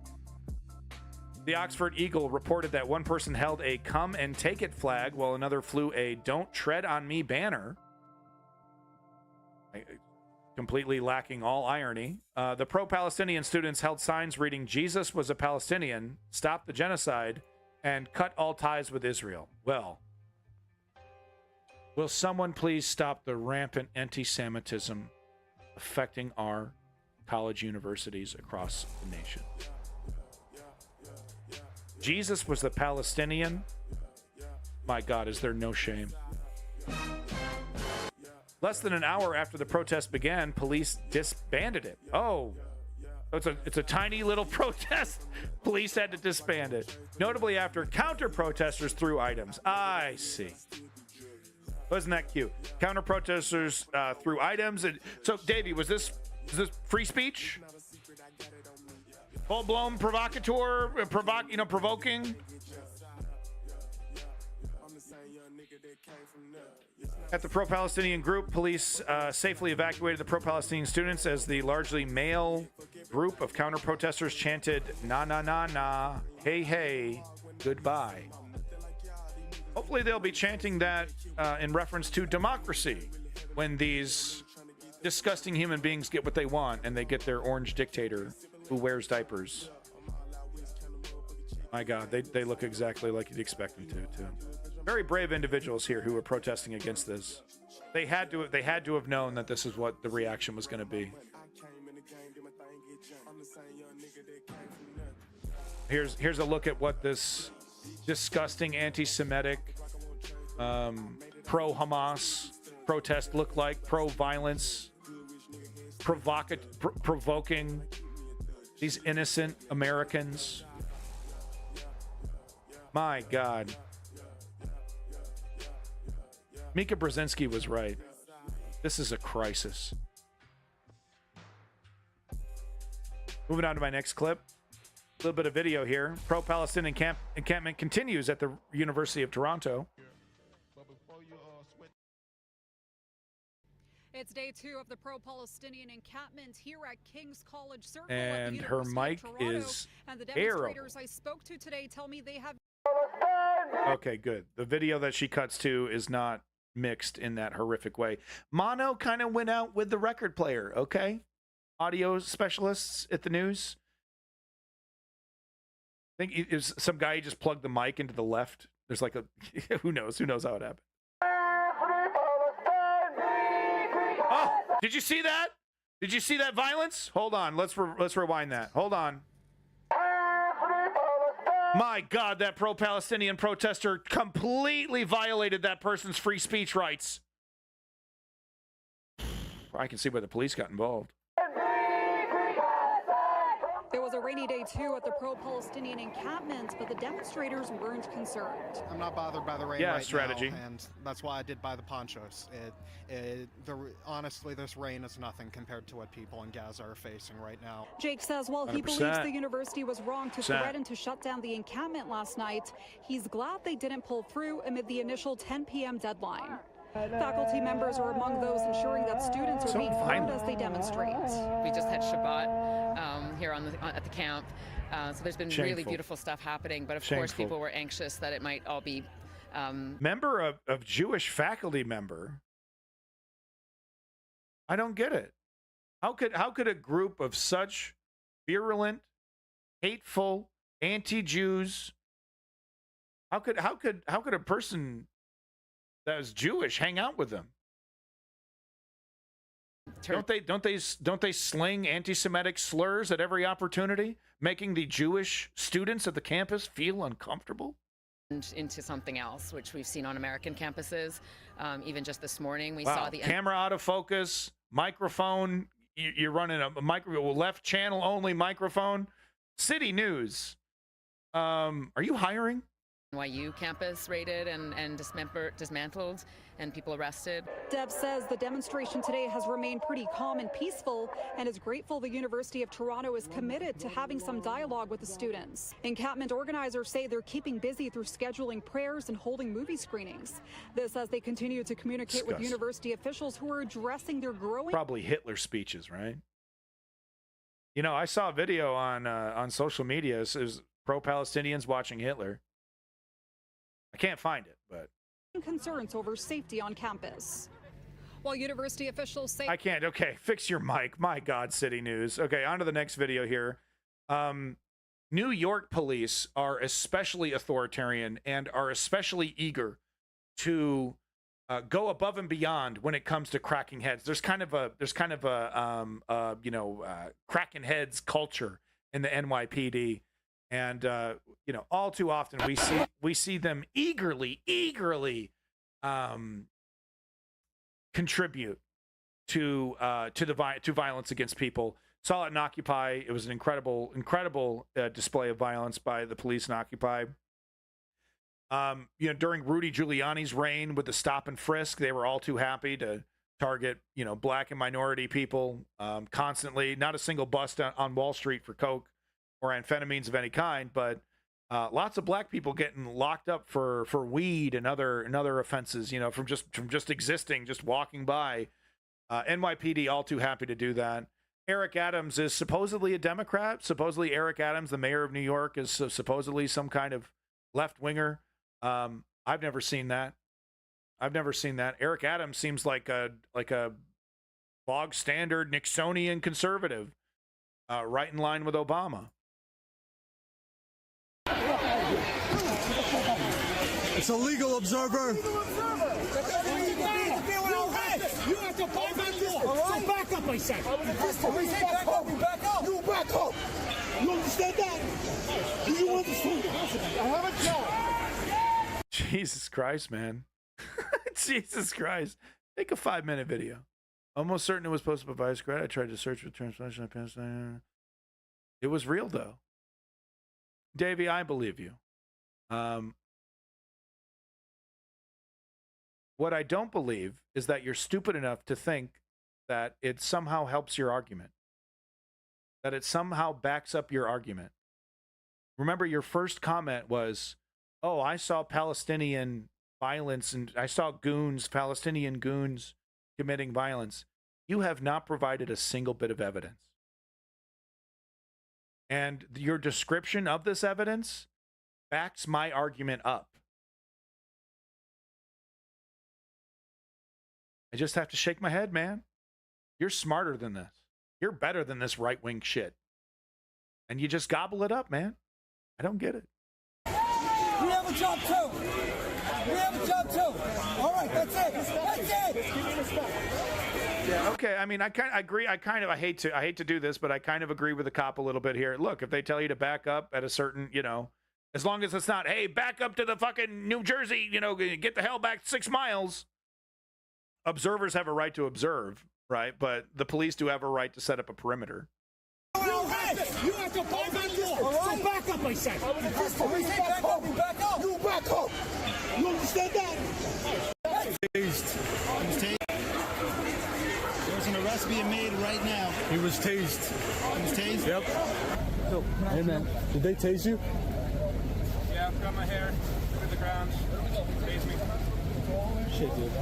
The Oxford Eagle reported that one person held a "Come and Take It" flag while another flew a "Don't Tread on Me" banner. Completely lacking all irony. The pro-Palestinian students held signs reading "Jesus was a Palestinian, stop the genocide, and cut all ties with Israel." Well, will someone please stop the rampant anti-Semitism affecting our college universities across the nation? Jesus was the Palestinian. My God, is there no shame? Less than an hour after the protest began, police disbanded it. Oh, It's a tiny little protest. Police had to disband it. Notably after counter-protesters threw items. I see. Wasn't that cute? Counter-protesters threw items. And so, Davey, was this free speech? Full-blown provocateur, provoking? At the pro-Palestinian group, police safely evacuated the pro-Palestinian students as the largely male group of counter-protesters chanted, "Na, na, na, na, hey, hey, goodbye." Hopefully they'll be chanting that in reference to democracy when these disgusting human beings get what they want and they get their orange dictator who wears diapers. My God, they look exactly like you'd expect them to, too. Very brave individuals here who are protesting against this. They had to have known that this is what the reaction was going to be. Here's a look at what this disgusting anti-Semitic pro-Hamas protest looked like. Pro-violence, provoking these innocent Americans. My God. Mika Brzezinski was right. This is a crisis. Moving on to my next clip. A little bit of video here. Pro-Palestinian encampment continues at the University of Toronto. It's day 2 of the pro-Palestinian encampment here at King's College Circle And at the her University mic of Toronto. is And the terrible. demonstrators I spoke to today tell me they have... Okay, good. The video that she cuts to is not mixed in that horrific way. Mono kind of went out with the record player, okay? Audio specialists at the news. I think it was some guy just plugged the mic into the left. There's like a who knows how it happened. Oh, did you see that? Did you see that violence? Hold on, let's rewind that. Hold on. My God, that pro-Palestinian protester completely violated that person's free speech rights. I can see why the police got involved. It was a rainy day, too, at the pro-Palestinian encampment, but the demonstrators weren't concerned. I'm not bothered by the rain strategy. now, and that's why I did buy the ponchos. Honestly, this rain is nothing compared to what people in Gaza are facing right now. Jake says while he 100%. believes the university was wrong to threaten to shut down the encampment last night, he's glad they didn't pull through amid the initial 10 p.m. deadline. Faculty members are among those ensuring that students are being heard as they demonstrate. We just had Shabbat here at the camp, so there's been really beautiful stuff happening. But of course, people were anxious that it might all be. Member of Jewish faculty member. I don't get it. How could a group of such virulent, hateful, anti-Jews? How could a person that is Jewish hang out with them? Don't they sling anti-Semitic slurs at every opportunity, making the Jewish students at the campus feel uncomfortable? Into something else, which we've seen on American campuses. Even just this morning, we saw the camera out of focus, microphone. You're running a left channel only microphone. City News. Are you hiring? NYU campus raided and dismantled and people arrested. Deb says the demonstration today has remained pretty calm and peaceful and is grateful the University of Toronto is committed to having some dialogue with the students. Encampment organizers say they're keeping busy through scheduling prayers and holding movie screenings. This as they continue to communicate with university officials who are addressing their growing... Probably Hitler speeches, right? You know, I saw a video on social media. It was pro-Palestinians watching Hitler. I can't find it, but concerns over safety on campus. While university officials say I can't. Okay, fix your mic. My God, City News. Okay, on to the next video here. New York police are especially authoritarian and are especially eager to go above and beyond when it comes to cracking heads. There's kind of a cracking heads culture in the NYPD. And all too often we see them eagerly contribute to violence against people. Saw it in Occupy. It was an incredible display of violence by the police in Occupy. During Rudy Giuliani's reign with the stop and frisk, they were all too happy to target, black and minority people constantly. Not a single bust on Wall Street for coke or amphetamines of any kind, but lots of black people getting locked up for weed and other offenses, from just existing, just walking by. NYPD all too happy to do that. Eric Adams is supposedly a Democrat. Supposedly Eric Adams, the mayor of New York, is supposedly some kind of left-winger. I've never seen that. Eric Adams seems like a bog standard Nixonian conservative, right in line with Obama. It's a legal observer. You have to back up this. So back up, I said. Back up. You back up. You understand that? Do you understand that? I have a job. Jesus Christ, man. Jesus Christ. Make a 5-minute video. Almost certain it was posted by Vice Grad. I tried to search for translation. It was real, though. Davey, I believe you. What I don't believe is that you're stupid enough to think that it somehow helps your argument, that it somehow backs up your argument. Remember, your first comment was, oh, I saw Palestinian violence and I saw Palestinian goons committing violence. You have not provided a single bit of evidence. And your description of this evidence backs my argument up. I just have to shake my head, man. You're smarter than this. You're better than this right-wing shit. And you just gobble it up, man. I don't get it. We have a job too. All right, that's it. Yeah, okay. I mean, I agree. I hate to do this, but I kind of agree with the cop a little bit here. Look, if they tell you to back up at a certain, as long as it's not, hey, back up to the fucking New Jersey, get the hell back 6 miles. Observers have a right to observe, right? But the police do have a right to set up a perimeter. You have to back up this. So back up, I said. Back up. You back up. You understand that? Tased. There's an arrest being made right now. He was tased. He was tased? Yep. Hey, man. Did they tase you? Yeah, I've got my hair to the ground. Tase me. Shit, dude.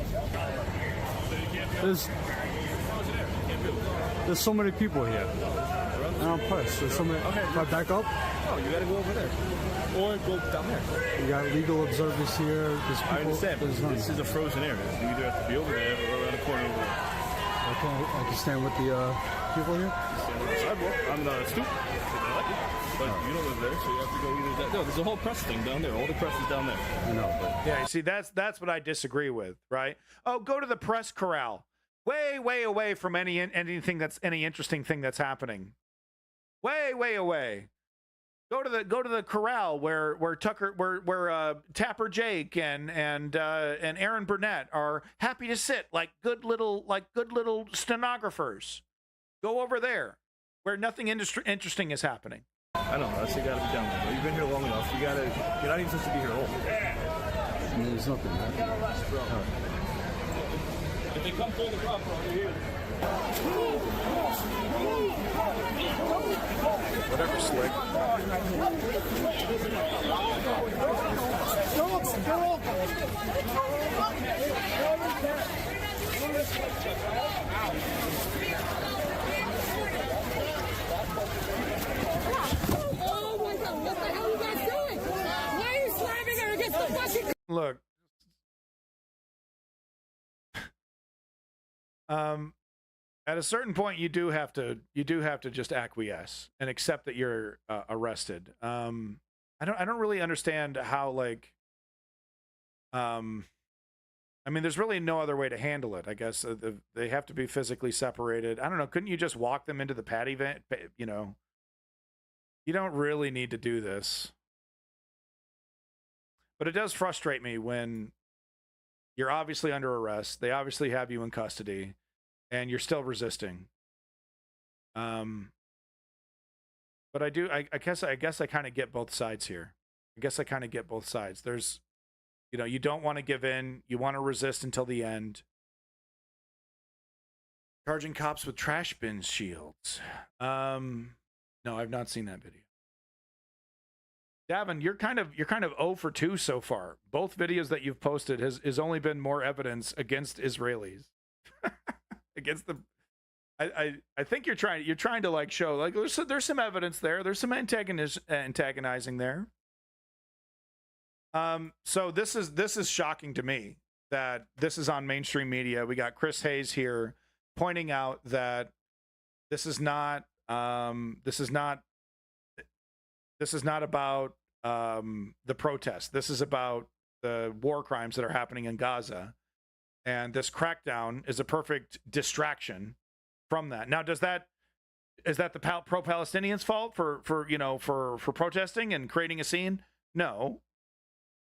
There's so many people here. And I'm pressed. There's so many. Okay. If I back up? Oh, you gotta go over there. Or go down there. You got legal observers here. There's people, I understand, but this is a frozen area. You either have to be over there or around the corner over there. I can stand with the people here? Stand on the sidewalk. I'm not a stoop. But you don't live there, so you have to go either that. No, there's a whole press thing down there. All the press is down there. I know, but yeah, you see, that's what I disagree with, right? Oh, go to the press corral. Way away from anything that's any interesting thing that's happening. Way away. Go to the corral where Tapper Jake and Aaron Burnett are happy to sit like good little stenographers. Go over there where nothing interesting is happening. I don't know. So you gotta be down there. You've been here long enough. You're not even supposed to be here long. I mean, there's nothing, man. If they come through the crop, over here. Whatever, Slick. Oh my God! What the hell are you guys doing? Why are you slamming her against the fucking? Look. At a certain point, you do have to just acquiesce and accept that you're arrested. I don't really understand how I mean, there's really no other way to handle it. I guess they have to be physically separated. I don't know. Couldn't you just walk them into the paddy van? You don't really need to do this. But it does frustrate me when you're obviously under arrest. They obviously have you in custody. And you're still resisting. But I guess I kind of get both sides here. I guess I kind of get both sides. There's, you don't want to give in. You want to resist until the end. Charging cops with trash bin shields. No, I've not seen that video. Davin, you're kind of 0 for 2 so far. Both videos that you've posted has only been more evidence against Israelis. Against the I think you're trying to like show like there's some evidence there. There's some antagonizing there. So this is shocking to me that this is on mainstream media. We got Chris Hayes here pointing out that this is not about the protest. This is about the war crimes that are happening in Gaza, and this crackdown is a perfect distraction from that. Now, is that the pro-Palestinians' fault for protesting and creating a scene? No.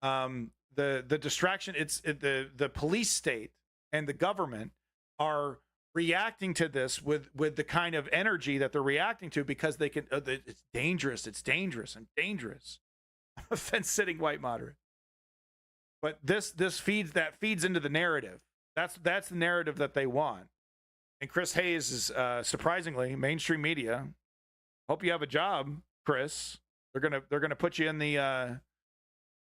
The distraction, the police state and the government are reacting to this with the kind of energy that they're reacting to because they can. It's dangerous. I'm dangerous. I'm a fence-sitting white moderate. But this feeds into the narrative. That's the narrative that they want. And Chris Hayes is surprisingly mainstream media. Hope you have a job, Chris. They're gonna put you in the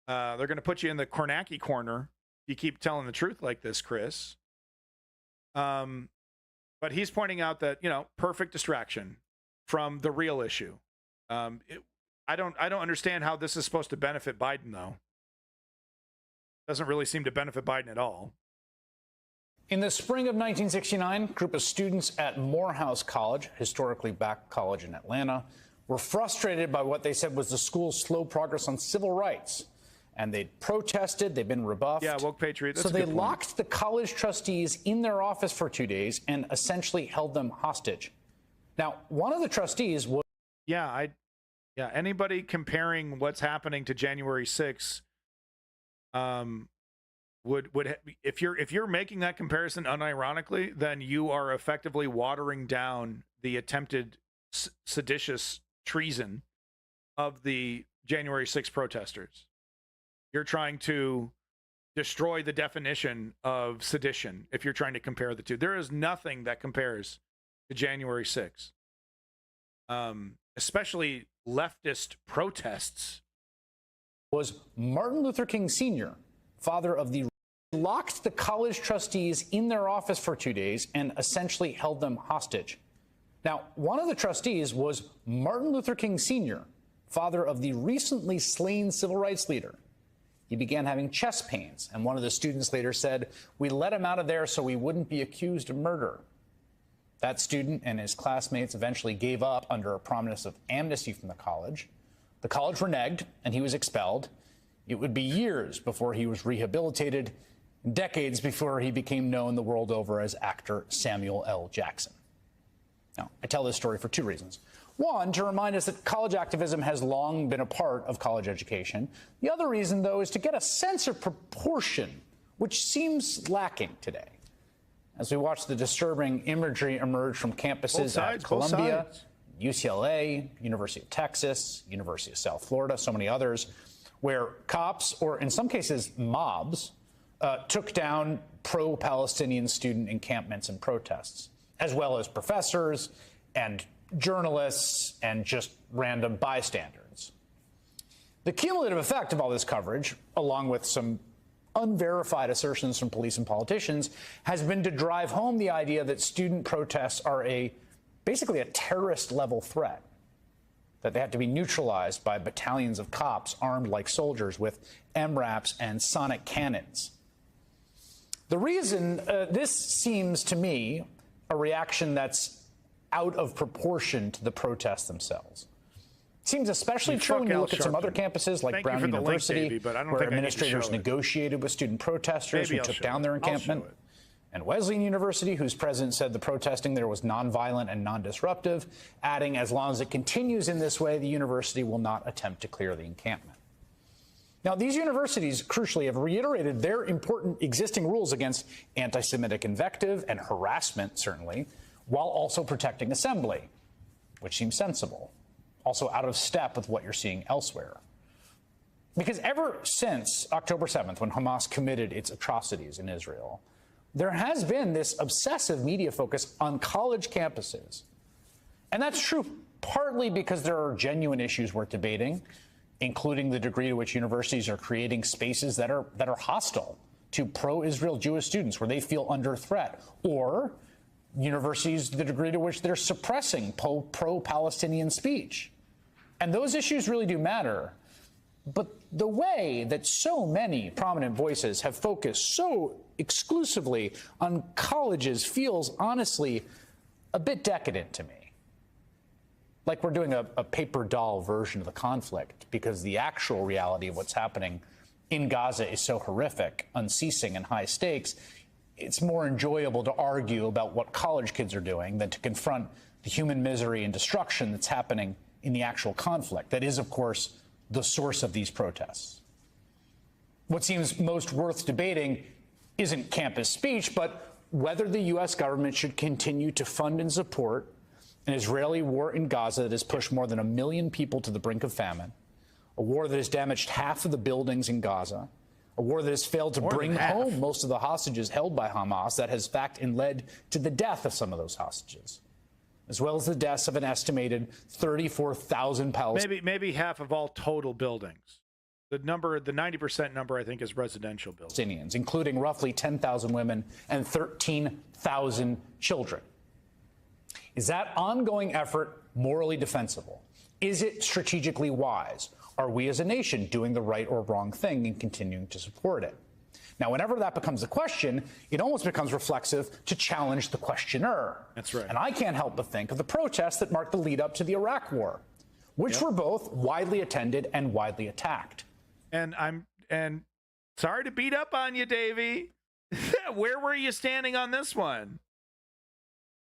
Kornacki corner if you keep telling the truth like this, Chris. But he's pointing out that perfect distraction from the real issue. I don't understand how this is supposed to benefit Biden though. Doesn't really seem to benefit Biden at all. In the spring of 1969, a group of students at Morehouse College, historically black college in Atlanta, were frustrated by what they said was the school's slow progress on civil rights. And they'd protested, they'd been rebuffed. Yeah, woke patriot. So they locked the college trustees in their office for 2 days and essentially held them hostage. Now, one of the trustees was... Anybody comparing what's happening to January 6th would if you're making that comparison unironically, then you are effectively watering down the attempted seditious treason of the January 6th protesters. You're trying to destroy the definition of sedition if you're trying to compare the two. There is nothing that compares to January 6th, especially leftist protests. Was Martin Luther King Sr., father of the... locked the college trustees in their office for 2 days and essentially held them hostage. Now, one of the trustees was Martin Luther King Sr., father of the recently slain civil rights leader. He began having chest pains, and one of the students later said, "We let him out of there so he wouldn't be accused of murder." That student and his classmates eventually gave up under a promise of amnesty from the college. The college reneged, and he was expelled. It would be years before he was rehabilitated, decades before he became known the world over as actor Samuel L. Jackson. Now, I tell this story for 2 reasons. One, to remind us that college activism has long been a part of college education. The other reason, though, is to get a sense of proportion, which seems lacking today. As we watch the disturbing imagery emerge from campuses at Columbia, UCLA, University of Texas, University of South Florida, so many others, where cops, or in some cases mobs, took down pro-Palestinian student encampments and protests, as well as professors and journalists and just random bystanders. The cumulative effect of all this coverage, along with some unverified assertions from police and politicians, has been to drive home the idea that student protests are basically a terrorist-level threat, that they have to be neutralized by battalions of cops armed like soldiers with MRAPs and sonic cannons. The reason this seems to me a reaction that's out of proportion to the protests themselves. It seems especially true when you look at some other campuses like Brown University, where administrators negotiated with student protesters who took down their encampment, and Wesleyan University, whose president said the protesting there was nonviolent and non-disruptive, adding, as long as it continues in this way, the university will not attempt to clear the encampment. Now, these universities, crucially, have reiterated their important existing rules against anti-Semitic invective and harassment, certainly, while also protecting assembly. which seems sensible, also out of step with what you're seeing elsewhere. Because ever since October 7th, when Hamas committed its atrocities in Israel, there has been this obsessive media focus on college campuses. And that's true partly because there are genuine issues worth debating, including the degree to which universities are creating spaces that are hostile to pro-Israel Jewish students, where they feel under threat, or universities, the degree to which they're suppressing pro-Palestinian speech. And those issues really do matter. But the way that so many prominent voices have focused so exclusively on colleges feels honestly a bit decadent to me. Like we're doing a paper doll version of the conflict, because the actual reality of what's happening in Gaza is so horrific, unceasing, and high stakes. It's more enjoyable to argue about what college kids are doing than to confront the human misery and destruction that's happening in the actual conflict. That is, of course, the source of these protests. What seems most worth debating isn't campus speech, but whether the U.S. government should continue to fund and support an Israeli war in Gaza that has pushed more than 1 million people to the brink of famine, a war that has damaged half of the buildings in Gaza, a war that has failed to bring home most of the hostages held by Hamas, that has, in fact, led to the death of some of those hostages, as well as the deaths of an estimated 34,000 Palestinians. Maybe half of all total buildings. The 90% number, I think, is residential buildings. Including roughly 10,000 women and 13,000 children. Is that ongoing effort morally defensible? Is it strategically wise? Are we as a nation doing the right or wrong thing in continuing to support it? Now, whenever that becomes a question, it almost becomes reflexive to challenge the questioner. That's right. And I can't help but think of the protests that marked the lead up to the Iraq War, which were both widely attended and widely attacked. And sorry to beat up on you, Davey. Where were you standing on this one,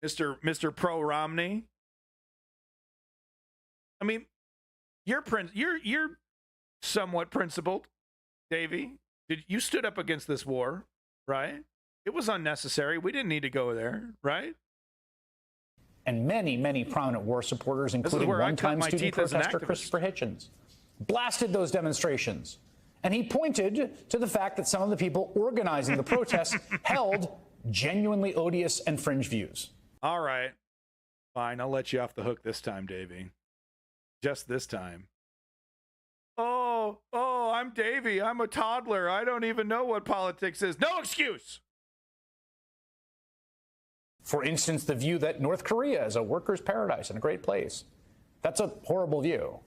Mr. Pro Romney? I mean, you're somewhat principled, Davey. You stood up against this war, right? It was unnecessary. We didn't need to go there, right? And many, many prominent war supporters, including one-time student protester Christopher Hitchens, blasted those demonstrations. And he pointed to the fact that some of the people organizing the protests held genuinely odious and fringe views. All right. Fine. I'll let you off the hook this time, Davey. Just this time. Oh, I'm Davey. I'm a toddler. I don't even know what politics is. No excuse. For instance, the view that North Korea is a workers' paradise and a great place. That's a horrible view.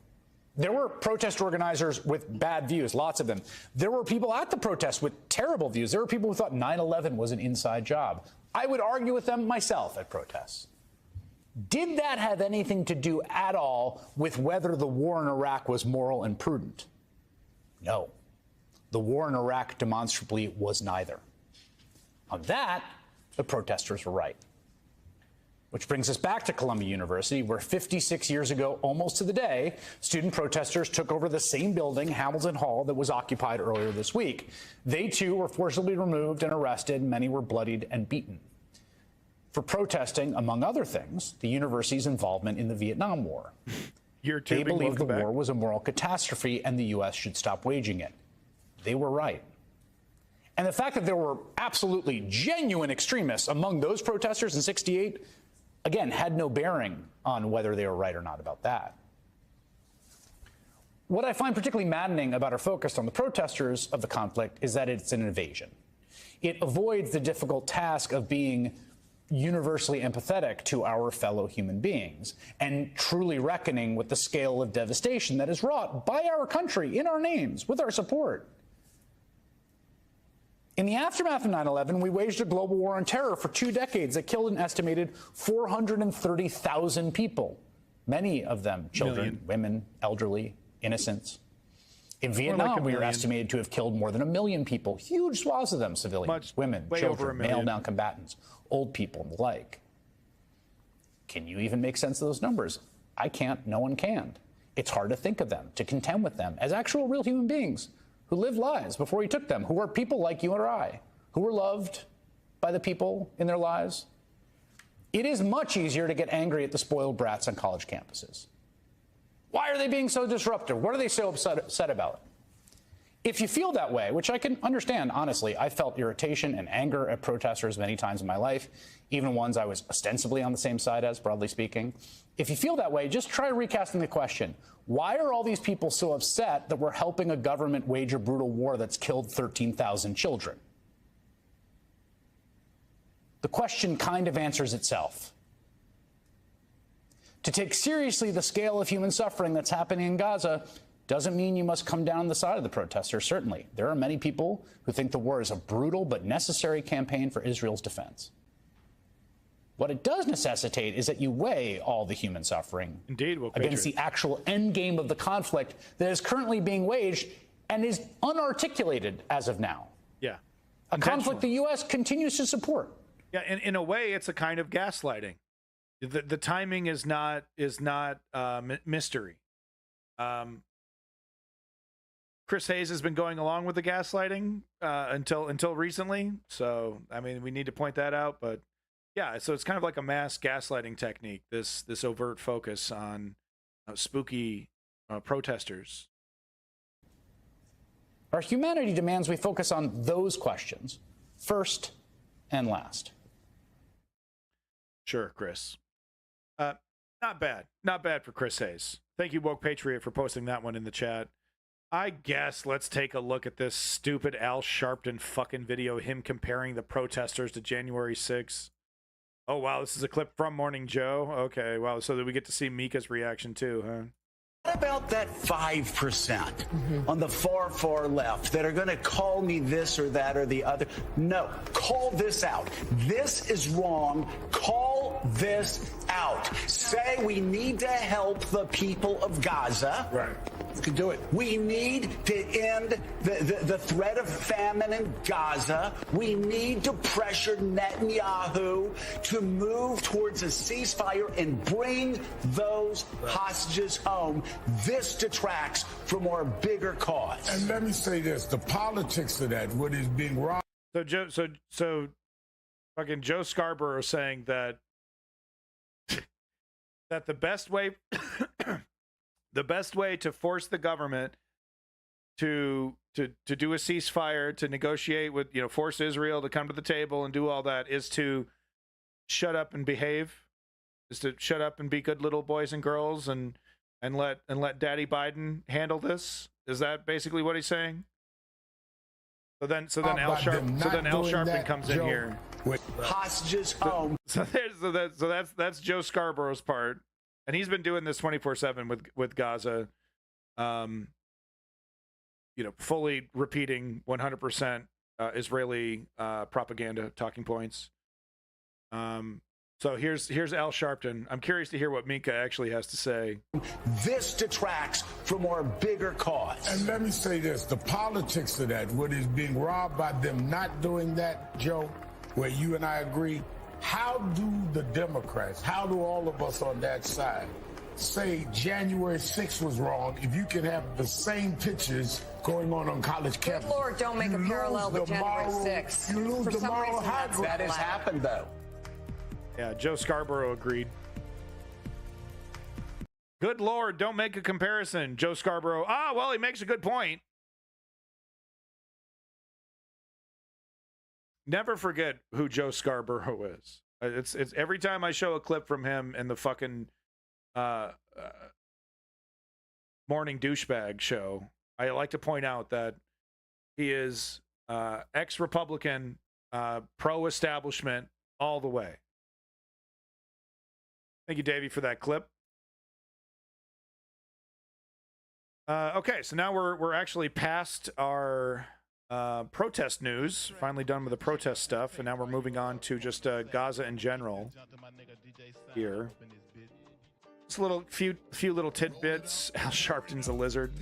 There were protest organizers with bad views, lots of them. There were people at the protest with terrible views. There were people who thought 9/11 was an inside job. I would argue with them myself at protests. Did that have anything to do at all with whether the war in Iraq was moral and prudent? No. The war in Iraq demonstrably was neither. On that, the protesters were right. Which brings us back to Columbia University, where 56 years ago, almost to the day, student protesters took over the same building, Hamilton Hall, that was occupied earlier this week. They, too, were forcibly removed and arrested. Many were bloodied and beaten for protesting, among other things, the university's involvement in the Vietnam War. They believed the war was a moral catastrophe and the U.S. should stop waging it. They were right. And the fact that there were absolutely genuine extremists among those protesters in '68, again, had no bearing on whether they were right or not about that. What I find particularly maddening about our focus on the protesters of the conflict is that it's an invasion. It avoids the difficult task of being universally empathetic to our fellow human beings and truly reckoning with the scale of devastation that is wrought by our country in our names with our support. In the aftermath of 9/11, we waged a global war on terror for 2 decades that killed an estimated 430,000 people, many of them children, women, elderly, innocents. In Vietnam, we are estimated to have killed more than 1 million people, huge swaths of them civilians, women, children, male non-combatants, old people, and the like. Can you even make sense of those numbers? I can't. No one can. It's hard to think of them, to contend with them as actual real human beings who lived lives before he took them, who are people like you or I, who were loved by the people in their lives. It is much easier to get angry at the spoiled brats on college campuses. Why are they being so disruptive? What are they so upset about? If you feel that way, which I can understand, honestly, I felt irritation and anger at protesters many times in my life, even ones I was ostensibly on the same side as, broadly speaking. If you feel that way, just try recasting the question. Why are all these people so upset that we're helping a government wage a brutal war that's killed 13,000 children? The question kind of answers itself. To take seriously the scale of human suffering that's happening in Gaza doesn't mean you must come down on the side of the protesters, certainly. There are many people who think the war is a brutal but necessary campaign for Israel's defense. What it does necessitate is that you weigh all the human suffering against the actual end game of the conflict that is currently being waged and is unarticulated as of now. Yeah. A conflict the U.S. continues to support. Yeah, in a way, it's a kind of gaslighting. The timing is not mystery. Chris Hayes has been going along with the gaslighting until recently. So, I mean, we need to point that out. But yeah, so it's kind of like a mass gaslighting technique, this overt focus on spooky protesters. Our humanity demands we focus on those questions first and last. Sure, Chris. Not bad. Not bad for Chris Hayes. Thank you, Woke Patriot, for posting that one in the chat. I guess let's take a look at this stupid Al Sharpton fucking video, him comparing the protesters to January 6th. Oh, wow, this is a clip from Morning Joe. Okay, wow, so that we get to see Mika's reaction too, huh? What about that 5% on the far left that are going to call me this or that or the other? No, call this out. This is wrong. Call this out. Say we need to help the people of Gaza. Right. You can do it. We need to end the threat of famine in Gaza. We need to pressure Netanyahu to move towards a ceasefire and bring those hostages home. This detracts from our bigger cause. And let me say this, the politics of that, what is being wrong. So fucking Joe Scarborough saying that that the best way to force the government to do a ceasefire, to negotiate with, force Israel to come to the table and do all that is to shut up and behave, is to shut up and be good little boys and girls and let Daddy Biden handle this. Is that basically what he's saying? So then Al Sharpton comes in here. Hostages home. So that's Joe Scarborough's part, and he's been doing this 24/7 with Gaza, fully repeating 100% Israeli propaganda talking points. So here's Al Sharpton. I'm curious to hear what Mika actually has to say. This detracts from our bigger cause. And let me say this, the politics of that, what is being robbed by them not doing that, Joe, where you and I agree, how do the Democrats, how do all of us on that side say January 6th was wrong if you can have the same pictures going on college campuses? Good Lord, don't make a parallel with January 6th. You lose the moral high ground. That has happened, though. Yeah, Joe Scarborough agreed. Good Lord, don't make a comparison. Joe Scarborough. Well, he makes a good point. Never forget who Joe Scarborough is. It's every time I show a clip from him in the fucking morning douchebag show, I like to point out that he is ex-Republican, pro-establishment all the way. Thank you, Davey, for that clip. Okay, so now we're actually past our protest news. Finally done with the protest stuff, and now we're moving on to just Gaza in general. Here, just a few little tidbits. Al Sharpton's a lizard.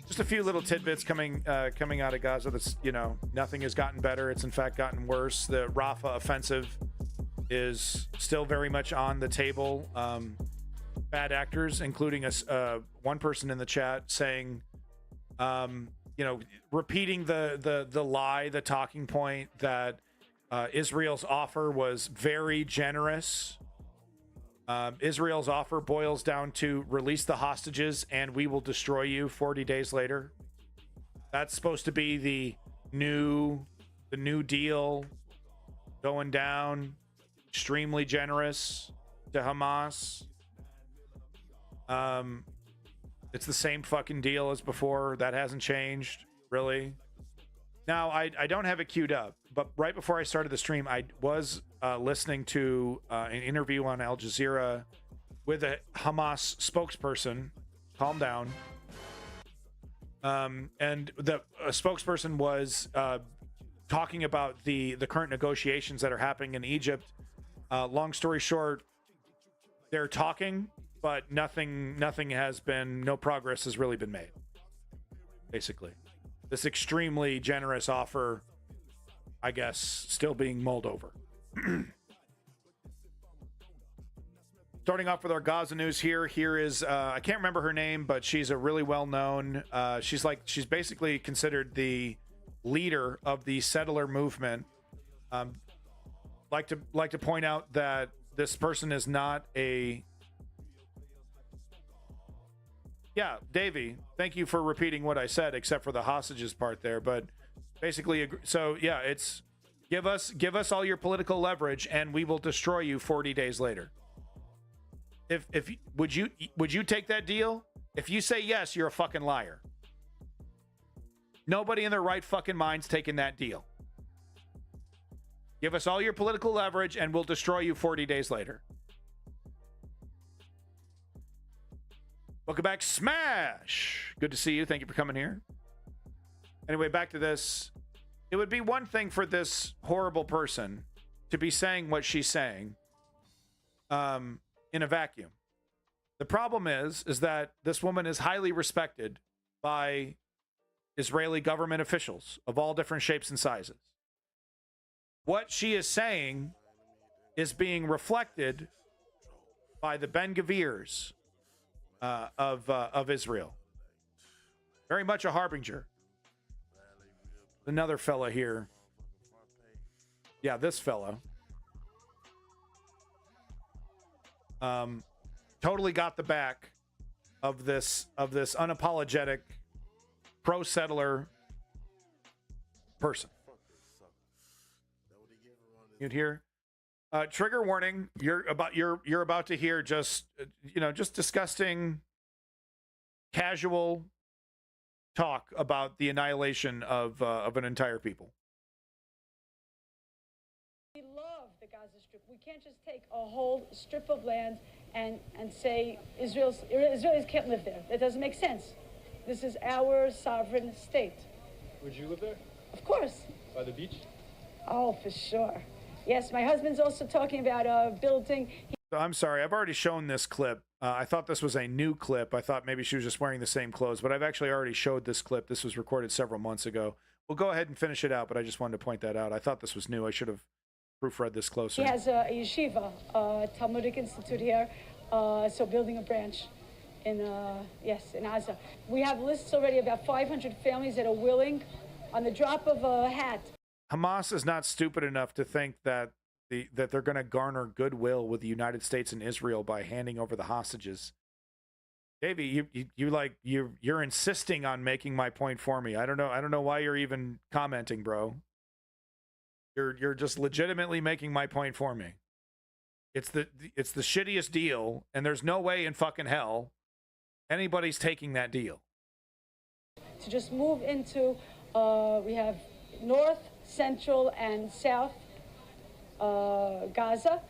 Just a few little tidbits coming out of Gaza. That's nothing has gotten better. It's in fact gotten worse. The Rafah offensive is still very much on the table. Bad actors, including one person in the chat saying, repeating the lie, the talking point that Israel's offer was very generous. Israel's offer boils down to release the hostages and we will destroy you 40 days later. That's supposed to be the new deal going down. Extremely generous to Hamas. It's the same fucking deal as before. That hasn't changed, really. Now, I don't have it queued up, but right before I started the stream, I was listening to an interview on Al Jazeera with a Hamas spokesperson. Calm down. And the spokesperson was talking about the current negotiations that are happening in Egypt. Long story short, they're talking, but nothing has been, no progress has really been made, basically. This extremely generous offer, I guess, still being mulled over. Starting off with our Gaza news here. Here is, I can't remember her name, but she's a really well-known, she's basically considered the leader of the settler movement. Like to point out that this person is not a... Yeah, Davey, thank you for repeating what I said, except for the hostages part there. But basically, so yeah, it's give us all your political leverage, and we will destroy you 40 days later. If would you take that deal? If you say yes, you're a fucking liar. Nobody in their right fucking mind's taking that deal. Give us all your political leverage, and we'll destroy you 40 days later. Welcome back, Smash. Good to see you. Thank you for coming here. Anyway, back to this. It would be one thing for this horrible person to be saying what she's saying in a vacuum. The problem is that this woman is highly respected by Israeli government officials of all different shapes and sizes. What she is saying is being reflected by the Ben Gavirs of Israel. Very much a harbinger. Another fella here. Yeah, this fella. Totally got the back of this unapologetic pro-settler person. You'd hear trigger warning. You're about to hear just disgusting casual talk about the annihilation of an entire people. We love the Gaza Strip. We can't just take a whole strip of land and say Israelis can't live there. That doesn't make sense. This is our sovereign state. Would you live there? Of course. By the beach? Oh, for sure. Yes, my husband's also talking about building. I'm sorry, I've already shown this clip. I thought this was a new clip. I thought maybe she was just wearing the same clothes, but I've actually already showed this clip. This was recorded several months ago. We'll go ahead and finish it out, but I just wanted to point that out. I thought this was new. I should have proofread this closer. He has a yeshiva, a Talmudic institute here, so building a branch in Gaza. We have lists already about 500 families that are willing, on the drop of a hat. Hamas is not stupid enough to think that they're going to garner goodwill with the United States and Israel by handing over the hostages. Davey, you're insisting on making my point for me. I don't know why you're even commenting, bro. You're just legitimately making my point for me. It's the shittiest deal, and there's no way in fucking hell anybody's taking that deal. To just move into, we have North, Central, and South Gaza,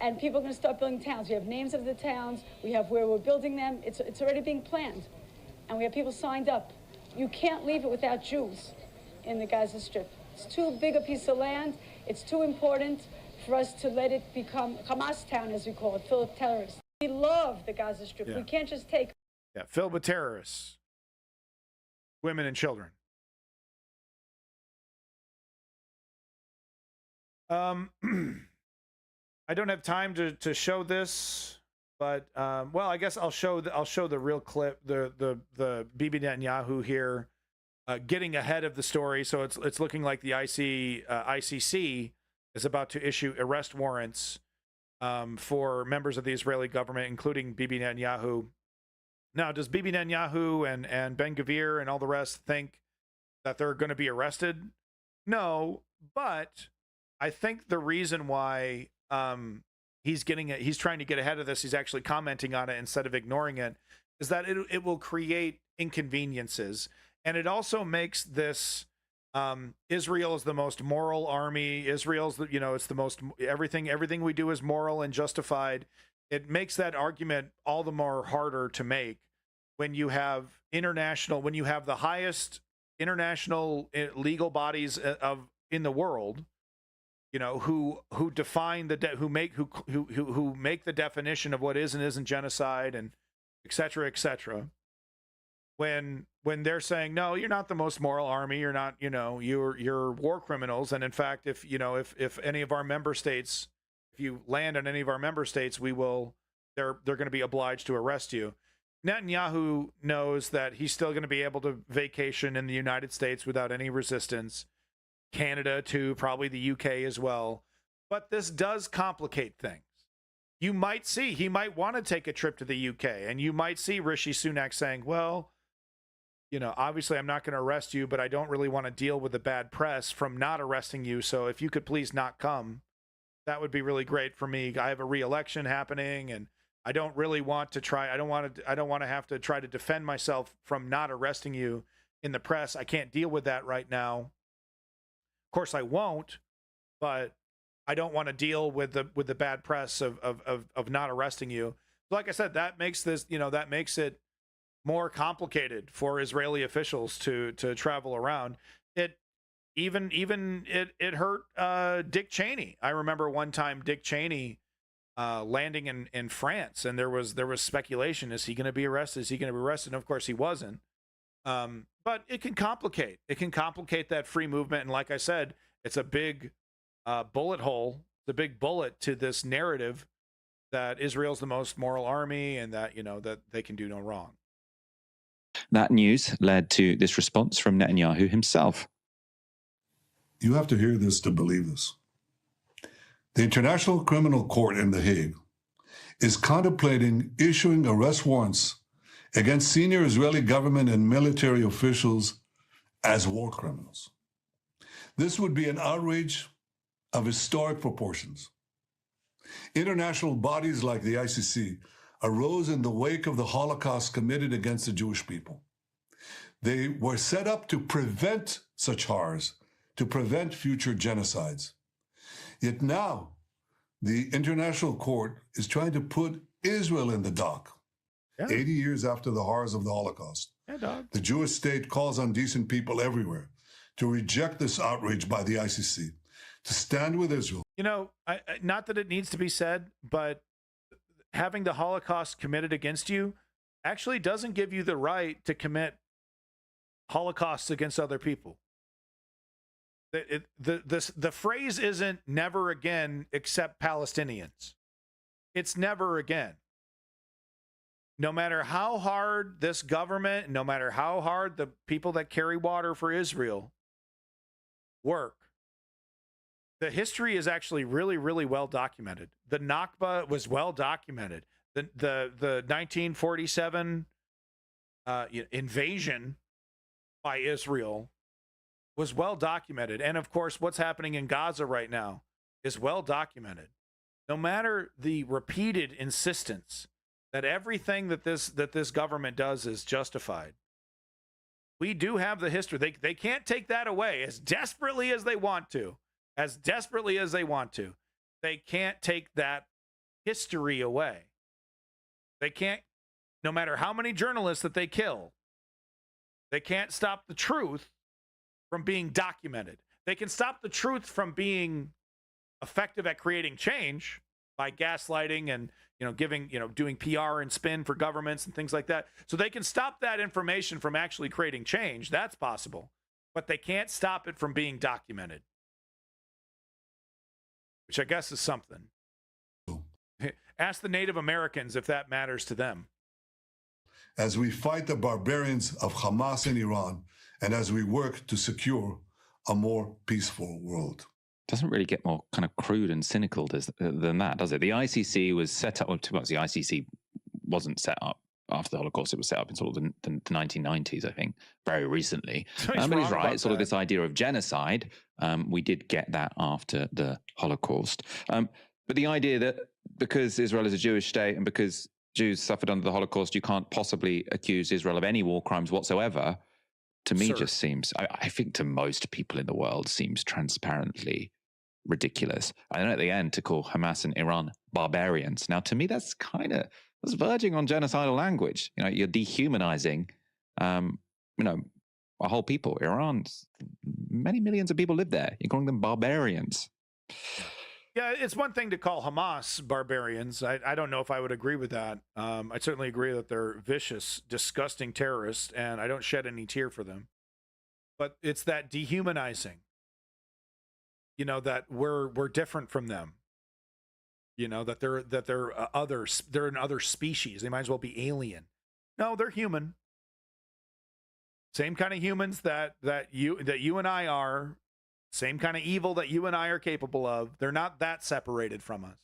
and people are going to start building towns. We have names of the towns. We have where we're building them. It's already being planned, and we have people signed up. You can't leave it without Jews in the Gaza Strip. It's too big a piece of land. It's too important for us to let it become Hamas town, as we call it, filled with terrorists. We love the Gaza Strip. Yeah. We can't just take... Yeah, filled with terrorists. Women and children. I don't have time to show this, but well, I guess I'll show the real clip, the Bibi Netanyahu here getting ahead of the story. So it's looking like the ICC is about to issue arrest warrants for members of the Israeli government, including Bibi Netanyahu. Now, does Bibi Netanyahu and Ben Gvir and all the rest think that they're going to be arrested? No, but I think the reason why he's trying to get ahead of this, he's actually commenting on it instead of ignoring it, is that it will create inconveniences, and it also makes this Israel is the most moral army. Israel's it's the most everything we do is moral and justified. It makes that argument all the more harder to make when you have the highest international legal bodies in the world, who define who make the definition of what is and isn't genocide, and et cetera, when they're saying, no, you're not the most moral army, you're not, you're war criminals, and in fact, if any of our member states, if you land in any of our member states, they're going to be obliged to arrest you. Netanyahu knows that he's still going to be able to vacation in the United States without any resistance. Canada too, probably the UK as well. But this does complicate things. He might want to take a trip to the UK, and you might see Rishi Sunak saying, well, obviously I'm not going to arrest you, but I don't really want to deal with the bad press from not arresting you. So if you could please not come, that would be really great for me. I have a re-election happening, and I don't really want to try. I don't want to have to try to defend myself from not arresting you in the press. I can't deal with that right now. Of course I won't, but I don't want to deal with the bad press of not arresting you. Like I said, that makes it more complicated for Israeli officials to travel around. It hurt Dick Cheney. I remember one time Dick Cheney landing in France, and there was speculation: is he going to be arrested? Is he going to be arrested? And of course, he wasn't. But it can complicate. It can complicate that free movement. And like I said, it's a big bullet hole, the big bullet to this narrative that Israel's the most moral army, and that that they can do no wrong. That news led to this response from Netanyahu himself. You have to hear this to believe this. The International Criminal Court in The Hague is contemplating issuing arrest warrants against senior Israeli government and military officials as war criminals. This would be an outrage of historic proportions. International bodies like the ICC arose in the wake of the Holocaust committed against the Jewish people. They were set up to prevent such horrors, to prevent future genocides. Yet now, the International Court is trying to put Israel in the dock. Yeah. 80 years after the horrors of the Holocaust. Yeah, dog. The Jewish state calls on decent people everywhere to reject this outrage by the ICC, to stand with Israel. Not that it needs to be said, but having the Holocaust committed against you actually doesn't give you the right to commit holocausts against other people. The phrase isn't never again except Palestinians. It's never again. No matter how hard this government, no matter how hard the people that carry water for Israel work, the history is actually really, really well documented. The Nakba was well documented. The 1947 invasion by Israel was well documented. And of course, what's happening in Gaza right now is well documented. No matter the repeated insistence that everything that this government does is justified, we do have the history. They can't take that away as desperately as they want to. As desperately as they want to. They can't take that history away. They can't, no matter how many journalists that they kill, they can't stop the truth from being documented. They can stop the truth from being effective at creating change by gaslighting and doing PR and spin for governments and things like that. So they can stop that information from actually creating change. That's possible. But they can't stop it from being documented, which I guess is something. Ask the Native Americans if that matters to them. As we fight the barbarians of Hamas in Iran, and as we work to secure a more peaceful world. doesn't really get more kind of crude and cynical than that, does it? The ICC was set up. Well, the ICC wasn't set up after the Holocaust. It was set up in sort of the 1990s, I think, very recently. But he's right. Sort of this idea of genocide. We did get that after the Holocaust. But the idea that because Israel is a Jewish state and because Jews suffered under the Holocaust, you can't possibly accuse Israel of any war crimes whatsoever, to me just seems, I think to most people in the world, seems transparently ridiculous. And then at the end to call Hamas and Iran barbarians. Now, to me, that's verging on genocidal language. You know, you're dehumanizing, a whole people. Iran's, many millions of people live there. You're calling them barbarians. Yeah, it's one thing to call Hamas barbarians. I don't know if I would agree with that. I certainly agree that they're vicious, disgusting terrorists, and I don't shed any tear for them. But it's that dehumanizing. You know, that we're different from them. You know, that they're others. They're an other species. They might as well be alien. No, they're human. Same kind of humans that you and I are. Same kind of evil that you and I are capable of. They're not that separated from us.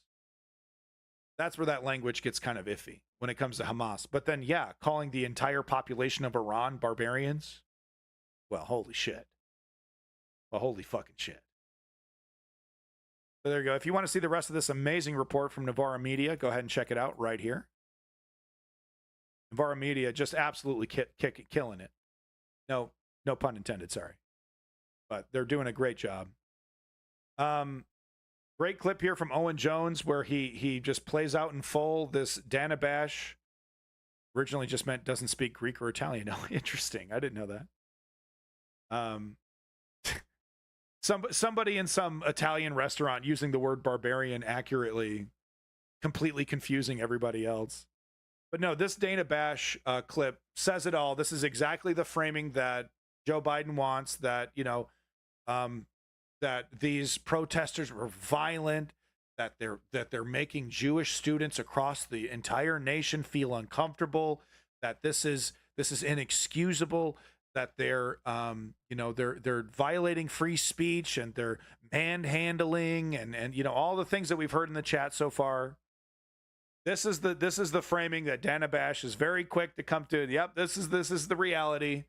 That's where that language gets kind of iffy when it comes to Hamas. But then, yeah, calling the entire population of Iran barbarians, well, holy shit. Well, holy fucking shit. So there you go. If you want to see the rest of this amazing report from Navarra Media, go ahead and check it out right here. Navarra Media just absolutely killing it. No pun intended, sorry. But they're doing a great job. Great clip here from Owen Jones where he just plays out in full this Danabash. Originally just meant doesn't speak Greek or Italian. Oh, interesting. I didn't know that. Somebody in some Italian restaurant using the word barbarian accurately, completely confusing everybody else. But no, this Danabash clip says it all. This is exactly the framing that Joe Biden wants, that, that these protesters were violent, that they're making Jewish students across the entire nation feel uncomfortable, that this is inexcusable, that they're violating free speech and they're manhandling and all the things that we've heard in the chat so far. This is the framing that Danabash is very quick to come to. Yep, this is the reality.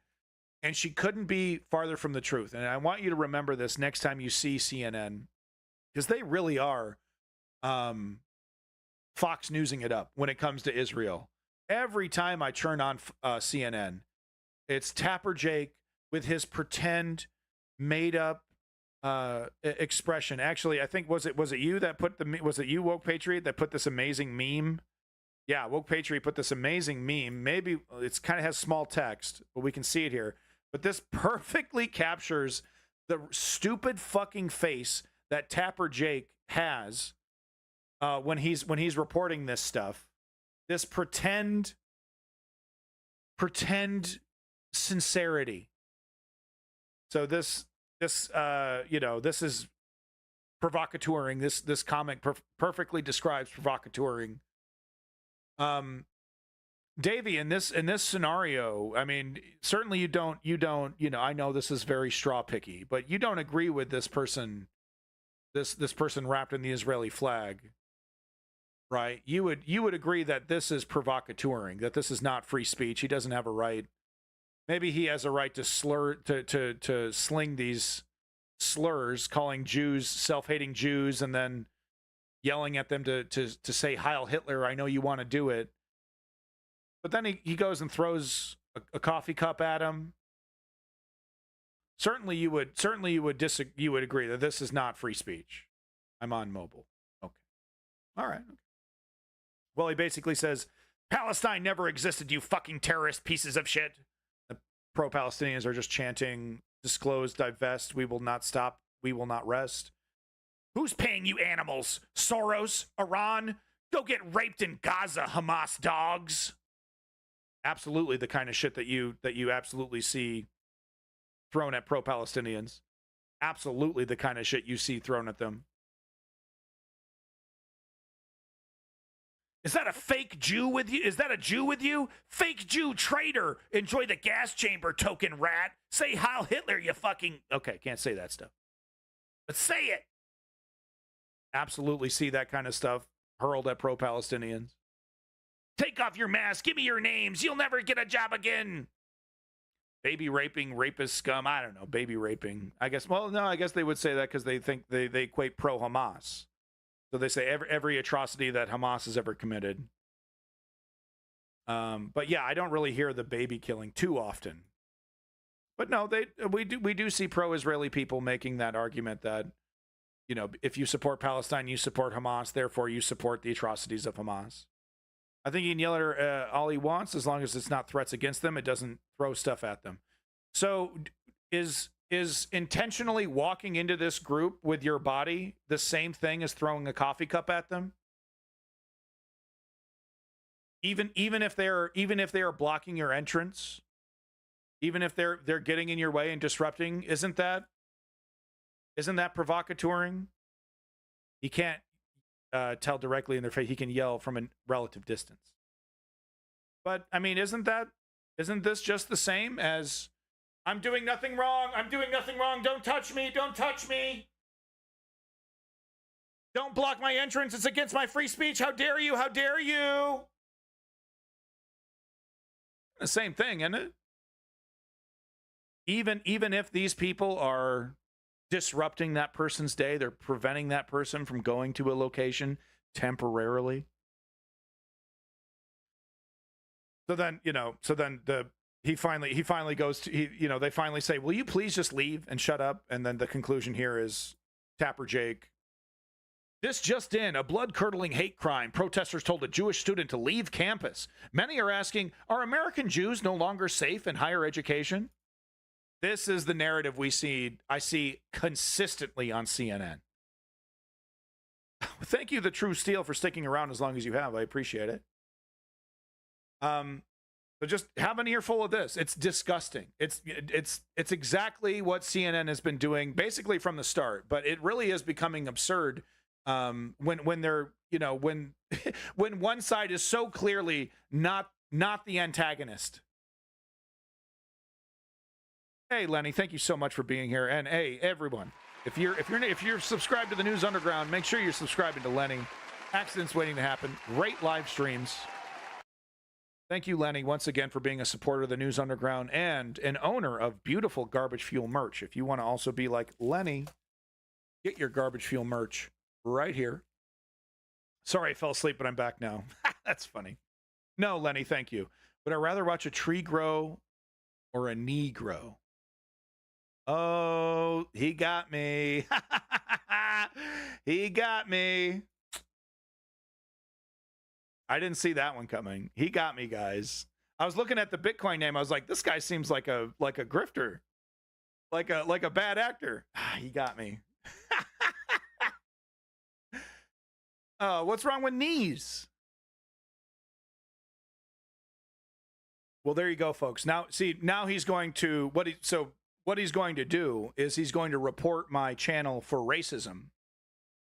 And she couldn't be farther from the truth. And I want you to remember this next time you see CNN, because they really are Fox Newsing it up when it comes to Israel. Every time I turn on CNN, it's Tapper Jake with his pretend made up expression. Actually, I think was it you that put was it you, Woke Patriot, that put this amazing meme? Yeah, Woke Patriot put this amazing meme. Maybe it's kind of has small text, but we can see it here. But this perfectly captures the stupid fucking face that Tapper Jake has when he's reporting this stuff. This pretend sincerity. So this is provocateuring. This comic perfectly describes provocateuring. Davey, in this scenario, I mean, certainly you don't, I know this is very straw picky, but you don't agree with this person, this person wrapped in the Israeli flag, right? You would agree that this is provocateuring, that this is not free speech. He doesn't have a right. Maybe he has a right to to sling these slurs, calling Jews self-hating Jews, and then yelling at them to say Heil Hitler. I know you want to do it. But then he goes and throws a coffee cup at him. Certainly you would agree that this is not free speech. I'm on mobile. Okay. All right. Well, he basically says, Palestine never existed, you fucking terrorist pieces of shit. The pro-Palestinians are just chanting, disclose, divest, we will not stop, we will not rest. Who's paying you animals? Soros? Iran? Go get raped in Gaza, Hamas dogs. Absolutely the kind of shit that you absolutely see thrown at pro-Palestinians. Absolutely the kind of shit you see thrown at them. Is that a fake Jew with you? Is that a Jew with you? Fake Jew traitor. Enjoy the gas chamber, token rat. Say Heil Hitler, you fucking... Okay, can't say that stuff. But say it. absolutely see that kind of stuff hurled at pro-Palestinians. Take off your mask. Give me your names. You'll never get a job again. Baby raping, rapist scum. I don't know. Baby raping. I guess. Well, no, I guess they would say that because they think they equate pro-Hamas. So they say every atrocity that Hamas has ever committed. But yeah, I don't really hear the baby killing too often. But no, we do see pro-Israeli people making that argument that, you know, if you support Palestine, you support Hamas, therefore you support the atrocities of Hamas. I think he can yell at all he wants as long as it's not threats against them. It doesn't throw stuff at them. So is intentionally walking into this group with your body the same thing as throwing a coffee cup at them? Even if they are blocking your entrance, even if they're getting in your way and disrupting, isn't that provocateuring? He can't tell directly in their face. He can yell from a relative distance. But I mean, isn't this just the same as I'm doing nothing wrong? I'm doing nothing wrong. Don't touch me. Don't touch me. Don't block my entrance. It's against my free speech. How dare you? How dare you? The same thing, isn't it? Even if these people are disrupting that person's day, they're preventing that person from going to a location temporarily. So then, he finally goes to, they finally say, will you please just leave and shut up? And then the conclusion here is Tapper Jake. This just in, a blood-curdling hate crime. Protesters told a Jewish student to leave campus. Many are asking, are American Jews no longer safe in higher education? This is the narrative I see consistently on CNN. Thank you, The True Steel, for sticking around as long as you have. I appreciate it. So just have an earful of this. It's disgusting. It's exactly what CNN has been doing basically from the start, but it really is becoming absurd when they're, when one side is so clearly not the antagonist. Hey, Lenny, thank you so much for being here. And hey, everyone, if you're subscribed to the News Underground, make sure you're subscribing to Lenny. Accidents waiting to happen. Great live streams. Thank you, Lenny, once again for being a supporter of the News Underground and an owner of beautiful Garbage Fuel merch. If you want to also be like Lenny, get your Garbage Fuel merch right here. Sorry, I fell asleep, but I'm back now. That's funny. No, Lenny, thank you. Would I rather watch a tree grow or a knee grow? Oh, he got me. He got me. I didn't see that one coming. He got me, guys. I was looking at the Bitcoin name. I was like, this guy seems like a grifter, like a bad actor. He got me. What's wrong with knees? Well, there you go, folks. Now he's going to what he's going to do is he's going to report my channel for racism,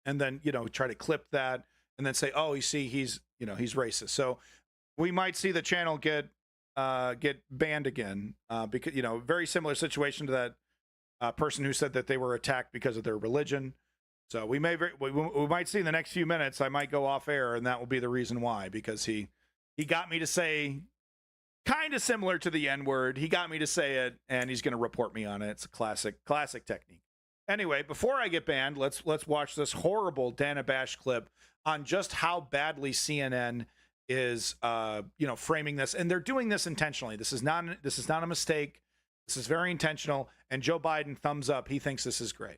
and then try to clip that and then say, oh, you see, he's racist. So we might see the channel get banned again because very similar situation to that person who said that they were attacked because of their religion. So we might see in the next few minutes, I might go off air, and that will be the reason why, because he got me to say kind of similar to the N-word. He got me to say it, and he's going to report me on it. It's a classic technique. Anyway, before I get banned, let's watch this horrible Dana Bash clip on just how badly CNN is framing this, and they're doing this intentionally. This is not a mistake. This is very intentional. And Joe Biden, thumbs up. He thinks this is great.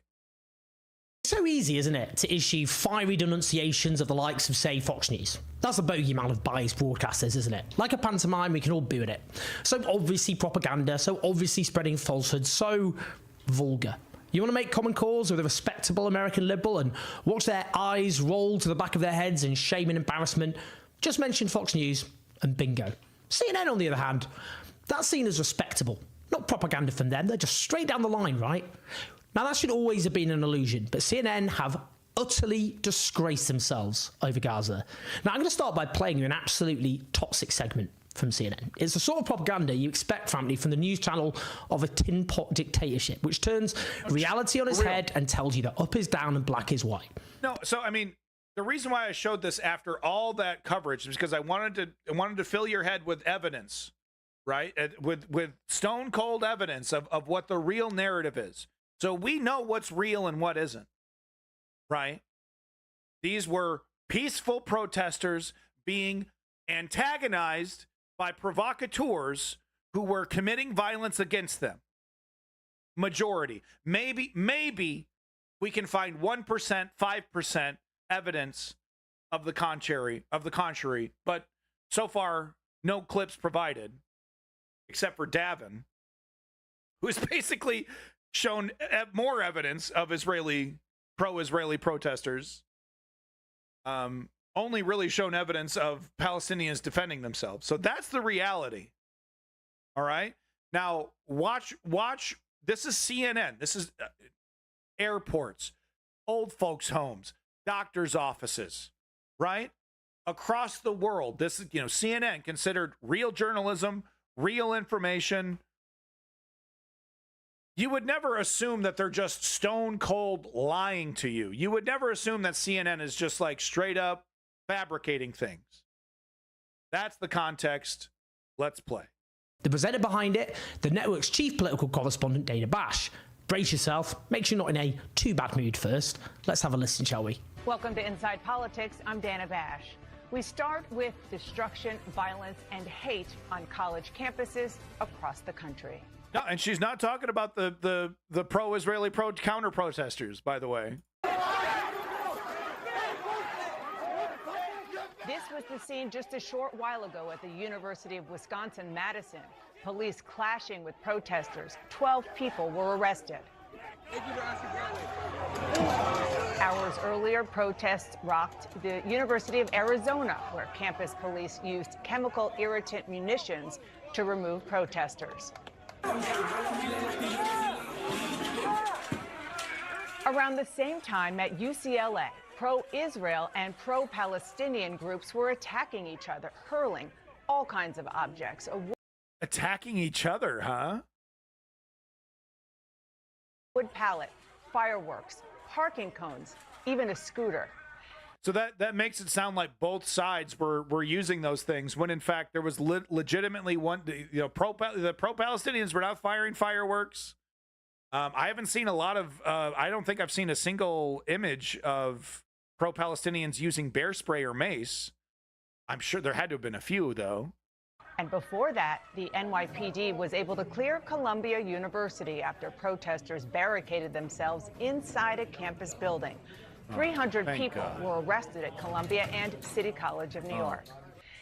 So easy, isn't it, to issue fiery denunciations of the likes of, say, Fox News. That's the bogeyman of biased broadcasters, isn't it? Like a pantomime, we can all boo at it. So obviously propaganda, so obviously spreading falsehoods, so vulgar. You want to make common cause with a respectable American liberal and watch their eyes roll to the back of their heads in shame and embarrassment? Just mention Fox News and bingo. CNN, on the other hand, that's seen as respectable. Not propaganda from them, they're just straight down the line, right? Now, that should always have been an illusion, but CNN have utterly disgraced themselves over Gaza. Now, I'm going to start by playing you an absolutely toxic segment. from CNN. It's the sort of propaganda you expect, frankly, from the news channel of a tin pot dictatorship, which turns reality on its head and tells you that up is down and black is white. No, so I mean, the reason why I showed this after all that coverage is because I wanted to fill your head with evidence, right? With stone cold evidence of what the real narrative is. So we know what's real and what isn't, right? These were peaceful protesters being antagonized by provocateurs who were committing violence against them. Majority. Maybe we can find 1%, 5% evidence of the contrary, but so far no clips provided, except for Davin, who has basically shown more evidence of pro-Israeli protesters. Only really shown evidence of Palestinians defending themselves. So that's the reality. All right. Now watch. This is CNN. This is airports, old folks' homes, doctors' offices, right? Across the world. This is, CNN considered real journalism, real information. You would never assume that they're just stone cold lying to you. You would never assume that CNN is just like straight up fabricating things. That's the context. Let's play. The presenter behind it, the network's chief political correspondent, Dana Bash. Brace yourself. Make sure you're not in a too bad mood first. Let's have a listen, shall we? Welcome to Inside Politics. I'm Dana Bash. We start with destruction, violence, and hate on college campuses across the country. No, and she's not talking about the pro-Israeli counter protesters, by the way. This was the scene just a short while ago at the University of Wisconsin-Madison. Police clashing with protesters. 12 people were arrested. Hours earlier, protests rocked the University of Arizona, where campus police used chemical irritant munitions to remove protesters. Around the same time at UCLA, pro-Israel and pro-Palestinian groups were attacking each other, hurling all kinds of objects. Attacking each other, huh? Wood pallet, fireworks, parking cones, even a scooter. So that makes it sound like both sides were using those things when in fact there was legitimately one. The pro-Palestinians were not firing fireworks. I haven't seen a lot of. I don't think I've seen a single image of pro-Palestinians using bear spray or mace. I'm sure there had to have been a few though. And before that, the NYPD was able to clear Columbia University after protesters barricaded themselves inside a campus building. 300 people were arrested at Columbia and City College of New York.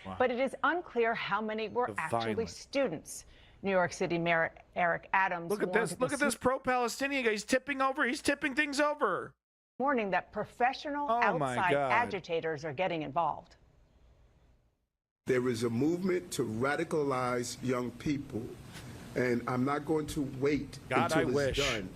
Wow. But it is unclear how many were actually students. New York City Mayor Eric Adams. Look at this. Look at this pro-Palestinian guy. He's tipping over. He's tipping things over. Warning that professional outside agitators are getting involved. There is a movement to radicalize young people, and I'm not going to wait until it's done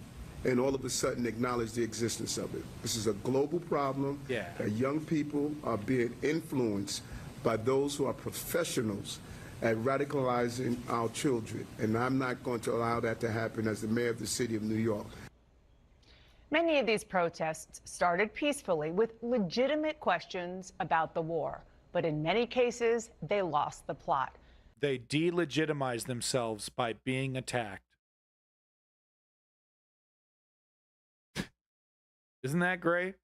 and all of a sudden acknowledge the existence of it. This is a global problem. That young people are being influenced by those who are professionals at radicalizing our children, and I'm not going to allow that to happen as the mayor of the city of New York. Many of these protests started peacefully with legitimate questions about the war. But in many cases, they lost the plot. They delegitimize themselves by being attacked. Isn't that great?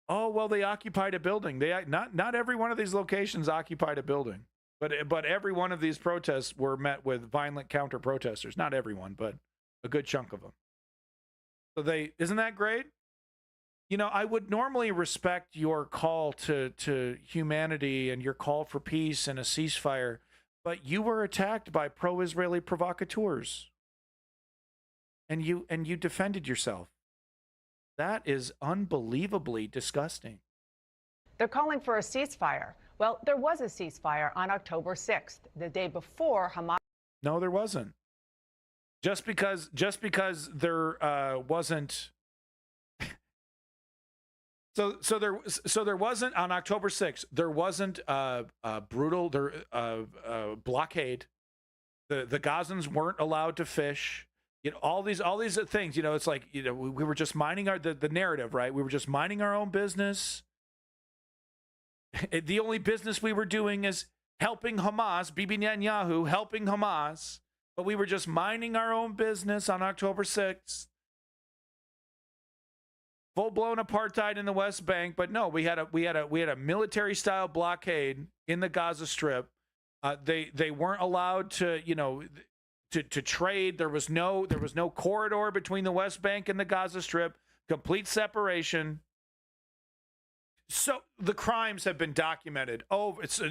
Oh, well, they occupied a building. Not every one of these locations occupied a building, but every one of these protests were met with violent counter protesters. Not everyone, but a good chunk of them. So isn't that great? You know, I would normally respect your call to humanity and your call for peace and a ceasefire, but you were attacked by pro-Israeli provocateurs, and you defended yourself. That is unbelievably disgusting. They're calling for a ceasefire. Well, there was a ceasefire on October 6th, the day before Hamas. No, there wasn't. Just because there wasn't. So there wasn't on October 6th. There wasn't a brutal blockade. The Gazans weren't allowed to fish. You know, all these things. You know, it's like, you know, we were just minding the narrative, right? We were just minding our own business. The only business we were doing is helping Hamas, Bibi Netanyahu helping Hamas, but we were just minding our own business on October 6th. Full-blown apartheid in the West Bank, but no, we had a military-style blockade in the Gaza Strip. They weren't allowed to, you know, to trade. There was no corridor between the West Bank and the Gaza Strip. Complete separation. So the crimes have been documented. Oh, it's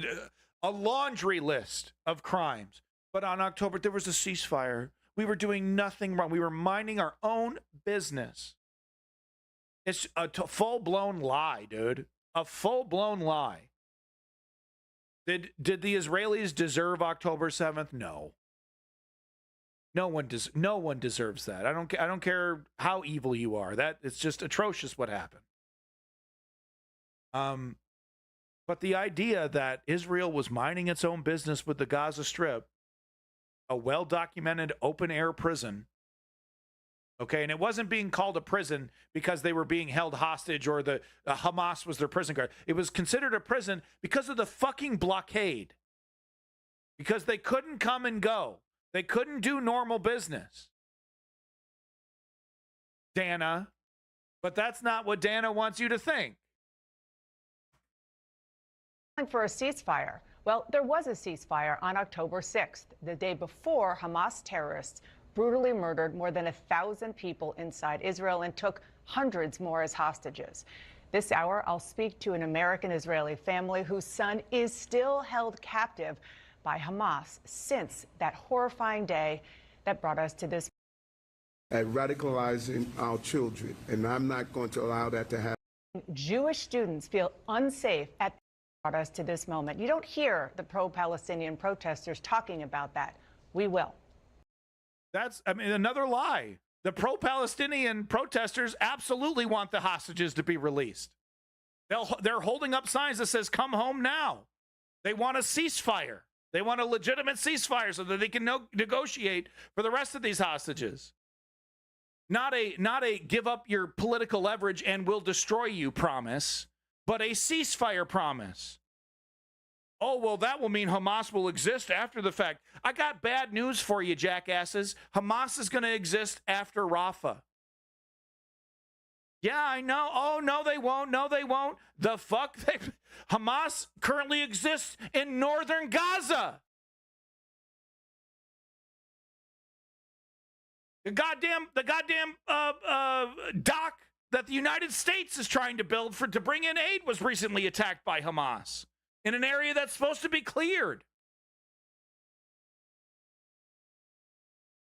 a laundry list of crimes. But on October, there was a ceasefire. We were doing nothing wrong. We were minding our own business. It's a full-blown lie, dude. A full-blown lie. Did the Israelis deserve October 7th? No. No one deserves that. I don't care how evil you are. That it's just atrocious what happened. But the idea that Israel was minding its own business with the Gaza Strip, a well-documented open-air prison, okay, and it wasn't being called a prison because they were being held hostage or the Hamas was their prison guard. It was considered a prison because of the fucking blockade. Because they couldn't come and go. They couldn't do normal business. Dana. But that's not what Dana wants you to think. For a ceasefire. Well, there was a ceasefire on October 6th, the day before Hamas terrorists brutally murdered more than 1,000 people inside Israel and took hundreds more as hostages. This hour, I'll speak to an American-Israeli family whose son is still held captive by Hamas since that horrifying day that brought us to this. At radicalizing our children, and I'm not going to allow that to happen. Jewish students feel unsafe at brought us to this moment. You don't hear the pro-Palestinian protesters talking about that. We will. That's, I mean, another lie. The pro-Palestinian protesters absolutely want the hostages to be released. They're holding up signs that says, come home now. They want a ceasefire. They want a legitimate ceasefire so that they can negotiate for the rest of these hostages. Not a give up your political leverage and we'll destroy you promise, but a ceasefire promise. Oh, well, that will mean Hamas will exist after the fact. I got bad news for you, jackasses. Hamas is going to exist after Rafah. Yeah, I know. Oh, no, they won't. No, they won't. The fuck? Hamas currently exists in northern Gaza. The goddamn dock that the United States is trying to build to bring in aid was recently attacked by Hamas in an area that's supposed to be cleared.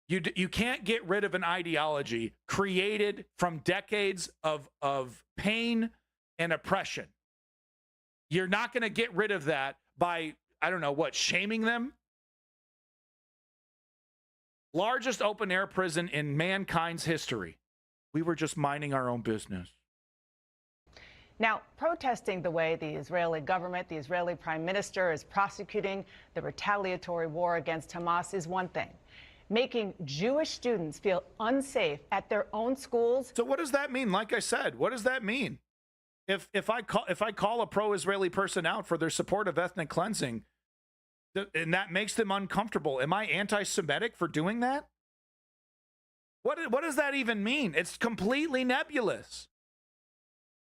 You can't get rid of an ideology created from decades of pain and oppression. You're not going to get rid of that by, I don't know what, shaming them? Largest open-air prison in mankind's history. We were just minding our own business. Now, protesting the way the Israeli government, the Israeli prime minister is prosecuting the retaliatory war against Hamas is one thing. Making Jewish students feel unsafe at their own schools. So what does that mean? Like I said, what does that mean? If I call a pro-Israeli person out for their support of ethnic cleansing, and that makes them uncomfortable, am I anti-Semitic for doing that? What does that even mean? It's completely nebulous.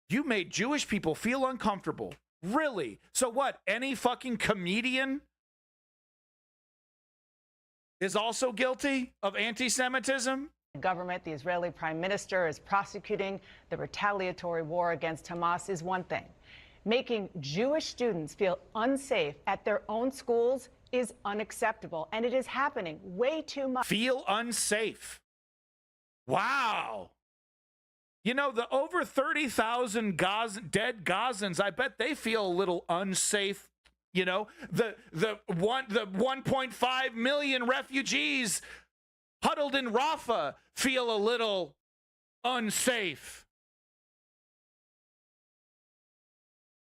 You made Jewish people feel uncomfortable. Really? So what? Any fucking comedian is also guilty of anti-Semitism? The government, the Israeli prime minister, is prosecuting the retaliatory war against Hamas is one thing. Making Jewish students feel unsafe at their own schools is unacceptable, and it is happening way too much. Feel unsafe. Wow. You know, the over 30,000 dead Gazans, I bet they feel a little unsafe. You know, the 1.5 million refugees huddled in Rafah feel a little unsafe.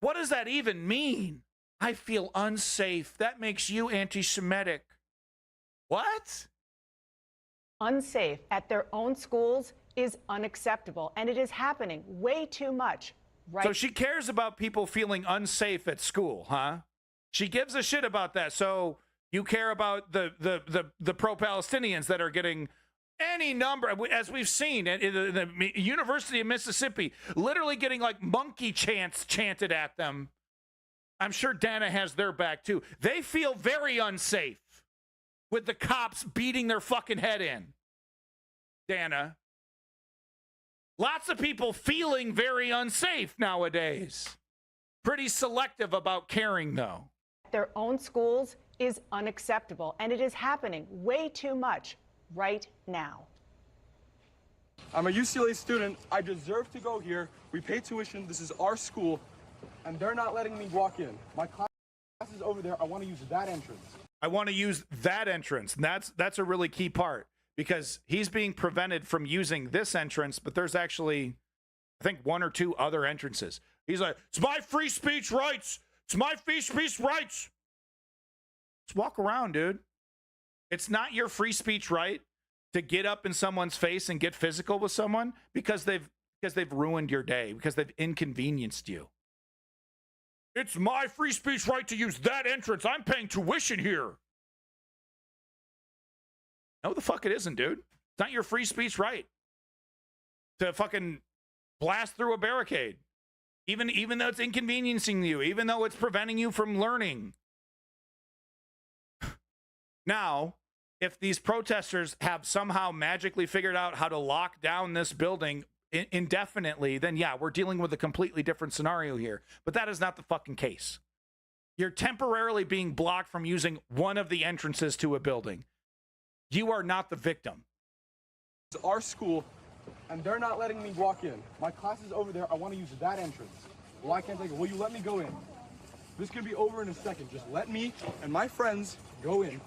What does that even mean? I feel unsafe. That makes you anti-Semitic. What? Unsafe at their own schools is unacceptable, and it is happening way too much. Right. So she cares about people feeling unsafe at school, huh? She gives a shit about that. So you care about the pro-Palestinians that are getting any number, as we've seen in the University of Mississippi, literally getting like monkey chants chanted at them. I'm sure Dana has their back too. They feel very unsafe with the cops beating their fucking head in. Dana. Lots of people feeling very unsafe nowadays. Pretty selective about caring, though. Their own schools is unacceptable, and it is happening way too much right now. I'm a UCLA student. I deserve to go here. We pay tuition. This is our school, and they're not letting me walk in. My class is over there. I want to use that entrance. I want to use that entrance. And that's a really key part, because he's being prevented from using this entrance, but there's actually, I think, 1 or 2 other entrances. He's like, it's my free speech rights. It's my free speech rights. Just walk around, dude. It's not your free speech right to get up in someone's face and get physical with someone because they've ruined your day, because they've inconvenienced you. It's my free speech right to use that entrance. I'm paying tuition here. No, the fuck it isn't, dude. It's not your free speech right to fucking blast through a barricade. Even though it's inconveniencing you, even though it's preventing you from learning. Now, if these protesters have somehow magically figured out how to lock down this building indefinitely, then yeah, we're dealing with a completely different scenario here. But that is not the fucking case. You're temporarily being blocked from using one of the entrances to a building. You are not the victim. It's our school, and they're not letting me walk in. My class is over there. I want to use that entrance. Why can't I go? Will you let me go in? This could be over in a second. Just let me and my friends go in.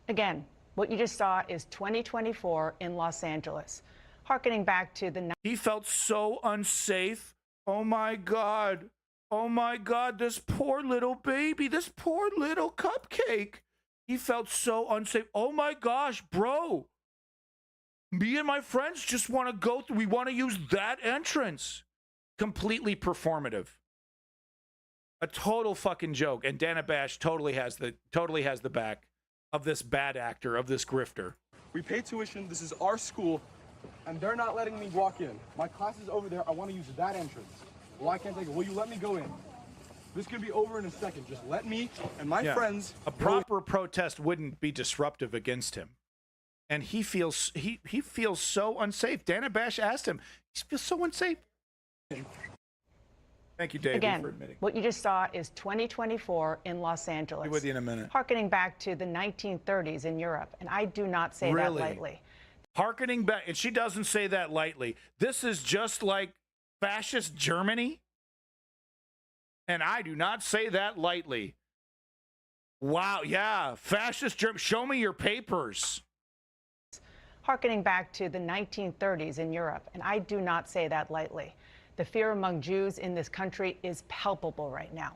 Again, what you just saw is 2024 in Los Angeles. Harkening back to the... He felt so unsafe. Oh, my God. Oh, my God, this poor little baby, this poor little cupcake. He felt so unsafe. Oh, my gosh, bro. Me and my friends just want to go through. We want to use that entrance. Completely performative. A total fucking joke. And Dana Bash totally has the back of this bad actor, of this grifter. We pay tuition. This is our school, and they're not letting me walk in. My class is over there. I want to use that entrance. Why can't I go? Will you let me go in? This could be over in a second. Just let me and my friends... A proper protest wouldn't be disruptive against him. And he feels so unsafe. Dana Bash asked him, he feels so unsafe. Thank you, David, Again, for admitting. what you just saw is 2024 in Los Angeles. Be with you in a minute. Harkening back to the 1930s in Europe, and I do not say that lightly. Harkening back, and she doesn't say that lightly. This is just like fascist Germany, and I do not say that lightly. Wow, yeah, fascist Germany. Show me your papers. Harkening back to the 1930s in Europe, and I do not say that lightly. The fear among Jews in this country is palpable right now.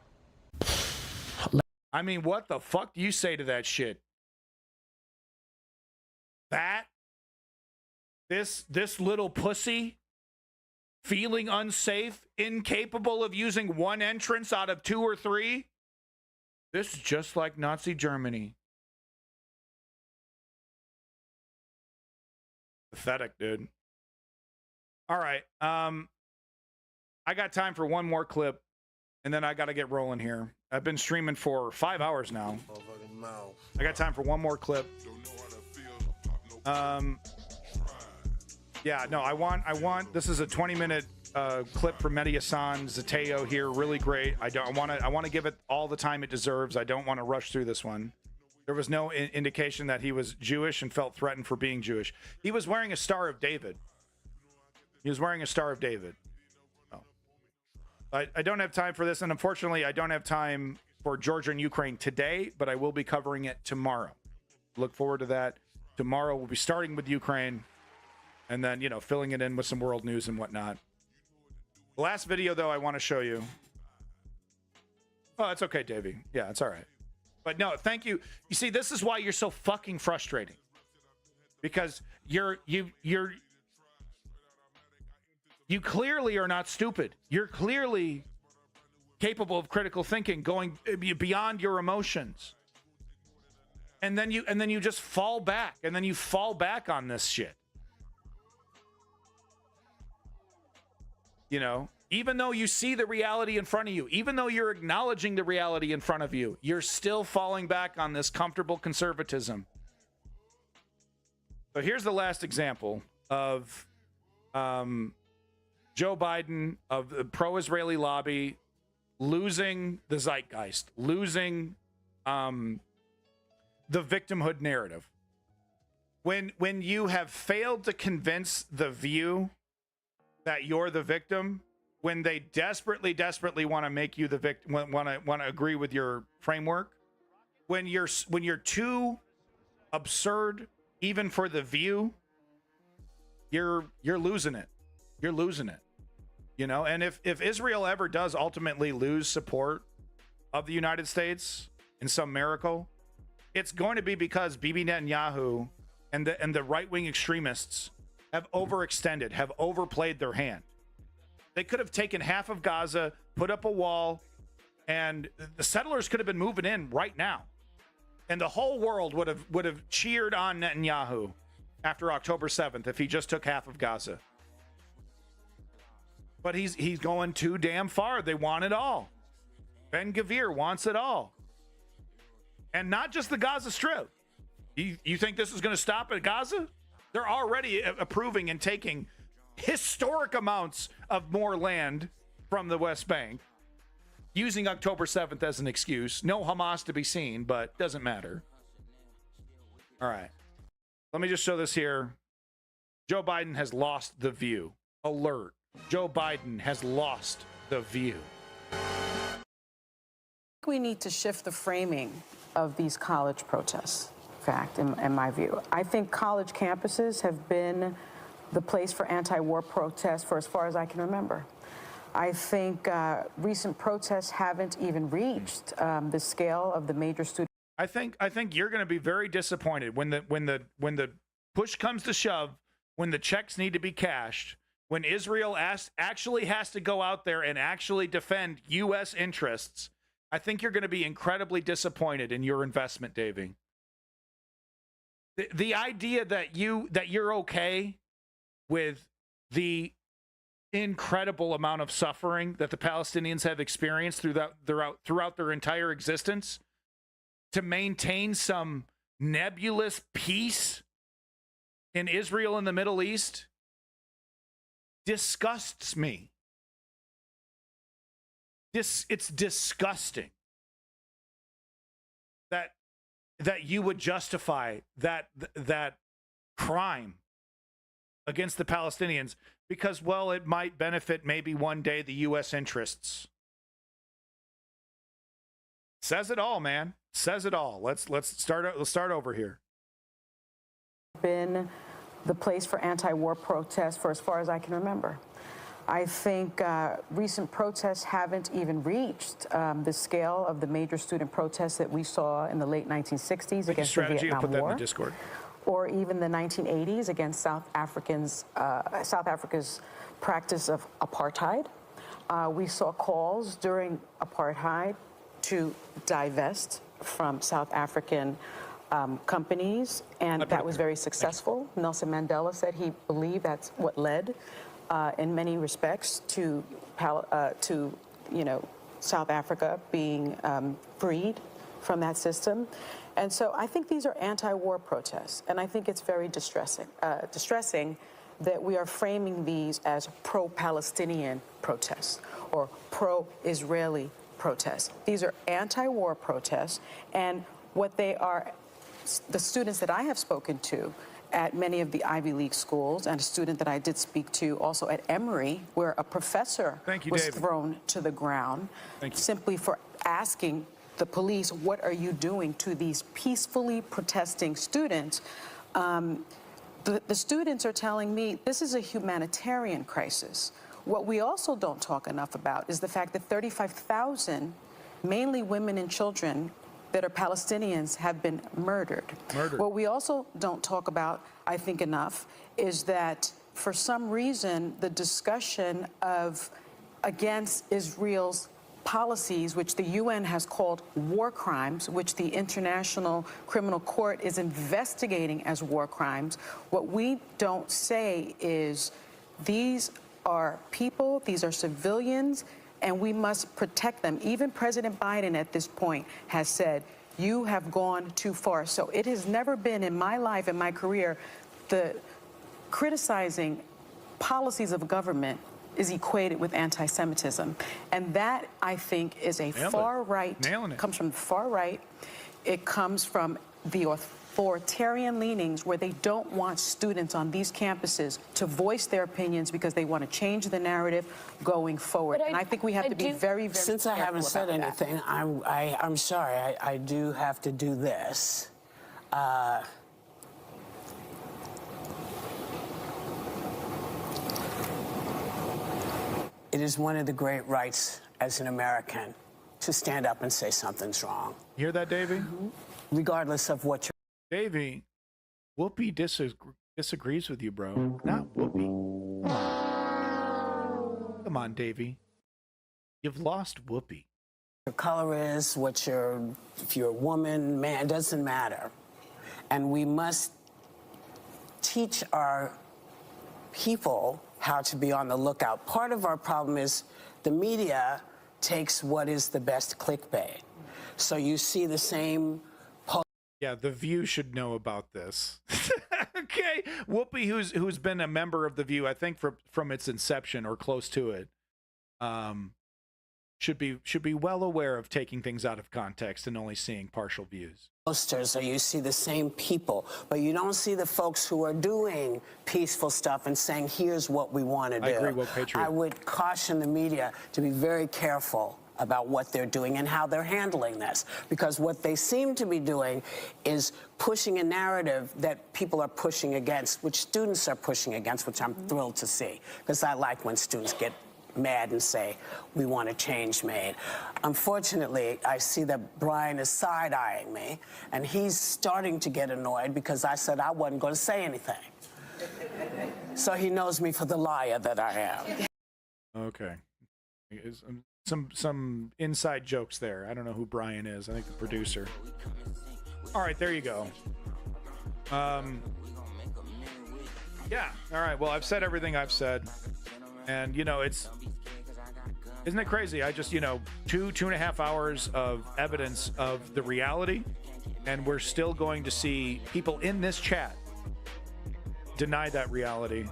I mean, what the fuck do you say to that shit? This little pussy feeling unsafe, incapable of using one entrance out of 2 or 3? This is just like Nazi Germany. Pathetic, dude. All right. I got time for one more clip, and then I got to get rolling here. I've been streaming for 5 hours now. I got time for one more clip. Yeah, no, I want. This is a 20-minute clip from Mehdi Hassan Zateo here. Really great. I want to give it all the time it deserves. I don't want to rush through this one. There was no indication that he was Jewish and felt threatened for being Jewish. He was wearing a Star of David. He was wearing a Star of David. Oh. I don't have time for this, and unfortunately, I don't have time for Georgia and Ukraine today, but I will be covering it tomorrow. Look forward to that. Tomorrow, we'll be starting with Ukraine, and then, filling it in with some world news and whatnot. The last video, though, I want to show you. Oh, it's okay, Davey. Yeah, it's all right. But no, thank you. You see, this is why you're so fucking frustrating. Because you clearly are not stupid. You're clearly capable of critical thinking, going beyond your emotions. And then you just fall back, and then you fall back on this shit. You know, even though you see the reality in front of you, even though you're acknowledging the reality in front of you, you're still falling back on this comfortable conservatism. So here's the last example of Joe Biden, of the pro-Israeli lobby, losing the zeitgeist, losing the victimhood narrative. When you have failed to convince the View that you're the victim, when they desperately want to make you the victim, want to agree with your framework, when you're too absurd even for the View, you're losing it. You're losing it. You know, and if Israel ever does ultimately lose support of the United States in some miracle, it's going to be because Bibi Netanyahu and the right-wing extremists have overextended, have overplayed their hand. They could have taken half of Gaza, put up a wall, and the settlers could have been moving in right now. And the whole world would have cheered on Netanyahu after October 7th if he just took half of Gaza. But he's going too damn far. They want it all. Ben Gvir wants it all. And not just the Gaza Strip. You think this is going to stop at Gaza? They're already approving and taking historic amounts of more land from the West Bank, using October 7th as an excuse. No Hamas to be seen, but doesn't matter. All right. Let me just show this here. Joe Biden has lost the View. Alert. Joe Biden has lost the View. We need to shift the framing of these college protests, in fact, in my view. I think college campuses have been the place for anti-war protests for as far as I can remember. I think recent protests haven't even reached the scale of the major student. I think you're going to be very disappointed when the push comes to shove, when the checks need to be cashed, when Israel actually has to go out there and actually defend U.S. interests. I think you're going to be incredibly disappointed in your investment, Davey. The idea that you're okay with the incredible amount of suffering that the Palestinians have experienced throughout their entire existence to maintain some nebulous peace in Israel and the Middle East disgusts me. It's disgusting that you would justify that crime against the Palestinians because, well, it might benefit maybe one day the U.S. interests. Says it all, man. Says it all. Let's start over here. Been the place for anti-war protests for as far as I can remember. I think recent protests haven't even reached the scale of the major student protests that we saw in the late 1960s against the Vietnam War, in the Discord, or even the 1980s against South Africa's practice of apartheid. We saw calls during apartheid to divest from South African companies, and that was very successful. Nelson Mandela said he believed that's what led, in many respects, to South Africa being freed from that system. And so I think these are anti-war protests, and I think it's very distressing that we are framing these as pro-Palestinian protests or pro-Israeli protests. These are anti-war protests, and what they are, the students that I have spoken to at many of the Ivy League schools, and a student that I did speak to also at Emory, where a professor was thrown to the ground simply for asking the police, what are you doing to these peacefully protesting students? The students are telling me this is a humanitarian crisis. What we also don't talk enough about is the fact that 35,000, mainly women and children, that are Palestinians have been murdered. What we also don't talk about, I think, enough is that for some reason the discussion of against Israel's policies, which the UN has called war crimes, which the International Criminal Court is investigating as war crimes, what we don't say is these are people, these are civilians, and we must protect them. Even President Biden at this point has said, you have gone too far. So it has never been in my life, in my career, the criticizing policies of government is equated with anti-Semitism. And that, I think, is a far right, comes from the far right. It comes from the authoritarian leanings where they don't want students on these campuses to voice their opinions because they want to change the narrative going forward. And I think we have to be very, very Since I haven't said anything, that. I'm sorry. I do have to do this. It is one of the great rights as an American to stand up and say something's wrong. You hear that, Davey? Regardless of what you're... Davey, Whoopi disagrees with you, bro. Not Whoopi. Come on, Davey. You've lost Whoopi. Your color is, what your, if you're a woman, man, it doesn't matter. And we must teach our people how to be on the lookout. Part of our problem is the media takes what is the best clickbait. So you see the same... Yeah, The View should know about this. Okay, Whoopi, who's been a member of The View, I think from its inception or close to it, should be well aware of taking things out of context and only seeing partial views. Posters, or you see the same people, but you don't see the folks who are doing peaceful stuff and saying, here's what we want to do. I agree, woke patriot. I would caution the media to be very careful about what they're doing and how they're handling this, because what they seem to be doing is pushing a narrative that people are pushing against, which students are pushing against, which I'm thrilled to see, because I like when students get mad and say, we want a change made. Unfortunately, I see that Brian is side-eyeing me, and he's starting to get annoyed because I said I wasn't going to say anything. So he knows me for the liar that I am. Okay. Some inside jokes there. I don't know who Brian is. I think the producer. All right, there you go. Yeah. All right. Well, I've said everything I've said, and you know, isn't it crazy? I just, 2.5 hours of evidence of the reality, and we're still going to see people in this chat deny that reality.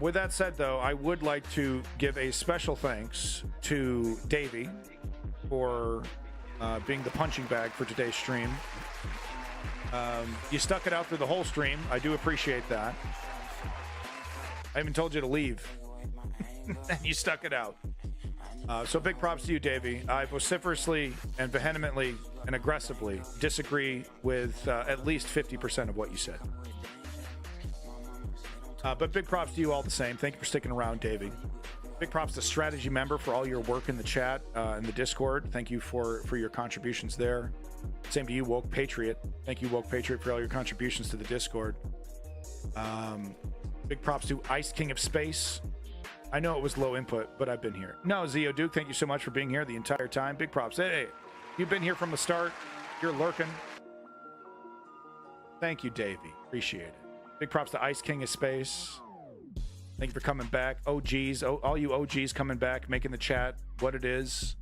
With that said, though, I would like to give a special thanks to Davey for being the punching bag for today's stream. You stuck it out through the whole stream. I do appreciate that. I even told you to leave. And you stuck it out. So big props to you, Davey. I vociferously and vehemently and aggressively disagree with at least 50% of what you said. But big props to you all the same. Thank you for sticking around, Davey. Big props to Strategy Member for all your work in the chat and the Discord. Thank you for your contributions there. Same to you, Woke Patriot. Thank you, Woke Patriot, for all your contributions to the Discord. Big props to Ice King of Space. I know it was low input, but I've been here. No, Zio Duke, thank you so much for being here the entire time. Big props. Hey, you've been here from the start. You're lurking. Thank you, Davey. Appreciate it. Big props to Ice King of Space. Thank you for coming back. OGs, all you OGs coming back, making the chat what it is.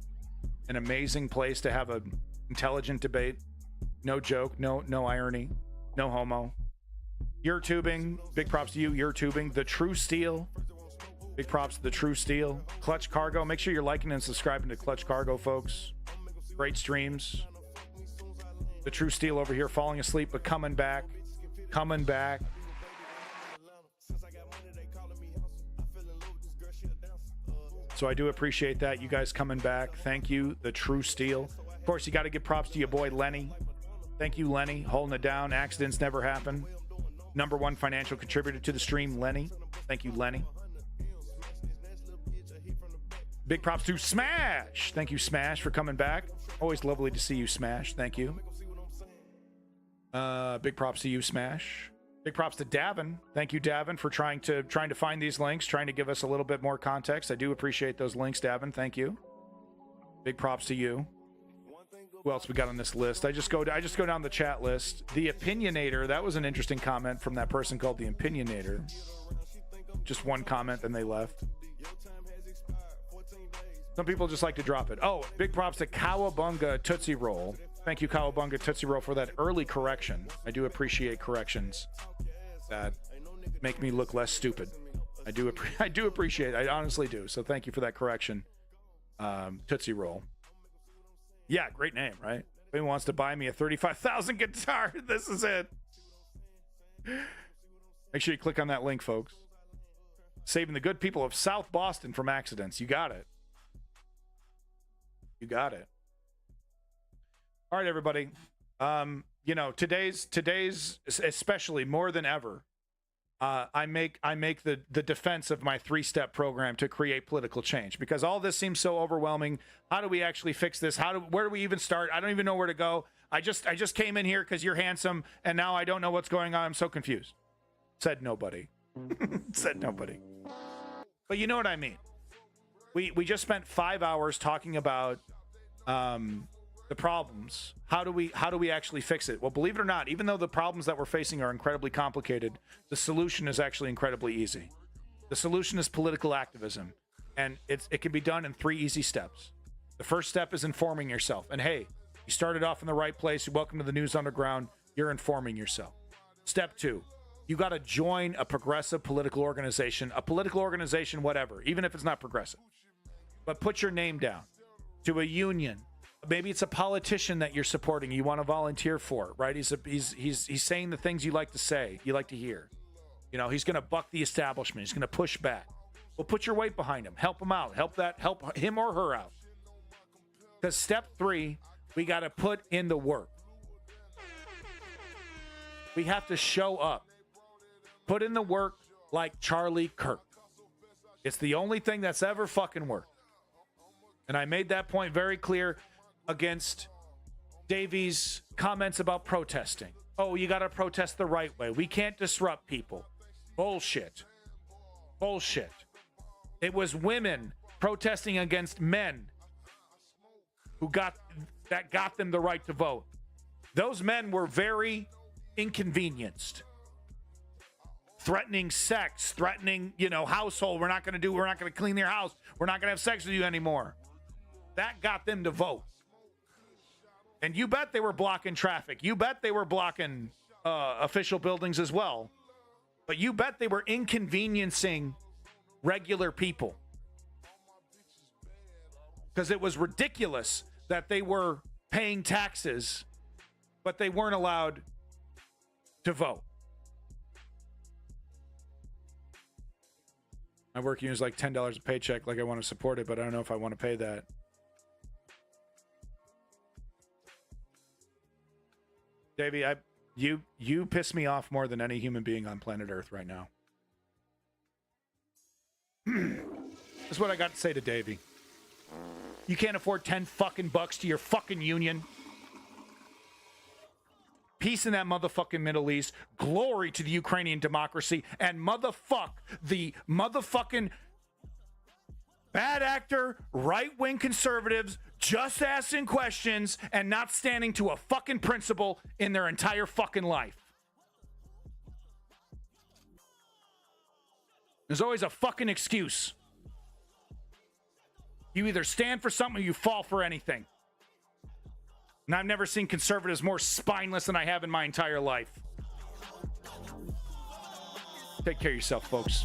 An amazing place to have an intelligent debate. No joke, no irony, no homo. Your tubing, big props to you. Your tubing, the True Steel. Big props to the True Steel. Clutch Cargo. Make sure you're liking and subscribing to Clutch Cargo, folks. Great streams. The True Steel over here, falling asleep but coming back. Coming back. So I do appreciate that. You guys coming back. Thank you, the True Steel. Of course, you got to give props to your boy Lenny. Thank you, Lenny, holding it down. Accidents never happen. #1 financial contributor to the stream, Lenny. Thank you, Lenny. Big props to Smash. Thank you, Smash, for coming back. Always lovely to see you, Smash. Thank you. Big props to you, Smash. Big props to Davin. Thank you, Davin, for trying to find these links, trying to give us a little bit more context. I do appreciate those links, Davin. Thank you. Big props to you. Who else we got on this list? I just go down the chat list. The Opinionator. That was an interesting comment from that person called the Opinionator. Just one comment, then they left. Some people just like to drop it. Oh, big props to Cowabunga Tootsie Roll. Thank you, Cowabunga Tootsie Roll, for that early correction. I do appreciate corrections that make me look less stupid. I do appreciate it. I honestly do. So thank you for that correction, Tootsie Roll. Yeah, great name, right? If anyone wants to buy me a 35,000 guitar, this is it. Make sure you click on that link, folks. Saving the good people of South Boston from accidents. You got it. You got it. All right, everybody. You know, today's especially more than ever. I make the defense of my 3-step program to create political change, because all this seems so overwhelming. How do we actually fix this? Where do we even start? I don't even know where to go. I just came in here because you're handsome, and now I don't know what's going on. I'm so confused. Said nobody. Said nobody. But you know what I mean. We just spent 5 hours talking about the problems. How do we actually fix it? Well, believe it or not, even though the problems that we're facing are incredibly complicated, the solution is actually incredibly easy. The solution is political activism, and it can be done in 3 easy steps. The first step is informing yourself. And hey, you started off in the right place. Welcome to the News Underground. You're informing yourself. Step 2, you got to join a progressive political organization, whatever, even if it's not progressive. But put your name down to a union. Maybe it's a politician that you're supporting, you want to volunteer for, right? He's saying the things you like to say, you like to hear. You know, he's going to buck the establishment. He's going to push back. Well, put your weight behind him. Help him out. Help him or her out. Because step 3, we got to put in the work. We have to show up. Put in the work like Charlie Kirk. It's the only thing that's ever fucking worked. And I made that point very clear against Davies' comments about protesting. Oh, you got to protest the right way. We can't disrupt people. Bullshit. Bullshit. It was women protesting against men who got them the right to vote. Those men were very inconvenienced. Threatening sex, threatening, household. We're not going to clean your house. We're not going to have sex with you anymore. That got them to vote. And you bet they were blocking traffic. You bet they were blocking official buildings as well. But you bet they were inconveniencing regular people. Because it was ridiculous that they were paying taxes, but they weren't allowed to vote. My work union is like $10 a paycheck. Like, I want to support it, but I don't know if I want to pay that. Davey, you piss me off more than any human being on planet Earth right now. That's what I got to say to Davey. You can't afford 10 fucking bucks to your fucking union. Peace in that motherfucking Middle East. Glory to the Ukrainian democracy. And motherfuck the motherfucking bad actor, right-wing conservatives just asking questions and not standing to a fucking principle in their entire fucking life. There's always a fucking excuse. You either stand for something or you fall for anything. And I've never seen conservatives more spineless than I have in my entire life. Take care of yourself, folks.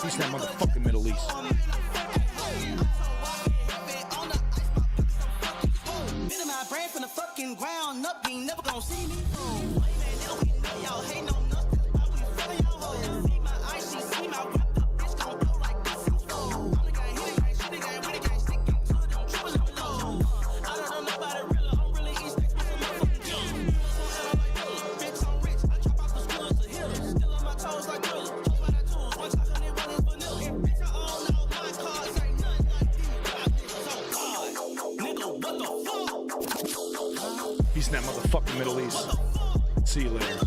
Peace in that motherfucking Middle East. My brand from the fucking ground up, you ain't never gonna see me. that motherfucking Middle East. See you later.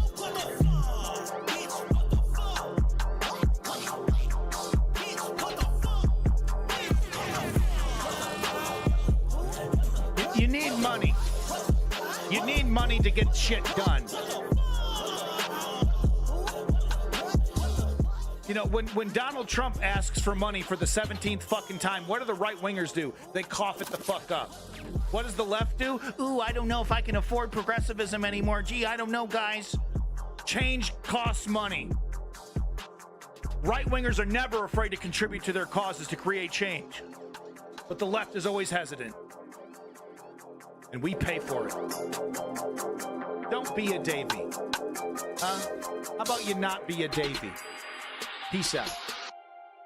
You need money. You need money to get shit done. You know, when Donald Trump asks for money for the 17th fucking time, what do the right-wingers do? They cough it the fuck up. What does the left do? Ooh, I don't know if I can afford progressivism anymore. Gee, I don't know, guys. Change costs money. Right-wingers are never afraid to contribute to their causes to create change. But the left is always hesitant. And we pay for it. Don't be a Davy. How about you not be a Davy? Peace out.